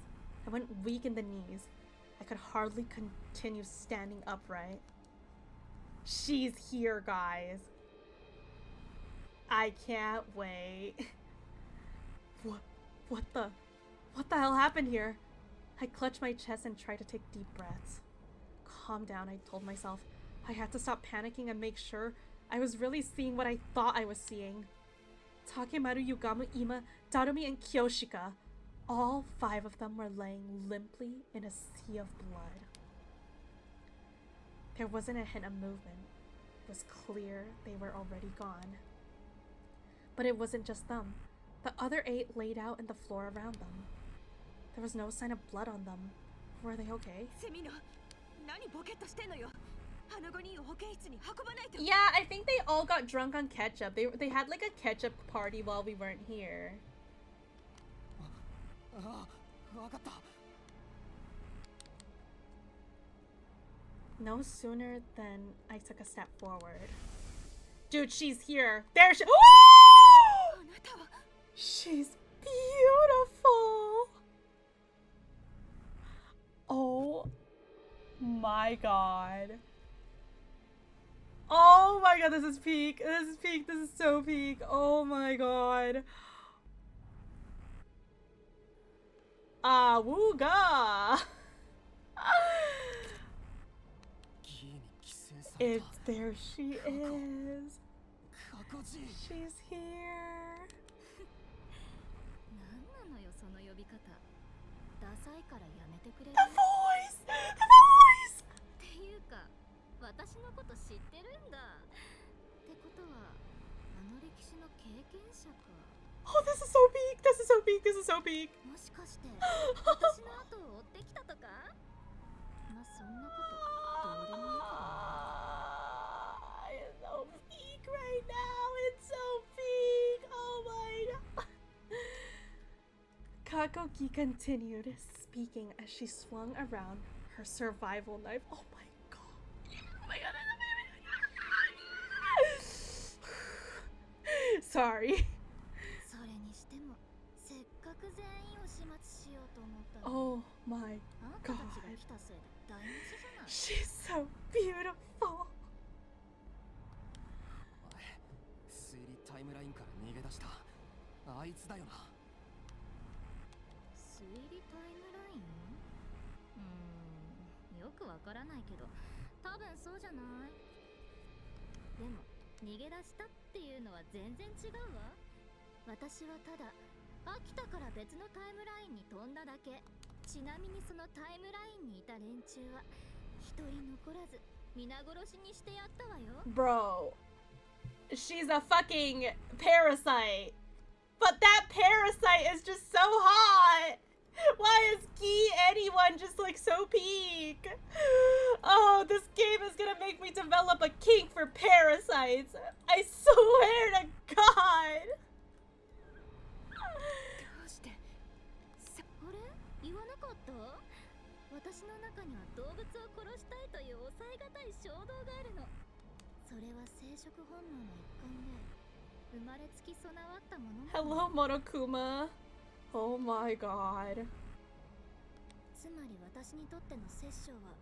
I went weak in the knees. I could hardly continue standing upright. She's here, guys. I can't wait. What the hell happened here? I clutched my chest and tried to take deep breaths. Calm down, I told myself. I had to stop panicking and make sure I was really seeing what I thought I was seeing. Takemaru, Yugamu, Ima, Darumi, and Kyoshika. All 5 of them were laying limply in a sea of blood. There wasn't a hint of movement. It was clear they were already gone. But it wasn't just them. The other 8 laid out in the floor around them. There was no sign of blood on them. Were they okay? Yeah, I think they all got drunk on ketchup. They had like a ketchup party while we weren't here. No sooner than I took a step forward. Dude, she's here. There she— She's beautiful. Oh my god. Oh my god, this is peak. This is peak. This is so peak. Oh my god. Awooga. There she is. She's here. The voice! The voice! Oh, this is so peak! This is so peak! This is so peak! It's so peak right now! It's so peak! Oh my god! Kakoki continued speaking as she swung around her survival knife. Oh my god! Oh my god! Sorry. 学全員を始末しようと思ったの。 Oh my あんたたちが来たせいで台無しじゃない。 she's so beautiful. 推理タイムラインから逃げ出したあいつだよな。推理タイムライン？よくわからないけど、多分そうじゃない？でも逃げ出したっていうのは全然違うわ。私はただ飽きたから別のタイムラインに飛んだだけ。ちなみにそのタイムラインにいた連中は一人残らず皆殺しにしてやったわよ。 Bro, she's a fucking parasite. But that parasite is just so hot. Why is Gi anyone just like so peak? Oh, this game is gonna make me develop a kink for parasites. I swear to God. どうして？あれ？言わなかった？私の中には動物を殺したいという抑えがたい衝動があるの。それは生殖本能の一環で生まれつき備わったものなの。 Hello, Monokuma. Oh my God. つまり私にとっての殺生は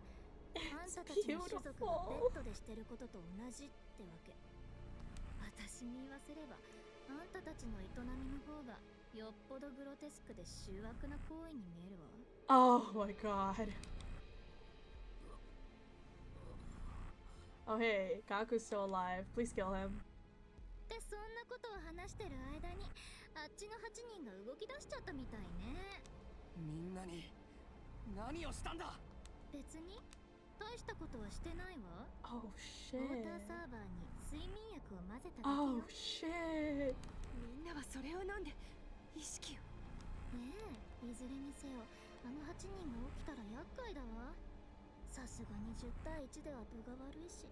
あんたたちの種族がペットでしてることと同じってわけ。私に言わせればあんたたちの営みの方がよっぽどグロテスクで醜悪な行為に見えるわ。 Oh my God. Oh hey, Kaku's still alive. Please kill him. でそんなことを話してる間にあっちの8人が動き出しちゃったみたいね。みんなに何をしたんだ。別に大したことはしてないわ。 Oh ウォ shit. ーターサーバーに睡眠薬を混ぜただけ Oh よ。 shit. みんなはそれを飲んで意識を。ねえ、いずれにせよあの8人が起きたら厄介だわ。さすがに10対1では分が悪いし。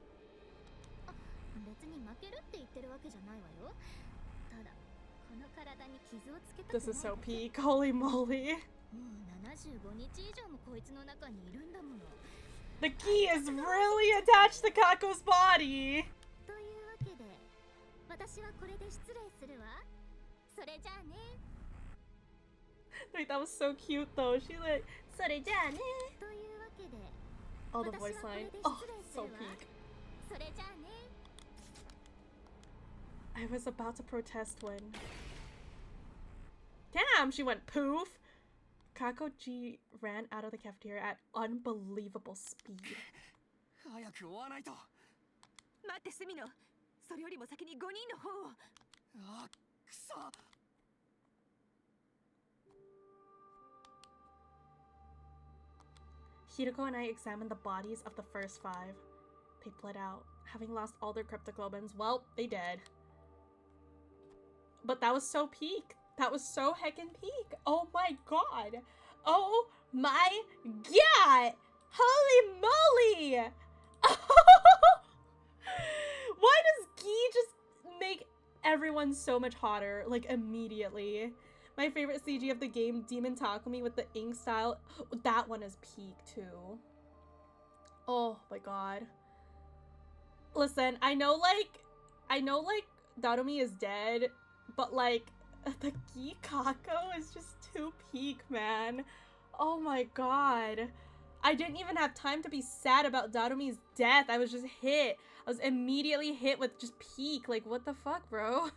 あ、別に負けるって言ってるわけじゃないわよ。ただこの体に傷をつけたくない This is だ so け。 peak. Holy moly. もう75日以上もこいつの中にいるんだもの。 The key is really attached to Kako's body. というわけで私はこれで失礼するわ。それじゃあね。 Like that was so cute though. She like それじゃあね. というわけで Oh, the voice line. Oh, so peak. それじゃあね。 I was about to protest when. Damn, she went poof. Kako G ran out of the cafeteria at unbelievable speed. 早く追わないと。待ってスミノ、それよりも先に5人の方を。あ、くそ。Hiroko and I examined the bodies of the first 5. They bled out, having lost all their cryptoglobins. Well, they did. But that was so peak. That was so heckin' peak. Oh my god. Oh my god. Holy moly. Why does Gi just make everyone so much hotter, like, immediately? My favorite CG of the game, Demon Takumi with the ink style. That one is peak too. Oh my god. Listen, I know like Darumi is dead, but like the Gi Kako is just too peak, man. Oh my god. I didn't even have time to be sad about Darumi's death. I was just hit. I was immediately hit with just peak. Like, what the fuck, bro?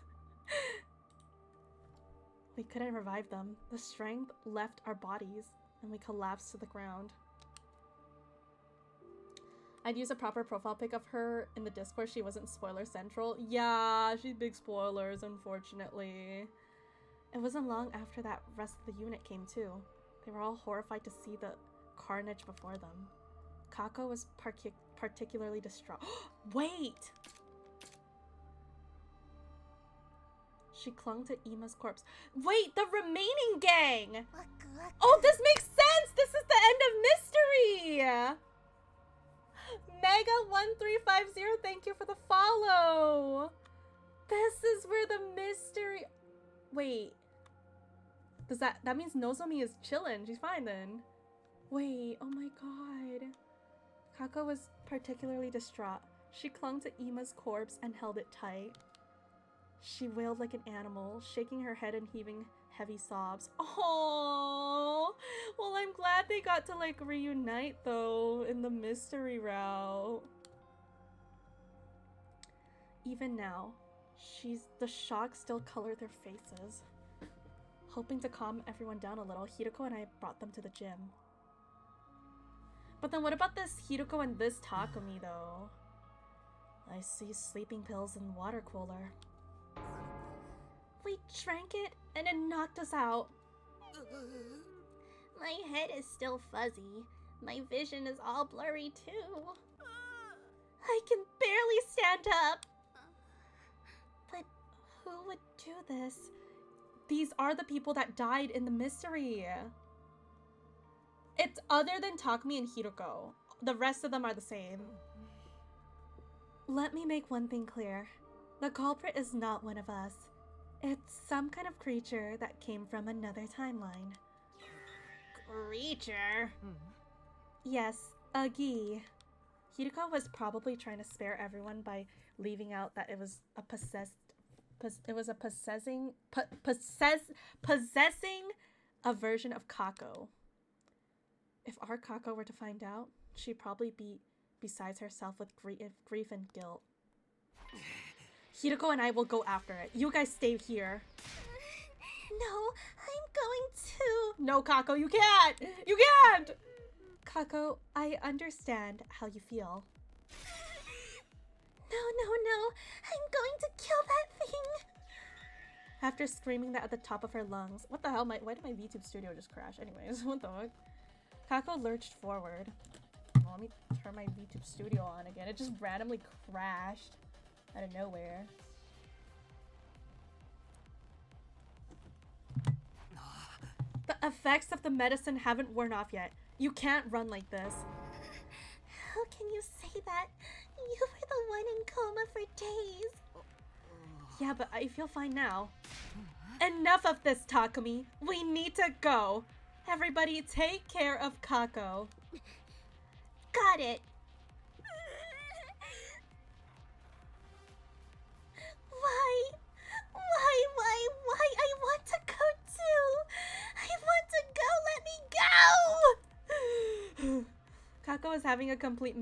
We couldn't revive them. The strength left our bodies, and we collapsed to the ground. I'd use a proper profile pic of her in the Discord. She wasn't spoiler central. Yeah, she's big spoilers, unfortunately. It wasn't long after that rest of the unit came too. They were all horrified to see the carnage before them. Kako was particularly distraught. Wait! She clung to Ima's corpse. Wait, the remaining gang! Oh, this makes sense! This is the end of Mystery! Mega1350, thank you for the follow! This is where the mystery... Wait. Does that means Nozomi is chillin'. She's fine then. Wait, oh my god. Kako was particularly distraught. She clung to Ima's corpse and held it tight. She wailed like an animal, shaking her head and heaving Heavy sobs. Oh, well, I'm glad they got to like reunite though in the mystery route. Even now, the shock still colored their faces. Hoping to calm everyone down a little, Hiroko and I brought them to the gym. But then what about this Hiroko and this Takumi though? I see sleeping pills in the water cooler. We drank it and it knocked us out. My head is still fuzzy. My vision is all blurry too. I can barely stand up. But who would do this? These are the people that died in the mystery. It's other than Takumi and Hiroko. The rest of them are the same. Let me make one thing clear. The culprit is not one of us. It's some kind of creature that came from another timeline. Creature? Yes, a Gi. Hiroko was probably trying to spare everyone by leaving out that it was a possessing a version of Kako. If our Kako were to find out, she'd probably be besides herself with grief and guilt. Hiroko and I will go after it. You guys stay here. No, I'm going to. No, Kako, you can't! You can't! Kako, I understand how you feel. No. I'm going to kill that thing. After screaming that at the top of her lungs. What the hell? Why did my VTube studio just crash? Anyways, what the fuck? Kako lurched forward. Oh, let me turn my VTube studio on again. It just randomly crashed out of nowhere. The effects of the medicine haven't worn off yet. You can't run like this. How can you say that? You were the one in coma for days. Yeah, but I feel fine now. Enough of this, Takumi. We need to go. Everybody take care of Kako. Got it. Why? I want to go too. I want to go. Let me go. Kako was having a complete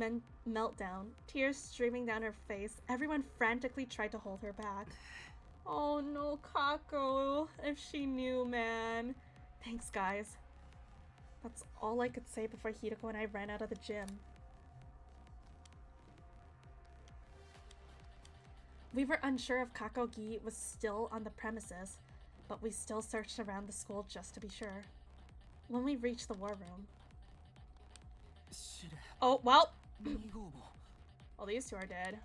meltdown. Tears streaming down her face. Everyone frantically tried to hold her back. Oh no, Kako. If she knew, man. Thanks, guys. That's all I could say before Hiroko and I ran out of the gym. We were unsure if Kakogi was still on the premises, but we still searched around the school just to be sure. When we reached the war room... Oh, well! Well, these two are dead.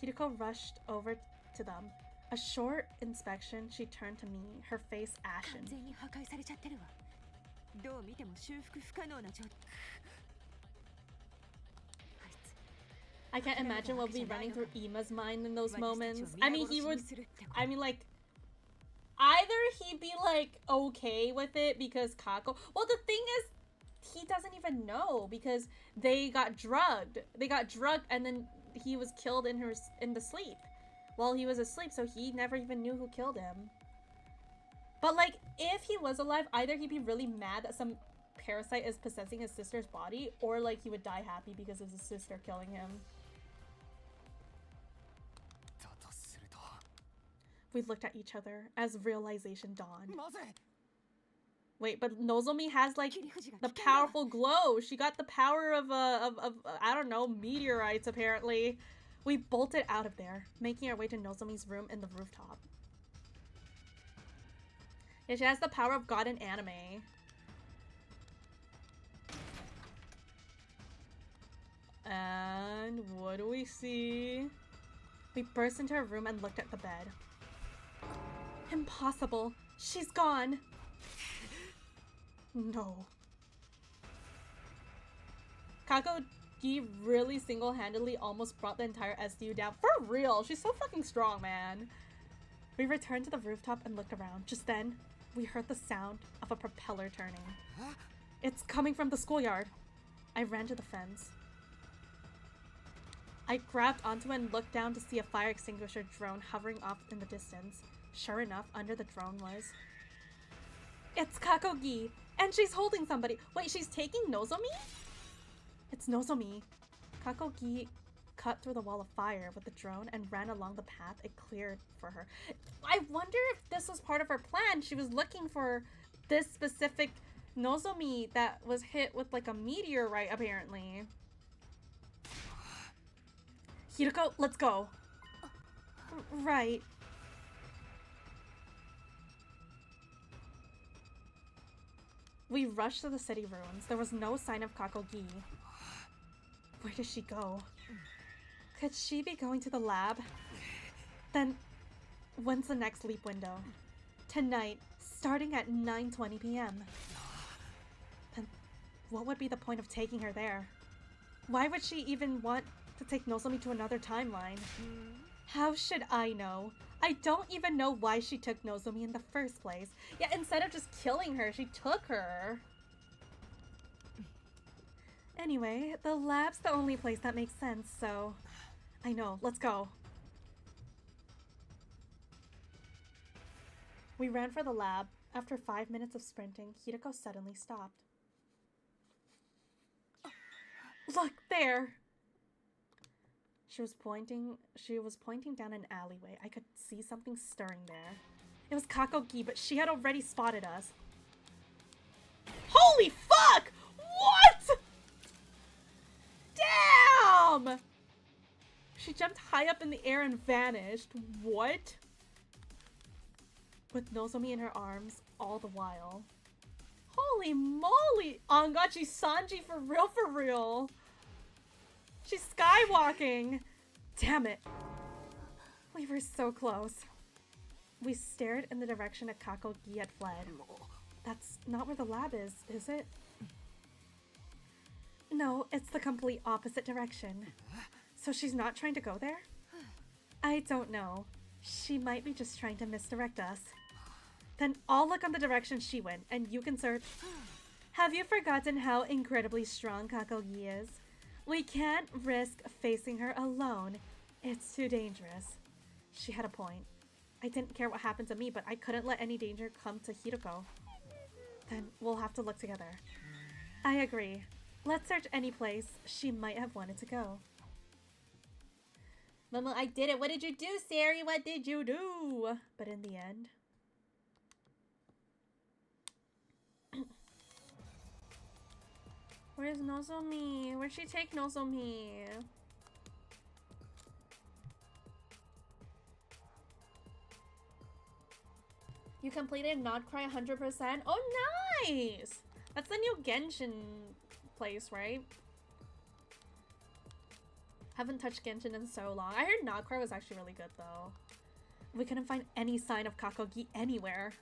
Hiroko rushed over to them. A short inspection, she turned to me, her face ashen. I can't imagine what would be running through Ima's mind in those moments. I mean, like, either he'd be, like, okay with it because Kako... Well, the thing is, he doesn't even know because they got drugged. They got drugged and then he was killed in the sleep. While he was asleep, so he never even knew who killed him. But, like, if he was alive, either he'd be really mad that some parasite is possessing his sister's body, or, like, he would die happy because of his sister killing him. We looked at each other as realization dawned. Wait, but Nozomi has, like, the powerful glow. She got the power of I don't know, meteorites, apparently. We bolted out of there, making our way to Nozomi's room in the rooftop. Yeah, she has the power of God in anime. And what do we see? We burst into her room and looked at the bed. Impossible. She's gone. No. Kakogi really single-handedly almost brought the entire SDU down. For real, she's so fucking strong, man. We returned to the rooftop and looked around. Just then, we heard the sound of a propeller turning. It's coming from the schoolyard. I ran to the fence. I grabbed onto it and looked down to see a fire extinguisher drone hovering off in the distance. Sure enough, under the drone was It's Kakogi, and she's holding somebody. Wait, she's taking Nozomi? It's Nozomi. Kakogi cut through the wall of fire with the drone and ran along the path it cleared for her. I wonder if this was part of her plan. She was looking for this specific Nozomi that was hit with like a meteorite, apparently. Hiroko, let's go. Right. We rushed to the city ruins. There was no sign of Kakogi. Where did she go? Could she be going to the lab? Then, when's the next leap window? Tonight, starting at 9:20 p.m. Then, what would be the point of taking her there? Why would she even want to take Nozomi to another timeline? How should I know? I don't even know why she took Nozomi in the first place. Yeah, instead of just killing her, she took her. Anyway, the lab's the only place that makes sense, so... I know, let's go. We ran for the lab. After 5 minutes of sprinting, Hiroko suddenly stopped. Look, there! She was pointing down an alleyway. I could see something stirring there. It was Kakogi, but she had already spotted us. Holy fuck! What? Damn! She jumped high up in the air and vanished. What? With Nozomi in her arms all the while. Holy moly! Angachi Sanji for real, for real. She's skywalking. Damn it. We were so close. We stared in the direction that Kakogi had fled. That's not where the lab is it? No, it's the complete opposite direction. So she's not trying to go there? I don't know. She might be just trying to misdirect us. Then I'll look on the direction she went, and you can search. Have you forgotten how incredibly strong Kakogi is? We can't risk facing her alone. It's too dangerous. She had a point. I didn't care what happened to me, but I couldn't let any danger come to Hiroko. Then we'll have to look together. I agree. Let's search any place she might have wanted to go. Momo, I did it. What did you do, Sari? What did you do? But in the end... Where's Nozomi? Where'd she take Nozomi? You completed Not Cry 100%? Oh, nice! That's the new Genshin place, right? Haven't touched Genshin in so long. I heard Not Cry was actually really good, though. We couldn't find any sign of Kakogi anywhere.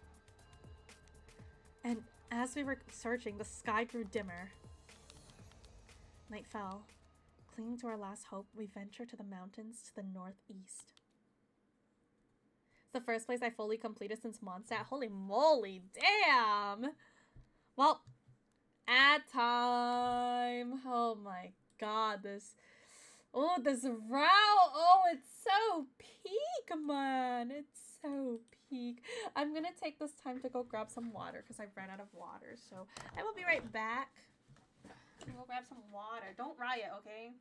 And as we were searching, the sky grew dimmer. Night fell. Clinging to our last hope, we ventured to the mountains to the northeast. It's the first place I fully completed since Mondstadt. Holy moly, damn! Well, ad time. Oh my god, this route. Oh, it's so peak, man. It's so peak. I'm gonna take this time to go grab some water because I've ran out of water. So I will be right back. Go grab some water. Don't riot, okay?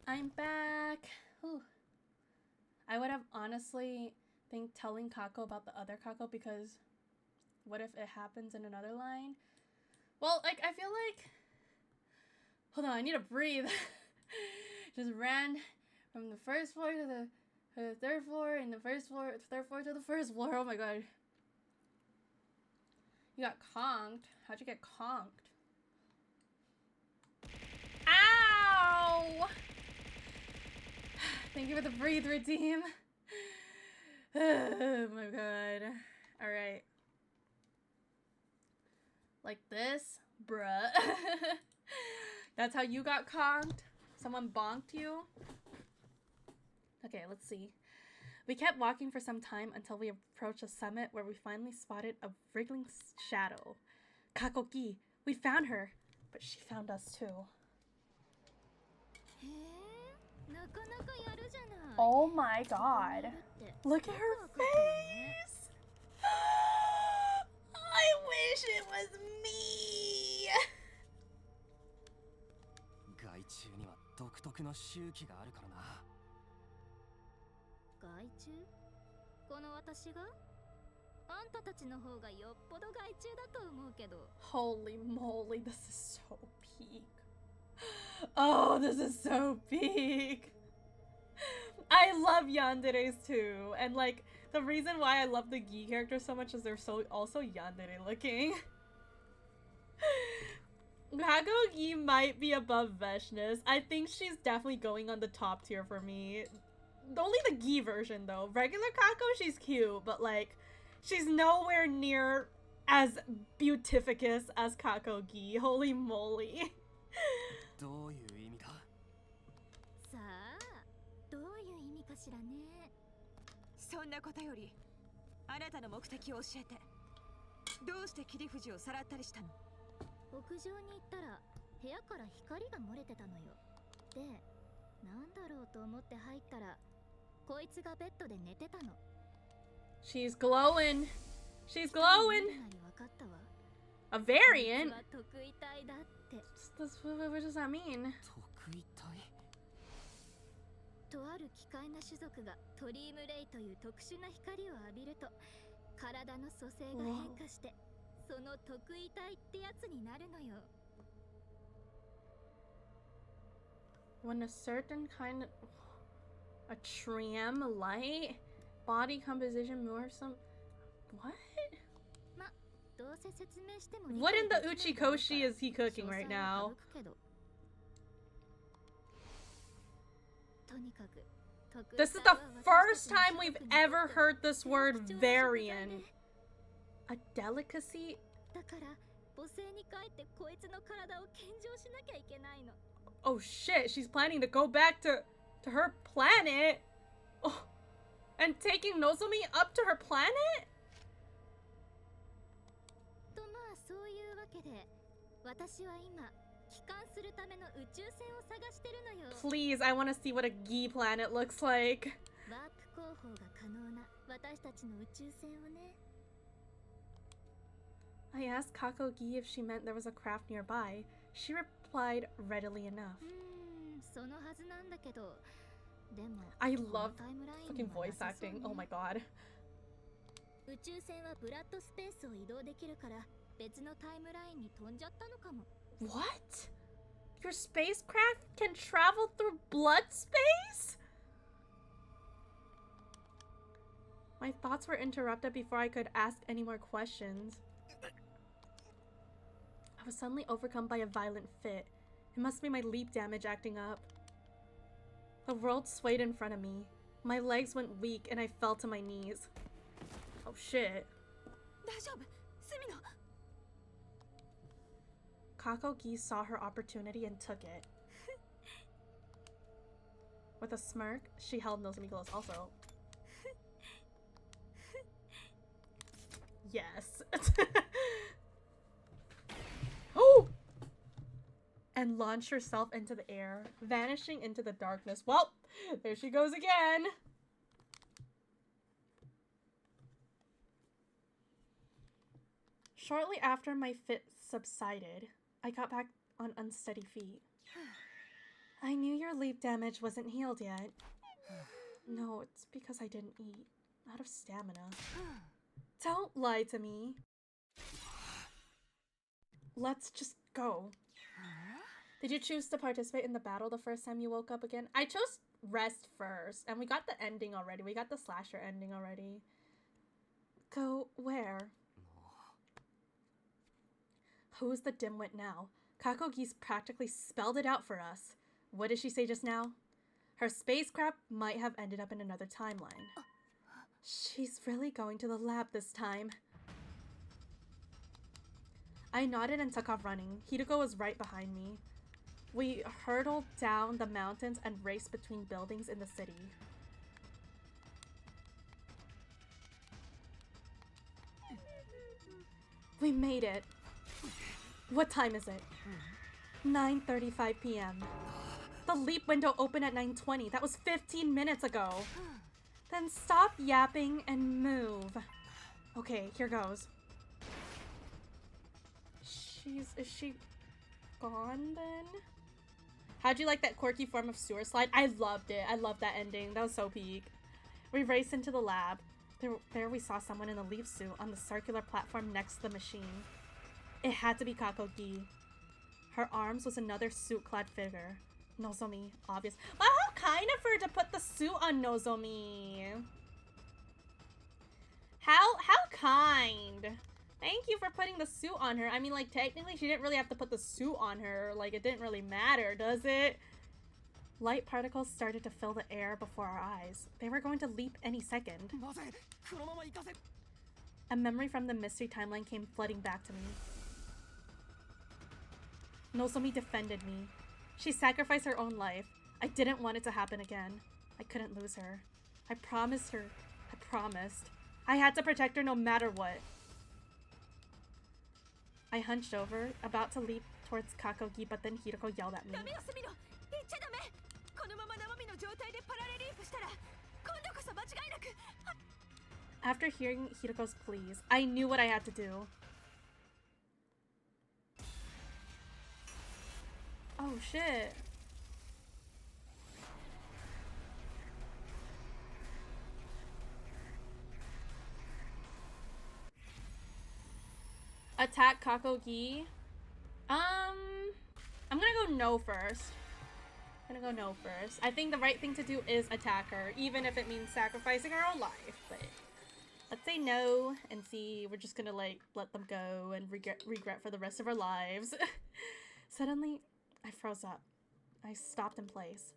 I'm back. Whew. I would have honestly think telling Kako about the other Kako, because what if it happens in another line? Well, like, I feel like... Hold on, I need to breathe. Just ran from the first floor to the third floor, and the third floor to the first floor. Oh my god. You got conked. How'd you get conked? Ow! Thank you for the breathe routine. Oh my god. Alright. Like this? Bruh. That's how you got conked? Someone bonked you? Okay, let's see. We kept walking for some time until we approached a summit where we finally spotted a wriggling shadow. Kakoki, we found her, but she found us too. Oh my god. Look at her face! I wish it was me! 害虫には独特の周期があるからな。害虫？この私が？あんたたちの方がよっぽど害虫だと思うけど。Holy moly, this is so peak. Oh, this is so peak. I love yanderes too, and like the reason why I love the Gi characters so much is they're so also yandere looking. Kakogi might be above Veshness. I think she's definitely going on the top tier for me. Only the Gi version though. Regular Kako, she's cute, but like she's nowhere near as beautificus as Kakogi. Holy moly. どういう意味だ？さあ、どういう意味かしらね。そんなことより、あなたの目的を教えて。どうして切り藤をさらったりしたの？屋上に行ったら部屋から光が漏れてたのよ。で、なんだろうと思って入ったら、こいつがベッドで寝てたの。She's glowing. She's glowing. わかったわ。A variant? 得意体だって。What does that mean? 得意体？とある奇怪な種族がトリームレイという特殊な光を浴びると体の組成が変化してその特異体ってやつになるのよ。When a certain kind of a tram light body composition morphs some what? ま、どうせ説明しても What in the uchikoshi is he cooking right now? とにかく This is the first time we've ever heard this word variant. A delicacy? だから母星に帰ってこいつの体を献上しなきゃいけないの。 Oh shit, she's planning to go back to her planet? Oh, and taking Nozomi up to her planet? とまあそういうわけで私は今帰還するための宇宙船を探してるのよ。 Please, I want to see what a Gi planet looks like. ワープ航法が可能な私たちの宇宙船をね。 I asked Kakogi if she meant there was a craft nearby. She replied readily enough. そのはずなんだけど、でも I love fucking voice acting. Oh my god. 宇宙船はブラッドスペースを移動できるから別のタイムラインに飛んじゃったのかも。 What? Your spacecraft can travel through blood space? My thoughts were interrupted before I could ask any more questions. I was suddenly overcome by a violent fit. It must be my leap damage acting up. The world swayed in front of me. My legs went weak and I fell to my knees. Oh shit. 大丈夫？スミノ。 Kakogi saw her opportunity and took it. With a smirk, she held Nozomi close also. Yes. Oh! And launched herself into the air, vanishing into the darkness. Well, there she goes again. Shortly after my fit subsided, I got back on unsteady feet. I I knew your leap damage wasn't healed yet. No, it's because I didn't eat. Out of stamina. Don't lie to me. Let's just go. Did you choose to participate in the battle the first time you woke up again? I chose rest first, and we got the ending already. We got the slasher ending already. Go where? Who's the dimwit now? Kakogi's practically spelled it out for us. What did she say just now? Her spacecraft might have ended up in another timeline. She's really going to the lab this time. I nodded and took off running. Hideko was right behind me. We hurtled down the mountains and raced between buildings in the city. We made it. What time is it? 9:35 p.m. The leap window opened at 9:20. That was 15 minutes ago. Then stop yapping and move. Okay, here goes. Is she gone then? How'd you like that quirky form of sewer slide? I loved it. I loved that ending. That was so peak. We raced into the lab. There we saw someone in a leaf suit on the circular platform next to the machine. It had to be Kakogi. Her arms was another suit-clad figure. Nozomi, obvious. Wow, how kind of her to put the suit on Nozomi. How kind. Thank you for putting the suit on her. I mean, like, technically she didn't really have to put the suit on her. Like, it didn't really matter, does it? Light particles started to fill the air before our eyes. They were going to leap any second. A memory from the mystery timeline came flooding back to me. Nozomi defended me. She sacrificed her own life. I didn't want it to happen again. I couldn't lose her. I promised her. I promised. I had to protect her no matter what. I hunched over, about to leap towards Kakogi, but then Hideko yelled at me. After hearing Hideko's pleas, I knew what I had to do. Oh shit. Attack Kakogi. I'm gonna go no first. I think the right thing to do is attack her, even if it means sacrificing our own life. But let's say no and see. We're just gonna like let them go and regret for the rest of our lives. Suddenly, I froze up. I stopped in place.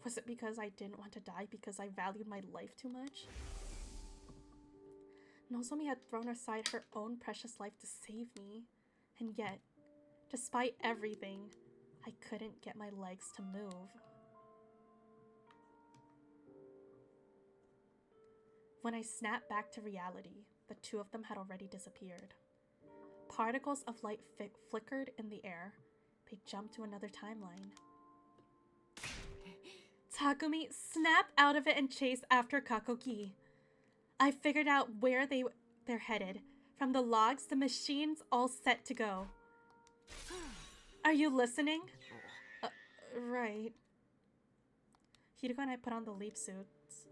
Was it because I didn't want to die because I valued my life too much? Nozomi had thrown aside her own precious life to save me. And yet, despite everything, I couldn't get my legs to move. When I snapped back to reality, the two of them had already disappeared. Particles of light flickered in the air. They jumped to another timeline. Takumi snapped out of it and chased after Kakogi. I figured out where they're headed. From the logs, the machine's all set to go. Are you listening? Right. Hideko and I put on the leap suits.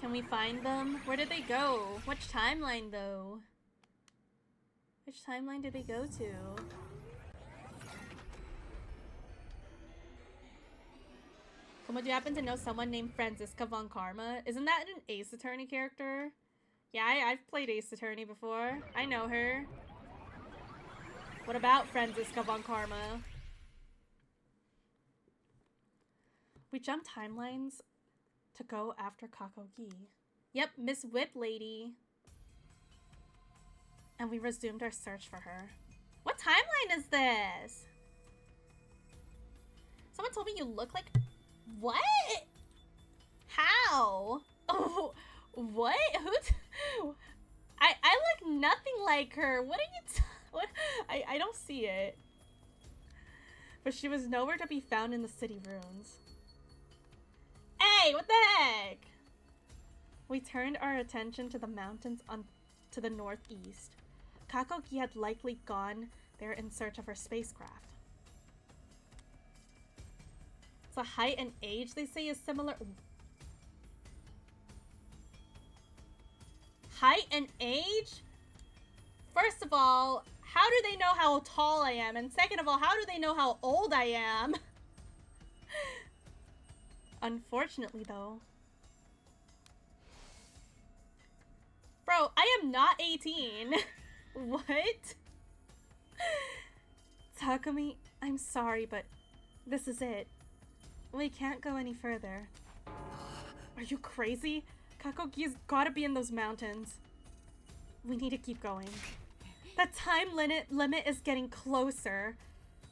Can we find them? Where did they go? Which timeline, though? Which timeline did they go to? Would you happen to know someone named Franziska von Karma? Isn't that an Ace Attorney character? Yeah, I've played Ace Attorney before. I know her. What about Franziska von Karma? We jumped timelines to go after Kakogi. Yep, Miss Whip Lady. And we resumed our search for her. What timeline is this? Someone told me you look like... What? How? Oh, what? I look nothing like her. What are you what? I don't see it. But she was nowhere to be found in the city ruins. Hey, what the heck? We turned our attention to the mountains to the northeast. Kakogi had likely gone there in search of her spacecraft. So height and age, they say, is similar. Height and age? First of all, how do they know how tall I am? And second of all, how do they know how old I am? Unfortunately, though. Bro, I am not 18. What? Takumi, I'm sorry, but this is it. We can't go any further. Are you crazy? Kakogi's gotta be in those mountains. We need to keep going. The time limit is getting closer.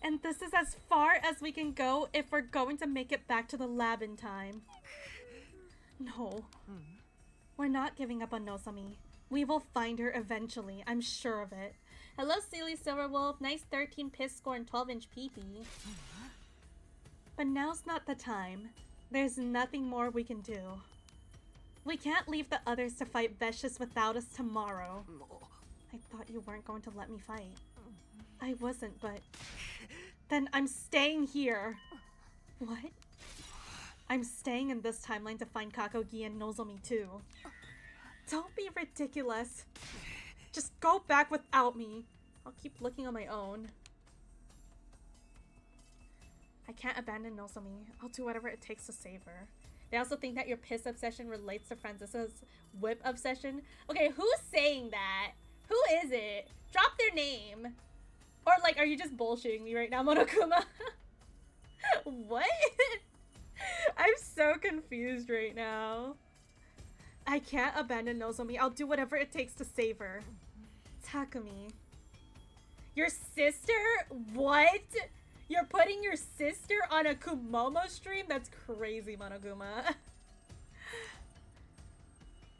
And this is as far as we can go if we're going to make it back to the lab in time. No. We're not giving up on Nozomi. We will find her eventually. I'm sure of it. Hello, Silly Silverwolf. Nice 13 piss score and 12-inch PP. But now's not the time. There's nothing more we can do. We can't leave the others to fight Vicious without us tomorrow. I thought you weren't going to let me fight. I wasn't, but... Then I'm staying here. What? I'm staying in this timeline to find Kakogi and Nozomi too. Don't be ridiculous. Just go back without me. I'll keep looking on my own. I can't abandon Nozomi. I'll do whatever it takes to save her. They also think that your piss obsession relates to Franziska's whip obsession. Okay, who's saying that? Who is it? Drop their name. Or like, are you just bullshitting me right now, Monokuma? What? I'm so confused right now. I can't abandon Nozomi. I'll do whatever it takes to save her. Takumi. Your sister? What? You're putting your sister on a Kumomo stream? That's crazy, Monoguma.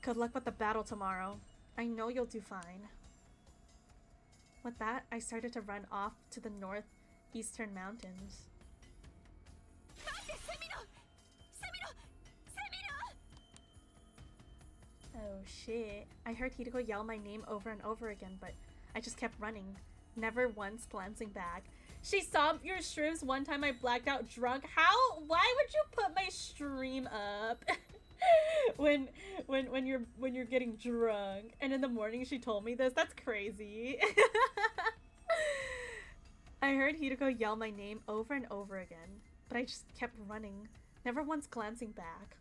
Good luck with the battle tomorrow. I know you'll do fine. With that, I started to run off to the northeastern mountains. Oh shit. I heard Hideko yell my name over and over again, but I just kept running, never once glancing back. She saw your streams one time I blacked out drunk. How? Why would you put my stream up when you're getting drunk? And in the morning she told me this. That's crazy. I heard Hideko yell my name over and over again, but I just kept running, never once glancing back.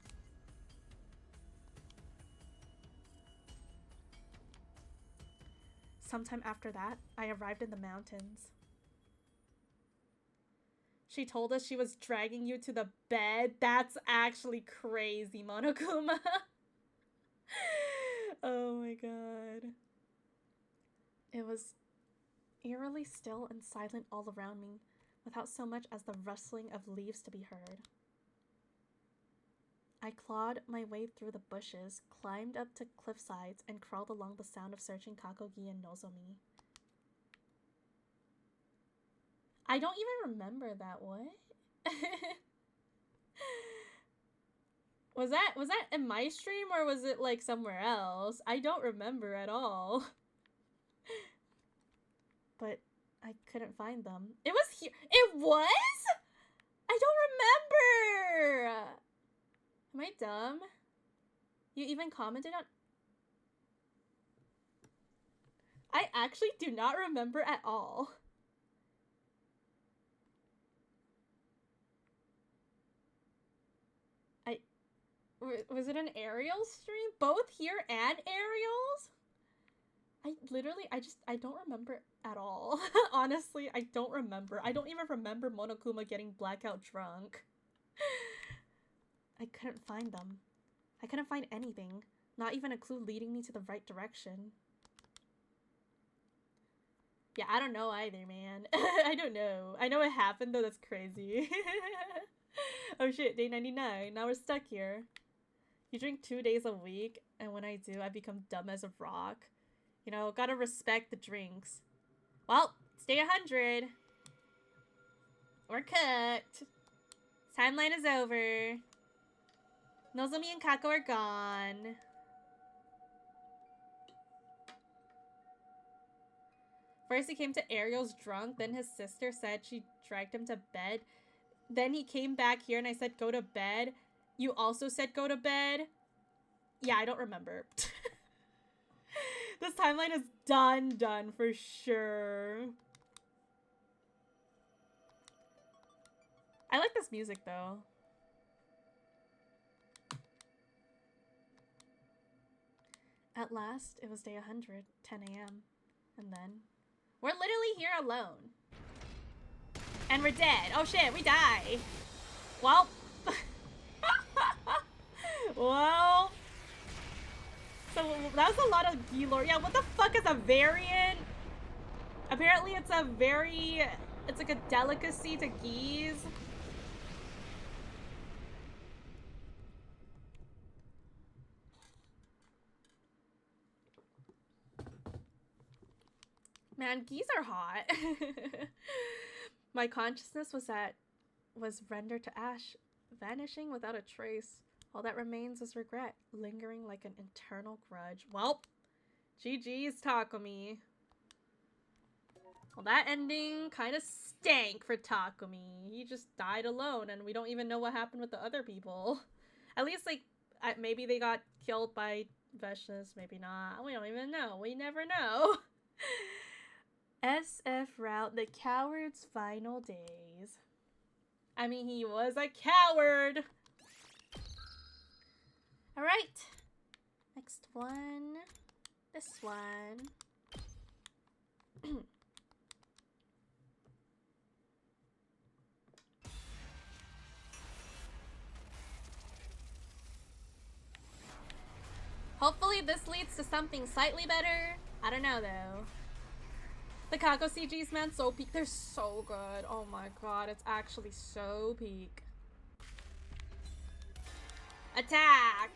Sometime after that, I arrived in the mountains. She told us she was dragging you to the bed. That's actually crazy, Monokuma. Oh my god. It was eerily still and silent all around me, without so much as the rustling of leaves to be heard. I clawed my way through the bushes, climbed up to cliff sides, and crawled along the sound of searching Kakogi and Nozomi. I don't even remember that. What? Was that in my stream or was it like somewhere else? I don't remember at all. But I couldn't find them. It was here. It was? I don't remember. Am I dumb? You even commented on... I actually do not remember at all. Was it an aerial stream? Both here and aerials? I don't remember at all. Honestly, I don't remember. I don't even remember Monokuma getting blackout drunk. I couldn't find them. I couldn't find anything. Not even a clue leading me to the right direction. Yeah, I don't know either, man. I don't know. I know it happened, though. That's crazy. Oh shit, day 99. Now we're stuck here. You drink 2 days a week, and when I do, I become dumb as a rock. You know, gotta respect the drinks. Well, it's day 100. We're cooked. Timeline is over. Nozomi and Kako are gone. First he came to Ariel's drunk, then his sister said she dragged him to bed. Then he came back here and I said go to bed. You also said go to bed. Yeah, I don't remember. This timeline is done for sure. I like this music though. At last, it was day 100, 10 a.m. And then, we're literally here alone. And we're dead. Oh shit, we die. Well. Well. So that was a lot of Gilor. Yeah, what the fuck is a variant? Apparently it's a very, it's like a delicacy to geese. Man, geese are hot. My consciousness was rendered to ash, vanishing without a trace. All that remains is regret, lingering like an internal grudge. Well, GG's, Takumi. Well, that ending kind of stank for Takumi. He just died alone, and we don't even know what happened with the other people. At least, like, maybe they got killed by Veshnas, maybe not. We don't even know. We never know. SF route, the coward's final days. I mean, he was a coward. All right. Next one. This one. Hopefully this leads to something slightly better. I don't know though. The Kako CGs, man, so peak. They're so good. Oh my god, it's actually so peak. Attack!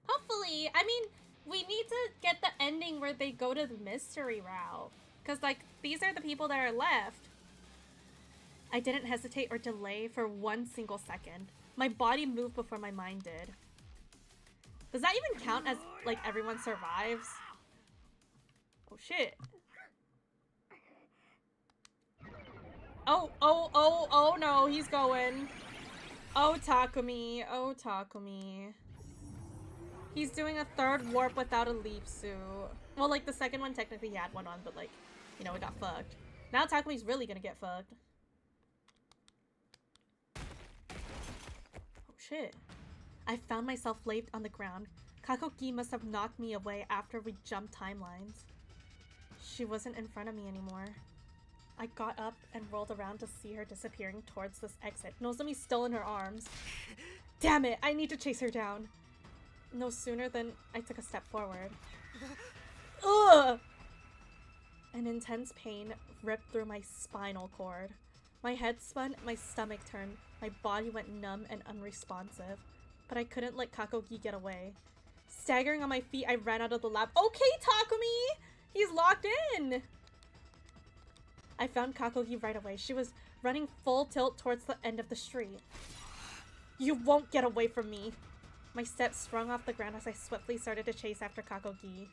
Hopefully, I mean, we need to get the ending where they go to the mystery route. Because, like, these are the people that are left. I didn't hesitate or delay for 1 single second. My body moved before my mind did. Does that even count as, like, everyone survives? Oh, shit. Oh no, he's going. Oh, Takumi. Oh, Takumi. He's doing a 3rd warp without a leap suit. Well, like, the second one, technically he had one on, but, like, you know, it got fucked. Now Takumi's really gonna get fucked. Shit. I found myself laid on the ground. Kakogi must have knocked me away after we jumped timelines. She wasn't in front of me anymore. I got up and rolled around to see her disappearing towards this exit. Nozomi's still in her arms. Damn it! I need to chase her down. No sooner than I took a step forward. Ugh! An intense pain ripped through my spinal cord. My head spun, my stomach turned. My body went numb and unresponsive, but I couldn't let Kakogi get away. Staggering on my feet, I ran out of the lab. Okay, Takumi! He's locked in! I found Kakogi right away. She was running full tilt towards the end of the street. You won't get away from me! My steps sprung off the ground as I swiftly started to chase after Kakogi.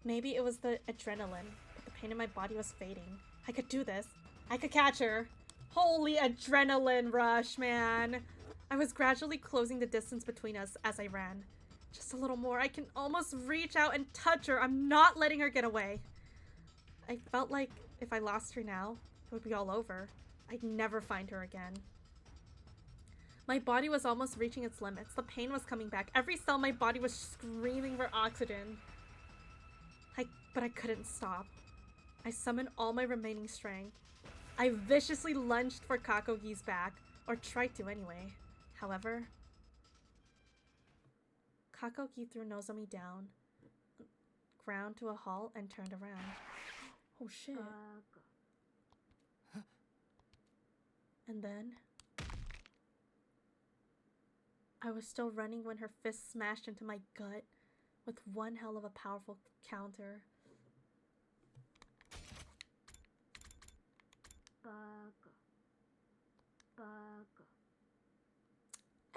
Maybe it was the adrenaline, but the pain in my body was fading. I could do this. I could catch her. Holy adrenaline rush, man. I was gradually closing the distance between us as I ran. Just a little more. I can almost reach out and touch her. I'm not letting her get away. I felt like if I lost her now, it would be all over. I'd never find her again. My body was almost reaching its limits. The pain was coming back. Every cell in my body was screaming for oxygen. But I couldn't stop. I summoned all my remaining strength. I viciously lunged for Kakogi's back, or tried to anyway. However, Kakogi threw Nozomi down, ground to a halt, and turned around. Oh shit. And then I was still running when her fist smashed into my gut with one hell of a powerful counter.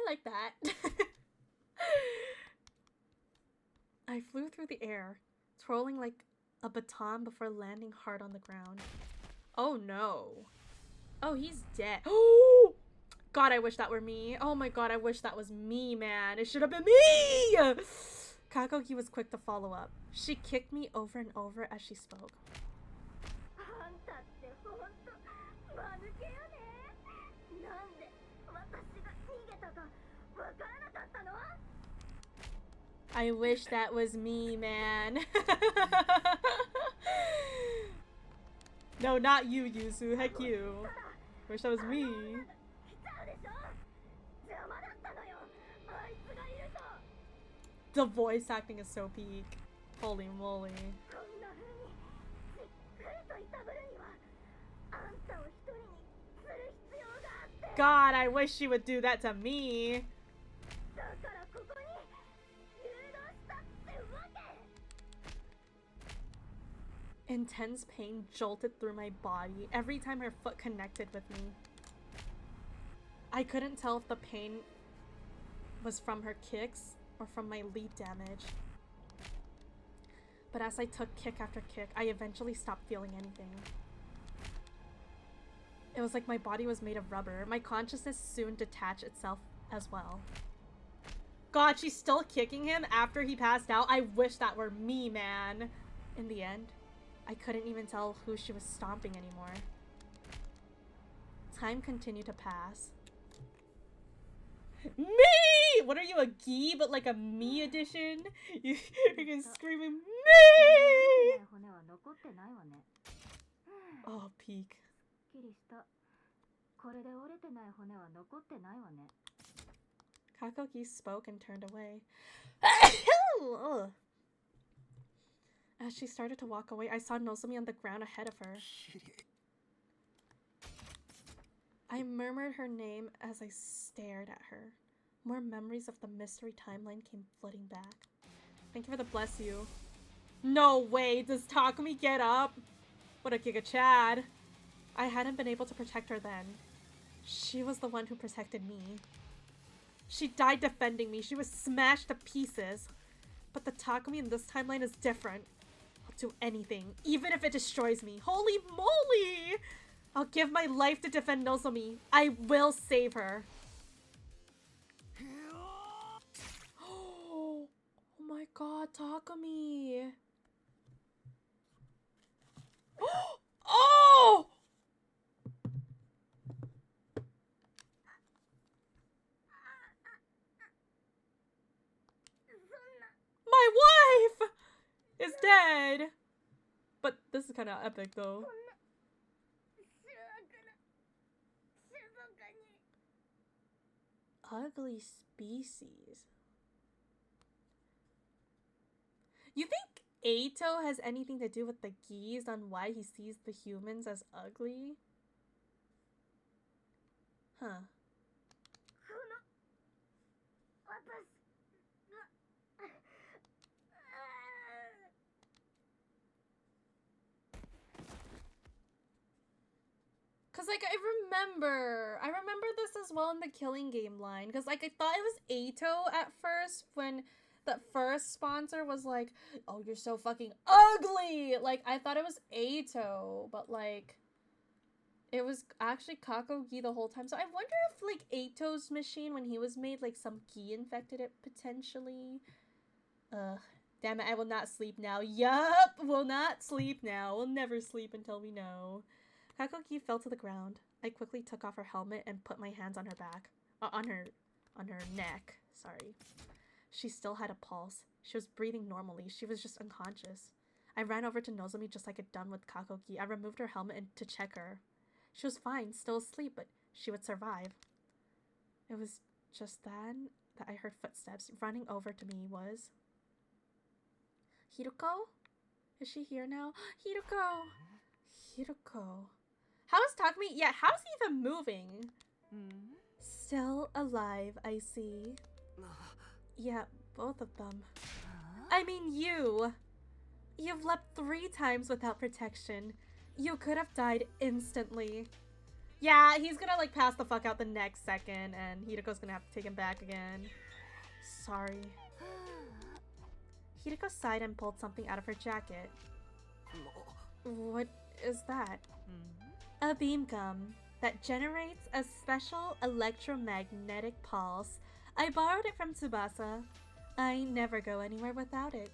like that. I flew through the air, twirling like a baton before landing hard on the ground. Oh no. Oh, he's dead. Oh! God, I wish that were me. Oh my god, I wish that was me, man. It should have been me! Kakoki was quick to follow up. She kicked me over and over as she spoke. I wish that was me, man. No, not you, Yuzu. Heck you. Wish that was me. The voice acting is so peak. Holy moly. God, I wish she would do that to me. Intense pain jolted through my body every time her foot connected with me. I couldn't tell if the pain was from her kicks or from my leap damage. But as I took kick after kick, I eventually stopped feeling anything. It was like my body was made of rubber. My consciousness soon detached itself as well. God, she's still kicking him after he passed out. I wish that were me, man. In the end, I couldn't even tell who she was stomping anymore. Time continued to pass. Me! What are you, a Gi, but like a me edition? You're gonna screaming, me! Oh, peak. Kakoki spoke and turned away. As she started to walk away, I saw Nozomi on the ground ahead of her. I murmured her name as I stared at her. More memories of the mystery timeline came flooding back. Thank you for the bless you. No way! Does Takumi get up? What a Giga Chad. I hadn't been able to protect her then. She was the one who protected me. She died defending me. She was smashed to pieces. But the Takumi in this timeline is different. I'll do anything, even if it destroys me. Holy moly! I'll give my life to defend Nozomi. I will save her. Oh my god, Takumi. Oh! My wife is dead. But this is kind of epic though. Ugly species. You think Eito has anything to do with the geese on why he sees the humans as ugly? Huh. Cause like I remember this as well in the Killing Game line. Cause like I thought it was Eito at first when the first sponsor was like, "Oh, you're so fucking ugly." Like I thought it was Eito, but like it was actually Kakogi the whole time. So I wonder if like Eito's machine when he was made, like some key infected it potentially. Ugh. Damn it, I will not sleep now. Yup, will not sleep now. We'll never sleep until we know. Kakoki fell to the ground. I quickly took off her helmet and put my hands on her back. On her neck. Sorry. She still had a pulse. She was breathing normally. She was just unconscious. I ran over to Nozomi just like I'd done with Kakoki. I removed her helmet to check her. She was fine, still asleep, but she would survive. It was just then that I heard footsteps. Running over to me was... Hiruko? Is she here now? Hiruko! Hiruko. How is Takumi? Yeah, how's he even moving? Still alive, I see. Yeah, both of them. I mean you. You've leapt 3 times without protection. You could have died instantly. Yeah, he's gonna like pass the fuck out the next second, and Hideko's gonna have to take him back again. Sorry. Hideko sighed and pulled something out of her jacket. What is that? A beam gum that generates a special electromagnetic pulse. I borrowed it from Tsubasa. I never go anywhere without it.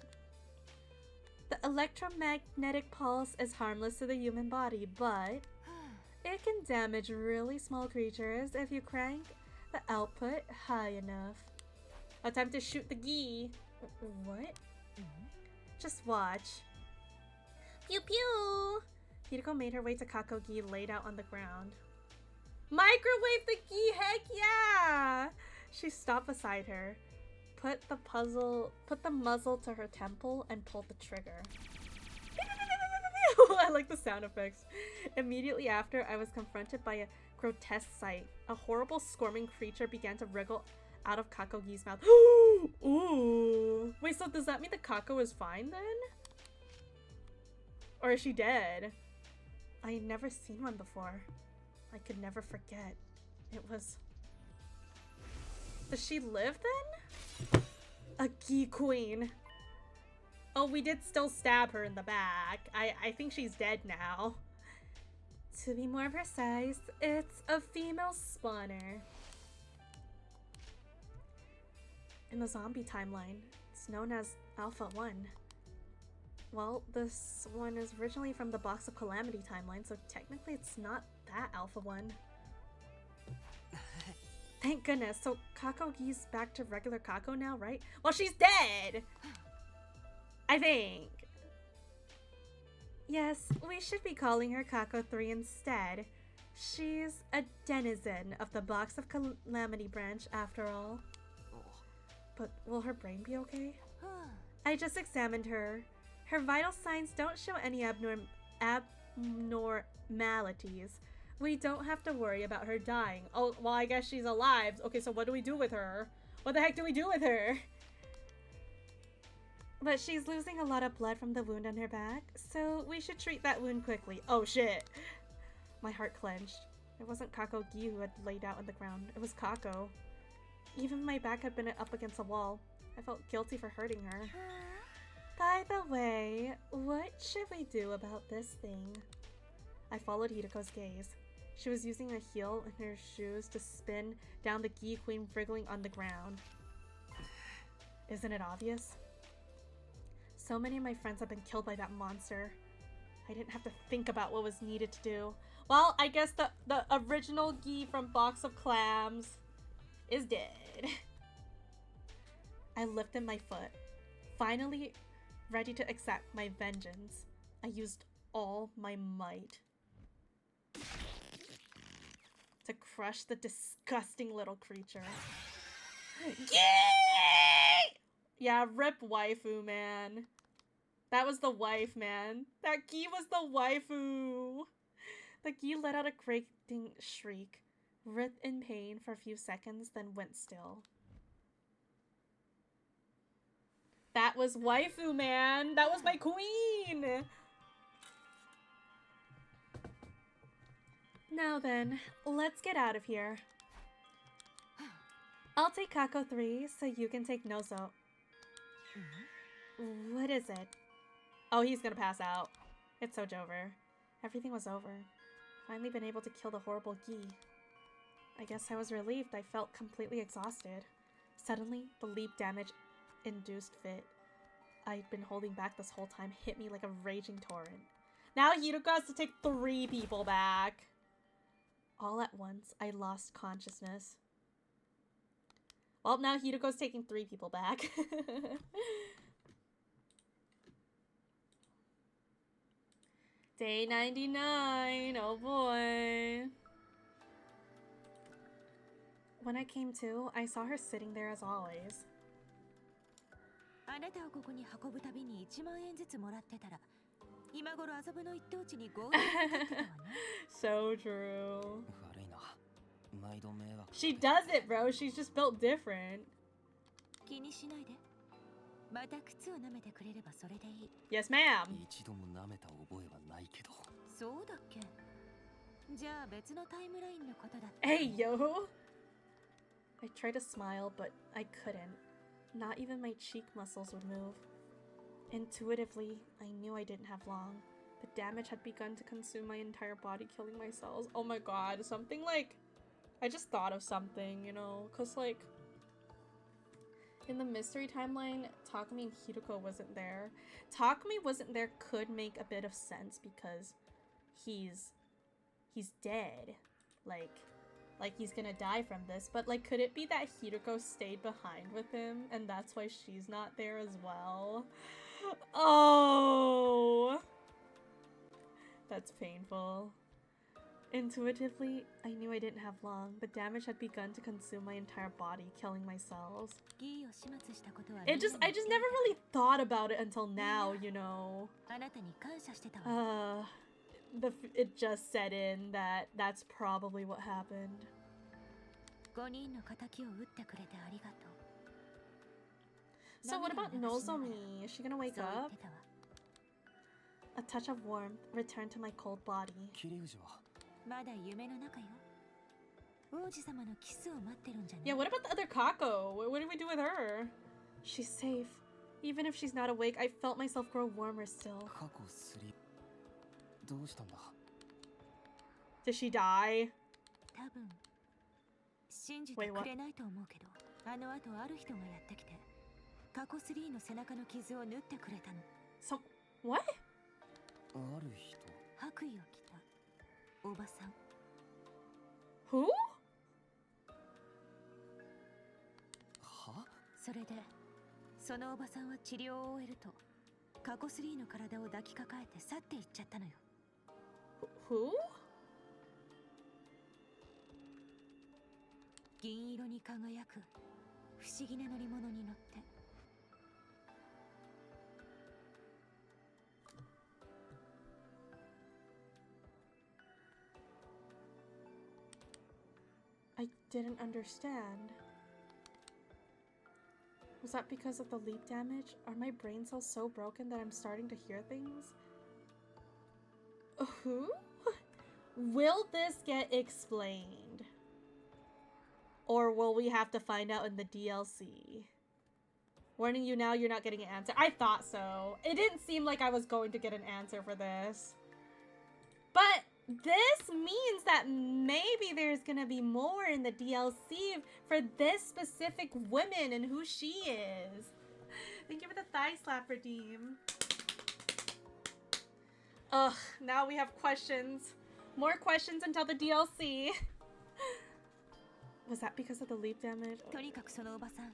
The electromagnetic pulse is harmless to the human body, but it can damage really small creatures if you crank the output high enough. Attempt to shoot the gi. What? Just watch. Pew pew! Hideko made her way to Kakogi laid out on the ground. Microwave the gi, heck yeah! She stopped beside her, put the muzzle to her temple, and pulled the trigger. I like the sound effects. Immediately after, I was confronted by a grotesque sight. A horrible squirming creature began to wriggle out of Kakogi's mouth. Ooh. Wait, so does that mean the Kako is fine then? Or is she dead? I had never seen one before. I could never forget. It was... Does she live then? A Gi Queen. Oh, we did still stab her in the back. I think she's dead now. To be more precise, it's a female spawner. In the zombie timeline, it's known as Alpha 1. Well, this one is originally from the Box of Calamity timeline, so technically it's not that Alpha 1. Thank goodness. So Kakogi's back to regular Kako now, right? Well, she's dead! I think. Yes, we should be calling her Kako 3 instead. She's a denizen of the Box of Calamity branch, after all. But will her brain be okay? I just examined her. Her vital signs don't show any abnormalities. We don't have to worry about her dying. Oh, well, I guess she's alive. Okay, so what do we do with her? What the heck do we do with her? But she's losing a lot of blood from the wound on her back, so we should treat that wound quickly. Oh, shit. My heart clenched. It wasn't Kakogi who had laid out on the ground. It was Kako. Even my back had been up against a wall. I felt guilty for hurting her. By the way, what should we do about this thing? I followed Hideko's gaze. She was using a heel in her shoes to spin down the Gi Queen wriggling on the ground. Isn't it obvious? So many of my friends have been killed by that monster. I didn't have to think about what was needed to do. Well, I guess the original Gi from Box of Clams is dead. I lifted my foot, finally ready to accept my vengeance. I used all my might to crush the disgusting little creature. Yay! Yeah, rip waifu, man. That was the wife, man. That Gi was the waifu. The Gi let out a grating shriek, writhed in pain for a few seconds, then went still. That was waifu, man. That was my queen. Now then, let's get out of here. I'll take Kako 3 so you can take Nozo. What is it? Oh, he's gonna pass out. It's over. Everything was over. Finally been able to kill the horrible Gi. I guess I was relieved. I felt completely exhausted. Suddenly, the leap damage-induced fit I'd been holding back this whole time hit me like a raging torrent. Now Hideko has to take 3 people back. All at once, I lost consciousness. Well, now Hideko's taking 3 people back. Day 99, oh boy. When I came to, I saw her sitting there as always. あなたをここに運ぶたびに1万円ずつもらってたら、今頃麻布の一等地に強盗にかかってたわね。So true. 悪いな。毎度迷惑。She does it, bro. She's just built different. 気にしないで。また靴を舐めてくれればそれでいい。Yes, ma'am. 一度も舐めた覚えはないけど。そうだっけ。じゃあ別のタイムラインのことだった。 Hey, yo! I tried to smile, but I couldn't. Not even my cheek muscles would move. Intuitively, I knew I didn't have long. The damage had begun to consume my entire body, killing my cells. Oh my god, something like... I just thought of something, you know? Cause like... in the mystery timeline, Takumi and Hiruko wasn't there. Takumi wasn't there could make a bit of sense because he's dead. Like he's gonna die from this, but like could it be that Hiruko stayed behind with him and that's why she's not there as well? Oh, that's painful. Intuitively, I knew I didn't have long. The damage had begun to consume my entire body, killing my cells. I just never really thought about it until now, you know. It just set in that that's probably what happened. So what about Nozomi? Is she gonna wake up? A touch of warmth returned to my cold body. Yeah, what about the other Kako? What do we do with her? She's safe. Even if she's not awake, I felt myself grow warmer still. Did she die? Wait, what? So, what? Who? それでそのおばさんは治療を終えると過去3の体を抱きかかえて去っていっちゃったのよ。 Who? 銀色に輝く不思議な乗り物に乗って。 I didn't understand. Was that because of the leap damage? Are my brain cells so broken that I'm starting to hear things? Who? Will this get explained? Or will we have to find out in the DLC? Warning you now, you're not getting an answer. I thought so. It didn't seem like I was going to get an answer for this. But this means that maybe there's gonna be more in the DLC for this specific woman and who she is. Thank you for the thigh slap, Redeem. Ugh, now we have questions. More questions until the DLC. Was that because of the leap damage? とにかくそのおばさん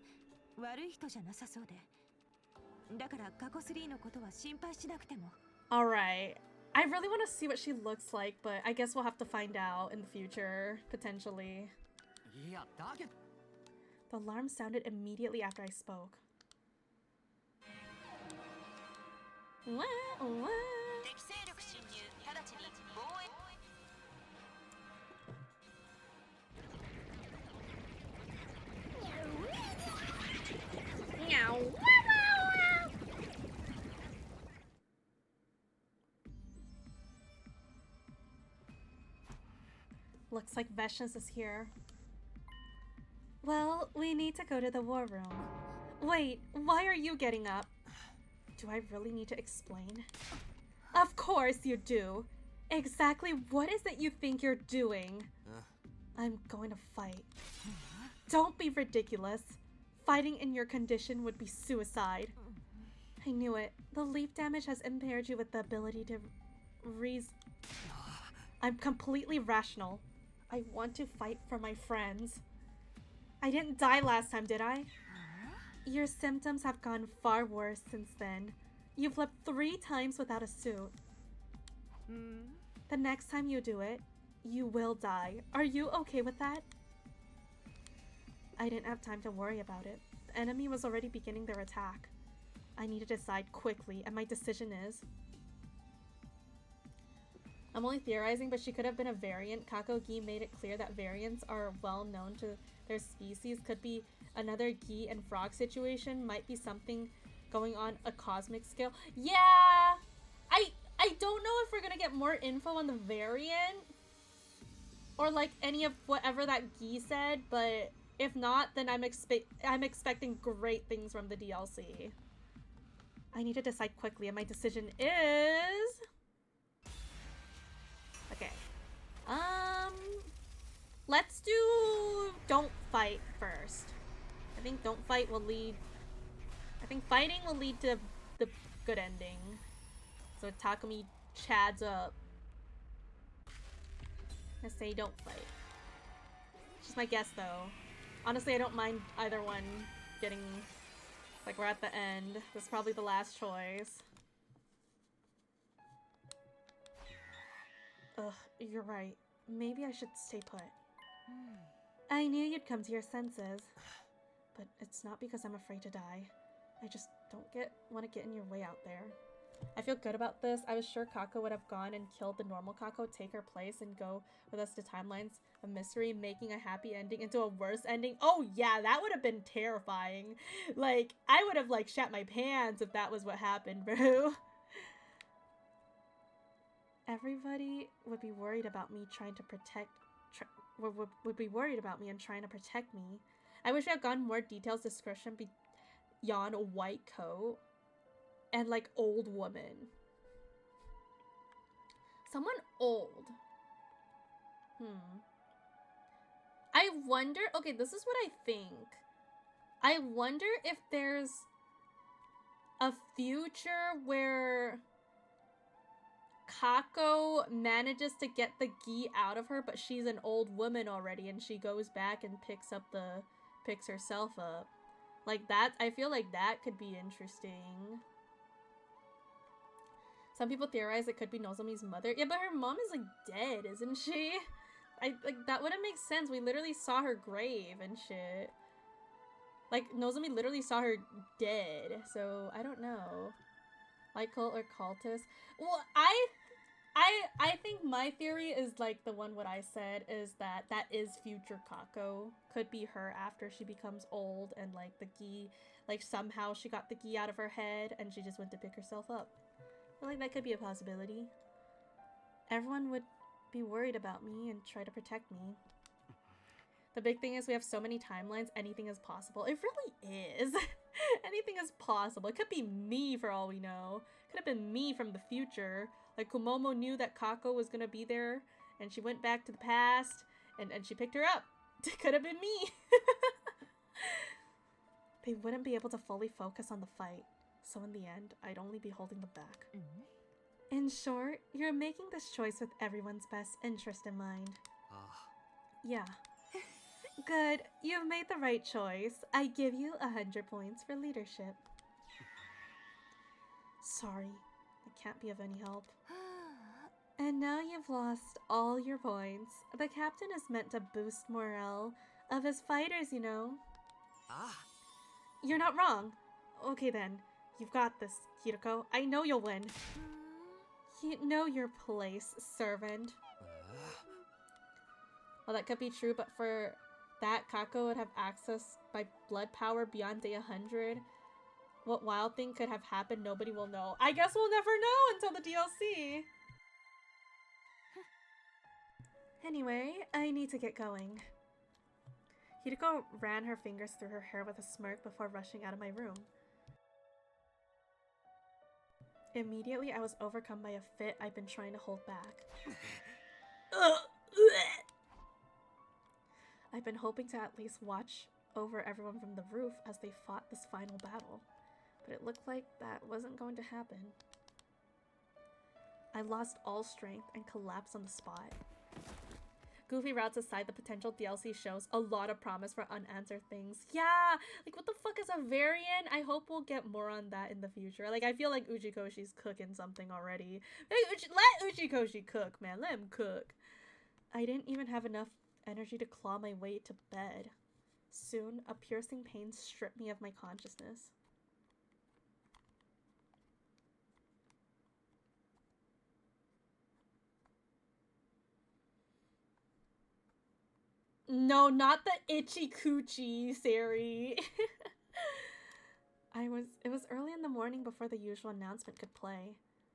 悪い人じゃなさそうで。だから過去3のことは心配しなくても。 Alright. I really want to see what she looks like, but I guess we'll have to find out in the future, potentially. The alarm sounded immediately after I spoke. Looks like Veshna's is here. Well, we need to go to the war room. Wait, why are you getting up? Do I really need to explain? Of course you do. Exactly what is it you think you're doing? I'm going to fight. Don't be ridiculous. Fighting in your condition would be suicide. I knew it. The leap damage has impaired you with the ability to I'm completely rational. I want to fight for my friends. I didn't die last time, did I? Your symptoms have gone far worse since then. You've lived 3 times without a suit. The next time you do it, you will die. Are you okay with that? I didn't have time to worry about it. The enemy was already beginning their attack. I need to decide quickly, and my decision is... I'm only theorizing, but she could have been a variant. Kako-gi made it clear that variants are well known to their species. Could be another gi and frog situation. Might be something going on a cosmic scale. Yeah! I don't know if we're gonna get more info on the variant. or like any of whatever that Gi said, but if not, then I'm expecting great things from the DLC. I need to decide quickly, and my decision is... Okay. Let's do Don't Fight first. I think Don't Fight will lead... I think fighting will lead to the good ending. So Takumi chads up. I say Don't Fight. Just my guess, though. Honestly, I don't mind either one getting... Like, we're at the end. This is probably the last choice. Ugh, you're right. Maybe I should stay put. I knew you'd come to your senses. But it's not because I'm afraid to die. I just don't want to get in your way out there. I feel good about this. I was sure Kako would have gone and killed the normal Kako, take her place, and go with us to timelines of mystery, making a happy ending into a worse ending. Oh yeah, that would have been terrifying. Like, I would have, like, shat my pants if that was what happened, bro. Everybody would be worried about me trying to protect... would be worried about me and trying to protect me. I wish I had gotten more details description beyond a white coat. And, like, old woman. Someone old. I wonder... Okay, this is what I think. I wonder if there's a future where Kako manages to get the Gi out of her, but she's an old woman already, and she goes back and picks herself up. Like, that... I feel like that could be interesting. Some people theorize it could be Nozomi's mother. Yeah, but her mom is, like, dead, isn't she? Like, that wouldn't make sense. We literally saw her grave and shit. Like, Nozomi literally saw her dead. So, I don't know. Light cult or cultist? Well, I think my theory is, like, the one what I said, is that is future Kako. Could be her after she becomes old and, like, the Gi... Like, somehow she got the Gi out of her head and she just went to pick herself up. I feel like that could be a possibility. Everyone would be worried about me and try to protect me. The big thing is we have so many timelines, anything is possible. It really is. Anything is possible. It could be me for all we know. It could have been me from the future. Like, Kumomo knew that Kako was gonna be there, and she went back to the past, and she picked her up. It could have been me. They wouldn't be able to fully focus on the fight. So in the end, I'd only be holding them back. In short, you're making this choice with everyone's best interest in mind. Yeah. Good. You've made the right choice. I give you 100 points for leadership. Sorry. I can't be of any help. And now you've lost all your points. The captain is meant to boost morale of his fighters, you know. You're not wrong. Okay then. You've got this, Kiriko. I know you'll win. You know your place, servant. Well, that could be true, but for that, Kako would have access by blood power beyond day 100. What wild thing could have happened, nobody will know. I guess we'll never know until the DLC. Anyway, I need to get going. Hiriko ran her fingers through her hair with a smirk before rushing out of my room. Immediately, I was overcome by a fit I've been trying to hold back. I've been hoping to at least watch over everyone from the roof as they fought this final battle, but it looked like that wasn't going to happen. I lost all strength and collapsed on the spot. Goofy routes aside, the potential DLC shows a lot of promise for unanswered things. Yeah! Like, what the fuck is a variant? I hope we'll get more on that in the future. Like, I feel like Uchikoshi's cooking something already. Let Uchikoshi cook, man. Let him cook. I didn't even have enough energy to claw my way to bed. Soon, a piercing pain stripped me of my consciousness. No, not the itchy coochie, Sari. It was early in the morning before the usual announcement could play.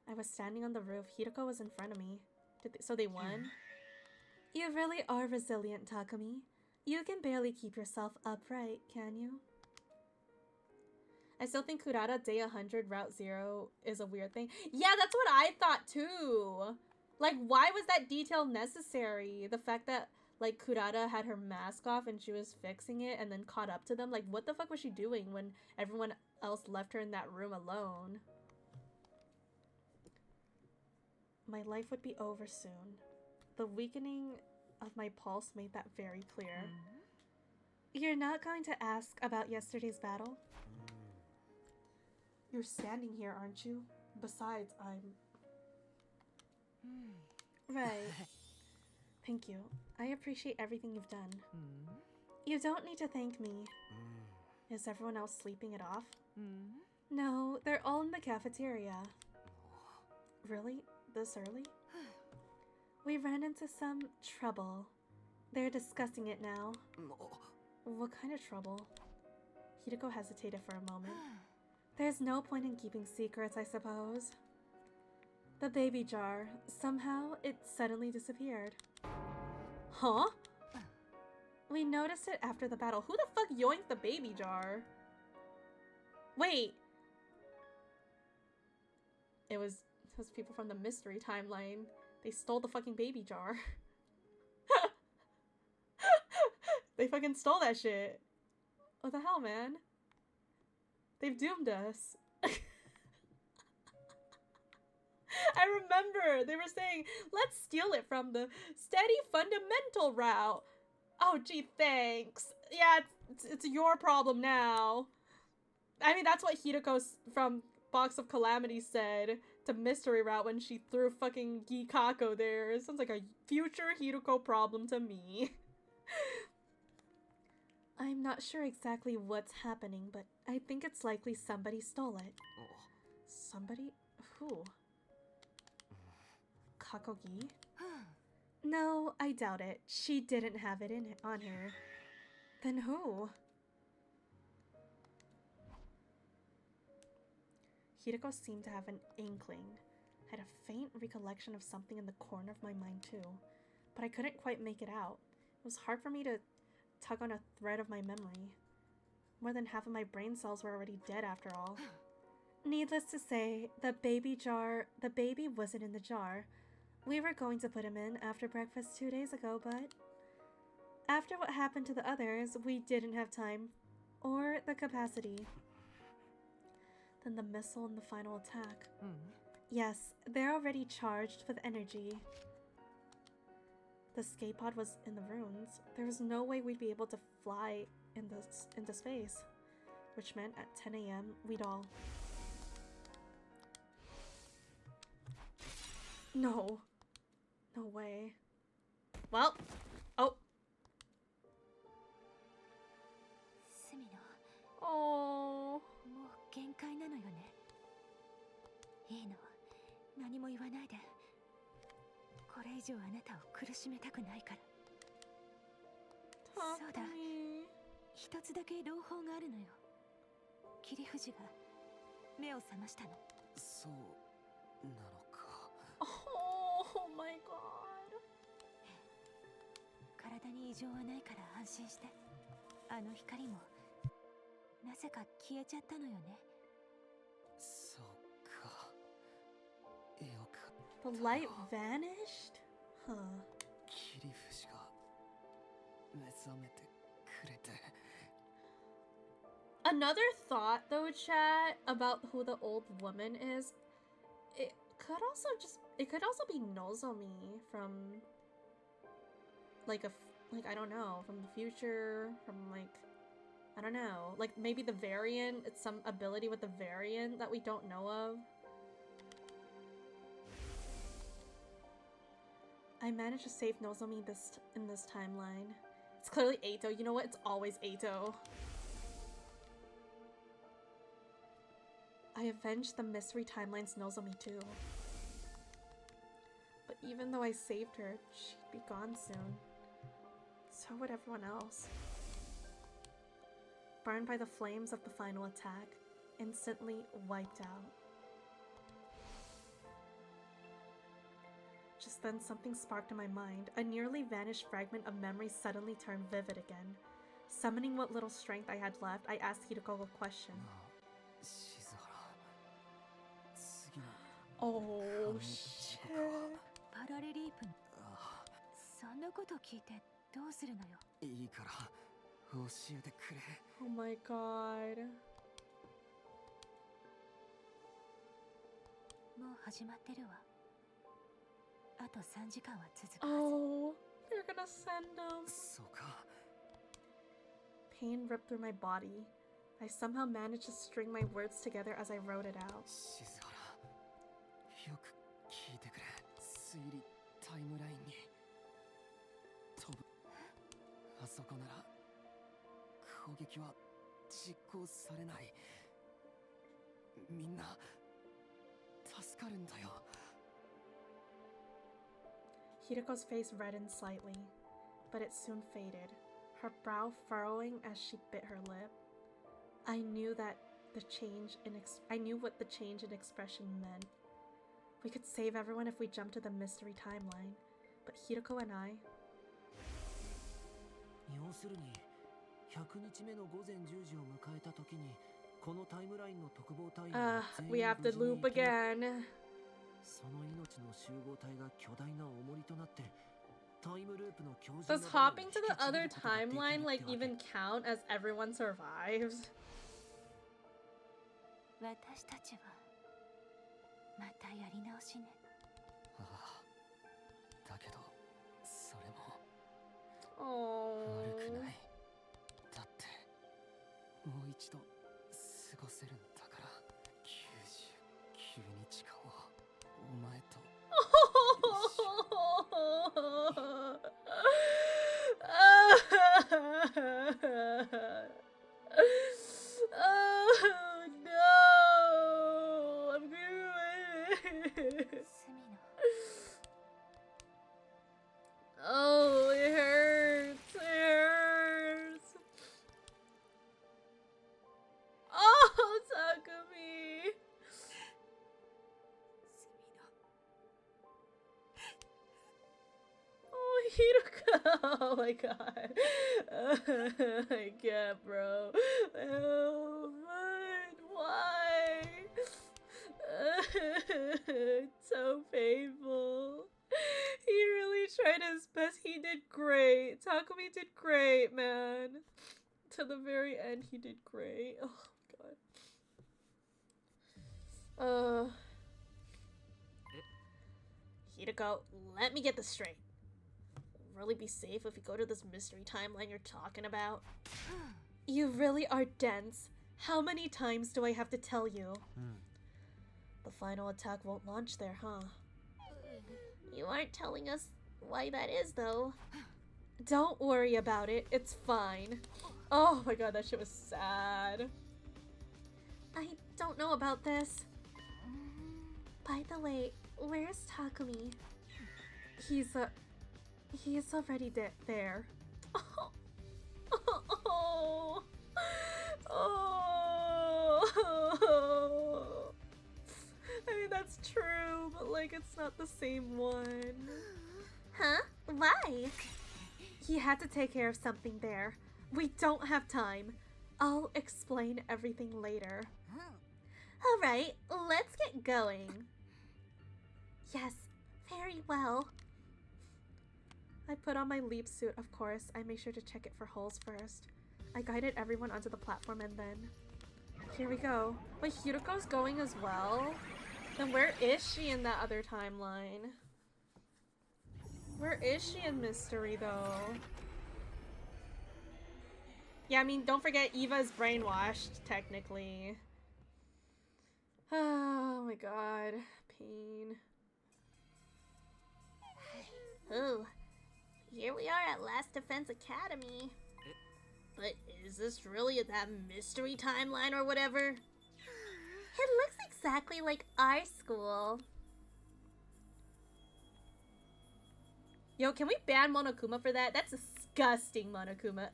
I was standing on the roof. Hiroko was in front of me. So they won? You really are resilient, Takumi. You can barely keep yourself upright, can you? I still think Kurata Day 100 Route 0 is a weird thing. Yeah, that's what I thought too. Like, why was that detail necessary? The fact that, like, Kurata had her mask off and she was fixing it and then caught up to them. Like, what the fuck was she doing when everyone else left her in that room alone? My life would be over soon. The weakening of my pulse made that very clear. You're not going to ask about yesterday's battle? You're standing here, aren't you? Besides, I'm... Right. Thank you. I appreciate everything you've done. You don't need to thank me. Is everyone else sleeping it off? No, they're all in the cafeteria. Really? This early? We ran into some trouble. They're discussing it now. What kind of trouble? Hideko hesitated for a moment. There's no point in keeping secrets, I suppose. The baby jar. Somehow, it suddenly disappeared. Huh? We noticed it after the battle. Who the fuck yoinked the baby jar? Wait. It was people from the mystery timeline. They stole the fucking baby jar. They fucking stole that shit. What the hell, man? They've doomed us. I remember they were saying, let's steal it from the steady fundamental route. Oh, gee, thanks. Yeah, it's your problem now. I mean, that's what Hideko from Box of Calamity said to Mystery Route when she threw fucking Gikako there. It sounds like a future Hideko problem to me. I'm not sure exactly what's happening, but I think it's likely somebody stole it. Somebody? Who? Kakogi? No, I doubt it. She didn't have it on her. Then who? Hideko seemed to have an inkling. I had a faint recollection of something in the corner of my mind too, but I couldn't quite make it out. It was hard for me to tug on a thread of my memory. More than half of my brain cells were already dead after all. Needless to say, the baby wasn't in the jar. We were going to put him in after breakfast 2 days ago, but after what happened to the others, we didn't have time or the capacity. Then the missile and the final attack. Yes, they're already charged with energy. The escape pod was in the ruins. There was no way we'd be able to fly into space, which meant at 10 a.m. we'd all... No. No way. Well, oh. Oh. もう限界なのよね。いいの、何も言わないで。これ以上あなたを苦しめたくないから。そうだ。一つだけ朗報があるのよ。桐藤が目を覚ましたの。そうなのか。Oh my god. 体に異常はないから安心して。あの光もなぜか消えちゃったのよね。そうか。よかった。 The light vanished? Huh. 桐藤が目覚めてくれて。 Another thought though, chat, about who the old woman is, it could also be Nozomi from like I don't know, from the future, from like, I don't know, like maybe the variant, it's some ability with the variant that we don't know of. I managed to save Nozomi in this timeline. It's clearly Eito. You know what? It's always Eito. I avenged the mystery timeline's Nozomi too. But even though I saved her, she'd be gone soon. So would everyone else. Burned by the flames of the final attack, instantly wiped out. Just then something sparked in my mind. A nearly vanished fragment of memory suddenly turned vivid again. Summoning what little strength I had left, I asked Hiroko a question. Oh, shit. パラレリープそんなこと聞いてどうするのよ。いいから教えてくれ。 Oh my god. もう始まってるわ。あと3時間は続くはず。 Oh, they're gonna send him. そうか。 Pain ripped through my body. I somehow managed to string my words together as I wrote it out. 静原、よく聞いてくれ。推理タイムラインに飛ぶ。あそこなら攻撃は実行されない。みんな助かるんだよ。 Hiroko's face reddened slightly, but it soon faded, her brow furrowing as she bit her lip. I knew what the change in expression meant. We could save everyone if we jumped to the mystery timeline, but Hiroko and I... 要するに100日目の午前10時を迎えた時にこのタイムラインの特防隊員が全員 we have to 無事に loop 生き again. その命の集合体が巨大な重りとなってタイムループの強靭 Does な hopping to the other timeline like even count as everyone survives? 私たちはまたやり直しね。ああ、だけどそれも Oh. 悪くない。だってもう一度過ごせるんだから。99日間をお前と Oh no! I'm good. スミノ。 Oh, it hurts. It hurts. Oh, Takumi. スミノ。 Oh, Hiroko. Oh my god. I can't, bro. Oh, man. Why? It's so painful. He really tried his best. He did great. Takumi did great, man. To the very end, he did great. Oh, God. Hiroko, let me get this straight. Really be safe if you go to this mystery timeline you're talking about? You really are dense. How many times do I have to tell you? The final attack won't launch there, huh? You aren't telling us why that is, though. Don't worry about it. It's fine. Oh my god, that shit was sad. I don't know about this. By the way, where's Takumi? He's already there. Oh. Oh. Oh. I mean, that's true, but like, it's not the same one. Huh? Why? He had to take care of something there. We don't have time. I'll explain everything later. Alright, let's get going. Yes, very well. I put on my leap suit, of course. I made sure to check it for holes first. I guided everyone onto the platform and then... Here we go. Wait, Hiroko's going as well? Then where is she in that other timeline? Where is she in Mystery, though? Yeah, I mean, don't forget Eva's brainwashed, technically. Oh my god. Pain. Ooh, here we are at Last Defense Academy. But is this really that mystery timeline or whatever? It looks exactly like our school. Yo, can we ban Monokuma for that? That's disgusting, Monokuma.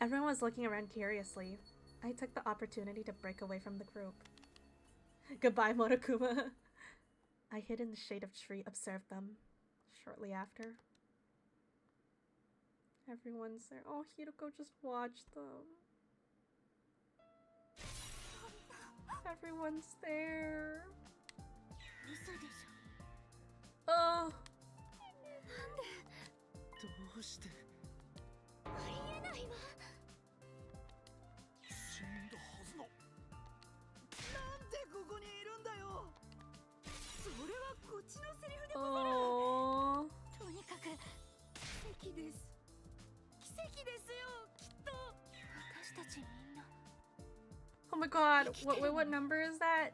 Everyone was looking around curiously. I took the opportunity to break away from the group. Goodbye, Monokuma. I hid in the shade of tree, observed them. Shortly after, everyone's there. Oh, Hiroko just watched them. Everyone's there. 嘘でし Oh, どうして。ょ。ありえないわ。死んだはずの。なんでここにいるんだよ。それはこっちのセリフで oh. とにかく奇跡です。奇跡ですよ、きっと。私たちみんな。 Oh my god. What number is that?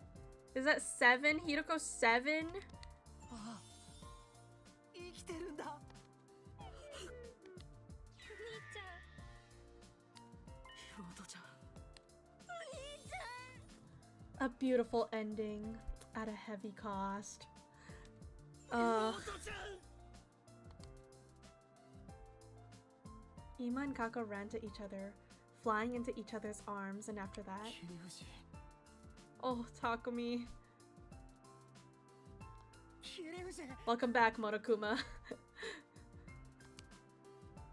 Is that 7? Hiroko 7? ああ、生きてるんだ。兄ちゃん。妹ちゃん。 A beautiful ending at a heavy cost. 妹ちゃん。 Ima and Kaka ran to each other, flying into each other's arms, and after that, 桐生。 oh, Takumi. 桐生。 Welcome back, Monokuma.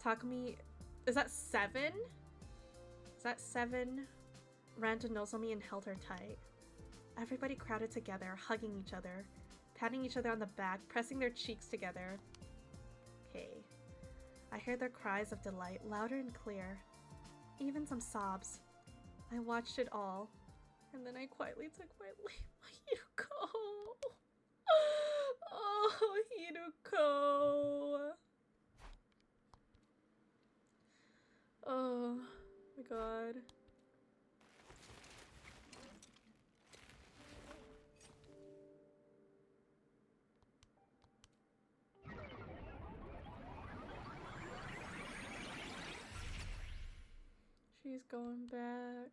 Takumi, is that 7? Is that 7? Ran to Nozomi and held her tight. Everybody crowded together, hugging each other, patting each other on the back, pressing their cheeks together. Okay. I heard their cries of delight, louder and clear. Even some sobs. I watched it all, and then I quietly took my leave. Hiroko! Oh, Hiroko! Oh my god. She's going back.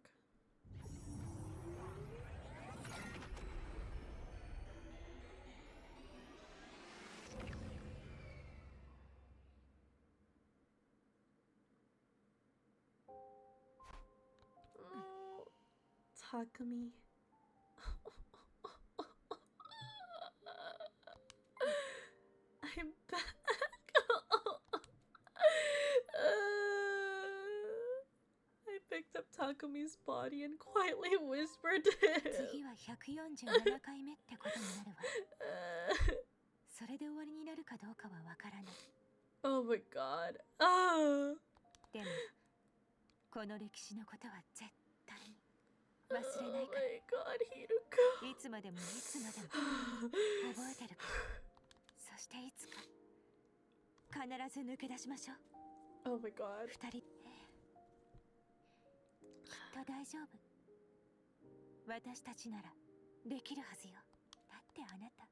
Oh, Takumi. I'm back. I picked up Takumi's body and quietly whispered to him. 次は147回目ってことになるわ。それで終わりになるかどうかはわからない。 Oh my god. Ah. でも、この歴史のことは絶対に忘れないか Oh ら。 my god, Hiroko. いつまでもいつまでも覚えてるから。そしていつか必ず抜け出しましょう。 Oh my god. 二人。きっと大丈夫。私たちならできるはずよ。だってあなた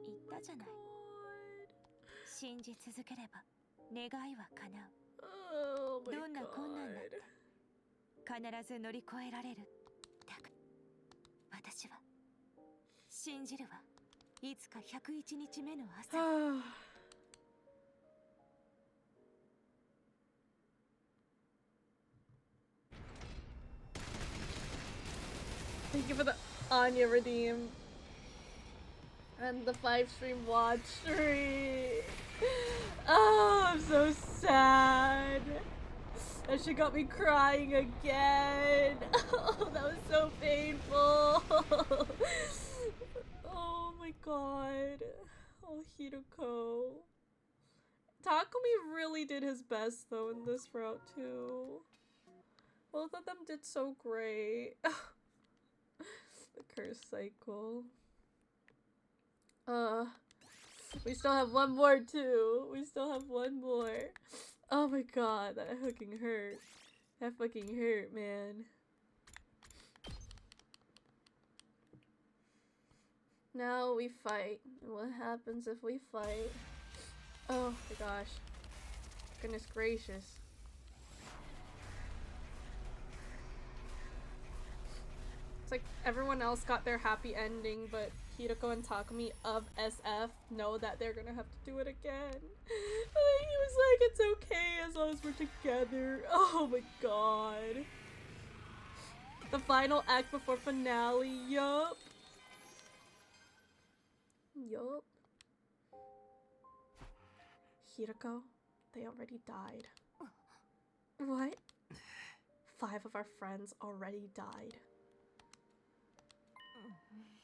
言ったじゃない。信じ続ければ願いは叶う。 Oh my どんな困難だっ god. て必ず乗り越えられる。だから私は信じるわ。いつか101日目の朝。 Ah. Thank you for the Anya redeem. And the 5-stream watch stream. Oh, I'm so sad. And she got me crying again. Oh, that was so painful. Oh my god. Oh, Hiroko. Takumi really did his best though in this route too. Both of them did so great. The curse cycle. We still have one more too. We still have one more. Oh my god, that fucking hurt. That fucking hurt, man. Now we fight. What happens if we fight? Oh my gosh. Goodness gracious. It's like everyone else got their happy ending, but Hiroko and Takumi of SF know that they're gonna have to do it again. He was like, it's okay as long as we're together. Oh my god. The final act before finale, yup. Yup. Hirako, they already died. What? 5 of our friends already died.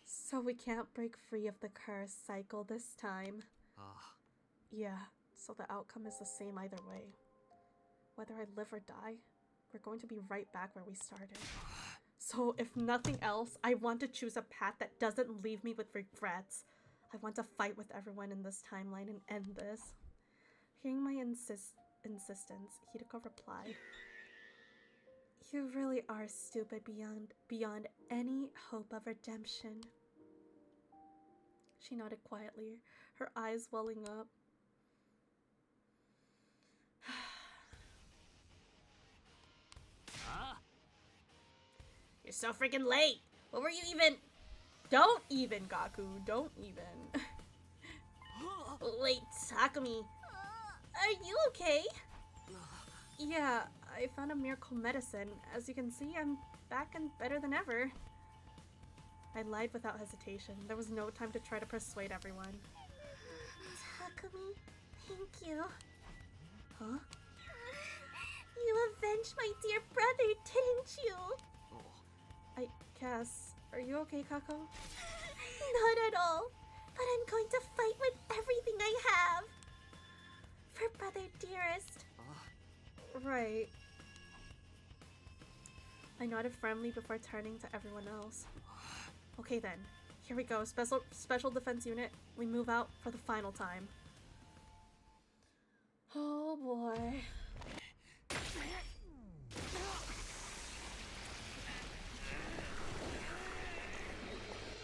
So we can't break free of the curse cycle this time. Ah, Yeah, so the outcome is the same either way. Whether I live or die, we're going to be right back where we started. So if nothing else, I want to choose a path that doesn't leave me with regrets. I want to fight with everyone in this timeline and end this. Hearing my insistence, Hideko replied, "You really are stupid beyond any hope of redemption." She nodded quietly, her eyes welling up. You're so freaking late! What were you even— Don't even, Gaku, don't even. Wait, Takumi. Are you okay? Yeah, I found a miracle medicine. As you can see, I'm back and better than ever. I lied without hesitation. There was no time to try to persuade everyone. Takumi, thank you. Huh? You avenged my dear brother, didn't you? I guess. Are you okay, Kako? Not at all. But I'm going to fight with everything I have. For brother dearest. Right. I nodded firmly before turning to everyone else. Okay then, here we go. Special defense unit. We move out for the final time. Oh boy.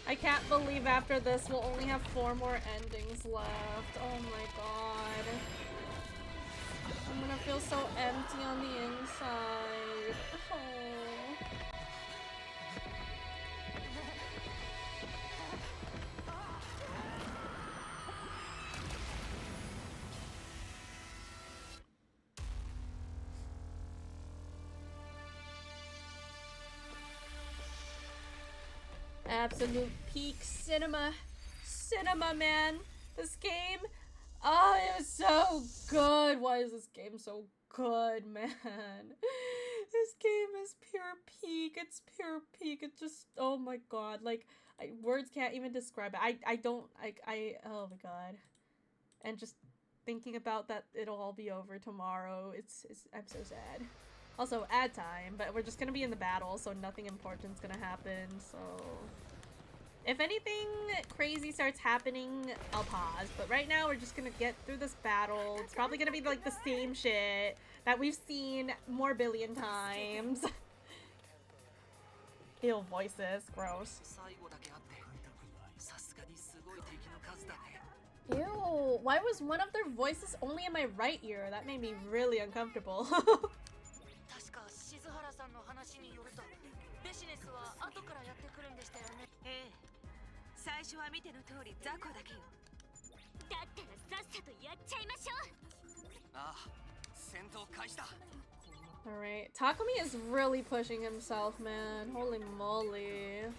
I can't believe after this we'll only have 4 more endings left. Oh my god. I'm gonna feel so empty on the inside. Oh. Absolute peak cinema. Cinema, man. This game, oh, it was so good. Why is this game so good, man? This game is pure peak. It's pure peak. It's just, oh my god. Like, words can't even describe it. Oh my god. And just thinking about that it'll all be over tomorrow. I'm so sad. Also, ad time, but we're just gonna be in the battle, so nothing important's gonna happen, so... If anything crazy starts happening, I'll pause, but right now we're just gonna get through this battle. It's probably gonna be like the same shit that we've seen more billion times. Ew, voices, gross. Ew, why was one of their voices only in my right ear? That made me really uncomfortable. 最初は見ての通り雑魚だけよ。だったらさっさとやっちゃいましょう。ああ、戦闘開始だ。 Alright, Takumi is really pushing himself, man. Holy moly.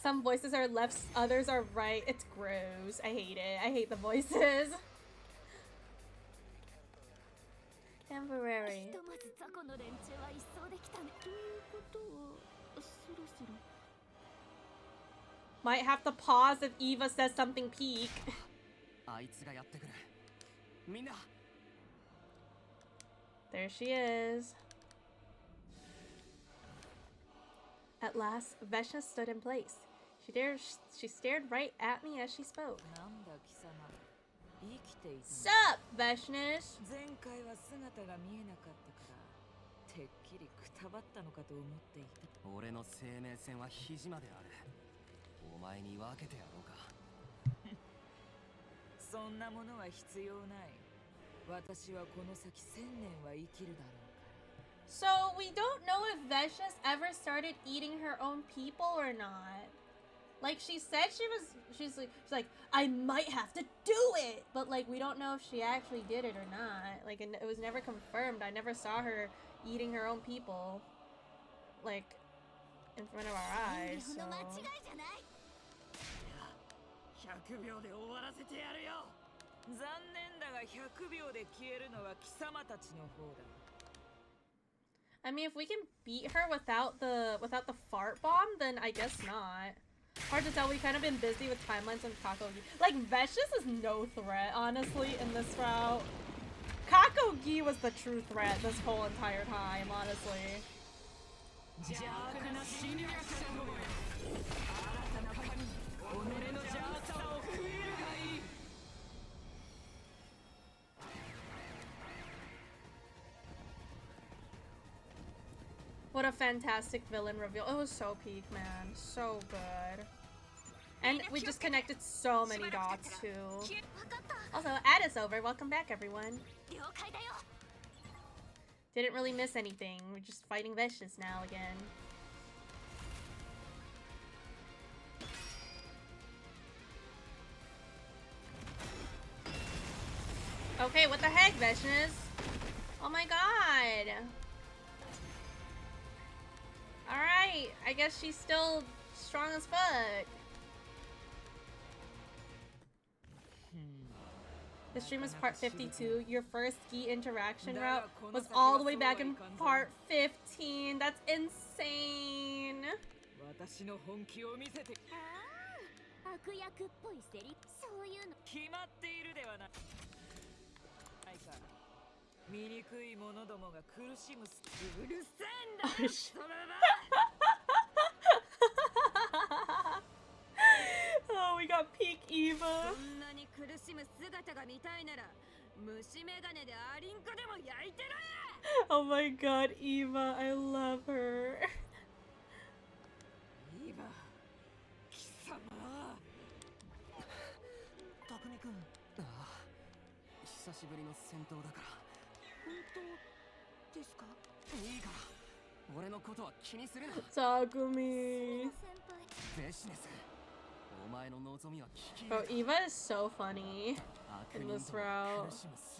Some voices are left, others are right. It's gross. I hate it. I hate the voices. Temporary. ひとまず雑魚の連中は一掃できたね。ということは、そろそろ。 Might have to pause if Eva says something peak. あいつがやってくる。みんな。 There she is. At last, Veshna stood in place. She stared right at me as she spoke. Sup, Veshnish? 前回は姿が見えなかったからてっきりくたばったのかと思っていた。俺の生命線は肘まである。お前に分けてやろうか。そんなものは必要ない。私はこの先1000年は生きるだろう。 So, we don't know if Veshna's ever started eating her own people or not. Like, she said she's like, I might have to do it! But, like, we don't know if she actually did it or not. Like, and it was never confirmed. I never saw her eating her own people. Like, in front of our eyes, so... 100秒で終わらせてやるよ。残念だが100秒で消えるのは貴様たちの方だ。 I mean, if we can beat her without the fart bomb, then I guess not. Hard to tell. We've kind of been busy with timelines and Kakogi. Like, Vicious is no threat, honestly, in this route. Kakogi was the true threat this whole entire time, honestly. What a fantastic villain reveal. It was so peak, man. So good. And we just connected so many dots, too. Also, ad is over. Welcome back, everyone. Didn't really miss anything. We're just fighting Vicious now again. Okay, what the heck, Vicious? Oh my god. Alright, I guess she's still strong as fuck. The stream is part 52. Your first ski interaction route was all the way back in part 15. That's insane. 私の本気を見せて。悪役っぽいセリそういうの決まっているではない。ないか。醜い者どもが苦しむす。うるせえんだ。それだ。Oh, we got peak Eva. そんなに苦しむ姿が見たいなら虫眼鏡でアリンコでも焼いてろや。 Oh my god, Eva, I love her. イヴァ、貴様。匠君。ああ、久しぶりの戦闘だから。本当ですか？いいから。俺のことは気にするな。Takumi. ベシネス。Bro, Eva is so funny in this route.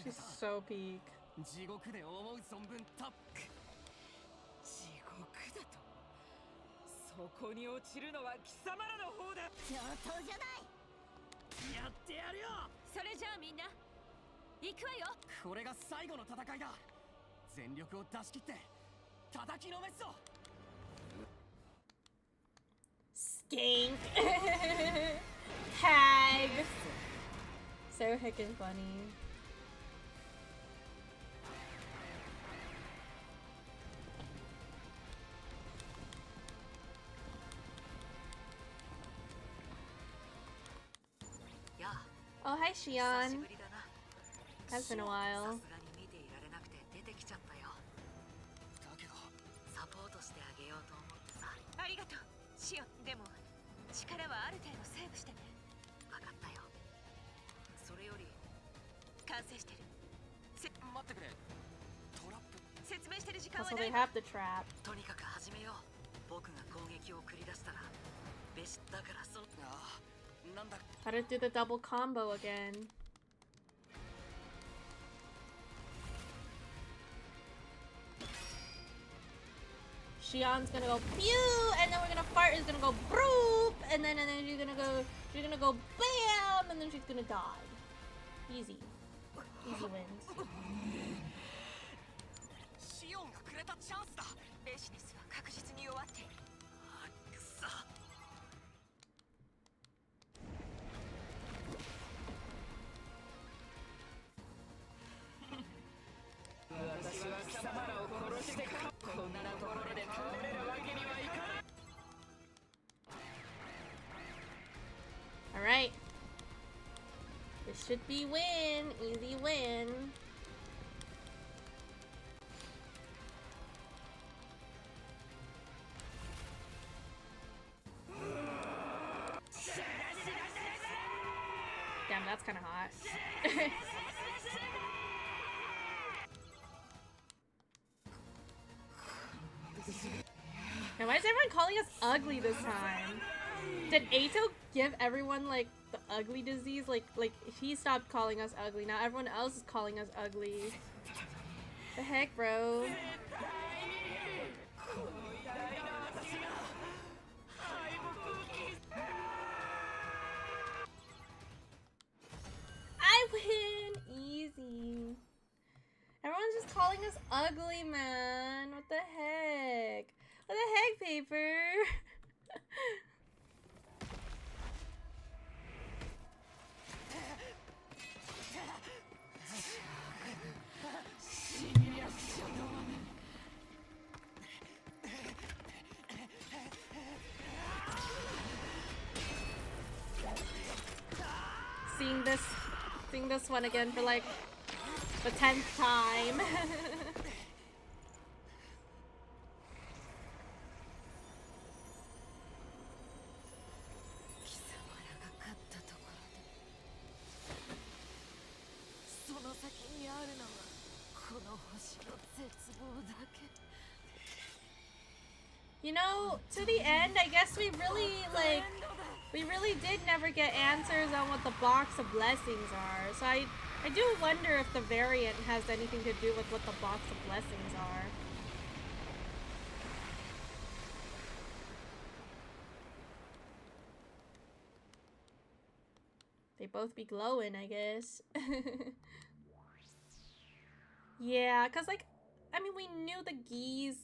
She's so peak. 地獄で思う存分たっ地獄だと。そこに落ちるのは貴様らの方だ。上等じゃない。やってやるよ。それじゃあみんな行くわよ。これが最後の戦いだ。全力を出し切って叩きのめすぞ。Skink. Hag. So heckin' funny. Oh, hi, Shion. Has been a while. ありがとう、シオン。でも力はある程度セーブしてね。分かったよ。それより完成してる。待ってくれ。トラップ。説明してる時間は Also, な they い。 have the trap. とにかく始めよう。僕が攻撃を繰り出したら、ベシだからそ。ああ、なんだ。How to do the double combo again. Shion's gonna go pew, and then we're gonna fart is gonna go broop, and then she's gonna go bam, and then she's gonna die. Easy wins. シオンがくれたチャンスだ。ベシネスは確実に弱っている。あ、くそ。私は貴様らを殺してこんなところで倒れるわけにはいかない。 Alright. This should be win. Easy win. Damn, that's kind of hot. And why is everyone calling us ugly this time? Did Ato give everyone like the ugly disease? Like he stopped calling us ugly. Now everyone else is calling us ugly. The heck, bro? crazy. Everyone's just calling us ugly, man. What the heck? What the heck, Paper? Seeing this one again for like the 10th time. You know, to the end, I guess we really did never get answers on what the box of blessings are. So I do wonder if the variant has anything to do with what the box of blessings are. They both be glowing, I guess. Yeah, cause like, I mean, we knew the geese.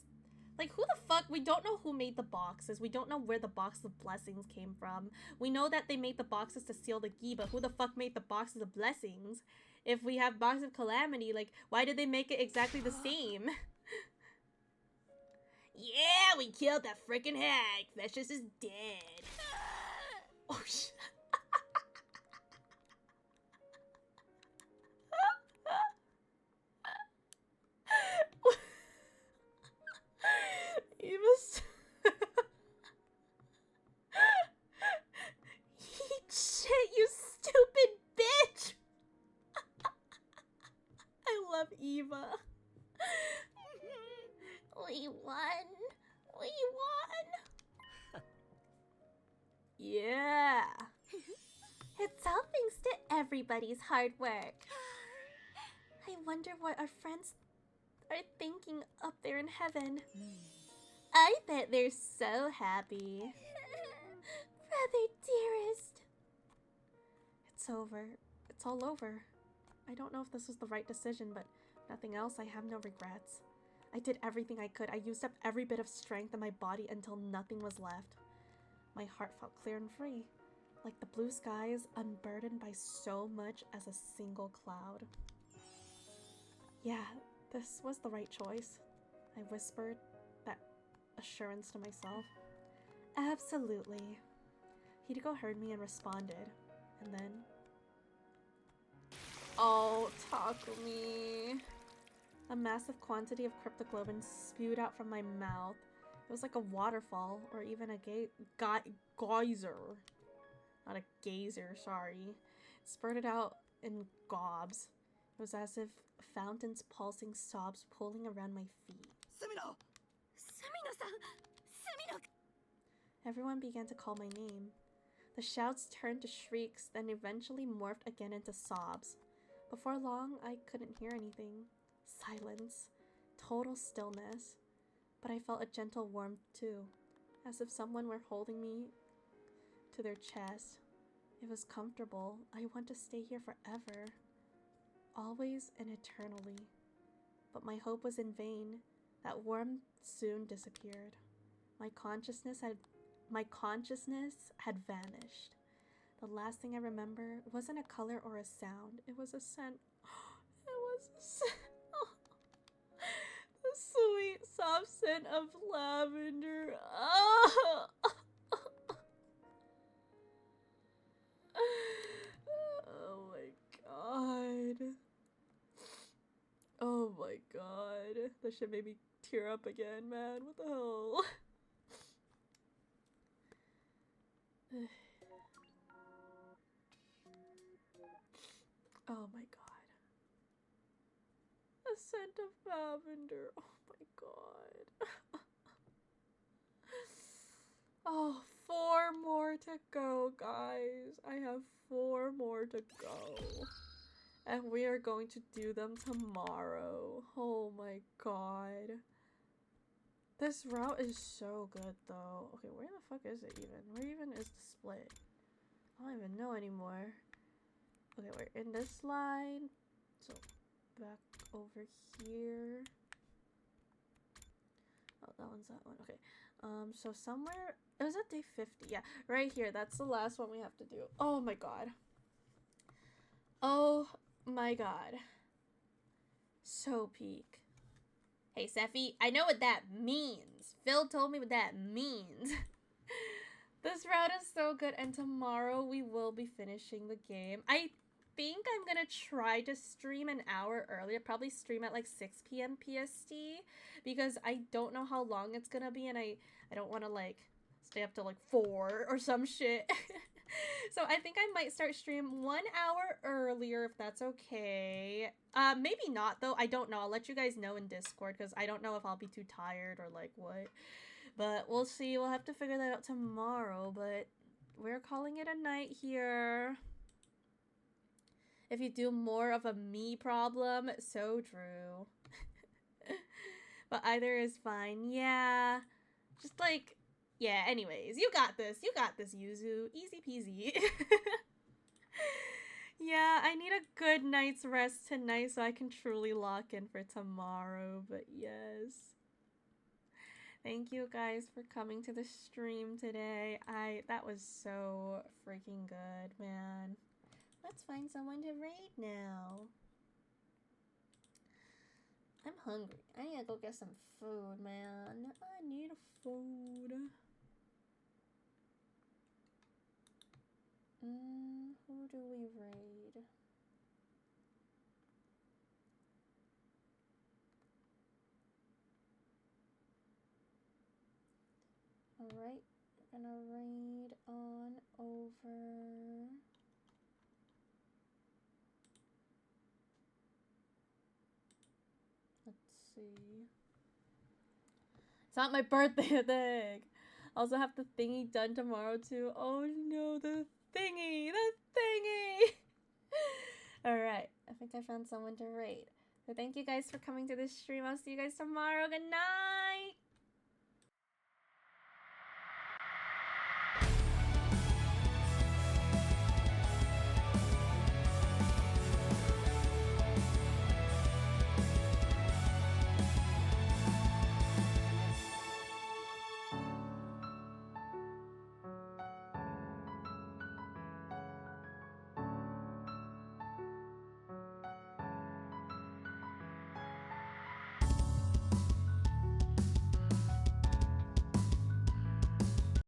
Like, who the fuck? We don't know who made the boxes. We don't know where the box of blessings came from. We know that they made the boxes to seal the gi, but who the fuck made the boxes of blessings? If we have box of calamity, like, why did they make it exactly the same? Yeah, we killed that freaking hag. Vicious is dead. Oh shit. Eva's Eat shit, you stupid bitch! I love Eva. We won. We won. Yeah. It's all thanks to everybody's hard work. I wonder what our friends are thinking up there in heaven. I bet they're so happy. Brother dearest. It's over. It's all over. I don't know if this was the right decision, but nothing else, I have no regrets. I did everything I could. I used up every bit of strength in my body until nothing was left. My heart felt clear and free, like the blue skies unburdened by so much as a single cloud. Yeah, this was the right choice. I whispered that assurance to myself. Absolutely. Hideko heard me and responded, and then... Oh, Takumi. A massive quantity of cryptoglobin spewed out from my mouth. It was like a waterfall, or even a geyser. Not a gazer, sorry. It spurted out in gobs. It was as if fountains pulsing sobs pulling around my feet. Sumino! Sumino-san! Sumino! Everyone began to call my name. The shouts turned to shrieks, then eventually morphed again into sobs. Before long, I couldn't hear anything. Silence. Total stillness. But I felt a gentle warmth too, as if someone were holding me to their chest. It was comfortable. I want to stay here forever. Always and eternally. But my hope was in vain. That warmth soon disappeared. My consciousness had vanished. The last thing I remember wasn't a color or a sound. It was a scent. It was a scent. The sweet, soft scent of lavender. Oh, oh my god. Oh my god. That shit made me tear up again, man. What the hell? Oh my god. The scent of lavender. Oh my god. Oh, 4 more to go, guys. I have 4 more to go. And we are going to do them tomorrow. Oh my god. This route is so good, though. Okay, where the fuck is it even? Where even is the split? I don't even know anymore. Okay, we're in this line. So back over here. Oh, that one's that one. Okay. So somewhere it was at day 50. Yeah, right here. That's the last one we have to do. Oh my god. Oh my god. So peak. Hey, Sephi, I know what that means. Phil told me what that means. This route is so good, and tomorrow we will be finishing the game. I think I'm gonna try to stream an hour earlier, probably stream at like 6 p.m. PST, because I don't know how long it's gonna be, and I don't want to like stay up till like 4 or some shit. So I think I might start stream 1 hour earlier if that's okay. Maybe not though. I don't know. I'll let you guys know in Discord because I don't know if I'll be too tired or like what. But we'll see. We'll have to figure that out tomorrow. But we're calling it a night here. If you do more of a me problem, so true. But either is fine. Yeah. Just like, yeah, anyways. You got this. You got this, Yuzu. Easy peasy. Yeah, I need a good night's rest tonight so I can truly lock in for tomorrow. But yes. Thank you guys for coming to the stream today. That was so freaking good, man. Let's find someone to raid now. I'm hungry. I need to go get some food, man. I need food. Who do we raid? Alright, we're gonna raid on over. Let's see. It's not my birthday, thing. I also have the thingy done tomorrow too. Oh no, the thingy! Alright, I think I found someone to raid. So thank you guys for coming to this stream. I'll see you guys tomorrow. Good night!